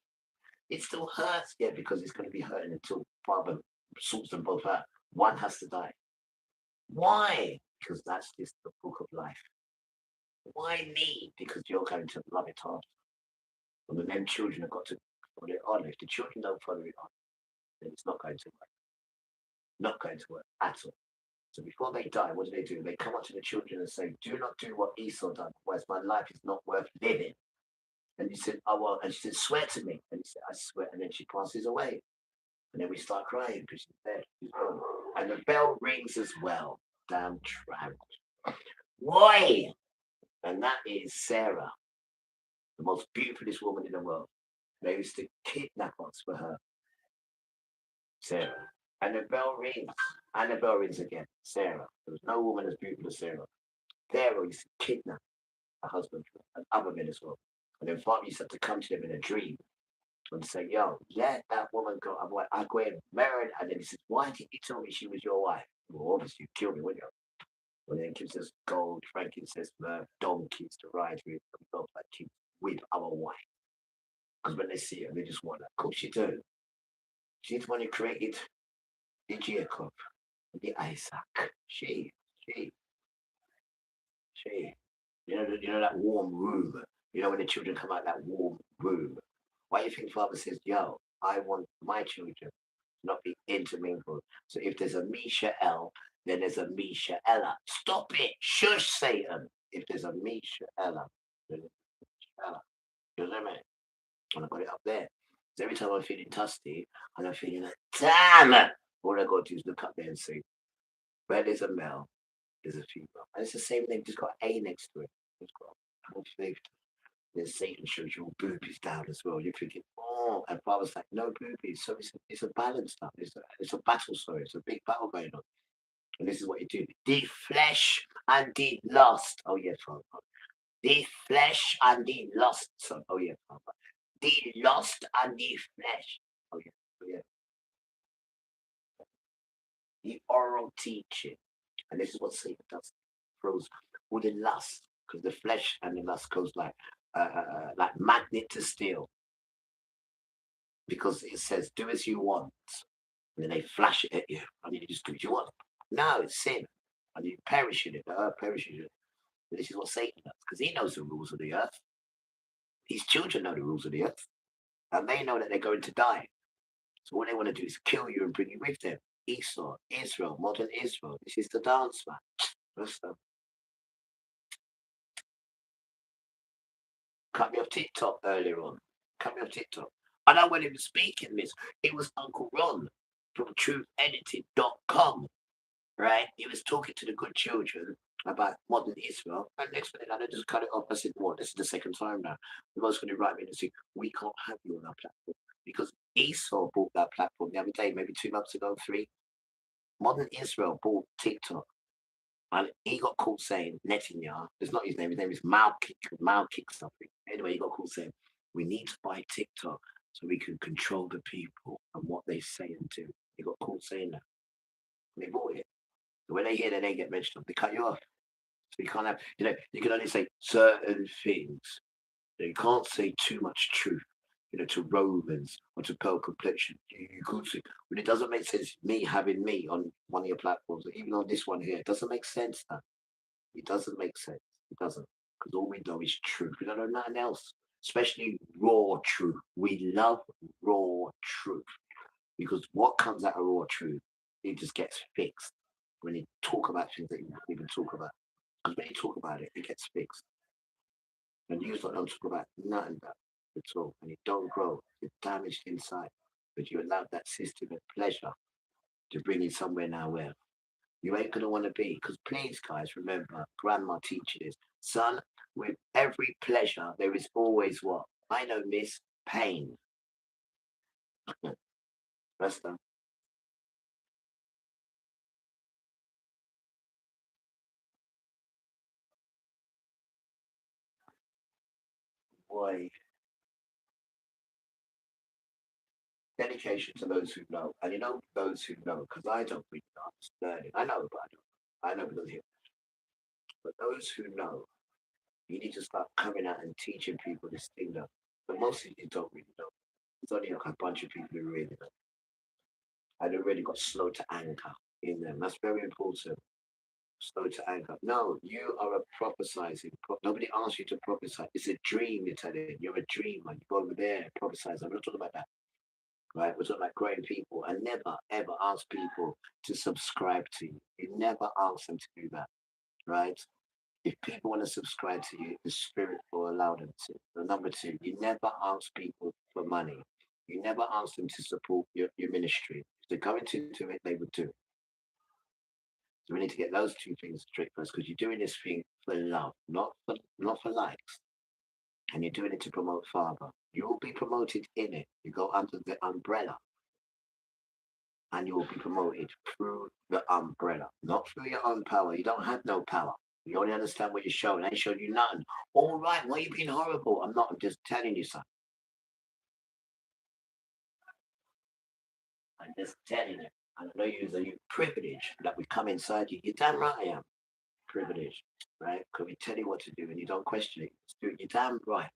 It still hurts, yeah, because it's going to be hurting until Father sorts them both out. One has to die. Why? Because that's just the book of life. Why me? Because you're going to love it hard. And the men children have got to follow it on. If the children don't follow it on, then it's not going to work. Not going to work at all. So before they die, what do? They come up to the children and say, do not do what Esau done, otherwise my life is not worth living. And he said, oh, well, and she said, swear to me. And he said, I swear. And then she passes away. And then we start crying because she's dead. She's gone. And the bell rings as well. Damn tramp. Why? And that is Sarah, the most beautifulest woman in the world. They used to kidnap us for her. Sarah. And the bell rings. And the bell rings again. Sarah. There was no woman as beautiful as Sarah. Pharaoh used to kidnap her husband and other men as well. And then Father used to have to come to them in a dream and say, yo, let that woman go. I go and marry her. And then he says, why didn't you tell me she was your wife? Well, obviously, you killed me, wouldn't you? And then gives us gold, frankincense, myrrh, donkeys to ride with, and gold like kings with our wife. Because when they see her, they just want her. Of course you do. She's the one who created the Jacob, the Isaac. She. You know that warm room. You know when the children come out that warm room. Why do you think Father says, yo, I want my children to not be intermingled. So if there's a Misha'el, then there's a Misha'ela. Stop it. Shush, Satan. If there's a Misha'ela, then there's a Misha'ela. You know what I mean? And I got it up there. So every time I'm feeling tusty and I'm feeling like, damn, all I got to do is look up there and say, where there's a male, there's a female. And it's the same thing, just got A next to it. It's got more faith. Then Satan shows your boobies down as well. You're thinking, oh, and Father's like, no boobies. So it's a balance stuff. It's a battle, sorry. It's a big battle going on. And this is what you do. The flesh and the lust. Oh, yes, Father. The flesh and the lust. So, oh, yes, Father. The lust and the flesh. Oh, yeah. Oh, yeah. The oral teaching. And this is what Satan does. Throws all the lust. Because the flesh and the lust goes like magnet to steel, because it says do as you want, and then they flash it at you, and you just do what you want. No, it's sin, and you perish in it. The earth perishes in it. And this is what Satan does, because he knows the rules of the earth. His children know the rules of the earth, and they know that they're going to die. So what they want to do is kill you and bring you with them. Esau, Israel, modern Israel. This is the dance, man. That's the cut me off TikTok earlier on. Cut me off TikTok. I know when he was speaking this, it was Uncle Ron from truthedited.com, right? He was talking to the good children about modern Israel. And next minute, I just cut it off. I said, what? This is the second time now. The most going to write me and say, we can't have you on our platform. Because Esau bought that platform the other day, maybe 2 months ago, 3. Modern Israel bought TikTok. And he got caught saying, Netanyahu, it's not his name is Malkick something. Anyway, he got caught saying, we need to buy TikTok so we can control the people and what they say and do. He got caught saying that. And they bought it. So when they hear that they get mentioned, they cut you off. So you can't have, you can only say certain things. You can't say too much truth, to Romans or to Pearl Complexion. You could say, but it doesn't make sense, me having me on one of your platforms, or even on this one here. It doesn't make sense, man. It doesn't make sense. It doesn't. Because all we know is truth. We don't know nothing else. Especially raw truth. We love raw truth. Because what comes out of raw truth, it just gets fixed. When you talk about things that you don't even talk about. Because when you talk about it, it gets fixed. And you don't talk about nothing about it at all. And you don't grow. You're damaged inside. But you allow that system of pleasure to bring you somewhere now where you ain't going to want to be. Because please, guys, remember, Grandma teaches this. Son, with every pleasure, there is always what? I know, miss, pain. That's done. Boy. Dedication to those who know. And those who know, because I don't really know. I'm learning. I know, but I know because here. But those who know, you need to start coming out and teaching people this thing that, but most of you don't really know. It's only like a bunch of people who really know. And already got slow to anger in them. That's very important. Slow to anger. No, you are a prophesizing. Nobody asks you to prophesy. It's a dream, you're telling. You're a dreamer. You go over there, prophesize. I'm not talking about that. Right? We're talking about growing people. And never, ever ask people to subscribe to you. You never ask them to do that. Right? If people want to subscribe to you, the spirit will allow them to. And number 2, you never ask people for money. You never ask them to support your ministry. If they're going to do it, they would do it. So we need to get those 2 things straight first, because you're doing this thing for love, not for likes. And you're doing it to promote Father. You will be promoted in it. You go under the umbrella. and you will be promoted through the umbrella, not through your own power. You don't have no power. You only understand what you're showing. I ain't showing you nothing. All right, why are you being horrible? I'm not. I'm just telling you something. I'm just telling you. And I know you are privileged that we come inside you. You're damn right I am privileged, right? Because we tell you what to do and you don't question it. Just do it. You're damn right.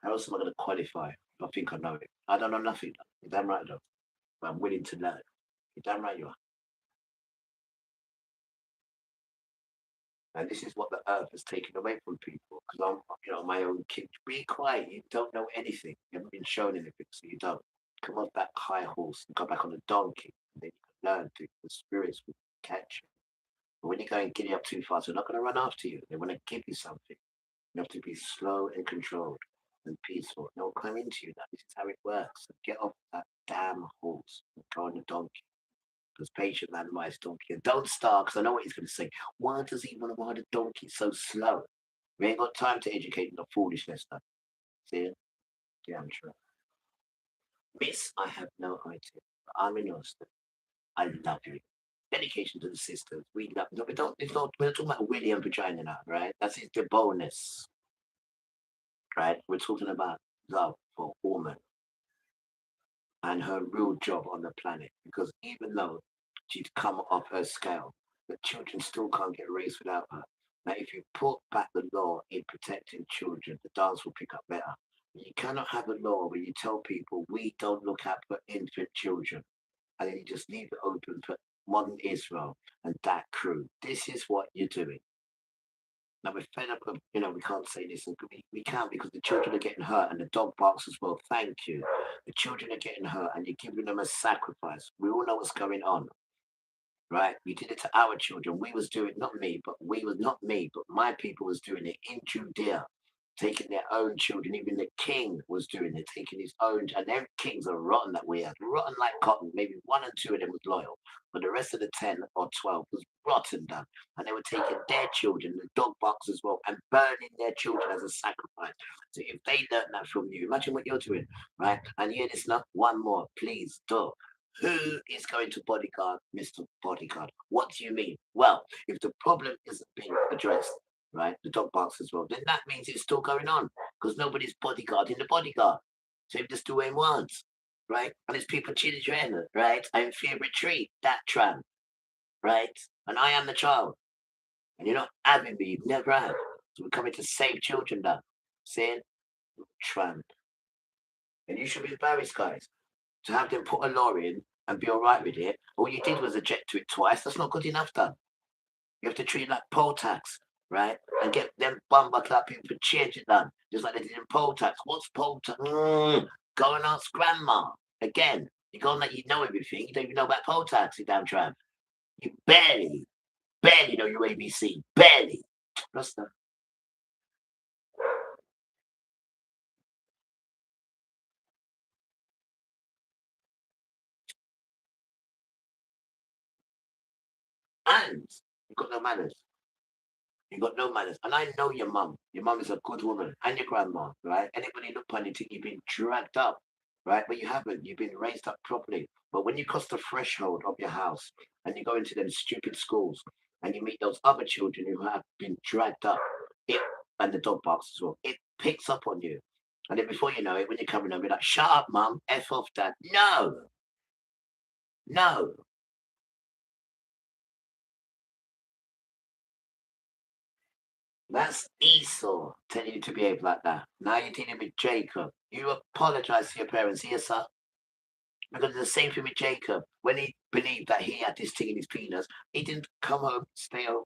How else am I going to qualify? I think I know it. I don't know nothing. You're damn right though. But I'm willing to learn. You're damn right you are. And this is what the earth has taken away from people. Because I'm, my own kid. Be quiet. You don't know anything. You haven't been shown anything, so you don't. Come off that high horse and go back on the donkey. And then you can learn things. The spirits will catch you. But when you go and giddy up too fast, they're not going to run after you. They want to give you something. You have to be slow and controlled and peaceful. They'll come into you. This is how it works. So get off that damn horse and go on the donkey. Because patient man rides donkey. And don't start, because I know what he's going to say. Why does he want to ride a donkey so slow? We ain't got time to educate the foolishness stuff. See? Yeah, I'm sure. Miss, I have no idea. I'm in your state. I love you. Dedication to the sisters. We love. No, we're not talking about William vagina now, right? That's his the bonus, right? We're talking about love for a woman and her real job on the planet. Because even though she's come off her scale, the children still can't get raised without her. Now, if you put back the law in protecting children, the dance will pick up better. You cannot have a law where you tell people we don't look out for infant children, and then you just leave it open for modern Israel and that crew. This is what you're doing. Now we're fed up of, we can't say this, and we can't because the children are getting hurt and the dog barks as well. Thank you. The children are getting hurt and you're giving them a sacrifice. We all know what's going on, right? We did it to our children. We was doing, not me, but my people was doing it in Judea, taking their own children. Even the king was doing it, taking his own, and their kings are rotten that we had, rotten like cotton. Maybe 1 or 2 of them was loyal, but the rest of the 10 or 12 was rotten done. And they were taking their children, the dog box as well, and burning their children as a sacrifice. So if they learned that from you, imagine what you're doing, right? And hear this now, one more, please, do. Who is going to bodyguard Mr. Bodyguard? What do you mean? Well, if the problem isn't being addressed, right, the dog barks as well, then that means it's still going on because nobody's bodyguarding the bodyguard. So if just doing once, right? And it's people children, right? I'm fear retreat, that tram, right? And I am the child. And you're not having me, you've never had. So we're coming to save children now. Saying tramp. And you should be embarrassed, guys, to have them put a law in and be all right with it. All you did was object to it twice. That's not good enough, done. You have to treat it like poll tax, right? And get them bumper clap people to change it done, just like they did in poll tax. What's poll tax? Go and ask grandma. Again, you go on that you know everything. You don't even know about poll tax, you damn tramp. You barely know your ABC. Barely. Rasta. And you've got no manners. You got no manners. And I know your mum. Your mum is a good woman. And your grandma, right? Anybody look upon you think you've been dragged up, right? But you haven't. You've been raised up properly. But when you cross the threshold of your house and you go into them stupid schools and you meet those other children who have been dragged up, and the dog barks as well, it picks up on you. And then before you know it, when you're coming home, you're like, shut up, mum, F off, dad. No. No. That's Esau telling you to behave like that. Now you're dealing with Jacob. You apologize to your parents here, sir. Because it's the same thing with Jacob. When he believed that he had this thing in his penis, he didn't come home, stay home,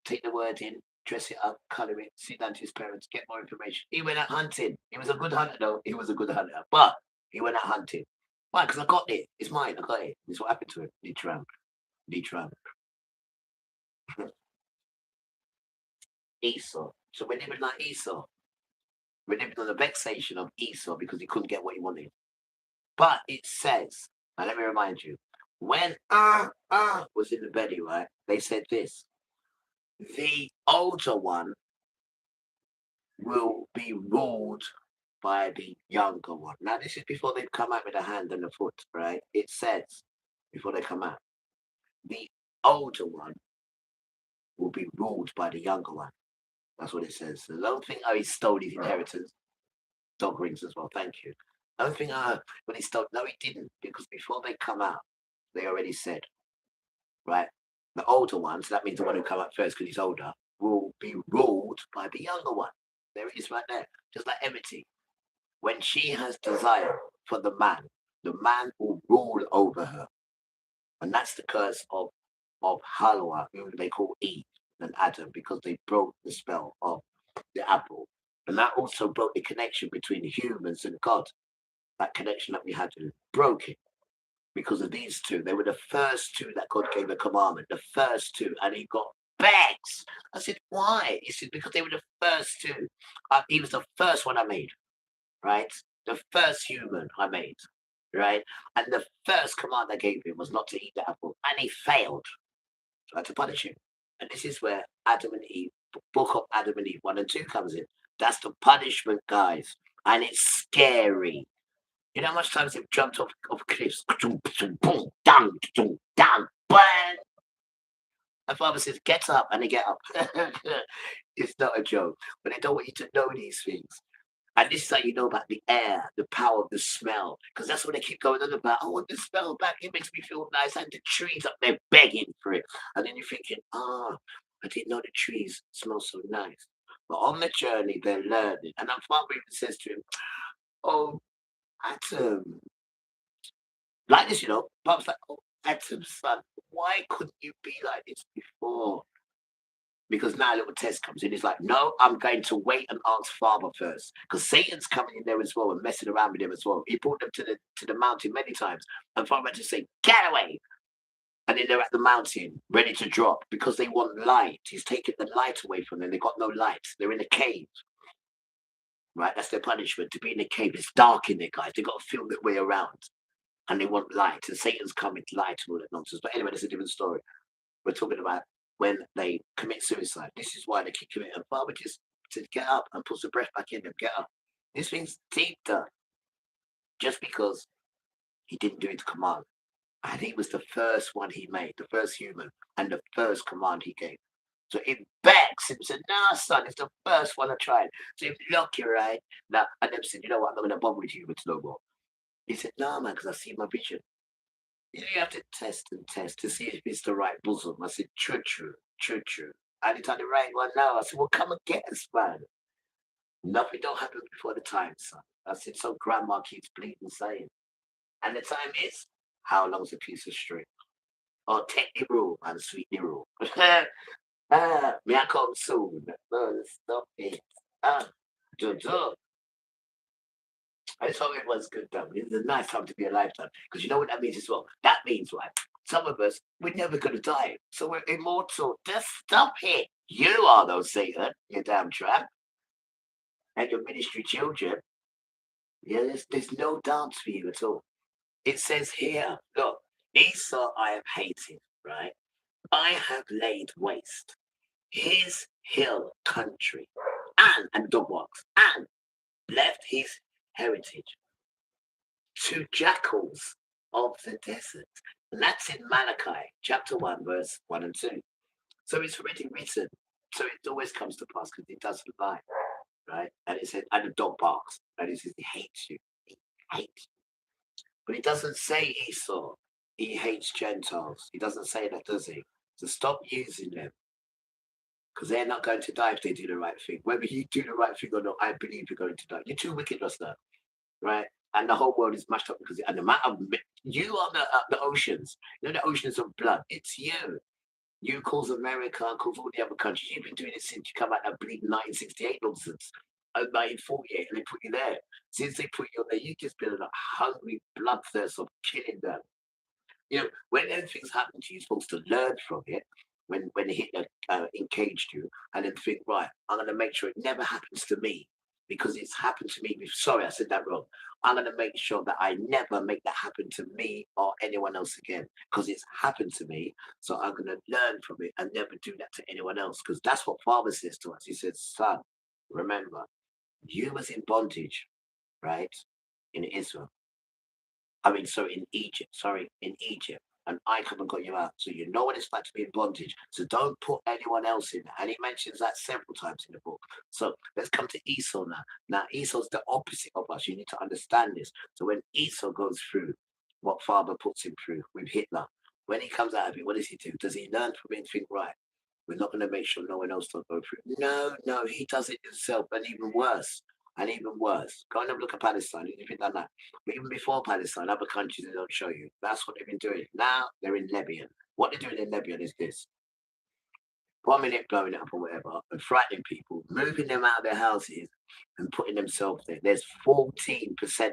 take the word in, dress it up, colour it, sit down to his parents, get more information. He went out hunting. He was a good hunter, though. He was a good hunter. But he went out hunting. Why? Because I got it. It's mine. I got it. This is what happened to him. He tramp. Esau. So we're living like Esau. We're living on the vexation of Esau because he couldn't get what he wanted. But it says, and let me remind you, when was in the belly, right? They said this: the older one will be ruled by the younger one. Now, this is before they come out with a hand and a foot, right? It says, before they come out, the older one will be ruled by the younger one. That's what it says. So don't think, oh, he stole his inheritance. Dog rings as well, thank you. Don't think, oh, when he stole, no, he didn't, because before they come out, they already said, right? The older one, so that means the one who come out first because he's older, will be ruled by the younger one. There it is right there. Just like Emity. When she has desire for the man will rule over her. And that's the curse of Halwa, who they call Eve and Adam, because they broke the spell of the apple. And that also broke the connection between humans and God. That connection that we had broke it. Because of these two, they were the first two that God gave a commandment, the first two, and he got bags. I said, why? He said, because they were the first two. He was the first one I made, right? The first human I made, right? And the first command I gave him was not to eat the apple, and he failed. So I had to punish him. And this is where Adam and Eve, book of Adam and Eve 1 and 2 comes in. That's the punishment, guys. And it's scary. You know how much times they've jumped off cliffs? Boom, down, down, bang! My father says, get up, and they get up. It's not a joke. But they don't want you to know these things. And this is how you know about the air, the power of the smell. Because that's what they keep going on about. I want the smell back. It makes me feel nice. And the trees up there begging for it. And then you're thinking, I didn't know the trees smell so nice. But on the journey, they're learning. And my father even says to him, oh, Adam, like this, you know. Pop's like, oh, Adam, son, why couldn't you be like this before? Because now a little test comes in. He's like, no, I'm going to wait and ask Father first. Because Satan's coming in there as well and messing around with him as well. He brought them to the mountain many times. And Father had to say, get away. And then they're at the mountain, ready to drop, because they want light. He's taken the light away from them. They've got no light. They're in a cave. Right? That's their punishment, to be in a cave. It's dark in there, guys. They've got to feel their way around. And they want light. And Satan's coming to light and all that nonsense. But anyway, that's a different story. We're talking about when they commit suicide. This is why they keep committing. And Father just said, get up, and puts the breath back in them. Get up. This thing's deep down. Just because he didn't do his command. And he was the first one he made, the first human, and the first command he gave. So it begs him, said, no, son, it's the first one I tried. So if look, you're right. Now, and then said, you know what, I'm not going to bother with you with no more. He said, no, man, because I see my vision. You have to test and test to see if it's the right bosom. I said, true. And it's on the right one now. I said, well, come and get us, man. Nothing don't happen before the time, son. I said, so grandma keeps bleeding saying. And the time is, how long's a piece of string? Oh, take the rule, and sweet the rule. May I come soon? No, stop it. Jojo. I just hope everyone's good, though. It's a nice time to be alive, though. Because you know what that means as well? That means, right? Some of us, we're never going to die. So we're immortal. Just stop it. You are, though, Satan, you damn tramp. And your ministry children. Yeah, there's no dance for you at all. It says here, look, Esau I have hated, right? I have laid waste his hill country and dog walks and left his heritage to jackals of the desert. And that's in Malachi chapter 1, verse 1 and 2. So it's already written. So it always comes to pass because it doesn't lie, right? And it said, and the dog barks, and it says he hates you. He hates you. But it doesn't say Esau. He hates Gentiles. He doesn't say that, does he? So stop using them. Because they're not going to die if they do the right thing. Whether you do the right thing or not, I believe you're going to die. You're too wicked, Rasta, right? And the whole world is mashed up because and the amount of you are the oceans. You know the oceans of blood. It's you. You cause America, cause all the other countries. You've been doing it since you come out of bleeding 1968 nonsense. 1948, and they put you there. Since they put you there, you've just been in a hungry bloodthirst of killing them. You know, when anything's happened to you, you're supposed to learn from it. When Hitler encaged you, and then think, right, I'm going to make sure it never happens to me because it's happened to me. Sorry, I said that wrong. I'm going to make sure that I never make that happen to me or anyone else again because it's happened to me. So I'm going to learn from it and never do that to anyone else because that's what Father says to us. He says, son, remember, you was in bondage right? In Israel. In Egypt. Sorry, in Egypt. And I come and got you out. So you know what it's like to be in bondage. So don't put anyone else in there. And he mentions that several times in the book. So let's come to Esau now. Now, Esau's the opposite of us. You need to understand this. So when Esau goes through what father puts him through with Hitler, when he comes out of it, what does he do? Does he learn from it and think, right, we're not going to make sure no one else don't go through it? No, he does it himself. And even worse. Go and have a look at Palestine. If you've done that. But even before Palestine, other countries they don't show you. That's what they've been doing. Now they're in Lebanon. What they're doing in Lebanon is this: bombing it, blowing it up, or whatever, and frightening people, moving them out of their houses and putting themselves there. There's 14%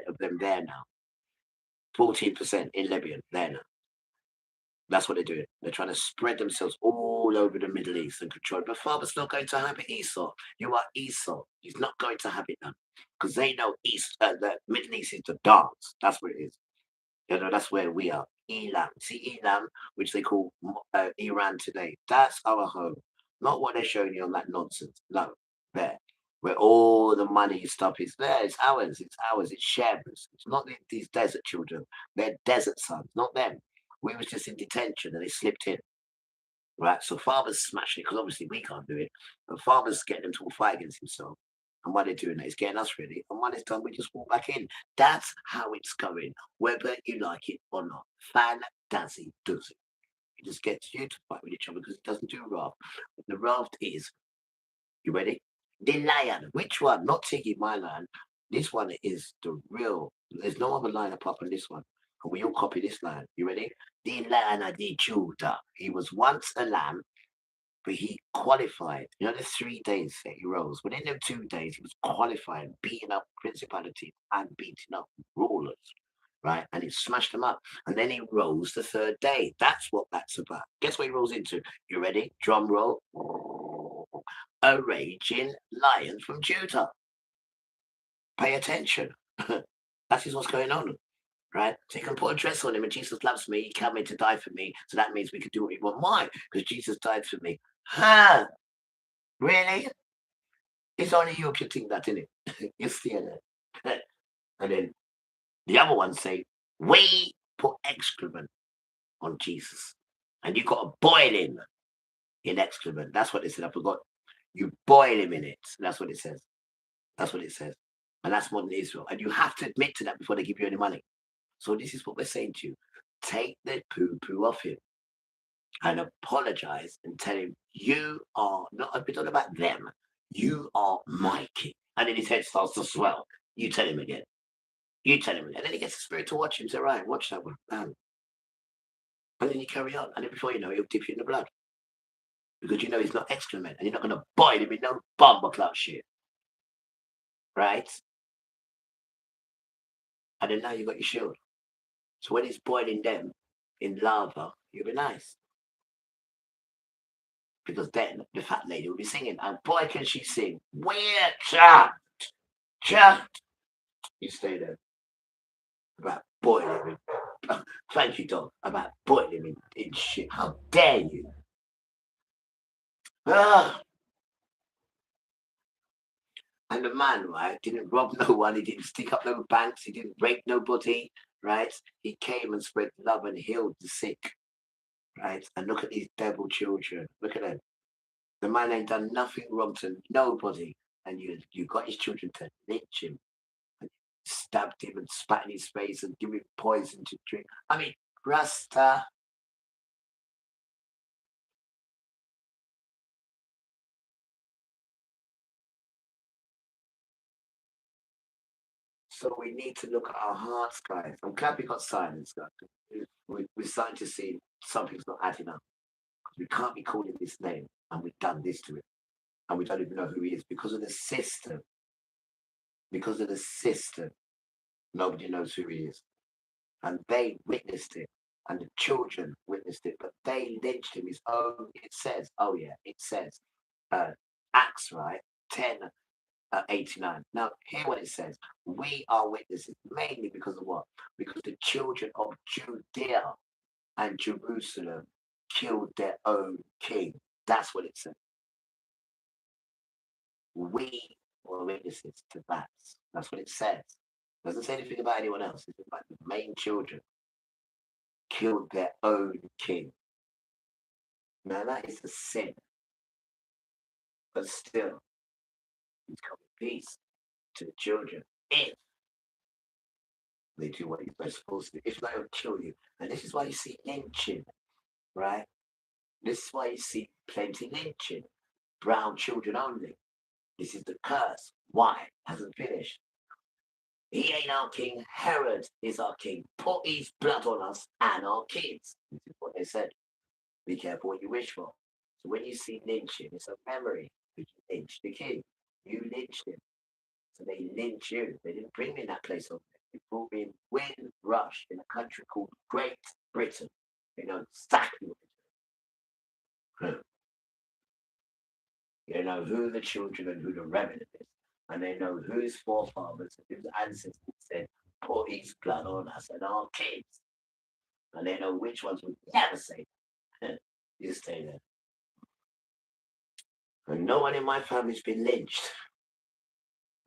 of them there now. 14% in Lebanon there now. That's what they're doing. They're trying to spread themselves all over the Middle East and control. But Father's not going to have it, Esau. You are Esau. He's not going to have it now. Because they know the Middle East is the dance. That's where it is. You know, that's where we are. Elam. See Elam, which they call Iran today. That's our home. Not what they're showing you on that nonsense. No. There. Where all the money stuff is there. It's ours. It's ours. It's Sheb's. It's not these desert children. They're desert sons, not them. We was just in detention and they slipped in. Right? So father's smashing it because obviously we can't do it. But father's getting them to all fight against himself. And while they're doing that, he's getting us ready. And when it's done, we just walk back in. That's how it's going, whether you like it or not. Fantasy does it. It just gets you to fight with each other because it doesn't do raft. The raft is, you ready? The lion. Which one? Not Tiggy, my lion. This one is the real. There's no other lion apart from this one. And we all copy this lion. You ready? The Lion of the Judah. He was once a lamb, but he qualified. You know, the 3 days that he rose. Within them 2 days, he was qualified, beating up principalities and beating up rulers, right? And he smashed them up. And then he rose the 3rd day. That's what that's about. Guess what he rose into? You ready? Drum roll. A raging lion from Judah. Pay attention. That is what's going on. Right? So you can put a dress on him and Jesus loves me, he came in to die for me. So that means we can do what we want. Why? Because Jesus died for me. Huh? Really? It's only you can think that, isn't it? You see it. And then the other ones say, we put excrement on Jesus. And you got to boil him in excrement. That's what they said. I forgot. You boil him in it. That's what it says. That's what it says. And that's modern Israel. And you have to admit to that before they give you any money. So this is what we're saying to you. Take the poo-poo off him and apologize and tell him you are not a bit about them. You are my king. And then his head starts to swell. You tell him again. You tell him again. And then he gets the spirit to watch him. Say, right, watch that one. Bam. And then you carry on. And then before you know it, he'll dip you in the blood. Because you know he's not excrement. And you're not going to boil him in no bomber clout shit. Right? And then now you've got your shield. So when he's boiling them in lava, you'll be nice. Because then the fat lady will be singing. And boy, can she sing. We're trapped. Trapped. You stay there. About boiling him. Thank you, dog. About boiling him in shit. How dare you? Ah. And the man, right, didn't rob no one. He didn't stick up no banks. He didn't rape nobody. Right? He came and spread love and healed the sick. Right? And look at these devil children. Look at them. The man ain't done nothing wrong to nobody. And you got his children to lynch him. And stabbed him and spat in his face and give him poison to drink. I mean, Rasta. So we need to look at our hearts, guys. I'm glad we got silence, guys. We're starting to see something's not adding up. We can't be calling this name, and we've done this to it. And we don't even know who he is because of the system. Because of the system, nobody knows who he is. And they witnessed it, and the children witnessed it, but they lynched him. It says, Acts, right, 10:89. Now, hear what it says. We are witnesses mainly because of what? Because the children of Judea and Jerusalem killed their own king. That's what it says. We were witnesses to that. That's what it says. Doesn't say anything about anyone else. It's about the main children killed their own king. Now that is a sin. But still, he's coming peace to the children if they do what they're supposed to do. If not, he'll kill you. And this is why you see lynching, right? This is why you see plenty lynching. Brown children only. This is the curse. Why? Hasn't finished. He ain't our king. Herod is our king. Put his blood on us and our kids. This is what they said. Be careful what you wish for. So when you see lynching, it's a memory. You lynched the king. You lynched him. So they lynch you. They didn't bring me in that place over there. They brought me in Windrush in a country called Great Britain. They know exactly what they're doing. They know who the children and who the remnant is. And they know whose forefathers and whose ancestors said, put his blood on us and our kids. And they know which ones would never say that. You stay there. And no one in my family's been lynched.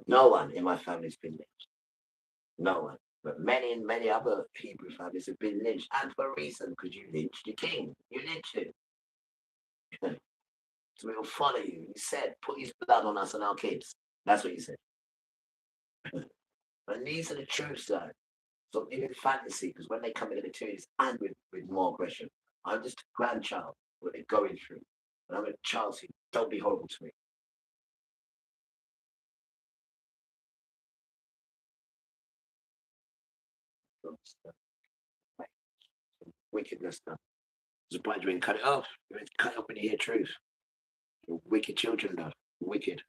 No one in my family's been lynched. No one. But many and many other Hebrew families have been lynched. And for a reason, because you lynched the king. You lynched him. So we will follow you. You said, put his blood on us and our kids. That's what you said. And these are the truths, though. So even fantasy, because when they come into the twos and with more aggression, I'm just a grandchild, what they're going through. And I'm a child, so don't be horrible to me. Wickedness, though. There's a point you can cut it off. You can cut it off when you hear truth. You're wicked children, though. Wicked.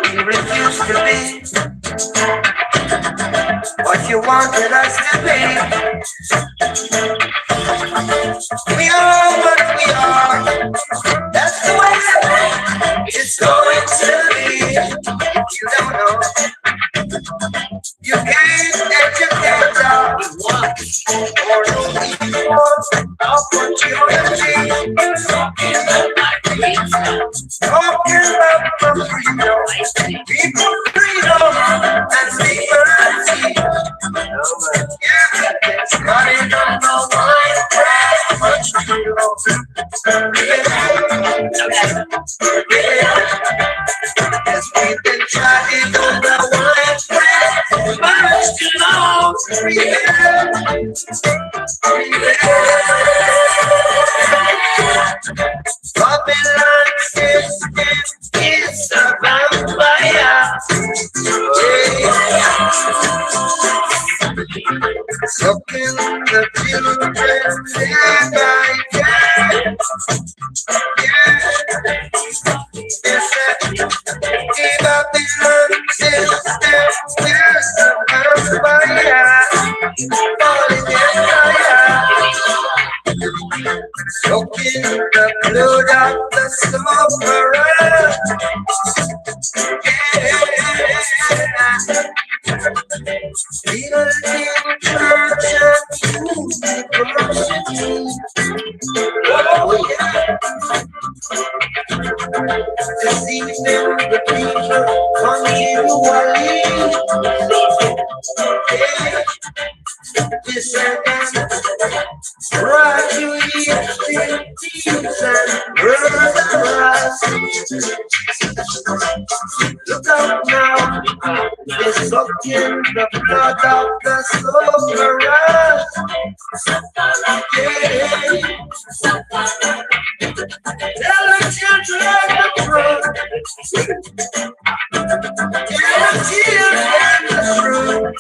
We refuse to be what you wanted us to be. We are what we are. That's the way it's going to be. You don't know. You can't educate us or no evil opportunity. Talking about the freedom, people freedom and liberty. Yeah, it's not enough no wine, much freedom. Yes, we've been trying on the wine, much too long. Babylon system is a vampire. Looking the children day by day. The Babylon system is a vampire. Falling in fire. Soaking the blood of the sufferer. Building church and university. Oh yeah. Deceiving the people continually. Yeah. This and gradually thieves and murderers. Look out now, they're sucking the blood of the sufferers. Yeah. Tell the children the truth. Tell the children the truth.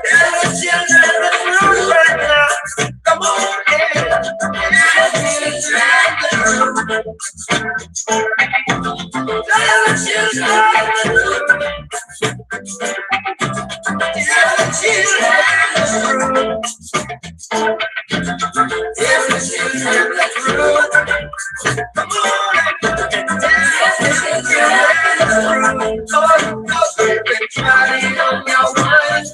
Tell the children the truth right now. Come on, yeah. Tell the children the truth. Tell the children the truth. Tell the children the truth. Tell the children the truth. Come on, tell the children the truth. Lord, we've been trying on your mind.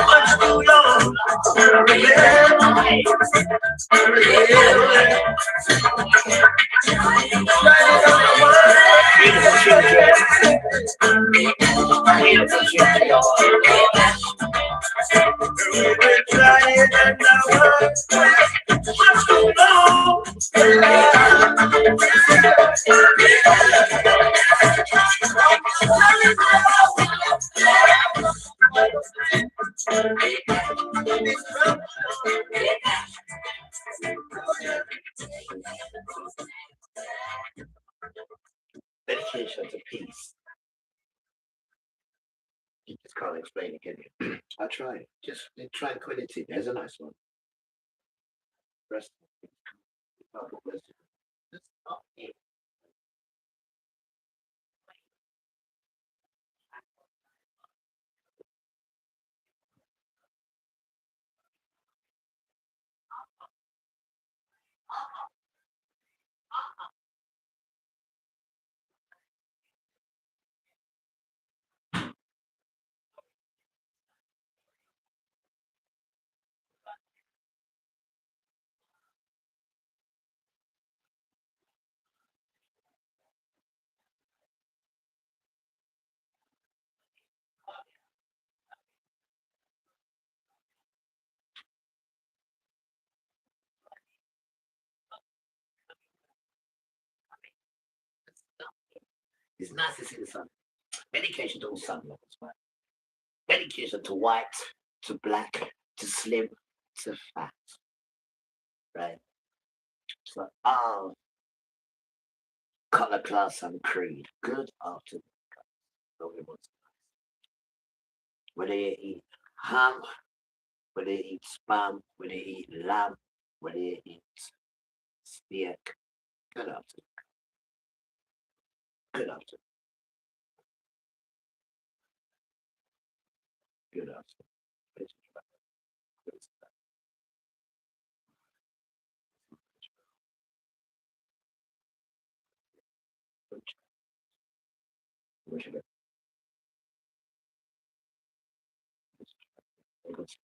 Much too long. Dedication to peace. You just can't explain it, can you? I tried. Just tranquility. There's a nice one. Rest. That's not it. It's nice to see the sun. Medication to all sun levels, right? Medication to white, to black, to slim, to fat. Right? So, color, class, and creed. Good afternoon, guys. Nobody wants to know. Whether you eat ham, whether you eat spam, whether you eat lamb, whether you eat steak. Good afternoon. Good afternoon. Good afternoon.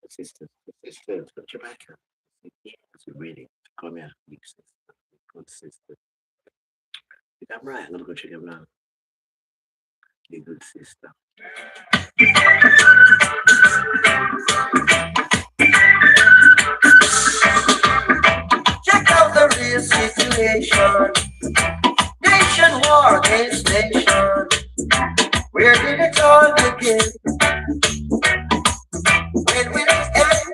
Sisters, got your back up. Yes, really. Come here, big sister. Good sister. I'm right, I'm gonna go check him out. You good sister. Check out the real situation. Nation war against nation. Where did it all begin? When will it end?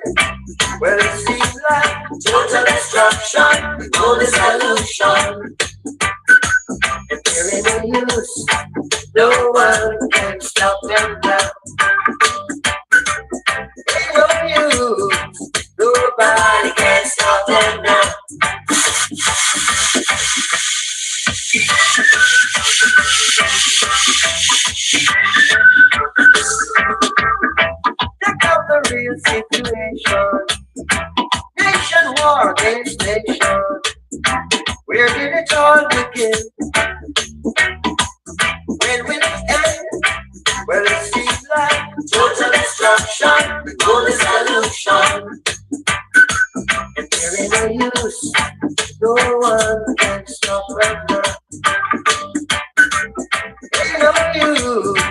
Well, it seems like total destruction, no dissolution. If there ain't no use, no one can stop them now. Ain't no use, nobody can stop them now. Check out the real situation. Nation war against nation. Where did it all begin? When will it end? Well, it seems like total destruction, no dissolution. If there ain't no use, no one can stop right now. Ain't no use,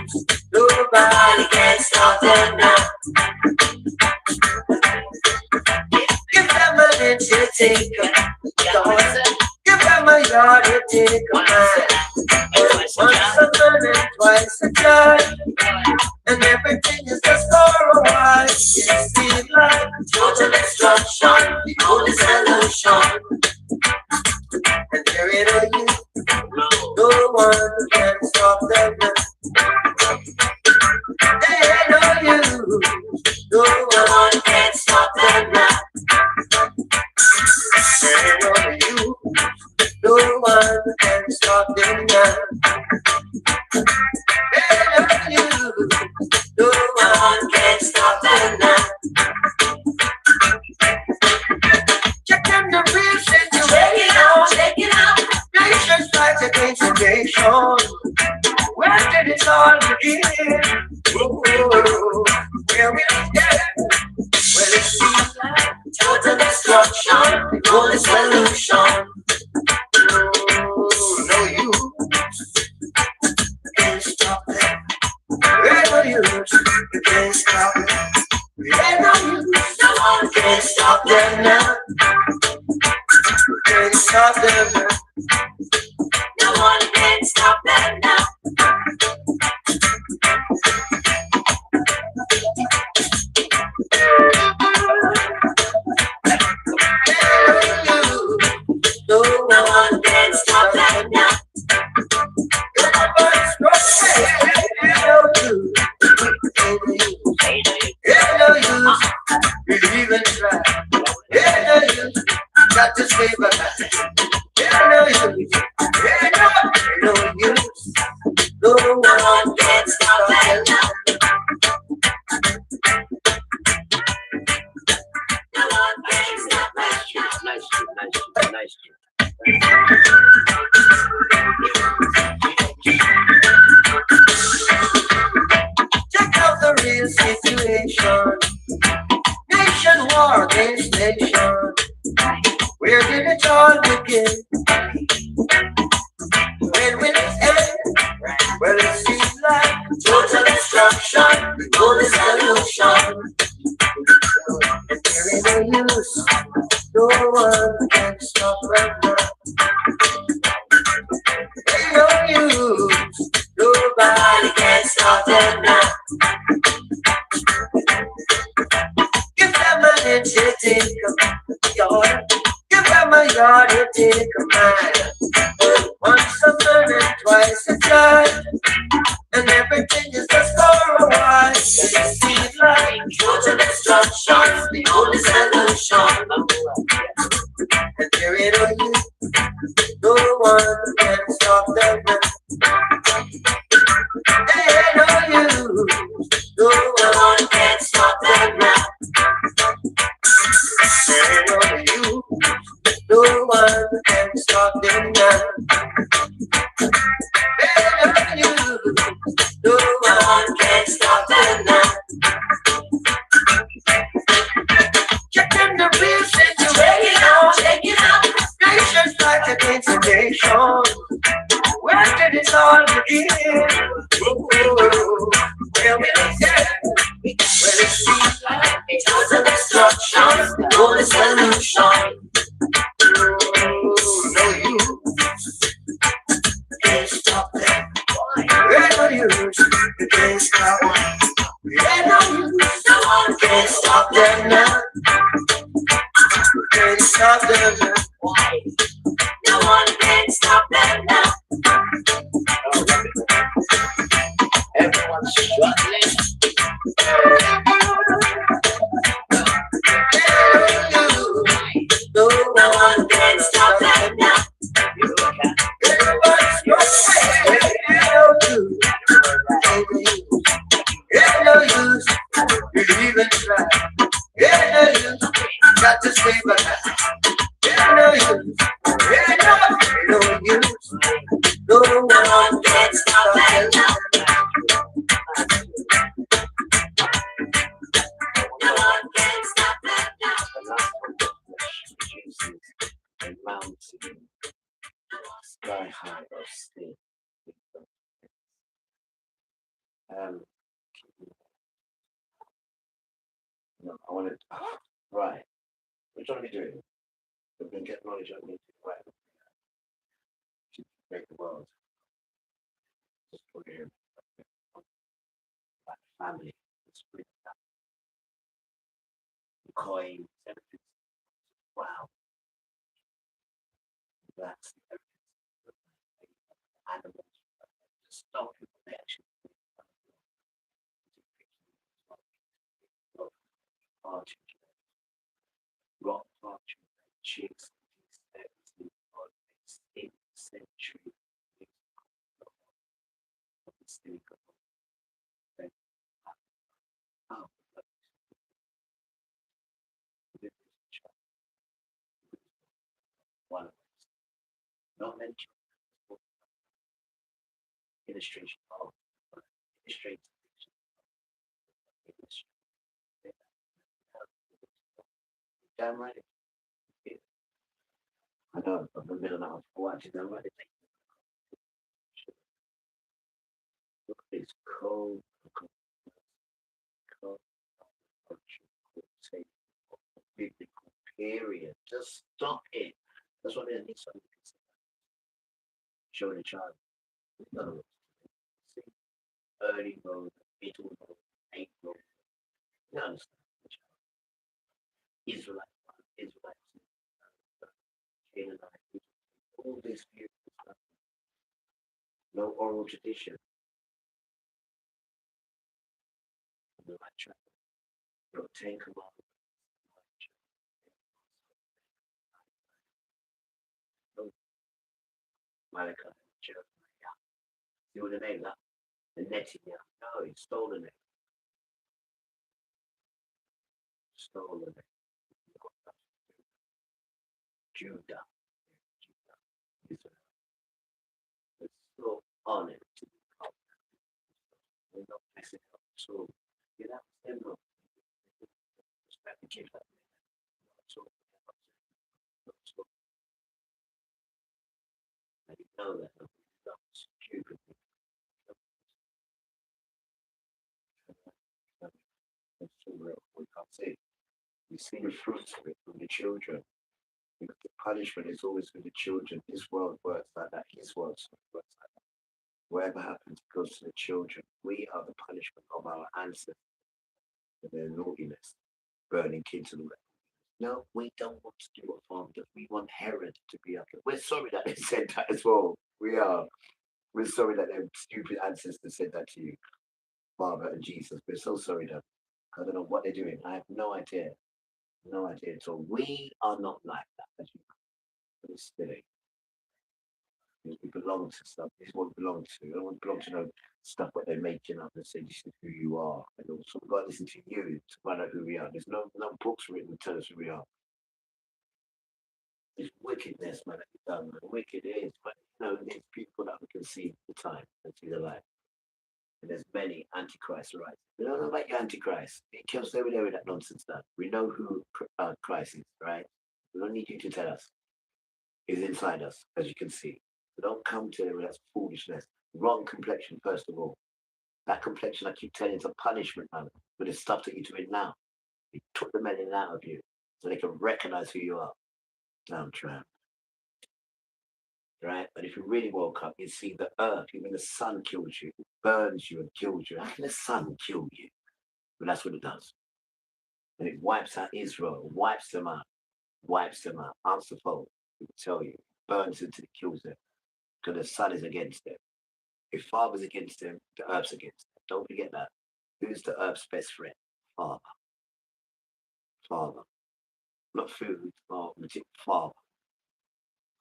nobody can stop them now. Give them a minute to take them. Give them a yard to take them. Once a man and twice a time, and everything is just for a while. It seems like total destruction, no dissolution. And there ain't no use, no one can stop them now. There ain't no use, no one can stop them now. There ain't no use, no one can stop them now. There ain't no use, no one can stop them now. Check out the real situation. Check it out, check it out. fight against the nation. Where did it all begin? Ooh, where will it end? Well, it seems like total destruction, the only solution. No, you can't stop them. Ain't no use, you can't stop them. Ain't no use, no one can stop them now. Can't stop them now. No one can stop them now. No one can stop them now. Ain't no use, you even try. Ain't no use, got to stay back. Ain't no use, ain't no use. No one can stop them now. No one can stop them now. Nice. Check out the real situation. Nation war against nation. Where did it all begin? When will it end? Well, it seems like total destruction, the only solution. And there ain't no use, no one can stop right now. Ain't no use, nobody can stop them now. Give them an inch, they take a yard. Give them a yard, they take a mile. Once a man and twice a child, and everything is just for a while. It seems like total destruction, the only solution. And there ain't no use, no one can stop them now. There ain't no use, no one can stop them now. There ain't no use, no one can stop them now. There ain't no use, no one can stop them now. Checking the real situation, check it out. Nations fight against the nation. Where did it all begin? Where will it end? Well, it seems like total destruction, the only solution. No use, can't stop them. Ain't no use, you can't stop them. Ain't no use, no one can stop them now. Can't stop them now. Why? No one can stop them now. Everyone's struggling. No one can stop them now. Everyone's struggling. Ain't no use, you even try. Ain't no use, got to stay back. Ain't no use, ain't no use. No one can stop them now. No one can stop them now. A mountain, sky high of steel. No, I want to. Right. What are we doing? We're going to get knowledge of music, right? To make the world. Just put it in. Like family. Let's bring that. The coins, everything. Wow. That's everything. Animals. Just stop the connection. Rock parchment, chicks, 8th century. One of us. Not mentioned. illustration of illustrating. Damn right. I know I'm the middle now. Watching them right. Look at this cold, biblical period. Just stop it. That's what they need something to say. Show the child. In other words, see, early mode, middle mode, late mode. You understand the child. Israelites, Canaanite, all this beautiful stuff. No oral tradition. The right track. No Ten Commandments. Malachi, Jeremiah. See what the name that? The Netanyahu. No, he stole the name. Stole the name. Judah. Israel. It's so honored to be called. We're not messing up. So, you know, respect the kid like that. So, I didn't know that. That's stupid. That's so real. We can't see. We see the fruits of it from the children. Because the punishment is always for the children. His world works like that. His world works like that. Whatever happens goes to the children. We are the punishment of our ancestors for their naughtiness, burning kids and all that. No, we don't want to do what Father does. We want Herod to be up there. We're sorry that they said that as well. We are. We're sorry that their stupid ancestors said that to you, Father and Jesus. We're so sorry that. I don't know what they're doing. I have no idea. No idea at all. We are not like that, as you know. It's silly. We belong to stuff. This is what we belong to. I don't want to belong to no stuff what they're making up and say this is who you are. And also we've got to listen to you to find out who we are. There's no books written to tell us who we are. It's wickedness, man, that we've done, man. Wicked it is, but you know, there's people that we can see the time and see the light. And there's many antichrists, right? We don't know about your antichrist. It comes over there with that nonsense stuff. We know who Christ is, right? We don't need you to tell us. He's inside us, as you can see. So don't come to him with that foolishness. Wrong complexion, first of all. That complexion, I keep telling you, is a punishment, man, for the stuff that you're doing now. He took the melanin out of you so they can recognize who you are. Damn tramp. Right? But if you really woke up, you'd see the earth, even the sun kills you, it burns you and kills you. How can the sun kill you? But that's what it does. And it wipes out Israel, wipes them out, answer phone. It will tell you, burns until it kills them. Because the sun is against them. If Father's against them, the earth's against them. Don't forget that. Who's the earth's best friend? Father. Father. Not food, Father.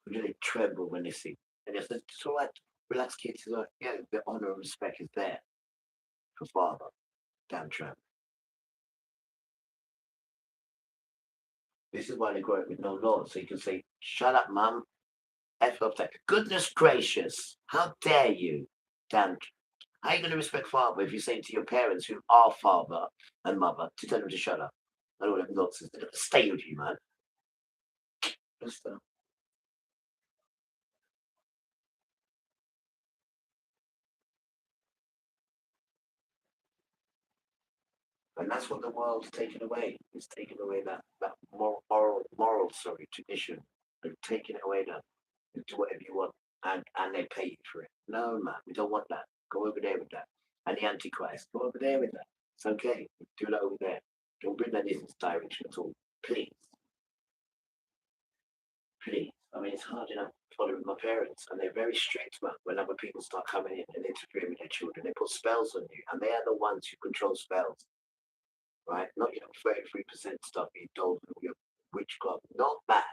Who do they tremble when they see? And they say, it's all right, relax, kids. Like, yeah, the honor and respect is there for Father. Damn tramp. This is why they grow up with no laws. So you can say, shut up, mum. F up that. Goodness gracious. How dare you? Damn. How are you going to respect Father if you're saying to your parents who are father and mother to tell them to shut up? I don't have nonsense. They're going to stay with you, man. Just, and that's what the world's taken away. It's taken away that moral tradition. They've taken it away now. You do whatever you want, and they pay you for it. No, man, we don't want that. Go over there with that. And the Antichrist, go over there with that. It's okay. Do that over there. Don't bring that in this direction at all. Please. Please. I mean, it's hard enough following my parents, and they're very strict, man. When other people start coming in and interfering with their children, they put spells on you, and they are the ones who control spells. Right? Not, 33% stuff you told them, your witchcraft. Not that.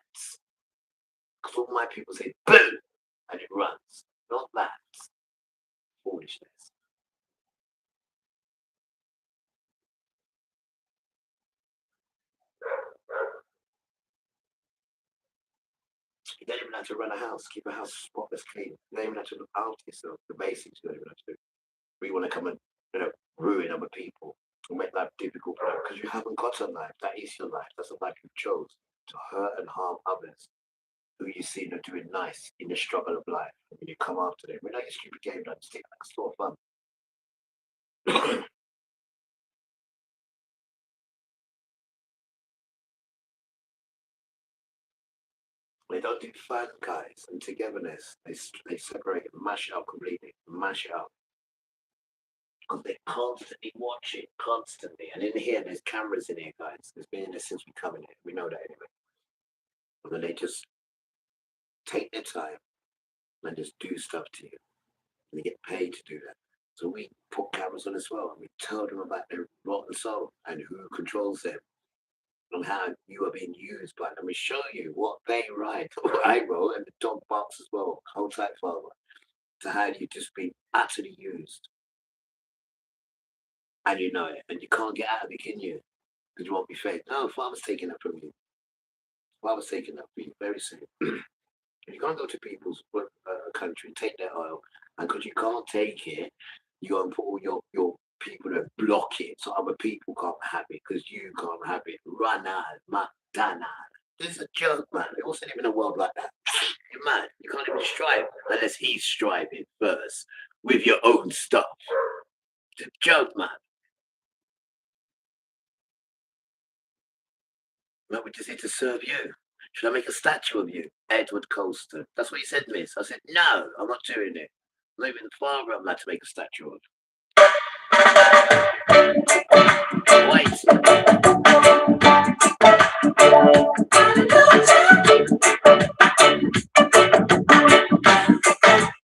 Because all my people say, boom, and it runs. Not that. Foolishness. You don't even have to run a house, keep a house spotless clean. You don't even have to look after yourself. The basics you don't even have to do. We want to come and ruin other people and make life difficult for them because you haven't got a life. That is your life. That's the life you chose to hurt and harm others who you see are doing nice in the struggle of life. And when you come after them, we're not your stupid game, don't stick like a store of fun. They don't do fun, guys, and togetherness. They separate and mash it up completely. Mash it up. Because they're constantly watching, constantly. And in here, there's cameras in here, guys. There's been in there since we come in here. We know that anyway. And then they just take their time and just do stuff to you. And they get paid to do that. So we put cameras on as well. And we tell them about their rotten soul and who controls them. And how you are being used by them. We show you what they write, what I wrote, and the dog box as well. Hold tight, father. To how you just been utterly used. And you know it. And you can't get out of it, can you? Because you won't be fake. No, father's taking that from you. Father's taking that from you very soon. You can't go to people's country and take their oil. And because you can't take it, you go and put all your people that block it so other people can't have it because you can't have it. Ronald McDonald. This is a joke, man. We also live in a world like that. Man, you can't even strive unless he's striving first with your own stuff. It's a joke, man. No, we just need to serve you. Should I make a statue of you? Edward Colston. That's what he said, miss. I said, no, I'm not doing it. Not even the father I'm allowed to make a statue of. Wait.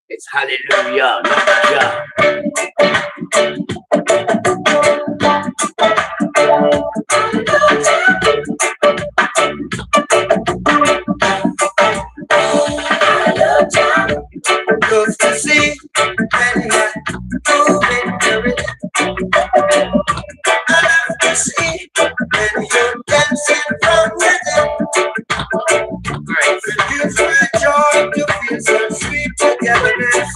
It's hallelujah, not Jah. Love to see when you're moving to it. I love to see when you're dancing from rhythm. It gives me joy to feel so sweet togetherness.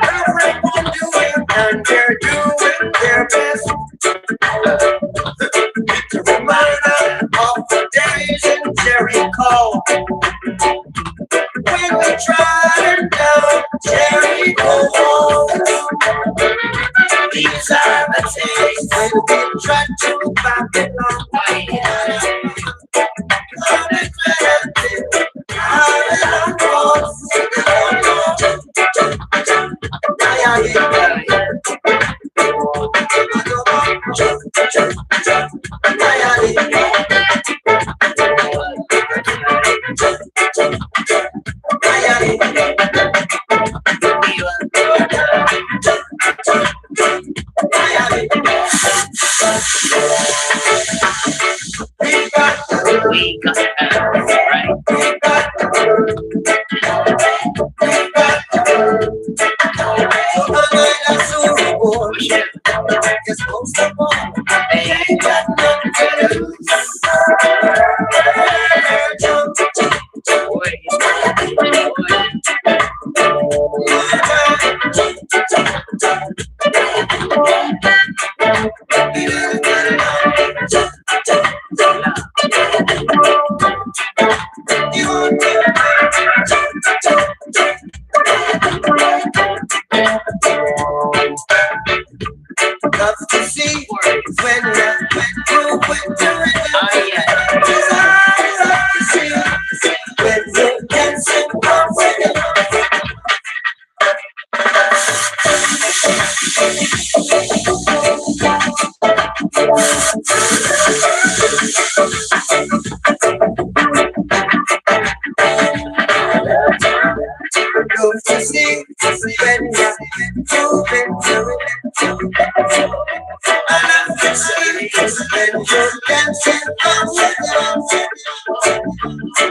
Everyone doing and they're doing their best. It's a reminder of the days in Jericho. When we tried down Jericho walls. These are the days when we tried to Babylon. Love to see when you're moving to it. I love to see when you're dancing from rhythm. Love to see when you're moving to it. I love to see when you're dancing from rhythm.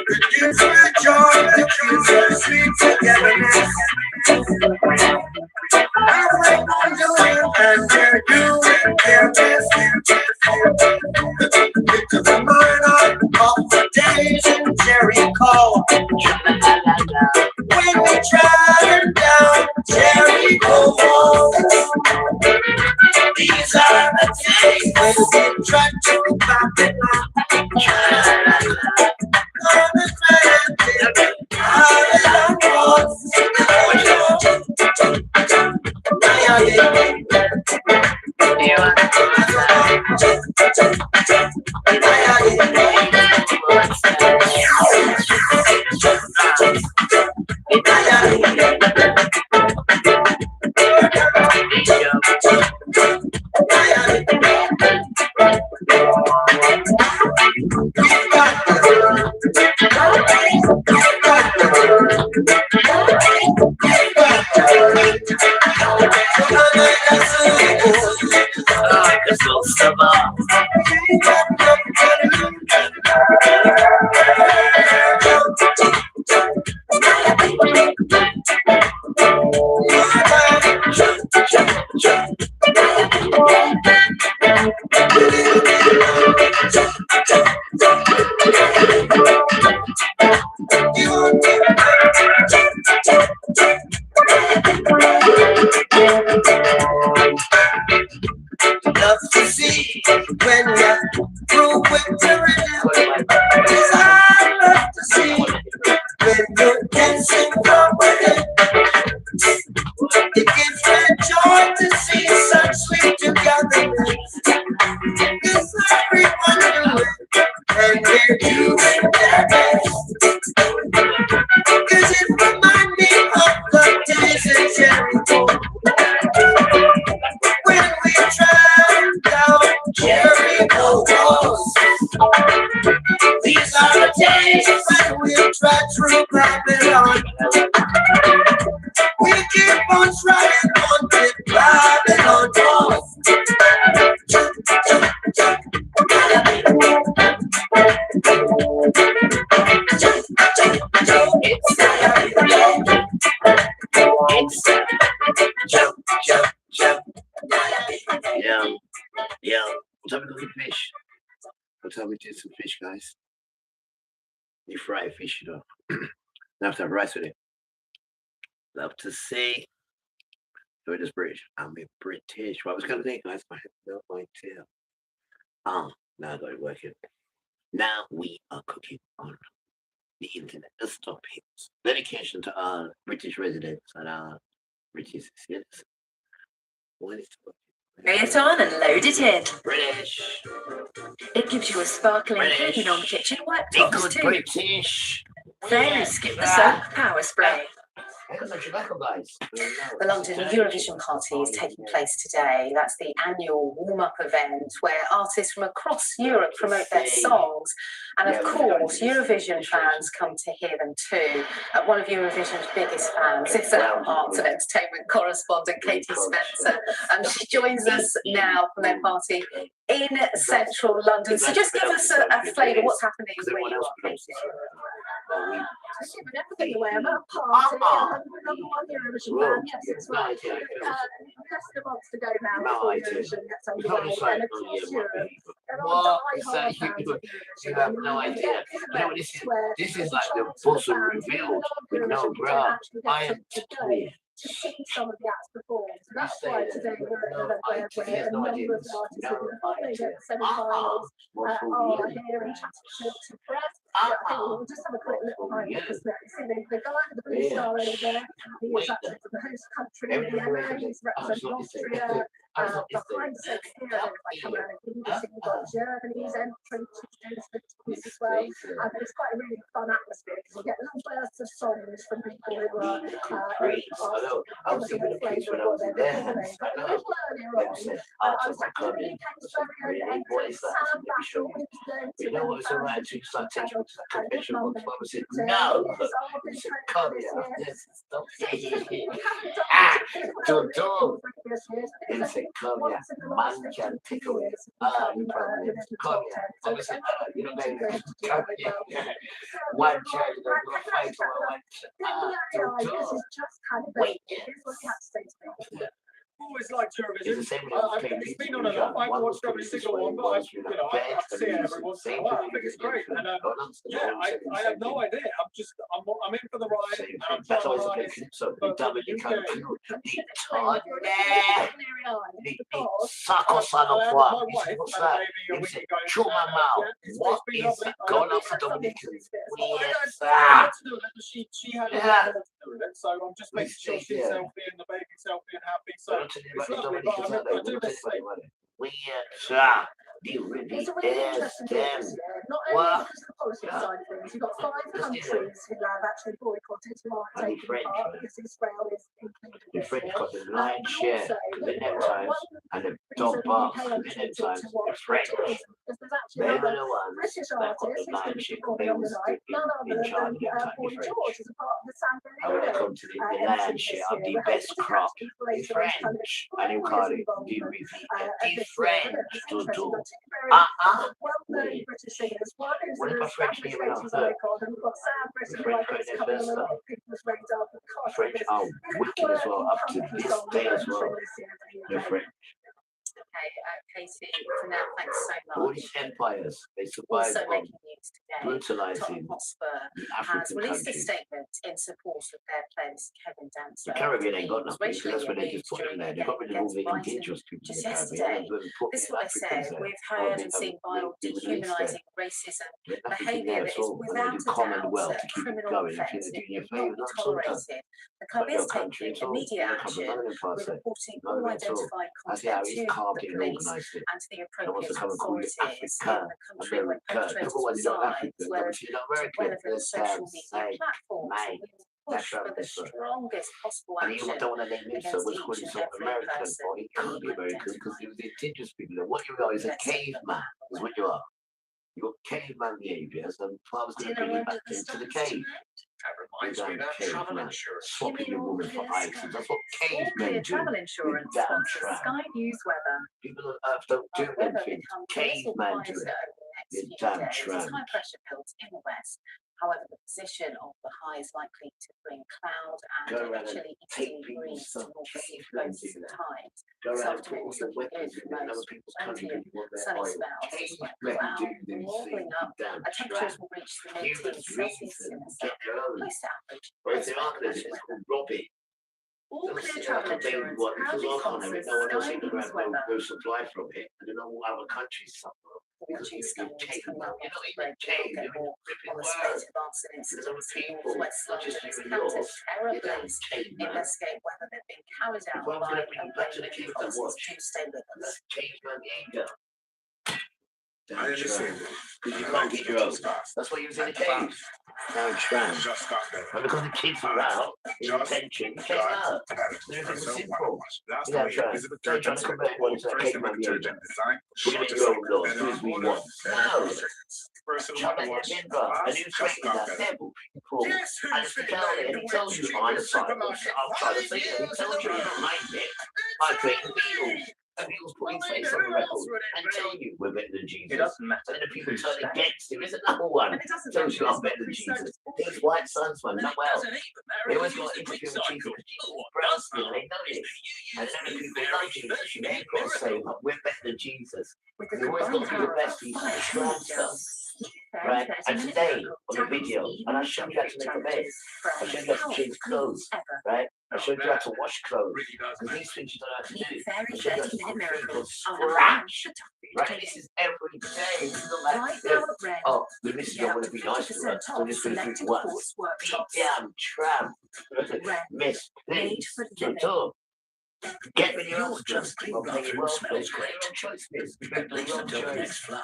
It gives me joy to feel so sweet togetherness. Everyone doing and they're doing their best. It's a reminder of the days in Jericho. These are the days when we try to pop it up. Love to see when you're through with your I love to see when you're dancing from within. It gives me joy to see such sweet togetherness. Cause everyone doing and they're doing their best. Cause it reminds me of the days in Jericho when we traveled down Jericho walls. These are the days when we tread through Babylon. We keep on trying on with Babylon walls. Yeah. What time we cooking fish? What time we do some fish, guys? You fry fish, you know. Now have to have rice with it. Love to see. So it is British. I'm a British. What was going to think, guys? I have no idea. Now I got it working. Now we are cooking on the internet. Let's stop it. Dedication to our British residents and our British citizens. What is it? Bring it on and load it in. British. It gives you a sparkling British. clean on kitchen Be worktops good too. British. Then skip the soap power spray. The London Eurovision party is taking place today. That's the annual warm-up event where artists from across Europe promote their songs. And of course, Eurovision fans come to hear them too. One of Eurovision's biggest fans is our arts and entertainment correspondent, Katie Spencer. She joins us now from their party in central London. So just give us a flavour. What's happening where you are, Katie? Everything away about party. I'm the number one Eurovision fan. Yes, it's right. Less than a month to go now before Eurovision gets underway. And across Europe, there are die-hard fans of Eurovision. You have no idea. You know what this is? This is like the bosom revealed with no bra. I am clear. To see some of the acts perform. So that's why today we're at an event where a number of artists before they get the semi-finals are here and chatting to press. I think we'll just have a quick look behind it because you see the guy with the blue star over there, he is actually from the host country, Vienna, he's representing Austria. Behind the scenes here, if I come around and you can see we've got Germany's entry to the piece as well. And it's quite a really fun atmosphere because you get little bursts of songs from people who are I was thinking of kids when I was there. But a little earlier on, I was actually really what is that? You know what it's all right to start taking to that confession box. Mum said, no. He said, come here. Stop. Don't. He said, come here. Man can take away. You probably come here. Mum said, you know, baby, come here. One child, you're going to fight over one child. Don't. This is just kind of wait. Here's what you have to say to me. always liked It's Eurovision. the same with It's been on and off. I haven't watched every single one, but I see it every once in a while. I think it's great. And I have no idea. I'm in for the ride, and I'm trying my hardest. What is going on for Dominicans? She had a to do with it, so I'm just making sure she's healthy and the baby's healthy and happy. So it's lovely, but I do miss sleep. It's a really interesting thing this year. Not only because of the politics side of things, you've got 5 countries who have actually boycotted, who aren't taking part because Israel is included. The French got the lion's share of the times and the top bar of the times. The French. They're the ones British that got artist the lion's share. who's They on was the night, none other in charge than of Boy the French. George as a part of the San And when they come to the lion's share of the best crop, the French, and you call it the French to do. Well-known British singers. One is an established 80s icon, and we've got Sam Britton, like it's coming on a lot of people's radar. The French are wicked as well, up to this day as well. The French. Okay, Casey, for now, thanks so much. All these empires, they survived Also on making news today, brutalizing Tottenham Hotspur the has African released a countries. statement in support of their players Kevin Dancer. The Caribbean ain't got He was nothing, so that's racially where they just abused put them during there. a They got game rid of all against the Brighton indigenous people in just the yesterday. Caribbean. This is what they said. We've heard and seen vile, dehumanising racism behaviour that is without a doubt a criminal offence. It will not be tolerated. The club is taking immediate action with reporting all identified content to the police and to the appropriate authorities in the country when perpetrators reside, as well as relevant social media platforms. We will push for the strongest possible And action you don't want to name him so against was each calling and himself every American, person or he can't be being American because identified. he was the indigenous people. And what you are is a caveman, is what you are. You got caveman behaviours, and Father's going to bring you back into the cave. That reminds me about travel insurance. Swapping your woman for items. That's what All cavemen Clear do. Travel Insurance Damn sponsors tramp. Sky News Weather. People on earth don't do Weather anything. becomes a little Caveman do quieter it. over the next You few damn days as tramp. high pressure builds in the west. However, the position of the high is likely to bring cloud Go and around and eventually take easterly people's breeze stuff. towards the Cavemen coast do that. times. Go This around and put afternoon all is your looking good weapons for in other most. people's Plenty country of because you want their sunny oil. spells as well. Cavemen Cloud do these warbling things. up. Damn Temperatures tramp. will reach the Humans mid-teens Celsius in reason. the Get south. your own. Close to average. Or if Close there are weather this, pressure it's weather. called Robbie. All They'll Clear sit Travel like a baby Insurance one because proudly I can't have it. sponsors No one else Sky ain't gonna News have Weather. no supply from it. I don't know what other countries suffer. Because Watching you're Sky News caveman. coming up You're not after even break. We'll cave. get You're in more a flipping on the spate world. of arson There's incidents other in people, northwest not just London as you and counter yours. terror You're damn police caveman. investigate whether they've been carried out If I'm by gonna bring you back to the Iranian caveman forces. watch, Do stay with us. that's caveman behavior. I Damn understand. tramp. Because you can't get your own. That's why you was in the cave. Damn tramp. Just got there. And because the kids were out in detention, you came out. Everything was simple. Last Yeah, week, trying. visit the They're trying to detergent convert one into a first ever caveman behavior. detergent design. We're going to make your own laws, do as we want. No. Personal Trying to water get wash. member, and you train that devil people. And it's the guy and he tells you behind the side, I'll try to say it, he tells you you don't like it. I create Beatles. And Beatles put his face on the record and tell you we're better than Jesus. It doesn't matter. And then the people turn against him. Here's another one. Tells you I'm better than Jesus. These white sons, man, not well. They always got to interfere with Jesus because Jesus is brown skin and they know this. And then the people love Jesus. You ain't got to say we're better than Jesus. You always got to do the best for you. Strong stuff. Right? And today, on the video, and I showed you how to make a bed. I showed you how to change clothes. Right? I showed you how to wash clothes. Because these things you don't know how to do. I showed you how to cook food from scratch. Right? This is every day. This is not like, oh, the missus don't want to be nice to her, so I'm just going to do it once. Be damn tramp. Miss, please. So, get rid of your own just clean bathroom smells great. At least until the next flush.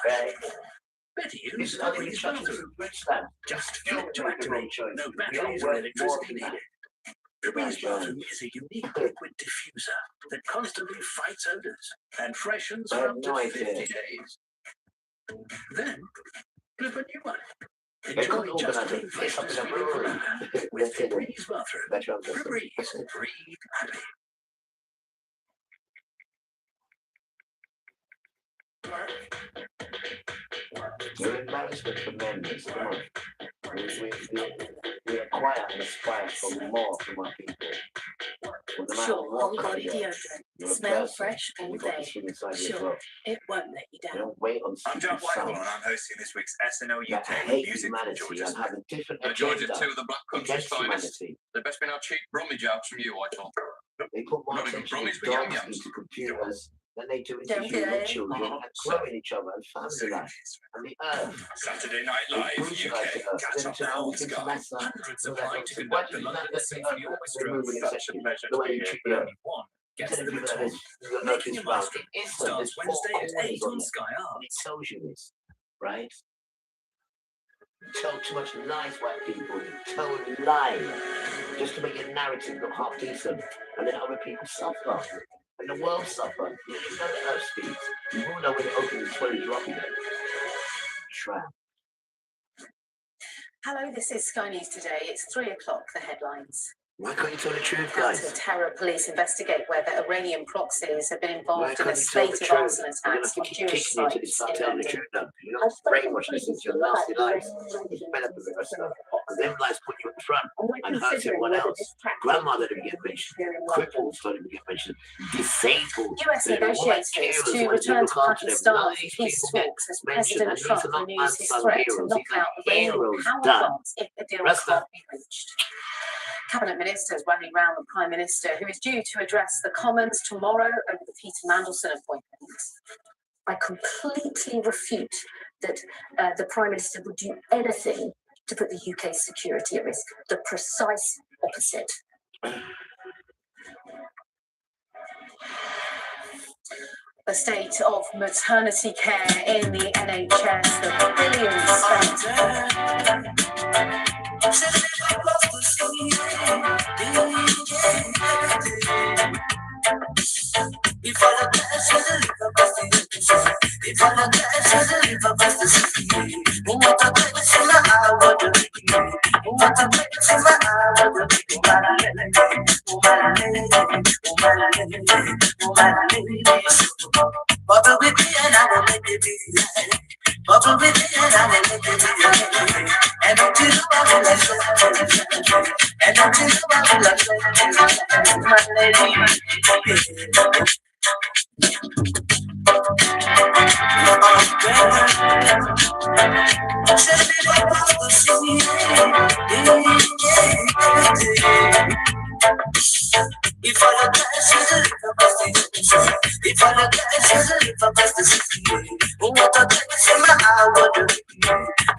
Better use the Breeze bathroom. Just flip to activate. No batteries or electricity needed. The Breeze bathroom is a unique liquid diffuser that constantly fights odors and freshens for up to 50 days. Then, flip a new one. Enjoy just clean freshness feeling for longer with the Breeze bathroom. Breeze, breathe happy. You're embarrassment for members. Come on. We acquire and aspire for more from our people. Sure, whole body deodorant. Smell fresh all day. Sure, it won't let you down. I'm Jack Whitehall and I'm hosting this week's SNL UK with music from Georgia Smith. Georgia 2 of the Black Country's finest. The best been our cheap Brummy jobs from you, Whitehall. They put more Not even attention Brummies, to but yum dogs yums. into computers than they do into Don't human they? children and growing each other and family life and the earth. Saturday Night Live UK. Catch up now on Sky. Hundreds applying to conduct the London Symphony Orchestra. Such a pleasure to be here. Only one gets the baton. Making a Maestro starts Wednesday at 8 on Sky Art. It tells you this, right? You tell too much lies, white people. You tell lies just to make your narrative look half decent, and then other people suffer, and the world suffer. You know the earth speaks. You will know when it opens its swelling drop again. Trap. Hello, this is Sky News Today. It's 3 o'clock, the headlines. Why can't you tell the truth, As guys? the terror police investigate whether Iranian proxies have been Why involved in can't a you tell the spate of truth? arson You're gonna attacks on keep Jewish kicking you until you sites start in telling the London. truth now. You're not brainwashed listening to your nasty lies. You're fed up with the rest of it. And them lies put you in front and hurt everyone else. Grandmother didn't get mentioned. Cripples don't even get mentioned. Disabled. US They're the white negotiators carers, to ones who return look to after them. Pakistan None of for these peace people get talks as mentioned, President and these Trump are not renews his unsung threat to heroes. knock These are out Iranian heroes power done. plants if the deal Rasta. can't be reached. Cabinet ministers rallying round the Prime Minister, who is due to address the Commons tomorrow over the Peter Mandelson appointment. I completely refute that the Prime Minister would do anything to put the UK's security at risk. The precise opposite. The state of maternity care in the NHS, the billions spent. If all the cash was a little bit, if all the cash was a little bit, what a place in my hour, what a place in my hour, bubble with me and I will make it be. Bubble with me and I will make it be. And don't you know I will love you. And don't you know I will love you, my lady. If all the cash is a little bit, if all the cash is a little bit, what a place in my hour,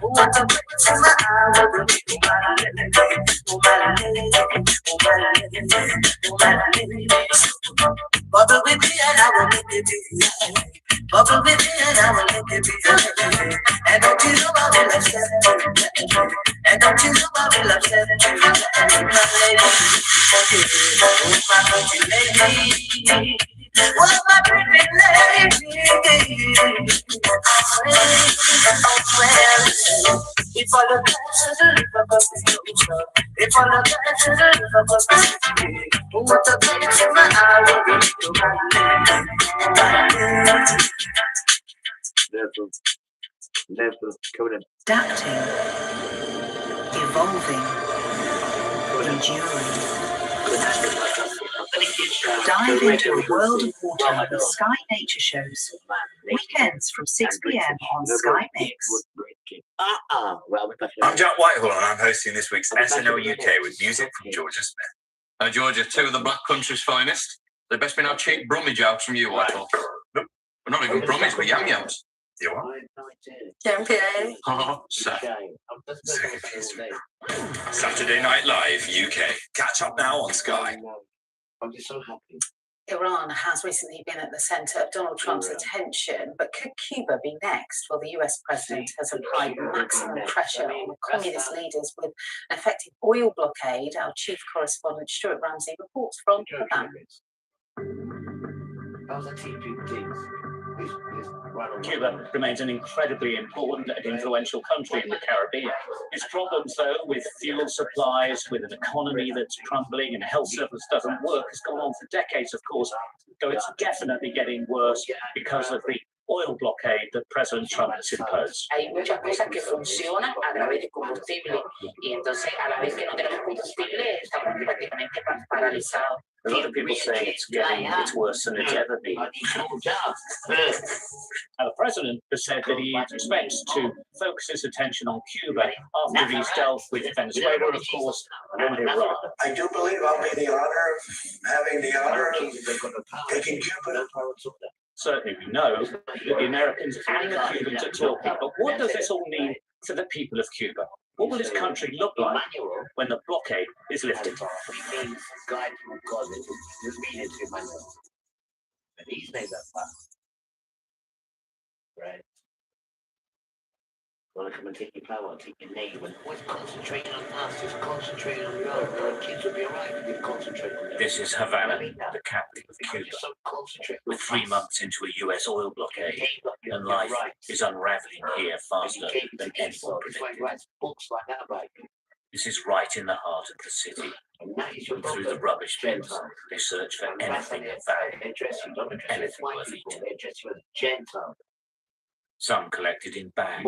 what a place in my hour, bubble with me and I will make it be. Bubble with me and I will make it be. And don't you know I will accept you. And don't you know I will accept you. My lady, my pretty lady, oh my pretty lady. Well, if all the cash is a little bit, if all the cash is a little bit, what a place in my hour, Adapting, evolving, enduring. Dive into a world of water with Sky Nature Shows. Weekends from 6 p.m. on Sky Mix. I'm Jack Whitehall and I'm hosting this week's SNL UK with music from Georgia Smith. Georgia 2 of the Black Country's finest. The best been our cheap Brummy jobs from you, Whitehall. We're not even Brummies, but yum yums. You are? Champion. Oh, sad. Saturday Night Live UK. Catch up now on Sky. I'm just so happy. Iran has recently been at the centre of Donald Trump's attention, but could Cuba be next? Well, the US president has applied maximum pressure on the communist leaders with an effective oil blockade. Our chief correspondent Stuart Ramsey reports from Havana. How's the TPPs? Cuba remains an incredibly important and influential country in the Caribbean. Its problems, though, with fuel supplies, with an economy that's crumbling and a health service doesn't work, has gone on for decades, of course, though it's definitely getting worse because of the oil blockade that President Trump has imposed. Hay muchas cosas que funcionan a través de combustible y entonces a la vez que no tenemos combustible estamos prácticamente paralizados. A lot of people saying it's worse than it's ever been. Now, the president has said that he expects to focus his attention on Cuba after he's dealt with Venezuela, of course, and Iran. I do believe I'll be the honor of having the honor of taking Cuba. Certainly, we know that the Americans and the Cubans are talking, but what does this all mean to the people of Cuba? What will this country look like when the blockade is lifted? Right. Want to come and take your power, take your name, and always concentrate on us, just concentrate on you. Our kids will be alright if you concentrate on them. This is Havana, the capital of Cuba. With 3 months into a US oil blockade, and life is unraveling here faster than anyone predicted. This is right in the heart of the city. And through the rubbish bins, they search for anything of value, anything worth eating. Some collected in bags,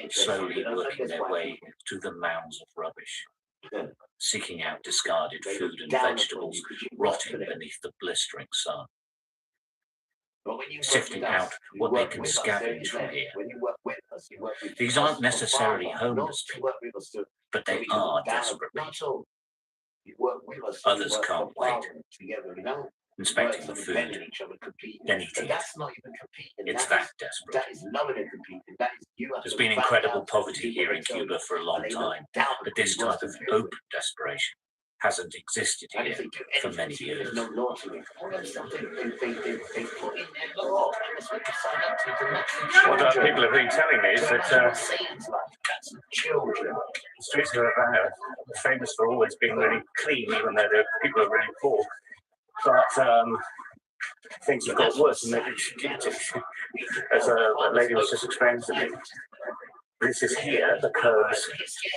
slowly working their way through the mounds of rubbish, seeking out discarded food and vegetables rotting beneath the blistering sun, sifting out what they can scavenge from here. These aren't necessarily homeless people, but they are desperate people. Others can't wait, inspecting the food, then eating it. It's that desperate. There's been incredible poverty here in Cuba for a long time, but this type of open desperation hasn't existed here for many years. What people have been telling me is that the streets of Havana are famous for always being really clean, even though the people are really poor. But things have got worse, and as a lady was just explaining to me, this is here because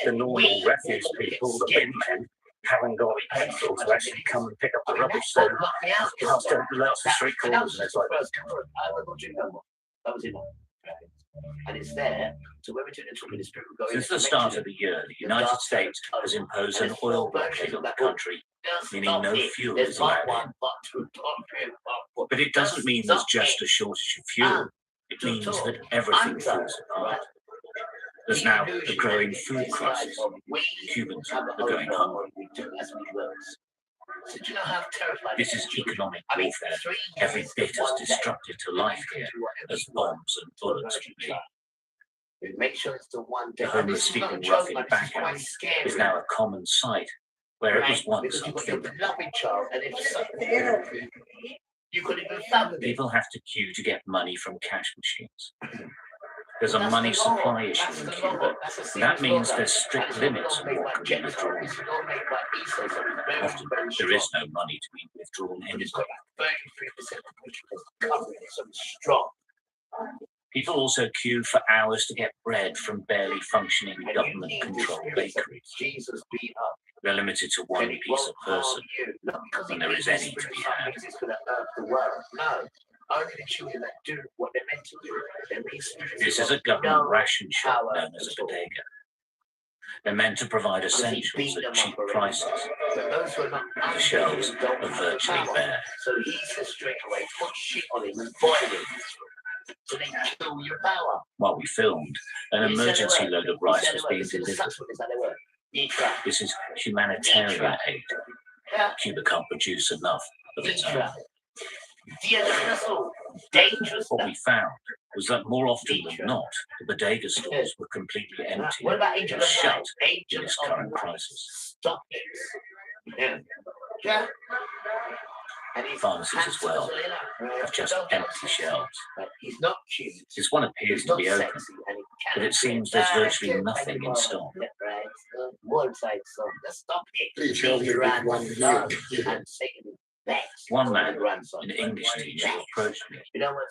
the normal refuse people, the bin men, haven't got pencils to actually come and pick up the rubbish. So you have to lots of street corners, and it's like and it's there. So when we're doing the talking, the spirit will go in. Since the start of the year, the United States has imposed an oil blockade on the country, meaning no fuel is allowed in. But it doesn't mean there's just a shortage of fuel. It means that everything falls apart. There's now a growing food crisis. Cubans are going hungry. This is economic warfare, every bit as destructive to life here as bombs and bullets can be. The homeless sleeping rough in backhouse is now a common sight, where it was once unthinkable. People have to queue to get money from cash machines. There's a money supply issue in Cuba. That means there's strict limits on what can be withdrawn. Often, there is no money to be withdrawn anyway. People also queue for hours to get bread from barely functioning government-controlled bakeries. They're limited to one piece a person, when there is any to be had. Only the children that do what they're meant to do. This is a government ration shop known as a bodega. They're meant to provide essentials at cheap prices. The shelves are virtually bare. So he says straight away, put shit on him and boil him. So they kill your power. While we filmed, an emergency load of rice was being delivered. This is humanitarian aid. Cuba can't produce enough of its own. What we found was that more often than not, the bodega stores were completely empty and shut in this current crisis. Pharmacies as well have just empty shelves. This one appears to be open, but it seems there's virtually nothing in stock. One man, an English teacher, approached me,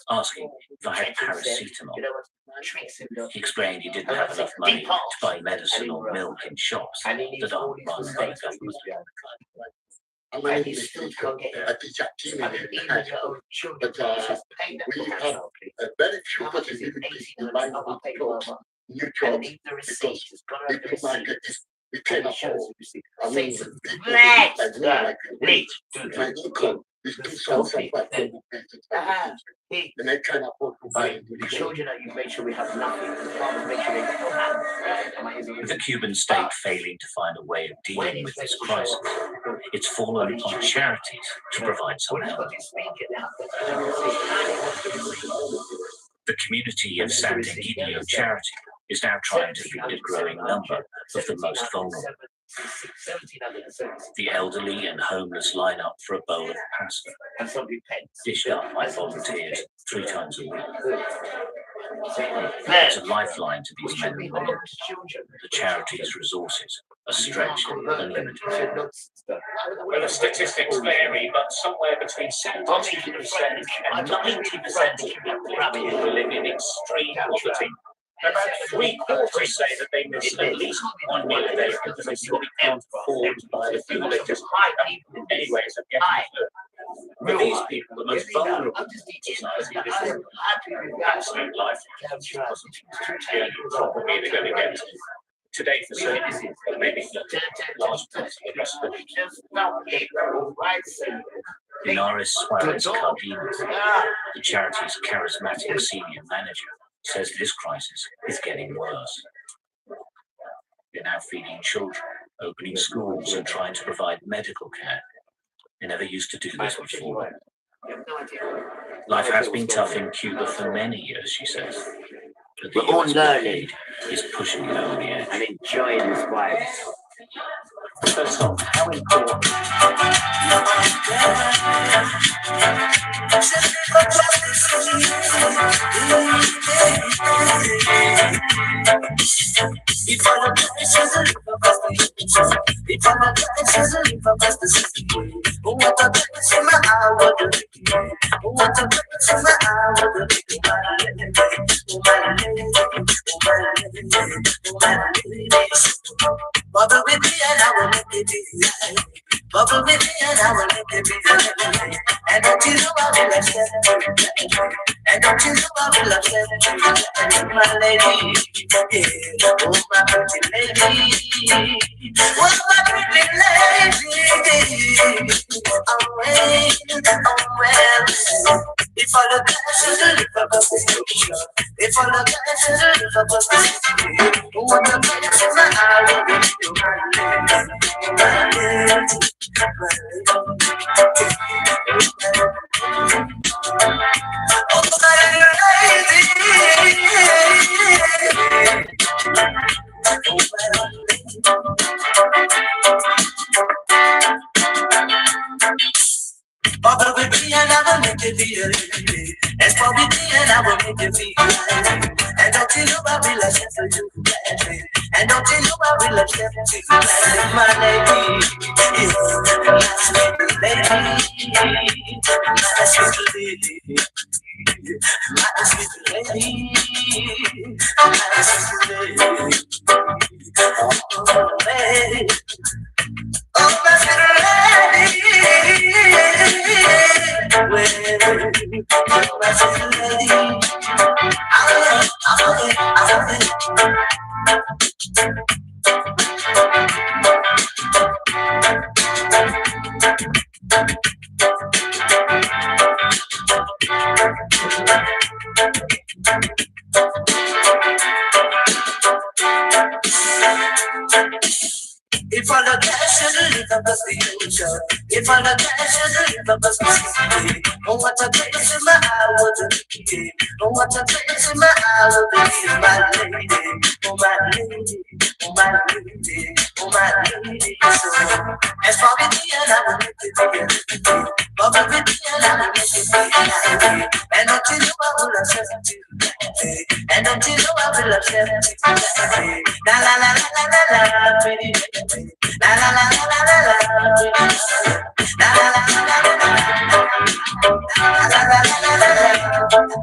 asking if I had paracetamol. He explained he didn't have enough money to buy medicine or milk in shops that aren't run by the government. And he still can't get it. I mean, even their own children, we have a very few possibilities in buying new jobs because the market is we came up shows with you see. I mean, Say, people let's like go. Leach, Leach, like Nico, these two songs like and they kind of work By the children that you make sure we have nothing. The farmers make sure they have no hands. Am I using With the Cuban state failing to find a way of dealing with this crisis, it's fallen on charities to provide some help. The community of San Egidio Charity is now trying to feed a growing number of the most vulnerable. The elderly and homeless line up for a bowl of pasta, dished up by volunteers 3 times a week. It's a lifeline to these men and women. The charity's resources are stretched and limited. Well, the statistics vary, but somewhere between 72% and 90% of people live in extreme poverty. About 3/4 say that they miss at least one meal a day because they simply can't afford to buy the fuel they just have any ways of getting food. For these people, the most vulnerable in society, this is absolute life. Probably they're going to get today for certain, but maybe for large parts of the rest of it. Linares Suarez Cardenas, the charity's charismatic senior manager, says this crisis is getting worse. They're now feeding children, opening schools, and trying to provide medical care. They never used to do this before. Life has been tough in Cuba for many years, she says. But the US blockade is pushing it over the edge. And enjoying this vibe. First off, how important If all of the issues are across the if all of the issues are across the city, what a difference in my hour, what a difference in my hour, bubble with me and I will make it easy. Bubble with me and I will make it easy. And don't you know I will accept you? And don't you know I will accept you? My lady, yeah, oh my pretty lady, oh my pretty lady, I'm waiting, I'm well. If all the guys is a little bit, if all the guys is a little bit, what the place is my eye, Bubble with me and I will make it feel. It's probably me and I will make it feel. And don't you know I will accept you, and don't you know I will accept you, my lady, my sweet lady, my sweet lady, my sweet lady, my sweet lady, oh lady. Oh, my sweet lady, well, my sweet lady, I love it. If all the cash is a little bit future, if all the cash is a little bit future, oh what a place in my hour to be, oh what a place in my hour to be, my lady, oh my lady, oh my lady, oh my lady. So as far as me and I will make it together, bubble with me and I will make it together, and don't you know I will accept you, and don't you know I will accept you, la la la la la la, pretty. La la la la la la la, la la la la la la, la la la la la la.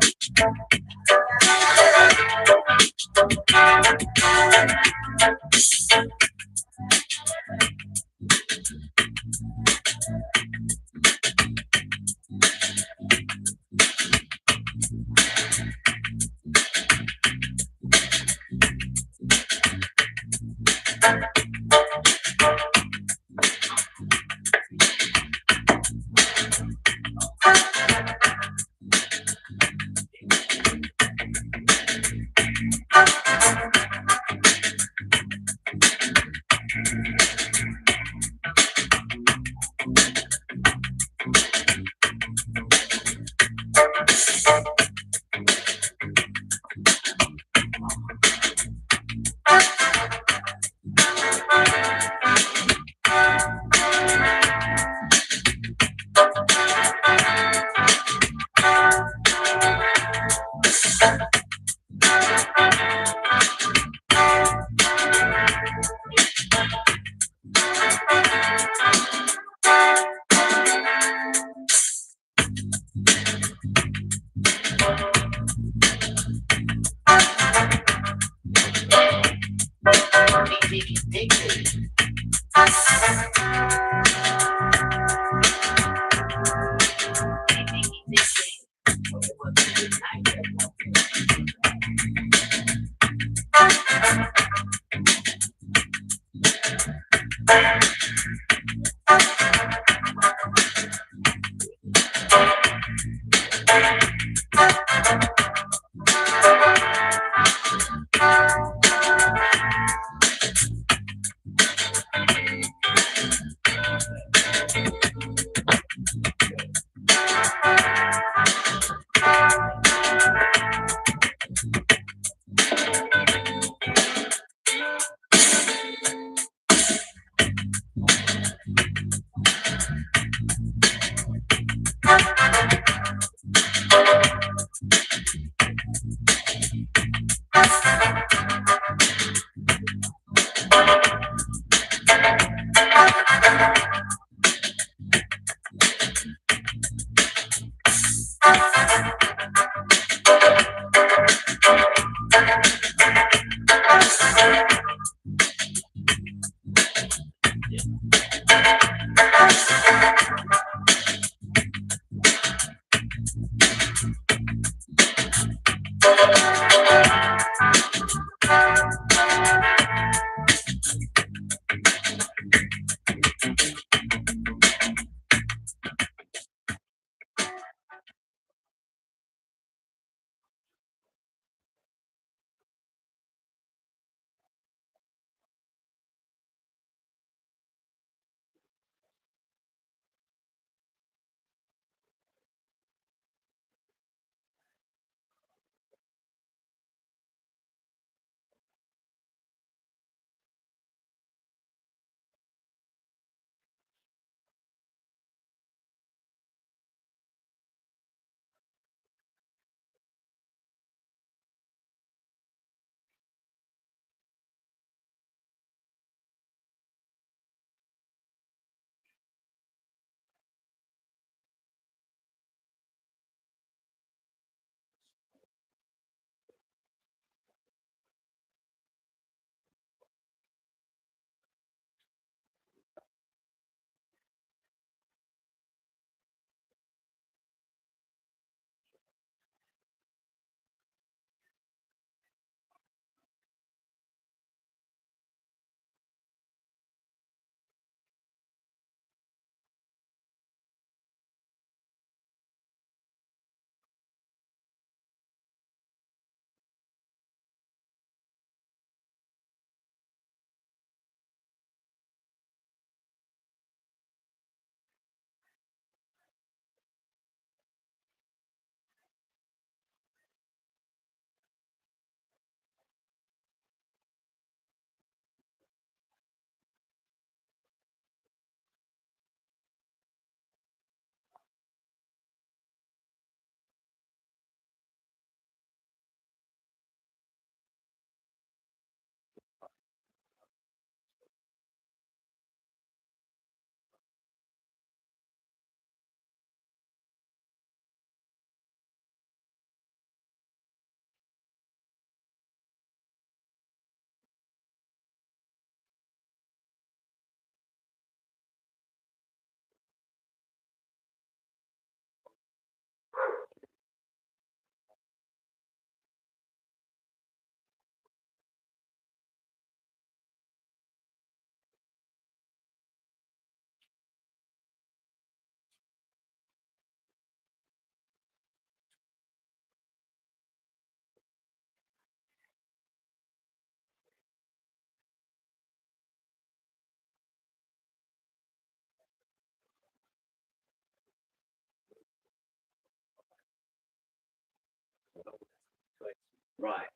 Right,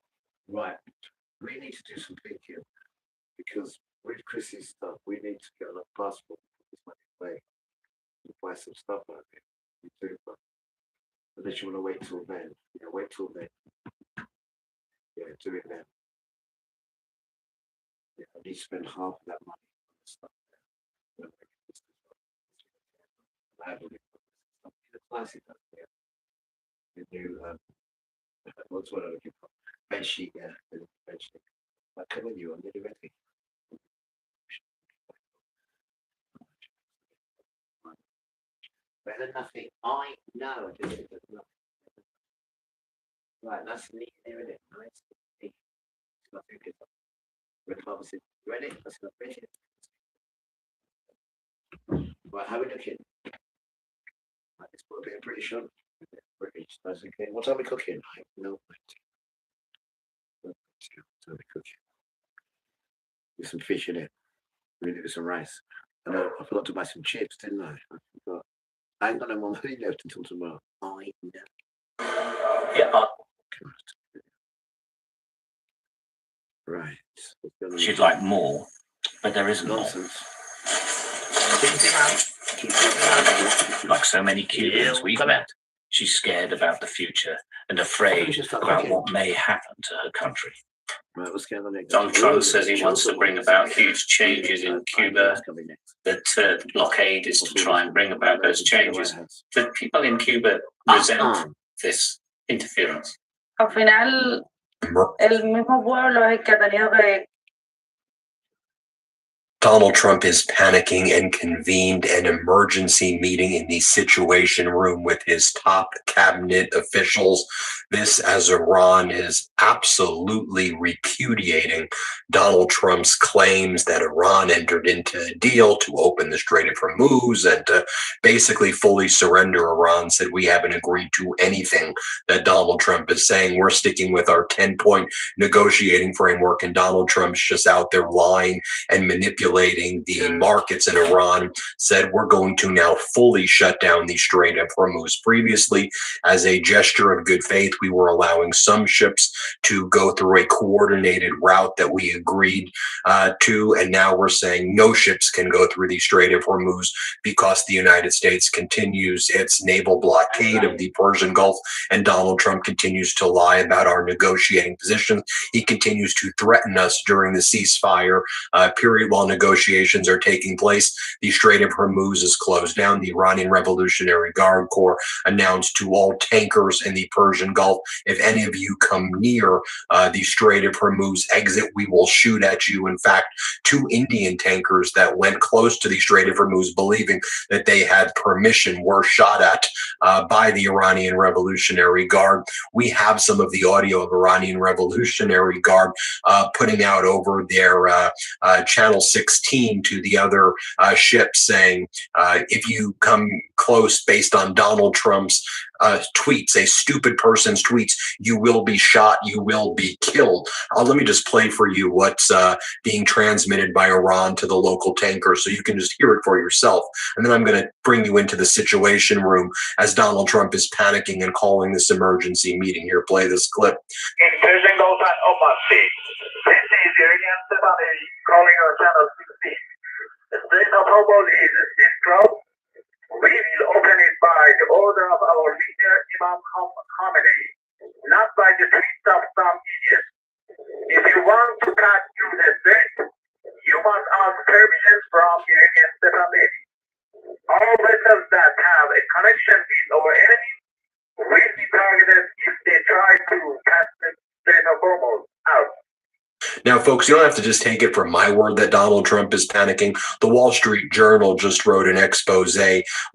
right. We need to do some thinking because with Chrissy's stuff, we need to get on a passport this money away and buy some stuff out of it. You do, but unless you want to wait till then, yeah, wait till then. Yeah, do it then. Yeah, I need to spend half of that money on the stuff there. I have a the classic up there. The new what's what I'm looking for? Bed sheet, yeah, the bed sheet. I'm coming you, I'm nearly ready. Better than nothing. I know this is nothing. Right, that's neat there, isn't it? Nice. Neat. It's nothing good. Red harvested. Ready? That's not ready. Right, how are we looking? Right, let's put a bit of British on. British, nice and clean. What are we cooking? I have no idea. What are we cooking? With some fish in it. Really with some rice. I know I forgot to buy some chips, didn't I? I forgot. I ain't got no more money left until tomorrow. I know. Yeah. Right. She'd like more, but there isn't nonsense. more. Like so many Cubans we've met, she's scared about the future and afraid about what may happen to her country. Donald Trump says he wants to bring about huge changes in Cuba, that the blockade is to try and bring about those changes. The people in Cuba resent this interference. Al final, el mismo pueblo es el que ha tenido que Donald Trump is panicking and convened an emergency meeting in the Situation Room with his top cabinet officials. This as Iran is absolutely repudiating Donald Trump's claims that Iran entered into a deal to open the Strait of Hormuz and to basically fully surrender. Iran said, we haven't agreed to anything that Donald Trump is saying. We're sticking with our 10-point negotiating framework, and Donald Trump's just out there lying and manipulating the markets in Iran, said we're going to now fully shut down the Strait of Hormuz. Previously, as a gesture of good faith, we were allowing some ships to go through a coordinated route that we agreed to, and now we're saying no ships can go through the Strait of Hormuz because the United States continues its naval blockade of the Persian Gulf, and Donald Trump continues to lie about our negotiating positions. He continues to threaten us during the ceasefire period while negotiations are taking place. The Strait of Hormuz is closed down. The Iranian Revolutionary Guard Corps announced to all tankers in the Persian Gulf, if any of you come near the Strait of Hormuz exit, we will shoot at you. In fact, 2 Indian tankers that went close to the Strait of Hormuz, believing that they had permission, were shot at by the Iranian Revolutionary Guard. We have some of the audio of Iranian Revolutionary Guard putting out over their channel 16 to the other ships, saying, if you come close based on Donald Trump's tweets, a stupid person's tweets, you will be shot, you will be killed. Let me just play for you what's being transmitted by Iran to the local tanker so you can just hear it for yourself. And then I'm going to bring you into the Situation Room as Donald Trump is panicking and calling this emergency meeting. Here, play this clip. In Persian Gulf at Oman Sea, this is Iranian Stephanie calling on channel 16. The Strait of Hormuz is closed. We will open it by the order of our leader, Imam Khomeini, not by the tweets of some idiots. If you want to cut through the strait, you must ask permission from Iranian Stephanie. All vessels that have a connection with our enemy will be targeted if they try to cut the Strait of Hormuz out. Now, folks, you don't have to just take it from my word that Donald Trump is panicking. The Wall Street Journal just wrote an expose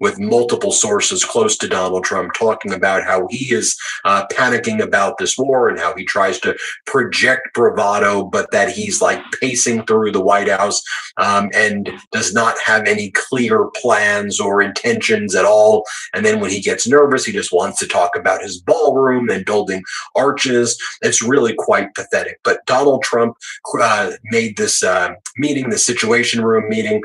with multiple sources close to Donald Trump talking about how he is panicking about this war and how he tries to project bravado, but that he's like pacing through the White House and does not have any clear plans or intentions at all. And then when he gets nervous, he just wants to talk about his ballroom and building arches. It's really quite pathetic. But Donald Trump made this meeting, the Situation Room meeting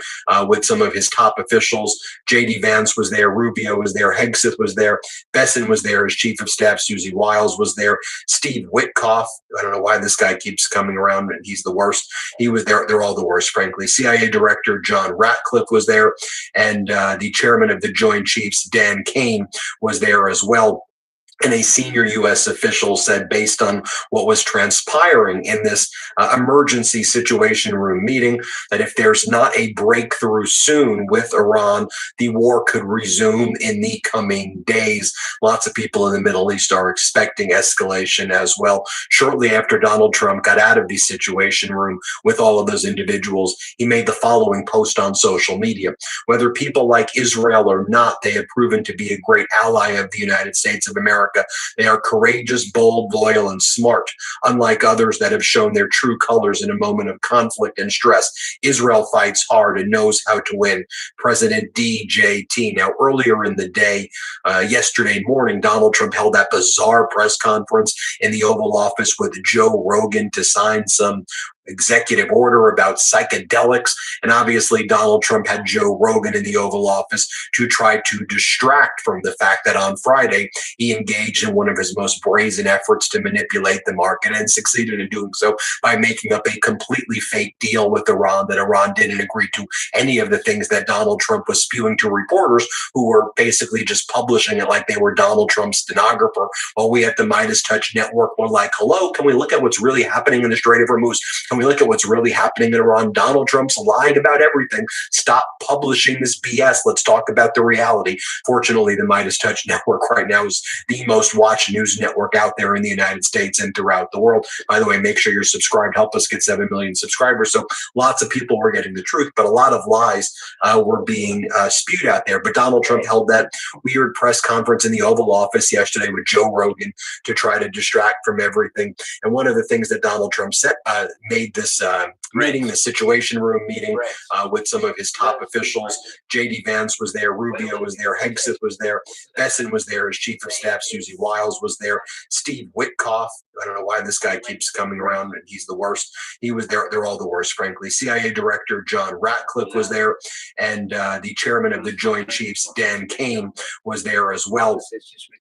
with some of his top officials. J.D. Vance was there, Rubio was there, Hegseth was there, Besson was there, his chief of staff, Susie Wiles was there, Steve Witkoff, I don't know why this guy keeps coming around and he's the worst. He was there. They're all the worst, frankly. CIA Director John Ratcliffe was there, and the chairman of the Joint Chiefs, Dan Kane, was there as well. And a senior U.S. official said, based on what was transpiring in this emergency Situation Room meeting, that if there's not a breakthrough soon with Iran, the war could resume in the coming days. Lots of people in the Middle East are expecting escalation as well. Shortly after Donald Trump got out of the Situation Room with all of those individuals, he made the following post on social media. Whether people like Israel or not, they have proven to be a great ally of the United States of America. They are courageous, bold, loyal, and smart, unlike others that have shown their true colors in a moment of conflict and stress. Israel fights hard and knows how to win. President DJT. Now, earlier in the day, yesterday morning, Donald Trump held that bizarre press conference in the Oval Office with Joe Rogan to sign some executive order about psychedelics. And obviously, Donald Trump had Joe Rogan in the Oval Office to try to distract from the fact that on Friday, he engaged in one of his most brazen efforts to manipulate the market and succeeded in doing so by making up a completely fake deal with Iran that Iran didn't agree to any of the things that Donald Trump was spewing to reporters who were basically just publishing it like they were Donald Trump's stenographer. While we at the Midas Touch Network were like, hello, can we look at what's really happening in the Strait of Hormuz? Can we look at what's really happening in Iran? Donald Trump's lied about everything. Stop publishing this BS. Let's talk about the reality. Fortunately, the Midas Touch Network right now is the most watched news network out there in the United States and throughout the world. By the way, make sure you're subscribed. Help us get 7 million subscribers. So lots of people were getting the truth, but a lot of lies were being spewed out there. But Donald Trump held that weird press conference in the Oval Office yesterday with Joe Rogan to try to distract from everything. And one of the things that Donald Trump said made this meeting, the Situation Room meeting with some of his top officials. J.D. Vance was there, Rubio was there, Hegseth was there, Besson was there, his chief of staff, Susie Wiles was there, Steve Witkoff. I don't know why this guy keeps coming around, and he's the worst. He was there. They're all the worst, frankly. CIA Director John Ratcliffe was there, and the chairman of the Joint Chiefs, Dan Kane, was there as well.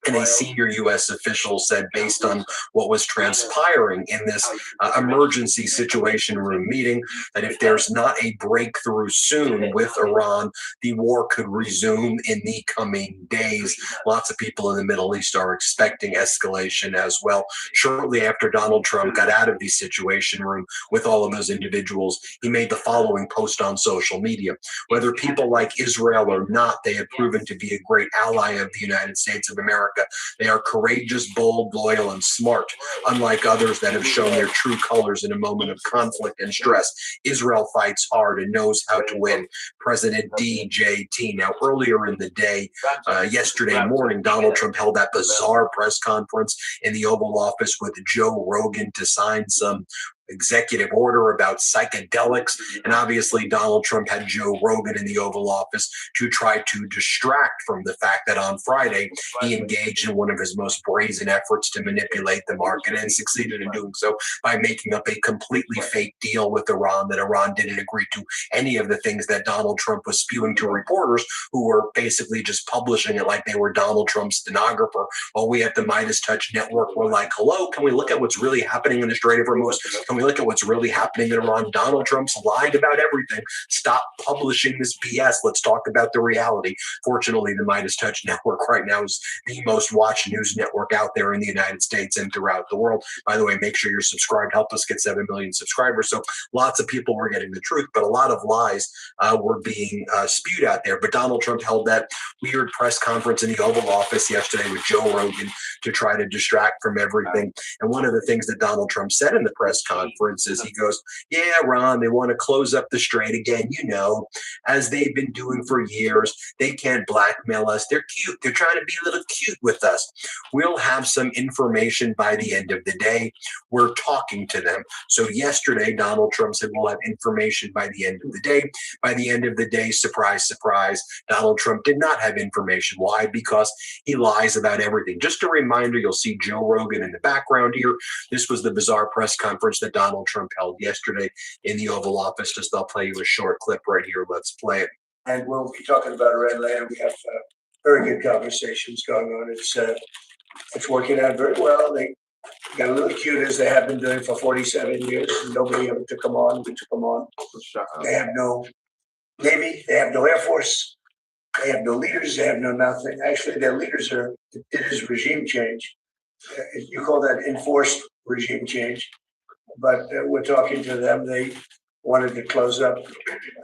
And a senior U.S. official said, based on what was transpiring in this emergency Situation Room meeting, that if there's not a breakthrough soon with Iran, the war could resume in the coming days. Lots of people in the Middle East are expecting escalation as well. Shortly after Donald Trump got out of the Situation Room with all of those individuals, he made the following post on social media. Whether people like Israel or not, they have proven to be a great ally of the United States of America. They are courageous, bold, loyal, and smart, unlike others that have shown their true colors in a moment of conflict and stress. Israel fights hard and knows how to win. President DJT. Now, earlier in the day, yesterday morning, Donald Trump held that bizarre press conference in the Oval Office with Joe Rogan to sign some executive order about psychedelics. And obviously, Donald Trump had Joe Rogan in the Oval Office to try to distract from the fact that on Friday, he engaged in one of his most brazen efforts to manipulate the market and succeeded in doing so by making up a completely fake deal with Iran that Iran didn't agree to any of the things that Donald Trump was spewing to reporters who were basically just publishing it like they were Donald Trump's stenographer. While we at the Midas Touch Network were like, hello, can we look at what's really happening in the Strait of Hormuz? Can we look at what's really happening in Iran? Donald Trump's lied about everything. Stop publishing this BS. Let's talk about the reality. Fortunately, the Midas Touch Network right now is the most watched news network out there in the United States and throughout the world. By the way, make sure you're subscribed. Help us get 7 million subscribers. So lots of people were getting the truth, but a lot of lies were being spewed out there. But Donald Trump held that weird press conference in the Oval Office yesterday with Joe Rogan to try to distract from everything. And one of the things that Donald Trump said in the press conference is he goes, yeah, Ron, they want to close up the strait again, you know, as they've been doing for years. They can't blackmail us. They're cute. They're trying to be a little cute with us. We'll have some information by the end of the day. We're talking to them. So yesterday, Donald Trump said we'll have information by the end of the day. By the end of the day, surprise, surprise, Donald Trump did not have information. Why? Because he lies about everything. Just a reminder, you'll see Joe Rogan in the background here. This was the bizarre press conference that Donald Trump held yesterday in the Oval Office. Just I'll play you a short clip right here. Let's play it. And we'll be talking about Iran later. We have very good conversations going on. It's working out very well. They got a little cute as they have been doing for 47 years. Nobody ever took them on. We took them on. They have no Navy. They have no Air Force. They have no leaders. They have no nothing. Actually, their leaders it is regime change. You call that enforced regime change. But we're talking to them. They wanted to close up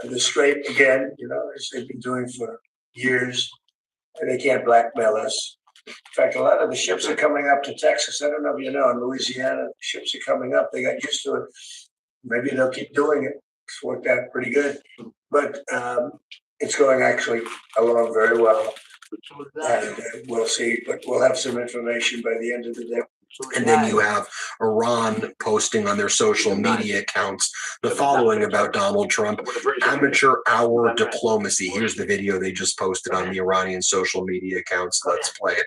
the strait again, you know, as they've been doing for years. And they can't blackmail us. In fact, a lot of the ships are coming up to Texas. I don't know if you know, in Louisiana, ships are coming up. They got used to it. Maybe they'll keep doing it. It's worked out pretty good. But it's going actually along very well. And we'll see. But we'll have some information by the end of the day. And then you have Iran posting on their social media accounts the following about Donald Trump: amateur hour diplomacy. Here's the video they just posted on the Iranian social media accounts. Let's play it.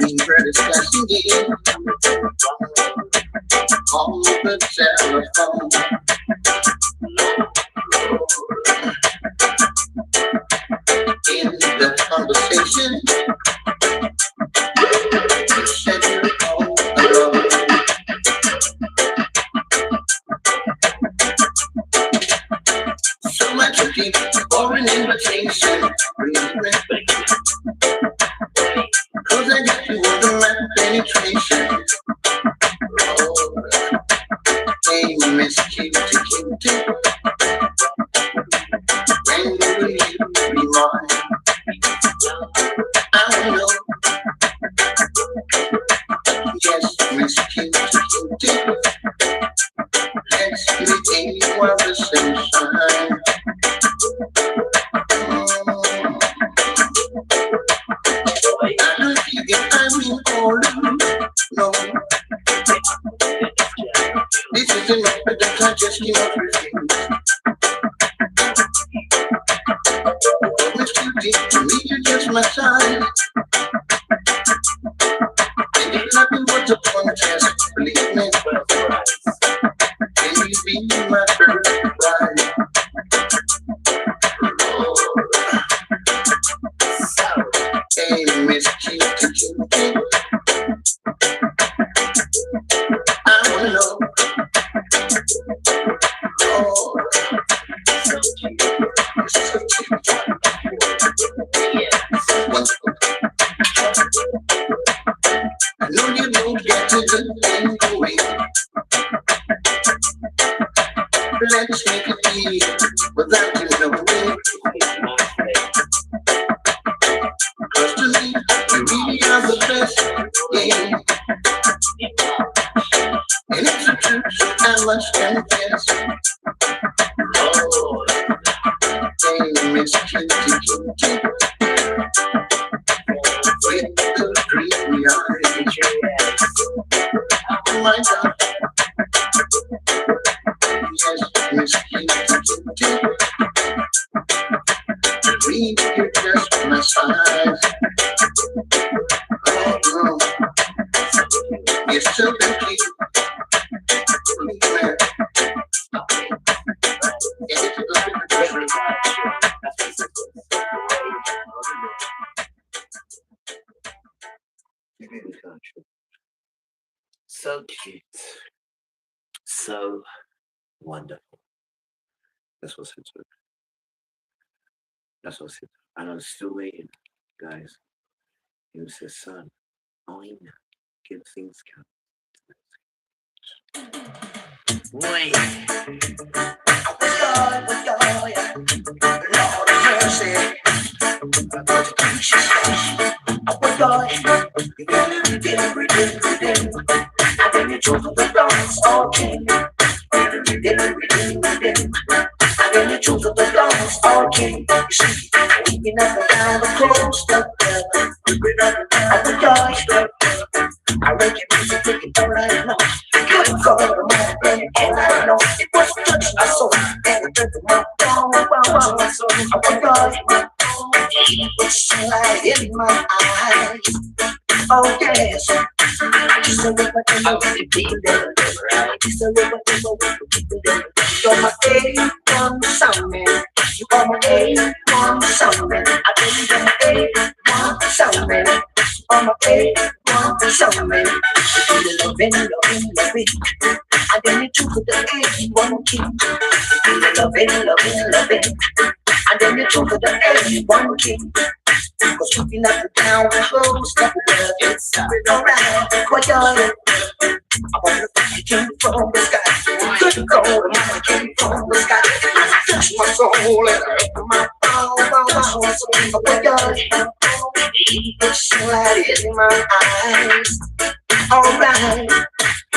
We were discussing it on the telephone. In the conversation, you said you're all alone. So much to keep for an invitation. Cause I got you under my penetration. Oh, hey, Miss Cutie Cutie, when will you be mine? I know. Yes, Miss Cutie Cutie, let's meet in while the sun shines. I don't think I'm in order, no. This is enough, but I just cannot refuse. Miss Cutie, to me you're just my size. And if nothing but a contest, believe me, can you be my first bride? Hey, Miss Cutie Cutie, I wanna know. Oh, so cute, so cute. Wonderful. I know you don't get to the thing going. Let's make a deal without you knowing. Cause to me, you really are the best, yeah. And it's the truth, I must confess. Oh, hey, Miss Cutie Cutie, with the dreamy eyes. Oh my God, yes, Miss Cutie Cutie, dream you're just my size. Oh no, you're so cute. So cute. So wonderful. That's what's into it. That's what's into it. And I'm still waiting, guys. He says, son, I give things count. Wait. Lord have mercy. I think you chose the dance, okay. I think you chose the dance, okay. You see, we never down the close together. I would die. I read your music, take it all right now. Good God, and all I know, it was touch my soul. And it took my down, so I would die. It was sunlight in my eyes. Oh yes, I just a river, I was a big river, I just a river, you're my A1 sound man. You are my A1 sound man. I believe you're my A1 sound man. You are my A1 sound man. You feel the loving. And then you took the A1 key. You feel the loving. And then you took the A1 key. Cause you feel like the down close, like the love, it's alright. What y'all? I wanna think you came from the sky. Good God, I came from the sky. I touch my soul and I open my soul. What y'all? It's sunlight in my eyes. Alright.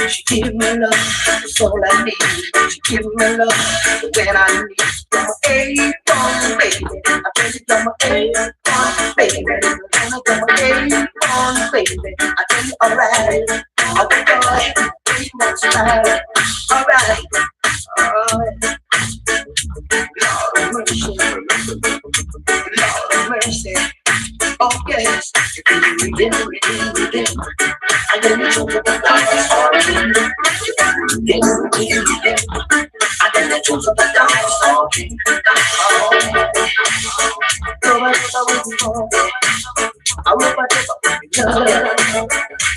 She give me love, that's all I need. She give me love when I need. You're my A1, baby. I tell you, you're my A1, baby. You're my A1, baby. I tell you, alright. I think I much time. Alright. Lord of mercy, Lord of mercy. Oh yes, within. I get the truth of the darkness falling. Within. I get the truth of the darkness falling.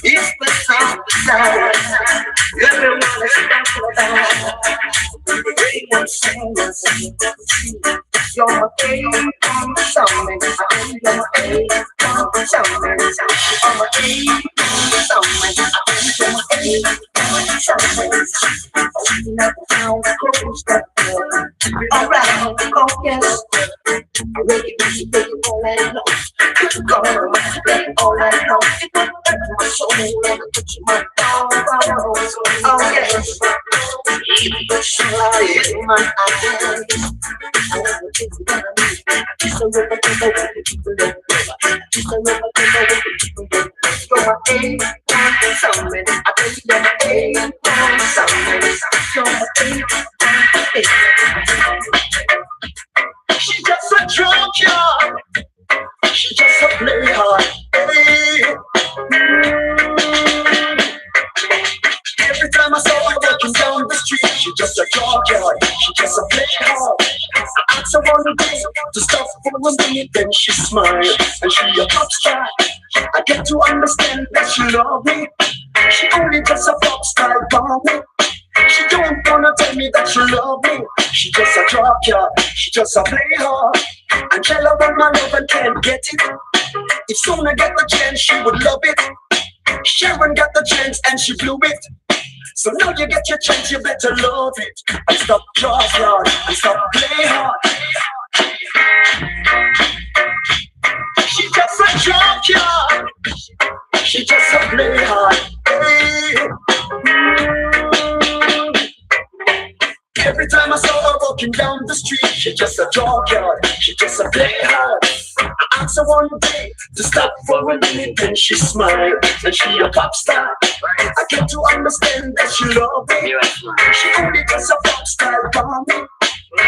It's the time to shine. Everyone is talking about. Everyone singing. You're my favorite song. You're my favorite song. You're my favorite song. You're my favorite song. Never found close that door. Alright, oh yes. I recognize you, baby, all that long. Good girl, baby, all that long. It would hurt my soul and put you my down. Oh yes. But she lied in my eyes. I never think that I need. Just a rubber, just a rubber, just a rubber. Just a rubber, just a rubber. You're my A1 something. I tell you, you're my A1 something. You're my A1. She's just a junkyard. She's just a play hard. Hey. Every time I saw her walking down the street, she's just a junkyard. She's just a play hard. I asked her one day to stop for a minute, then she smiled and she a pop star. I get to understand that she love me. She only just a pop star for me. She don't wanna tell me that she love me. She just a junkyard. She just a play hard. And tell her what my love and can't get it. If Sona get the chance, she would love it. Sharon got the chance and she blew it. So now you get your chance, you better love it. And stop junkyard and stop play hard. She just a junkyard. She just a play hard. Hey. Every time I saw her walking down the street, she just a junkyard. She just a play hard. I asked her one day to stop for a minute, then she smiled and she a pop star. I get to understand that she love me. She only just a pop star for me.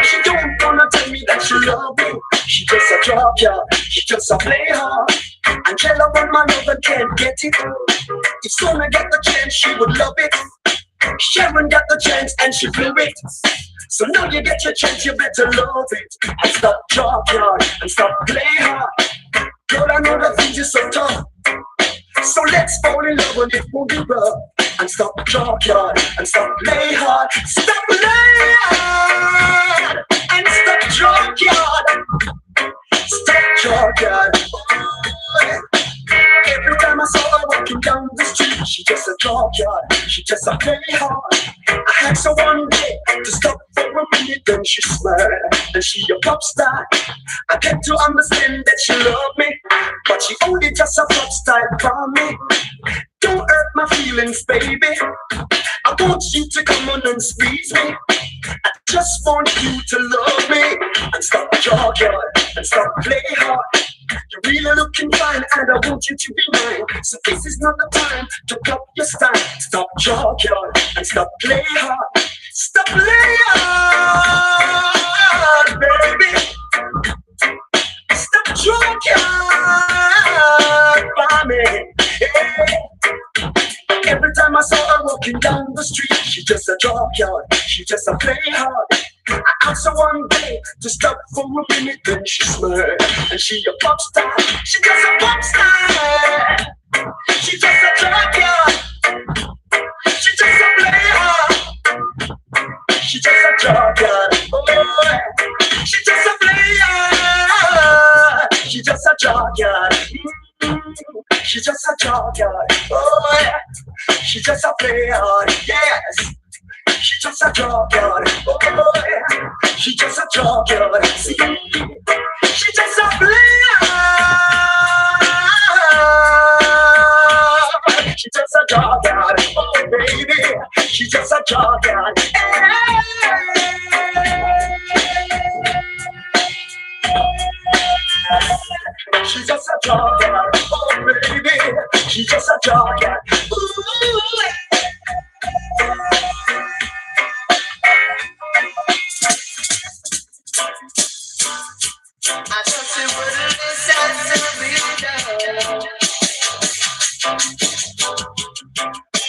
She don't wanna tell me that she love me. She just a junkyard. She just a play hard. And tell her what my lover can't get it. If Sona get the chance, she would love it. Sharon got the chance and she blew it. So now you get your chance, you better love it. And stop junkyard and stop play hard. Girl, I know that things is so tough. So let's fall in love when it won't be rough. And stop junkyard and stop play hard. Stop play hard and stop junkyard. Stop junkyard. Every time I saw her walking down the street, she just a junkyard. She just a play hard. I asked her one day to stop for a minute, then she smiled and she a pop star. I get to understand that she love me, but she only just a pop star for me. Don't hurt my feelings, baby. I want you to come on and squeeze me. I just want you to love me. And stop junkyard and stop play hard. You're really looking fine and I want you to be mine. So this is not the time to cut your style. Stop junkyard and stop play hard. Stop play hard, baby. Stop junkyard by me. Yeah. Every time I saw her walking down the street, she just a junkyard. She just a play hard. I asked her one day to stop for a minute, then she smiled and she a pop star. She just a pop star. She just a junkyard. She just a play hard. She just a junkyard. Oh, she just a play hard. She just a junkyard. She just a junkyard. Oh, yeah. She just a play hard. Yes. She just a junkyard. Oh, yeah. She just a junkyard. See, she just a play hard. She just a junkyard. Oh, baby. She just a junkyard. She just a junkyard. Oh, baby. She just a junkyard. I thought you wouldn't listen to me, no.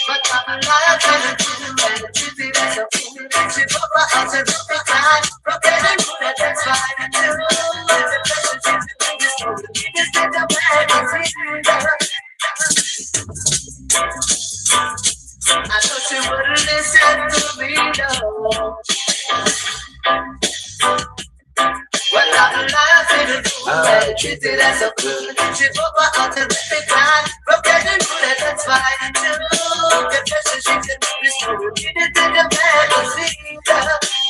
But I'm alive and I'm feeling and you feel so cool. She broke my heart and broke my time. Broke every rule, that's fine. I do. It's a pleasure to be this cool. It's not the way I thought you wouldn't listen to me, no. Well, I'm alive and I'm feeling and treated as so good. She broke my heart and broke my time. Broke every rule, that's fine. I do. The pleasure she could be this cool. It's not the way I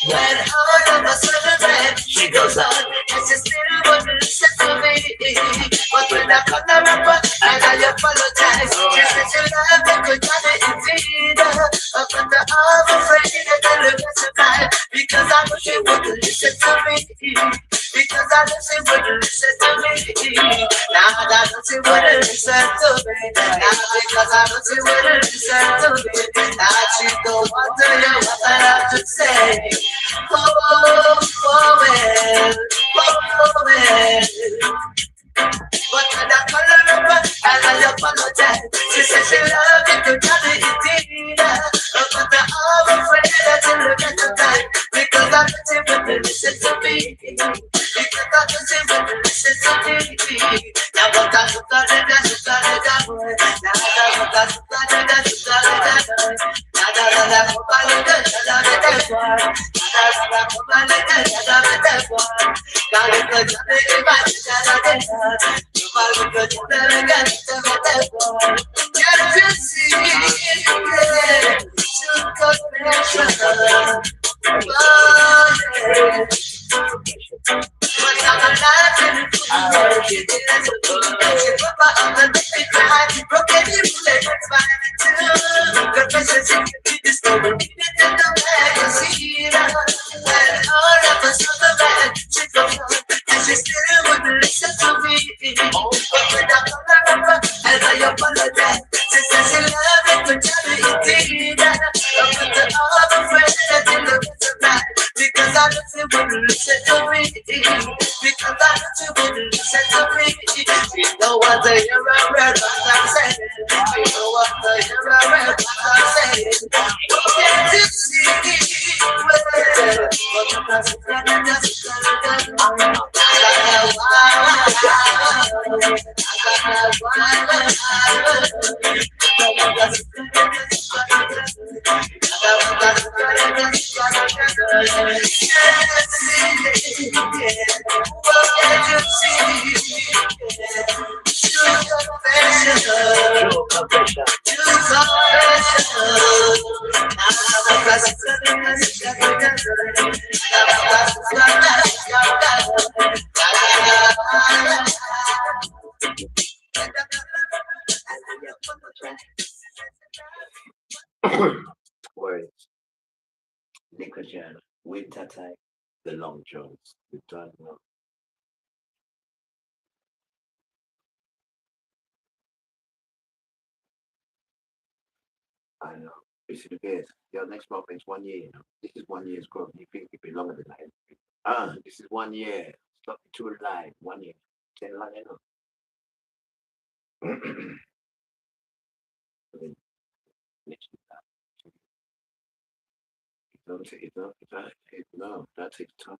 when all of a sudden she goes on, and she still wouldn't listen to me. But when I call her up and I apologize, she said she loved me, could not indeed. But I'm afraid that I'll survive because I know she wouldn't listen to me. Because I know she wouldn't listen to me. Now I know she wouldn't listen to me. Now because I know she wouldn't listen to me. Now she don't want to hear what I have to say. But when I call her up and I apologize, she said she loved me to tell me indeed. But I'm afraid that she'll look at the time because I know she wouldn't listen to me. Because I know she wouldn't listen to me. Now what I should have done, I should have done. Now what I should have done, I should have done. Now that I'm about to do it, she still wouldn't listen to me. But when I call her up and I apologize, she said she loved me to tell me indeed. But I'm afraid that she look tonight because I know she wouldn't listen to me. Because I know she wouldn't listen to me. She don't want to hear a word what I'm saying. She don't want to hear a word what I'm saying. Can't you see? Words. Liquid Journal. Winter time. The Long Johns. We've done well. I know. It's the best. Your next month is 1 year. You know? This is 1 year's growth. You think it'd be longer than that? This is 1 year. Stop to a line. 1 year. 10 line, you know. No, that takes time.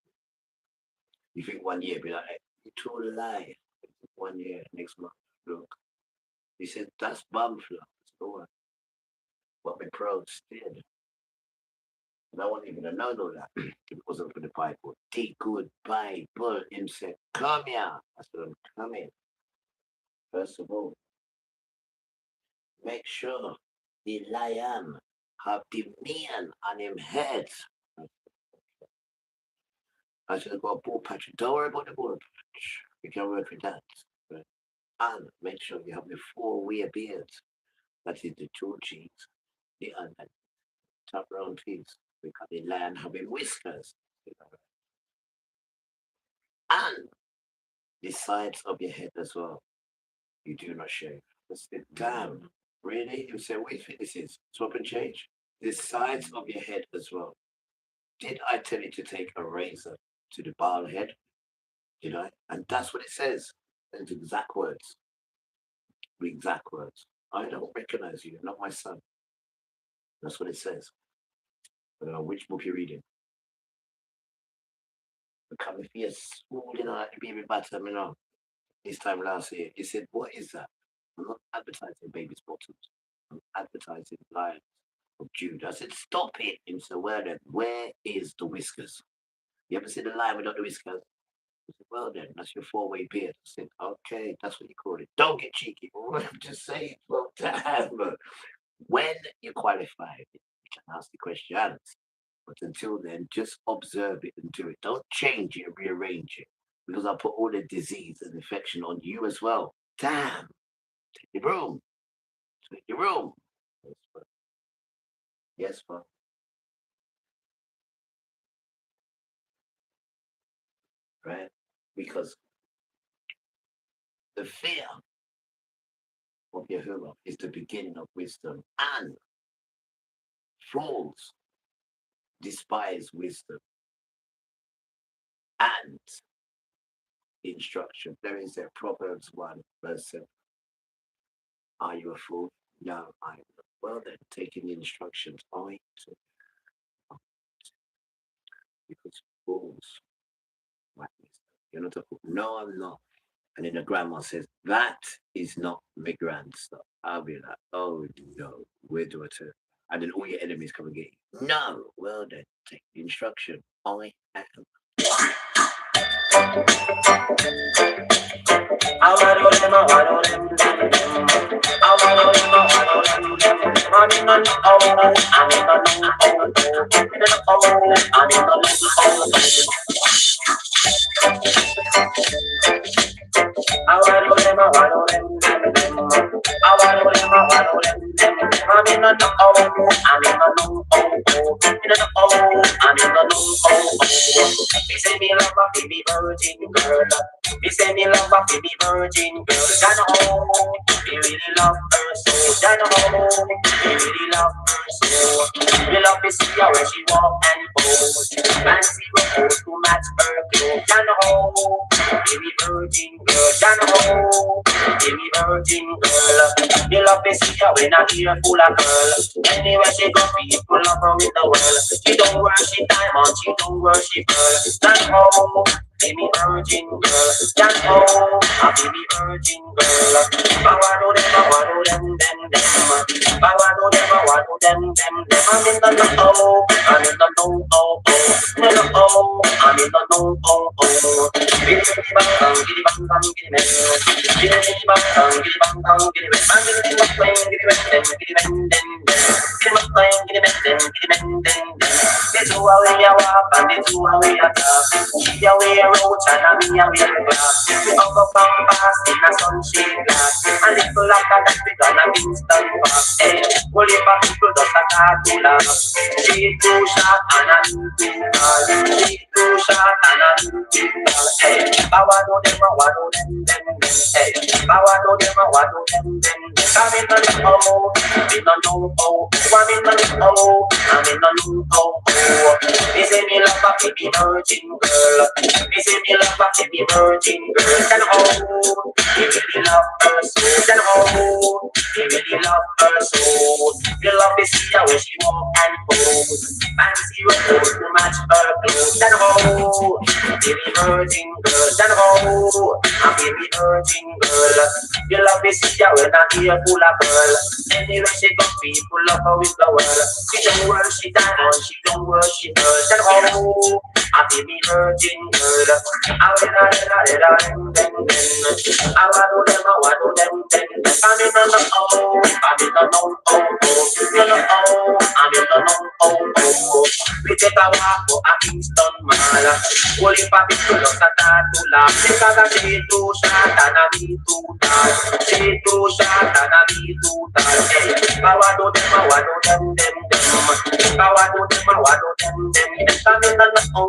You think 1 year, be like, you told a lie. 1 year, next month. Look. He said, that's bomb flow. What my proud did. And I wasn't even know that. It wasn't for the Bible. The good Bible. Him said, come here. I said, I'm coming. First of all, make sure the lion have the man on him head. I said, go bull patch. Don't worry about the bull patch. We can work with that. Right? And make sure you have the 4-way beard. That is the 2 cheeks. The top round piece. Because the lion having whiskers. And the sides of your head as well. You do not shave. That's the damn. Really? You say, wait for this is swap and change. The sides of your head as well. Did I tell you to take a razor to the bald head, and that's what it says. And the exact words. The exact words. I don't recognize you, you're not my son. That's what it says. I don't know which book you're reading. Becoming fierce, small, like the baby bottom, this time last year. He said, what is that? I'm not advertising baby's bottoms. I'm advertising Lions of Judah. I said, stop it. He said, where is the whiskers? You ever see the lion without the whiskers? I said, well then, that's your 4-way beard. I said, okay, that's what you call it. Don't get cheeky. What I'm just saying, well, damn. When you're qualified, you can ask the questions. But until then, just observe it and do it. Don't change it, rearrange it. Because I'll put all the disease and infection on you as well. Damn. Take your room. Take your room. Yes, sir. Right? Because the fear of Yahuwah is the beginning of wisdom, and fools despise wisdom and instruction. There is a Proverbs 1 verse 7. Are you a fool? No, I am not. Well then, taking the instructions, because fools like wisdom. You're not a fool. No, I'm not. And then the grandma says, that is not my grandson. I'll be like, oh no, where do I turn? And then all your enemies come and get you. No, well then, take the instruction. I am. Me say me love a baby virgin girl. Me say me love a baby virgin girl. I know me really love her so. I know me really love her so. Me love to see her when she walk and pose. Fancy clothes to match her clothes. I know baby virgin girl. I know baby virgin girl. Me love to see her when I hear full of girl. Anywhere she go, people love her with the world. She don't worship diamond, she don't worship pearl. Stand home, baby virgin girl. Stand home, a baby virgin girl. Power do them, them. Power do them, them. I'm in the know, I'm in the know, oh. I'm in the know, I'm in the know, oh. Giddy bang, giddy bang, giddy bang. Giddy bang, giddy bang, giddy bang. I'm in the plane, giddy bang, giddy bang, giddy bang, giddy bang. It's who we are walk and it's who we are talk. She a wear roach and a me a wear glass. We up from past in a sunshade glass. And little like that we gonna Kingston Park. Hey, well if a people just a talk too long. She too short and a me too tall. She too short and a me too tall. Hey, power do them, them. Hey, power do them, them. Come in the know, in the know, oh. Come in the know, I'm in the know, oh. Me say me love a baby virgin girl. Me say me love a baby virgin girl. And oh, me really love her so. And oh, me really love her so. Me love to see her when she walk and pose. Fancy clothes to match her clothes. And oh, baby virgin girl. And oh, a baby virgin girl. Me love to see her when I hear full of girl. Anywhere she go, people love her with the world. She don't worship diamond, she don't worship girl. And oh, a baby virgin girl. I will not them. I want them, them. I'm in the know, I'm in the know, oh. You know, I'm in the know, oh. We take a walk to a Kingston Mall. Only for people just a start to laugh. Because I say too short and I be too tall. Say too short and I be too tall. Hey, I want them, them. I want them, them. I'm in the know,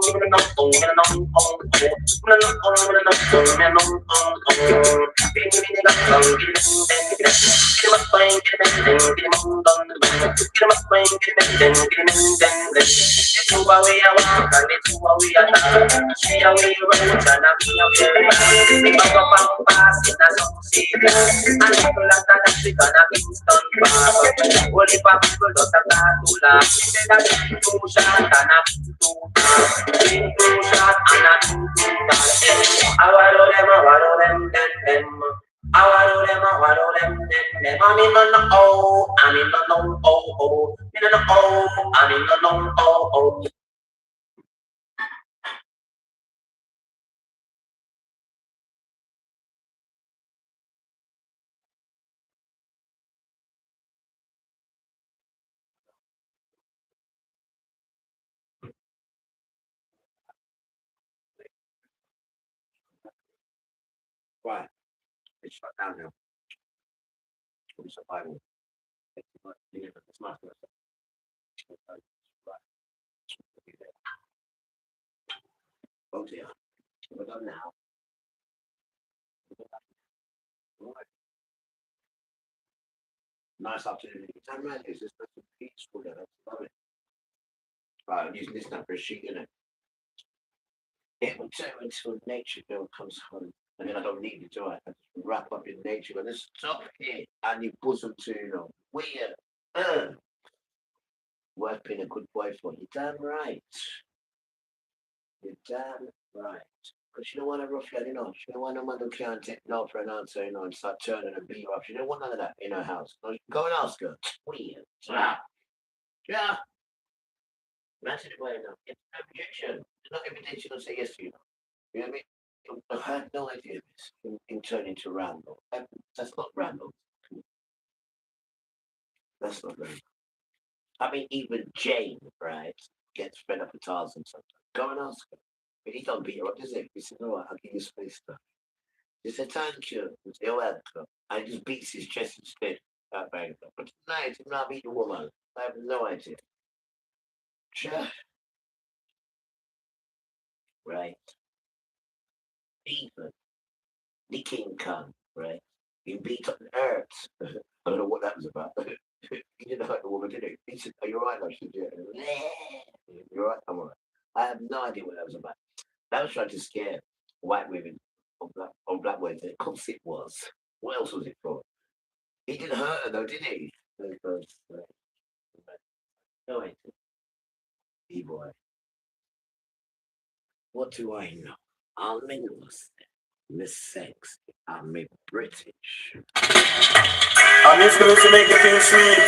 She a way road and a me a way back. Back up and pass in a some cities. And people like that we gonna Kingston Park. Only for people that are too laugh. She said that too short and a too tall. Too short and a too tall. I want them. I want them. I'm in the oh, I'm in the no oh. In the oh, I'm in the no oh. Right. It's shut down now. It's a Bible. It's my first. Oh dear. We're done now. Right. Nice afternoon. Time right is this nice and peaceful there. Love it. Right, I'm using this now for a sheet, innit? It will turn until nature girl comes home. And then I don't need it, do I? I just wrap up in nature and just stop here and you bosom to, you know, weird. Worth being a good boy for. You're damn right. You're damn right. Because you don't want a ruffian, you know. You don't want a man who can't take no for an answer, you know, and start turning and beat up. You don't want none of that in her house. No, go and ask her. Weird. Yeah. That's it, way now. It's no objection. Not every day she'll say yes to you. You know what I mean? I had no idea this in turning to Randall. That's not Randall. That's not Randall. I mean, even Jane, right, gets fed up with Tarzan sometimes. Go and ask her. But he don't beat her up, does he? He said, no, I'll give you space stuff. He said, thank you. He said, you're welcome. And he just beats his chest instead. That bang. But tonight, he's not beat the woman. I have no idea. Sure. Right. Even the King Kong, right? He beat up the earth. I don't know what that was about. He didn't hurt the woman, did he? He said, are you alright? I said, yeah. You're right, I'm alright. I have no idea what that was about. That was trying to scare white women on black women. Of course it was. What else was it for? He didn't hurt her though, did he? No idea. E-boy. What do I know? I'm English. Miss Sex. I'm a British. I'm just going to make you feel sweet.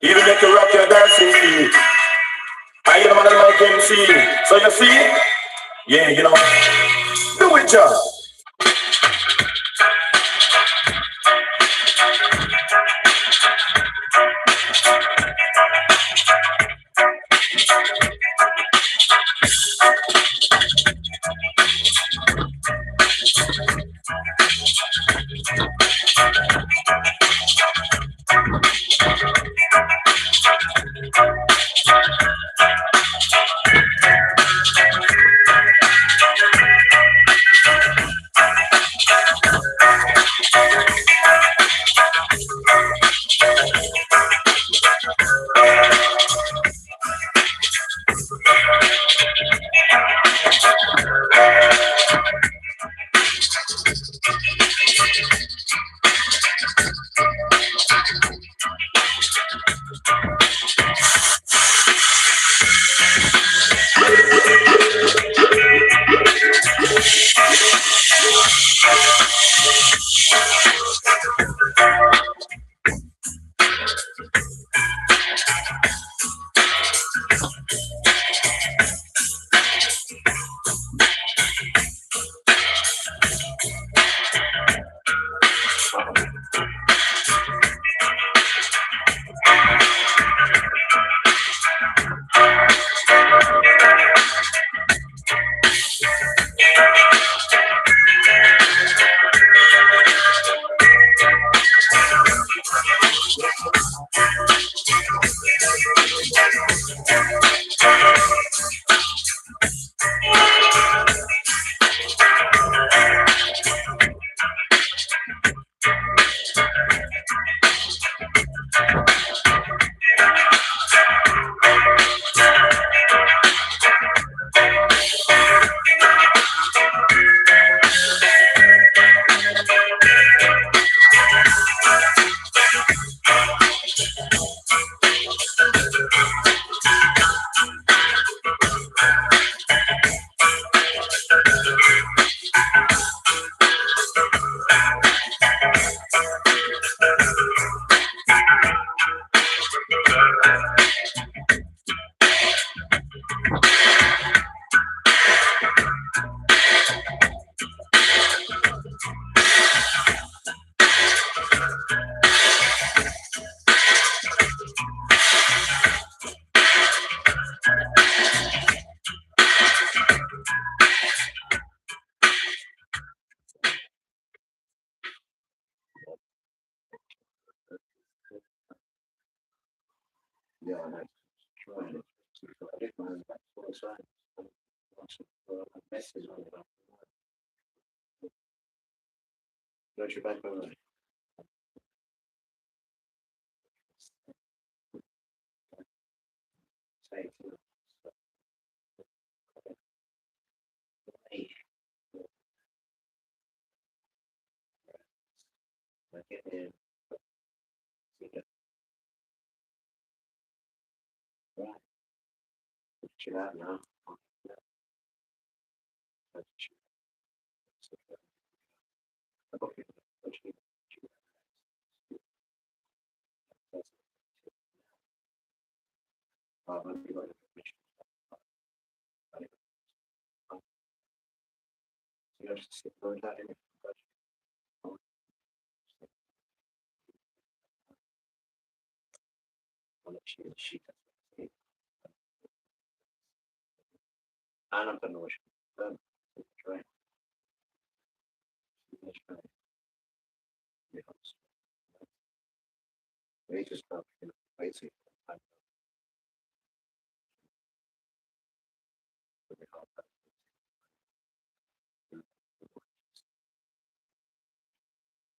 Even make you rock your dancing feet. I get a man like MC. So you see? Yeah, you know. Do it, John. That's right. Lots of messages on it. Got your back on that. Say it to them. Hey. Get in. Right. Chill out now. You have to sit going down in it. And I'm gonna wish them. Right. They just stop, wait see.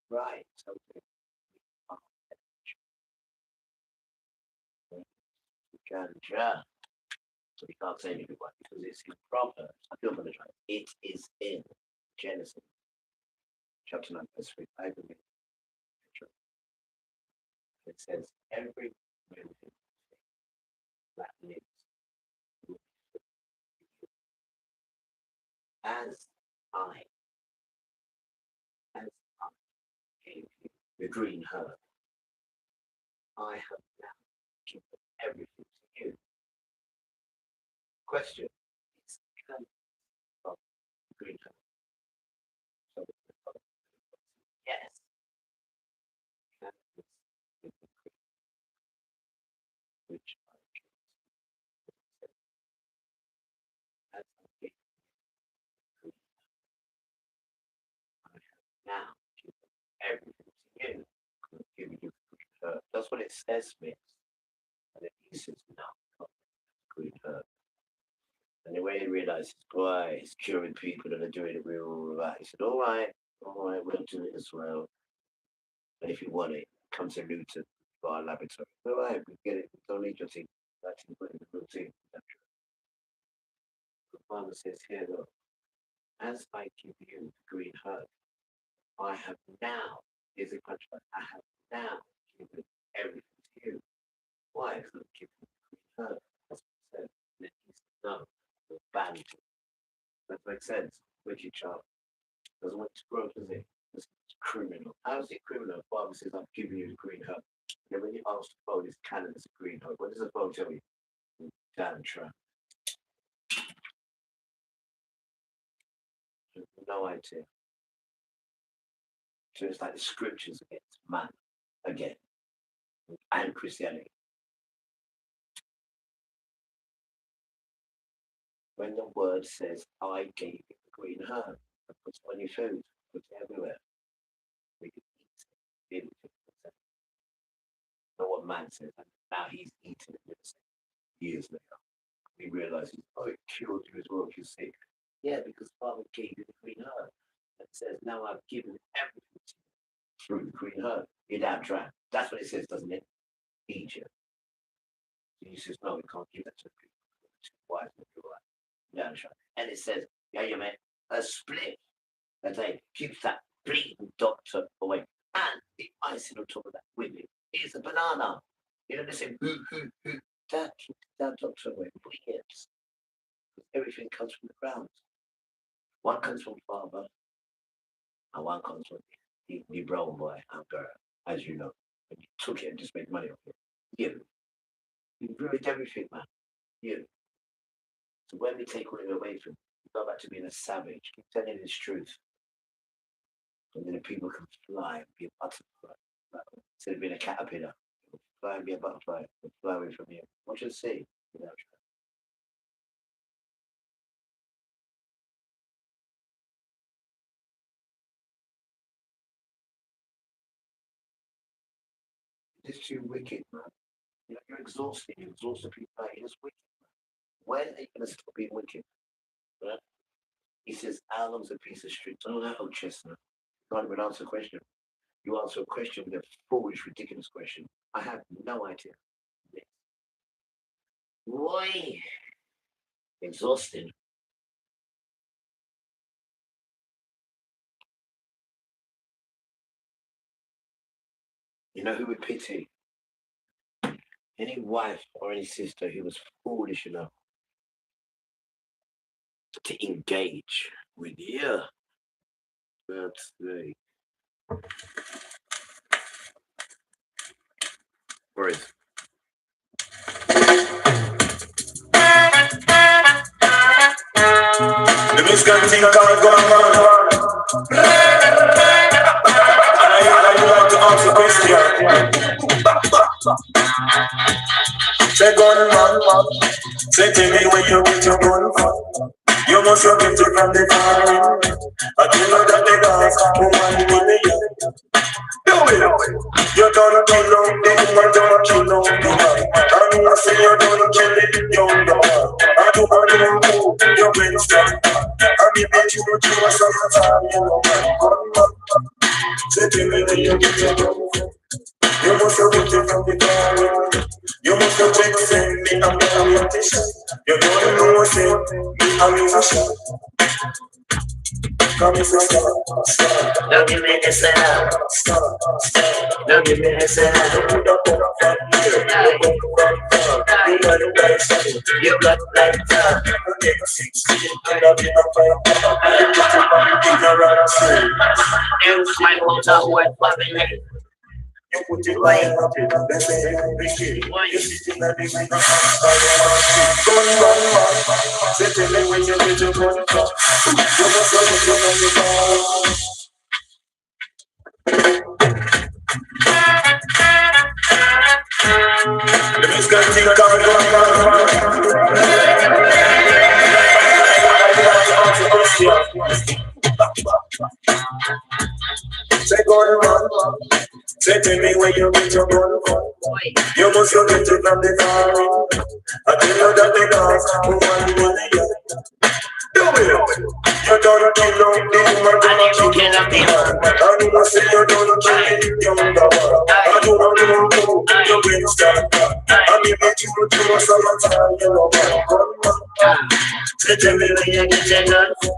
Right. So Ganja. So we can't say anything about it because it's in Proverbs. I feel going to try. It is in Genesis chapter 9, verse 3. I believe. It says, every living thing that lives will be filled. As I gave you the green herb, I have now given everything to you. Question is, can from the green herb? So yes. Can this be the green, which I choose? As I gave you the green herb, I have now given everything to you. I'm giving you the green herb. That's what it says, Miss. And then he says, no, not green herb. And the way he realizes, boy, he's curing people that are doing it real right. He said, all right, we'll do it as well. And if you want it, come to Luton for our laboratory. All right, we get it. We don't need your team. That team put in the real team. The farmer says here, though, as I give you the green herb, I have now, here's a punchline, I have now given everything to you. Why? Because I'm giving you the green herb. That's what it said. And then he said, no, you're banned. That makes sense. Wicked child. Doesn't want to grow, does it? It's criminal. How is it criminal? Father says, I'm giving you the green herb. And then when you ask the phone, it's cannabis, a green herb. What does the phone tell you? Damn tramp. No idea. So it's like the scriptures against man again and Christianity. When the word says, I gave you the green herb, it puts on your food, puts it everywhere. We can eat it. Know what man says. And now he's eating it years later. He realizes, oh, it cured you as well if you're sick. Yeah, because Father gave you the green herb. And it says, now I've given everything to you through the green herb. You're damn tramp. That's what it says, doesn't it? Egypt. So he says, no, we can't give that to the people. Why is it right? Yeah, tramp. And it says, yeah, you meant a split. And they keeps that bleeding doctor away. And the icing on top of that with it is a banana. You know, they say, boo, hoo, hoo. That keeps that doctor away. Weird. Everything comes from the ground. One comes from Father, and one comes from the brown boy and girl, as you know. And you took it and just made money off it. You ruined everything, man. You. So when we take all it away from you, you go back to being a savage. Keep telling this truth. And then the people can fly and be a butterfly. Instead of being a caterpillar, fly and be a butterfly and fly away from you. What you see? It's too wicked, man. You know, you're exhausted. You exhaust the people out. You're just wicked, man. when are you going to stop being wicked? Right? He says, how long's a piece of string? I don't know, old chestnut. Can't even answer a question. You answer a question with a foolish, ridiculous question. I have no idea. Boy, exhausting. You know who would pity? Any wife or any sister who was foolish enough to engage with you. That's the where is The misconting can't go on. I want to answer question. Say gun man, say tell me where you get your gun from. You must have get it from the foreign. I tell you that the guys woman in the year. Do it. You don't kill no, the woman don't kill no man. And I say you don't kill it, young man. I do want to you been strong. I be bet you do some time, you know man. Say tell me where you get your gun from. You must have get it from the foreign. You must have checked say me I'm a politician. You don't know say me I'm a musician. Come and stop. Don't give me the setup. Don't give me the setup. You got like that. You my motor worth family. You put it right up in the same. You sit in the living gun. Say tell me when you get your gun from. You must have get your gun from. The misconting can't go on. Say gun man. Say tell me where you get your gun from. You must have get it from the foreign. I tell you that the guys woman in the year. Do it. You don't kill no, the woman don't kill no man. And you must say you don't kill the young man. I do want to know you been strong. I mean that you would do some time, you know man. Say tell me where you get your gun from.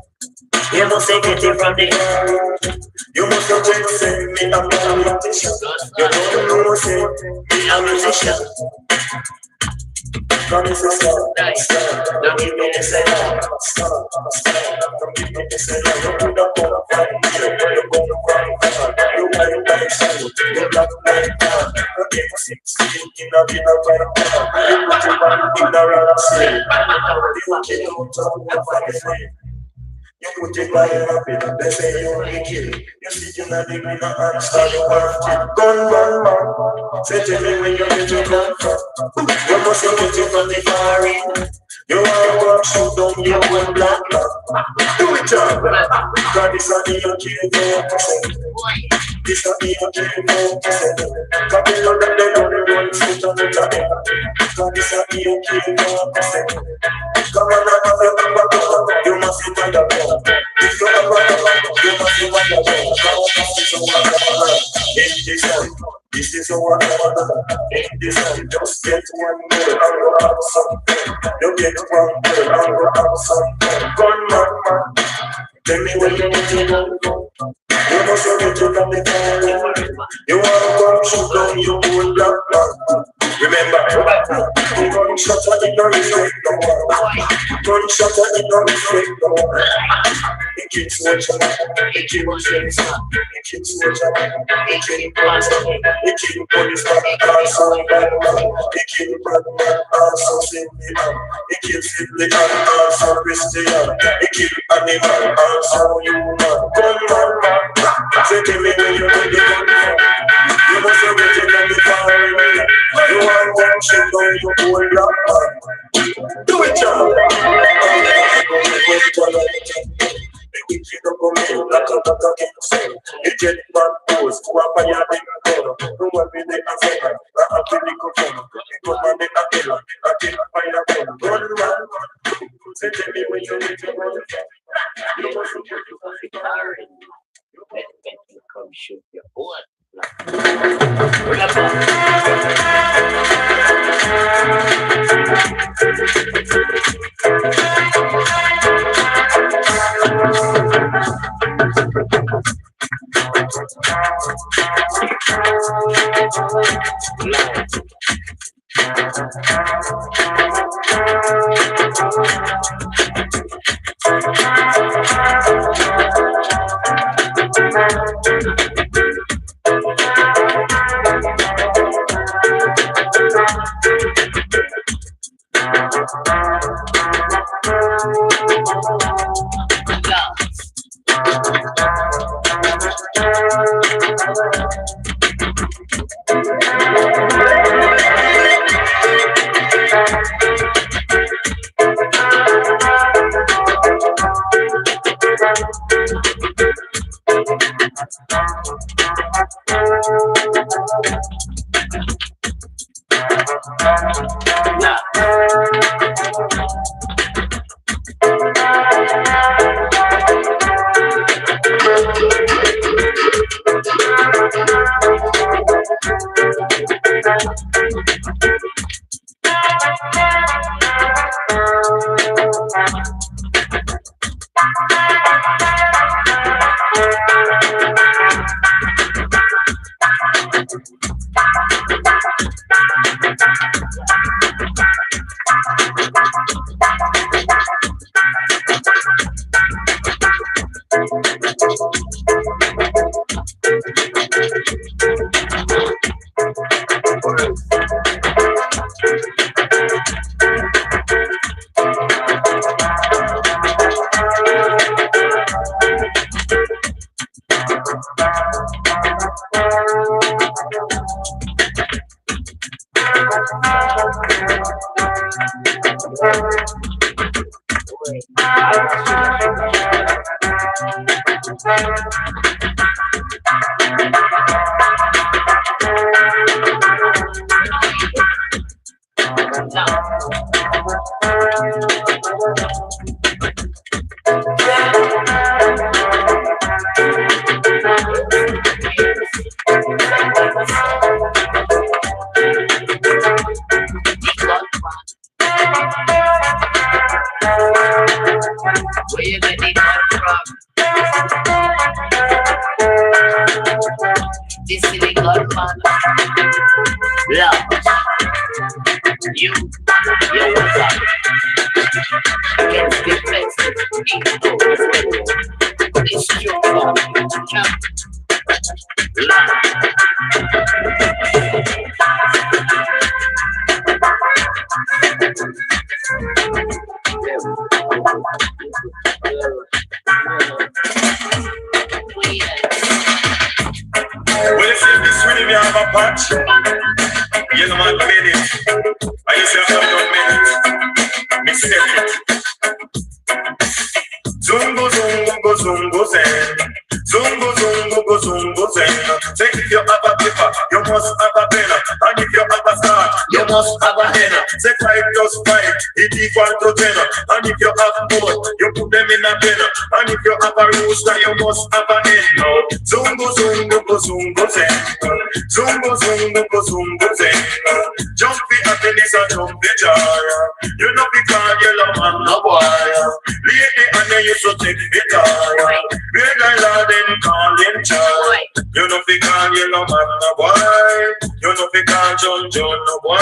You must have get it from the foreign. You must have checked say me I'm a politician. You don't know say me I'm a musician. Come and say stop. Don't give me the setup. Don't give me the setup. You put up on a fight. You go to fight. You buy your life. You got like that. You give me 16 in a fight. You put your body in the round street. You kill you to fight. You put it right up in they say you only kill. You sit in the living and start your work. Gun man. Say tell me when you get your gun from. You must have get it from the foreign. You want to shoot down your own black man. Do it, John. God is not your kill for this not your kill for God is not that they don't run foot on the top. God is not your kill for come on, you must be on the ball. If you have you must be on the ball. This is what I want. In this one, just get one more and go have something. You get one more and go have something. Gun man, tell me where you get your gun from. You must have get it from the foreign. You want to come shoot down your own black man. Remember, gunshot in the respect no one. Gunshot in the respect no one. The kids watch them. The kids watch them. The kids watch them. The kids watch them. The kids police man also bad man. The kids bad man also simply man. The kids simply man also Christian. The kids animal also human. Gunman man. Say tell me where you get the gun from. You must have get it from the foreign. You want one shit down your whole black man. Do it, John. We keep up on me, like a doctor can say. You get one pose, to a fire big gun. No one be there as a man, I'm a really good one. Because man, they are killer, I can't find a gun. Gun man, Say tell me when you meet your brother. You must come shoot your boy. Where you get the gun from? This is the gunman. Love. You what's up? Against the fences. This is your fault. Well, if this rhythm you have a patch, you know man made it. I used to have done made it. Me step it. Zungo zungo zungo zen. Zungo zungo go zungo zen. Say if you have a paper, you must have a pen. And if you have a star, you must have a hen. Say 5 plus 5 is equal to 10. And if you have both, you put them in a pen. And if you have a rooster, you must have a hen. Zungo zungo go zungo zen. Zungo zungo go zungo zen. Jump the happiness and jump the joy. You know because yellow man no boy. Lady and then you so take the toy. Big island then call him child. You know because yellow man no boy. You know because John no boy.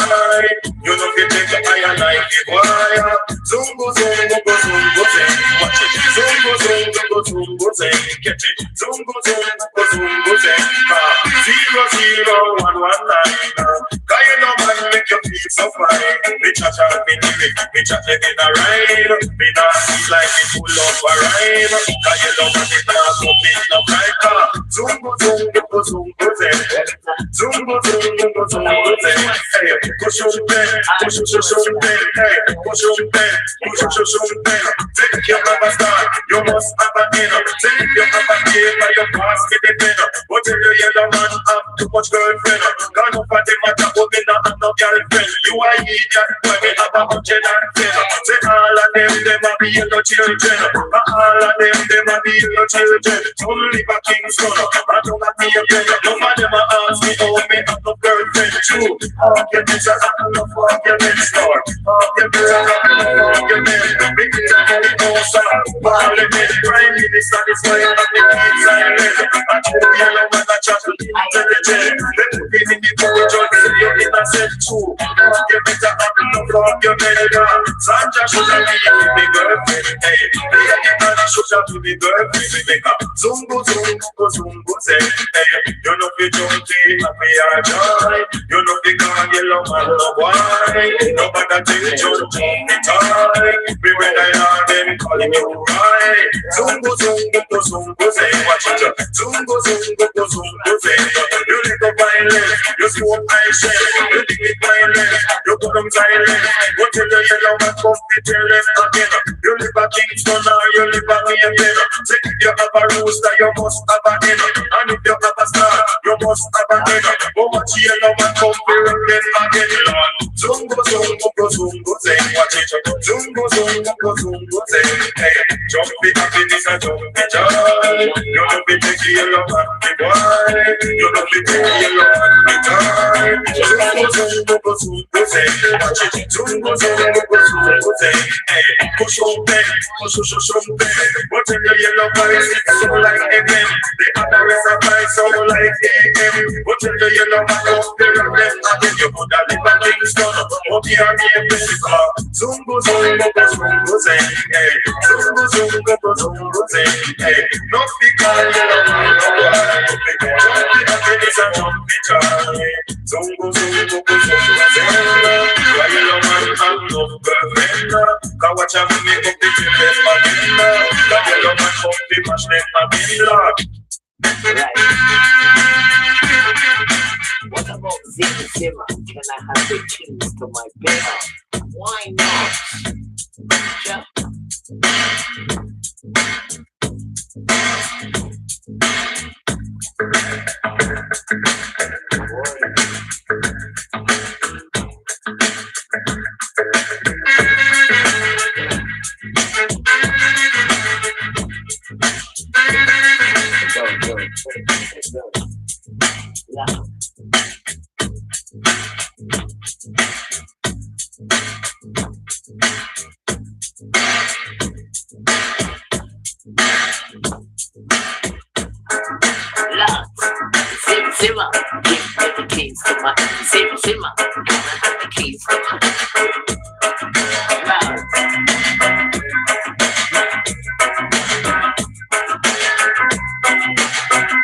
You know if you take the iron like the boy. Zungo zungo go zungo zen. Watch it. Zungo zungo go zungo zen. Get it. Zungo zungo go zungo zen. 00119. Cause you know man make you feel so fine. Me chat and me lyric, me chat living a rhyme. Me not feel like me full of a rhyme. Cause you know man it not go fit no right. Zungo zungo go zungo zen. Zungo zungo go zungo zen. Hey, push on pen, push on pen. Hey, push on pen, push on pen. Take your have a star, you must have a end. Take your have a paper, you pass me the pen. But if you yellow man have too much girlfriend, gone up for the matter, but me not have no girlfriend. You are idiot when we have 110. Say all of them a be your children. All of them a be your children. Some live a Kingston, I don't have me a friend. None of them a ask me how me have no girlfriend. True, arguments are not enough arguments, Lord. Arguments are not enough arguments. We need to get it closer. Parliament, Prime Minister, this why you have to keep silent. I told you no man a chat to intelligent. They put it in the book, just say you're innocent too. Arguments are not enough arguments. Sandra should have been the girlfriend. Hey, lady man should have been the girlfriend. We make a zungo zungo zungo say. Hey, you know fi junkie, happy or joy. You know fi can't get long and no why. Nobody take junkie the toy. We when I hear them calling you right. Zungo zungo zungo say. Watch it. Zungo zungo zungo say. You live up violence. You smoke ice shell. You dig it violence. You put them silent. Go tell the yellow man come to tell them again. You live a Kingston or you live a Mayfield. Say if you have a rooster, you must have a hen. And if you have a star, you must have a hen. Go watch the yellow man come to them again. Zungo zungo zungo say. Watch it. Zungo zungo zungo say. Hey, jumpy happiness and jumpy joy. You know be take the yellow man the boy. You know be take the yellow man the toy. Zungo zungo say. Watch it. Zungo zungo say. Hey, push on them, push on them. But in the yellow voice, it's so like FM. The other rest of my sound like AM. But in the yellow man, come to them again. You could have live a Kingston, but you are me a Mexico. Zungo zungo say. Hey, zungo zungo say. Hey, no because yellow man, no one. Jumpy happiness and jumpy joy. Zungo zungo say. Why yellow man have no girlfriend? Cause watch out me up the children for me. That yellow man come to mash them for me, Lord. Right. What about Zimmer Zimmer? Can I have the keys to my bed? Why not? Zimmer, give me the keys to my Zimmer, can I have the keys to my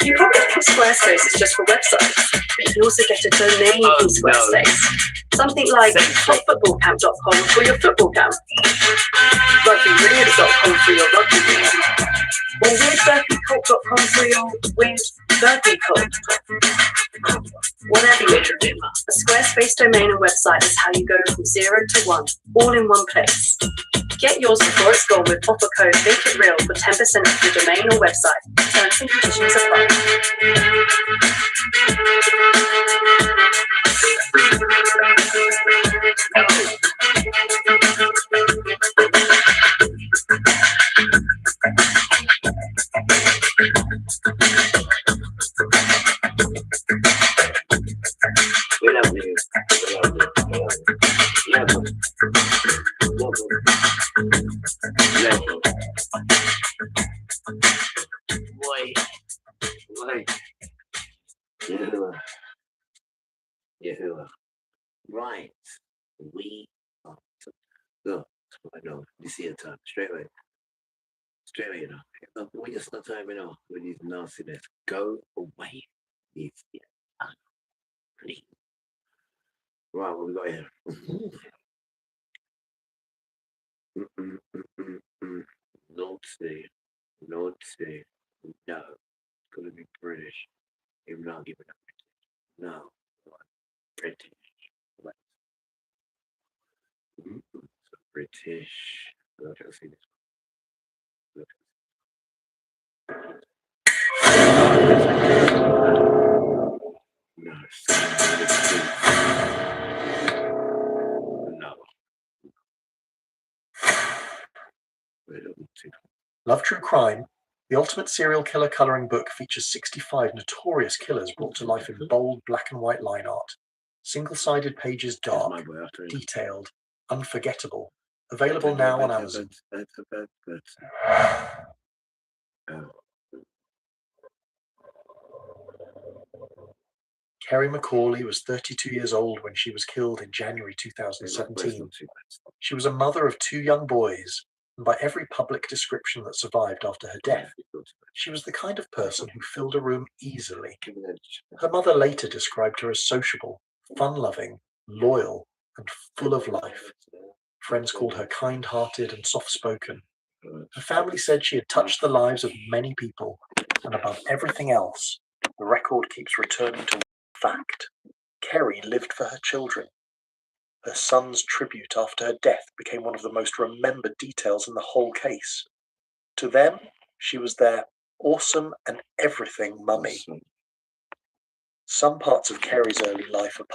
You probably think Squarespace is just for websites, but you can also get a domain in Squarespace. Something like topfootballcamp.com for your football camp, rugbyweird.com for your rugby weird, or weirdburpeecult.com for your weird burpee cult. Whatever you do, a Squarespace domain and website is how you go from 0 to 1, all in one place. Get yours before it's gone with offer code MakeItReal for 10% off your domain or website. Terms and conditions apply. Yahuwah. Right. We are to go. I know. You see a time. Straight away. You know. We just not time, you know, with these nastiness. Go away. These please. Right, what we got here? Naughty. No. It's gonna be British. Even though I'll give it up. No. British. Right. So British. Let's see this. No, Love True Crime? The Ultimate Serial Killer Coloring Book features 65 notorious killers brought to life in bold black and white line art. Single-sided pages, dark, detailed, unforgettable. Available now on Amazon. Kerry McCauley was 32 years old when she was killed in January 2017. She was a mother of 2 young boys, and by every public description that survived after her death, she was the kind of person who filled a room easily. Her mother later described her as sociable, fun-loving, loyal, and full of life. Friends called her kind-hearted and soft-spoken. Her family said she had touched the lives of many people, and above everything else, the record keeps returning to fact. Kerry lived for her children. Her son's tribute after her death became one of the most remembered details in the whole case. To them, she was their awesome and everything mummy. Some parts of Kerry's early life are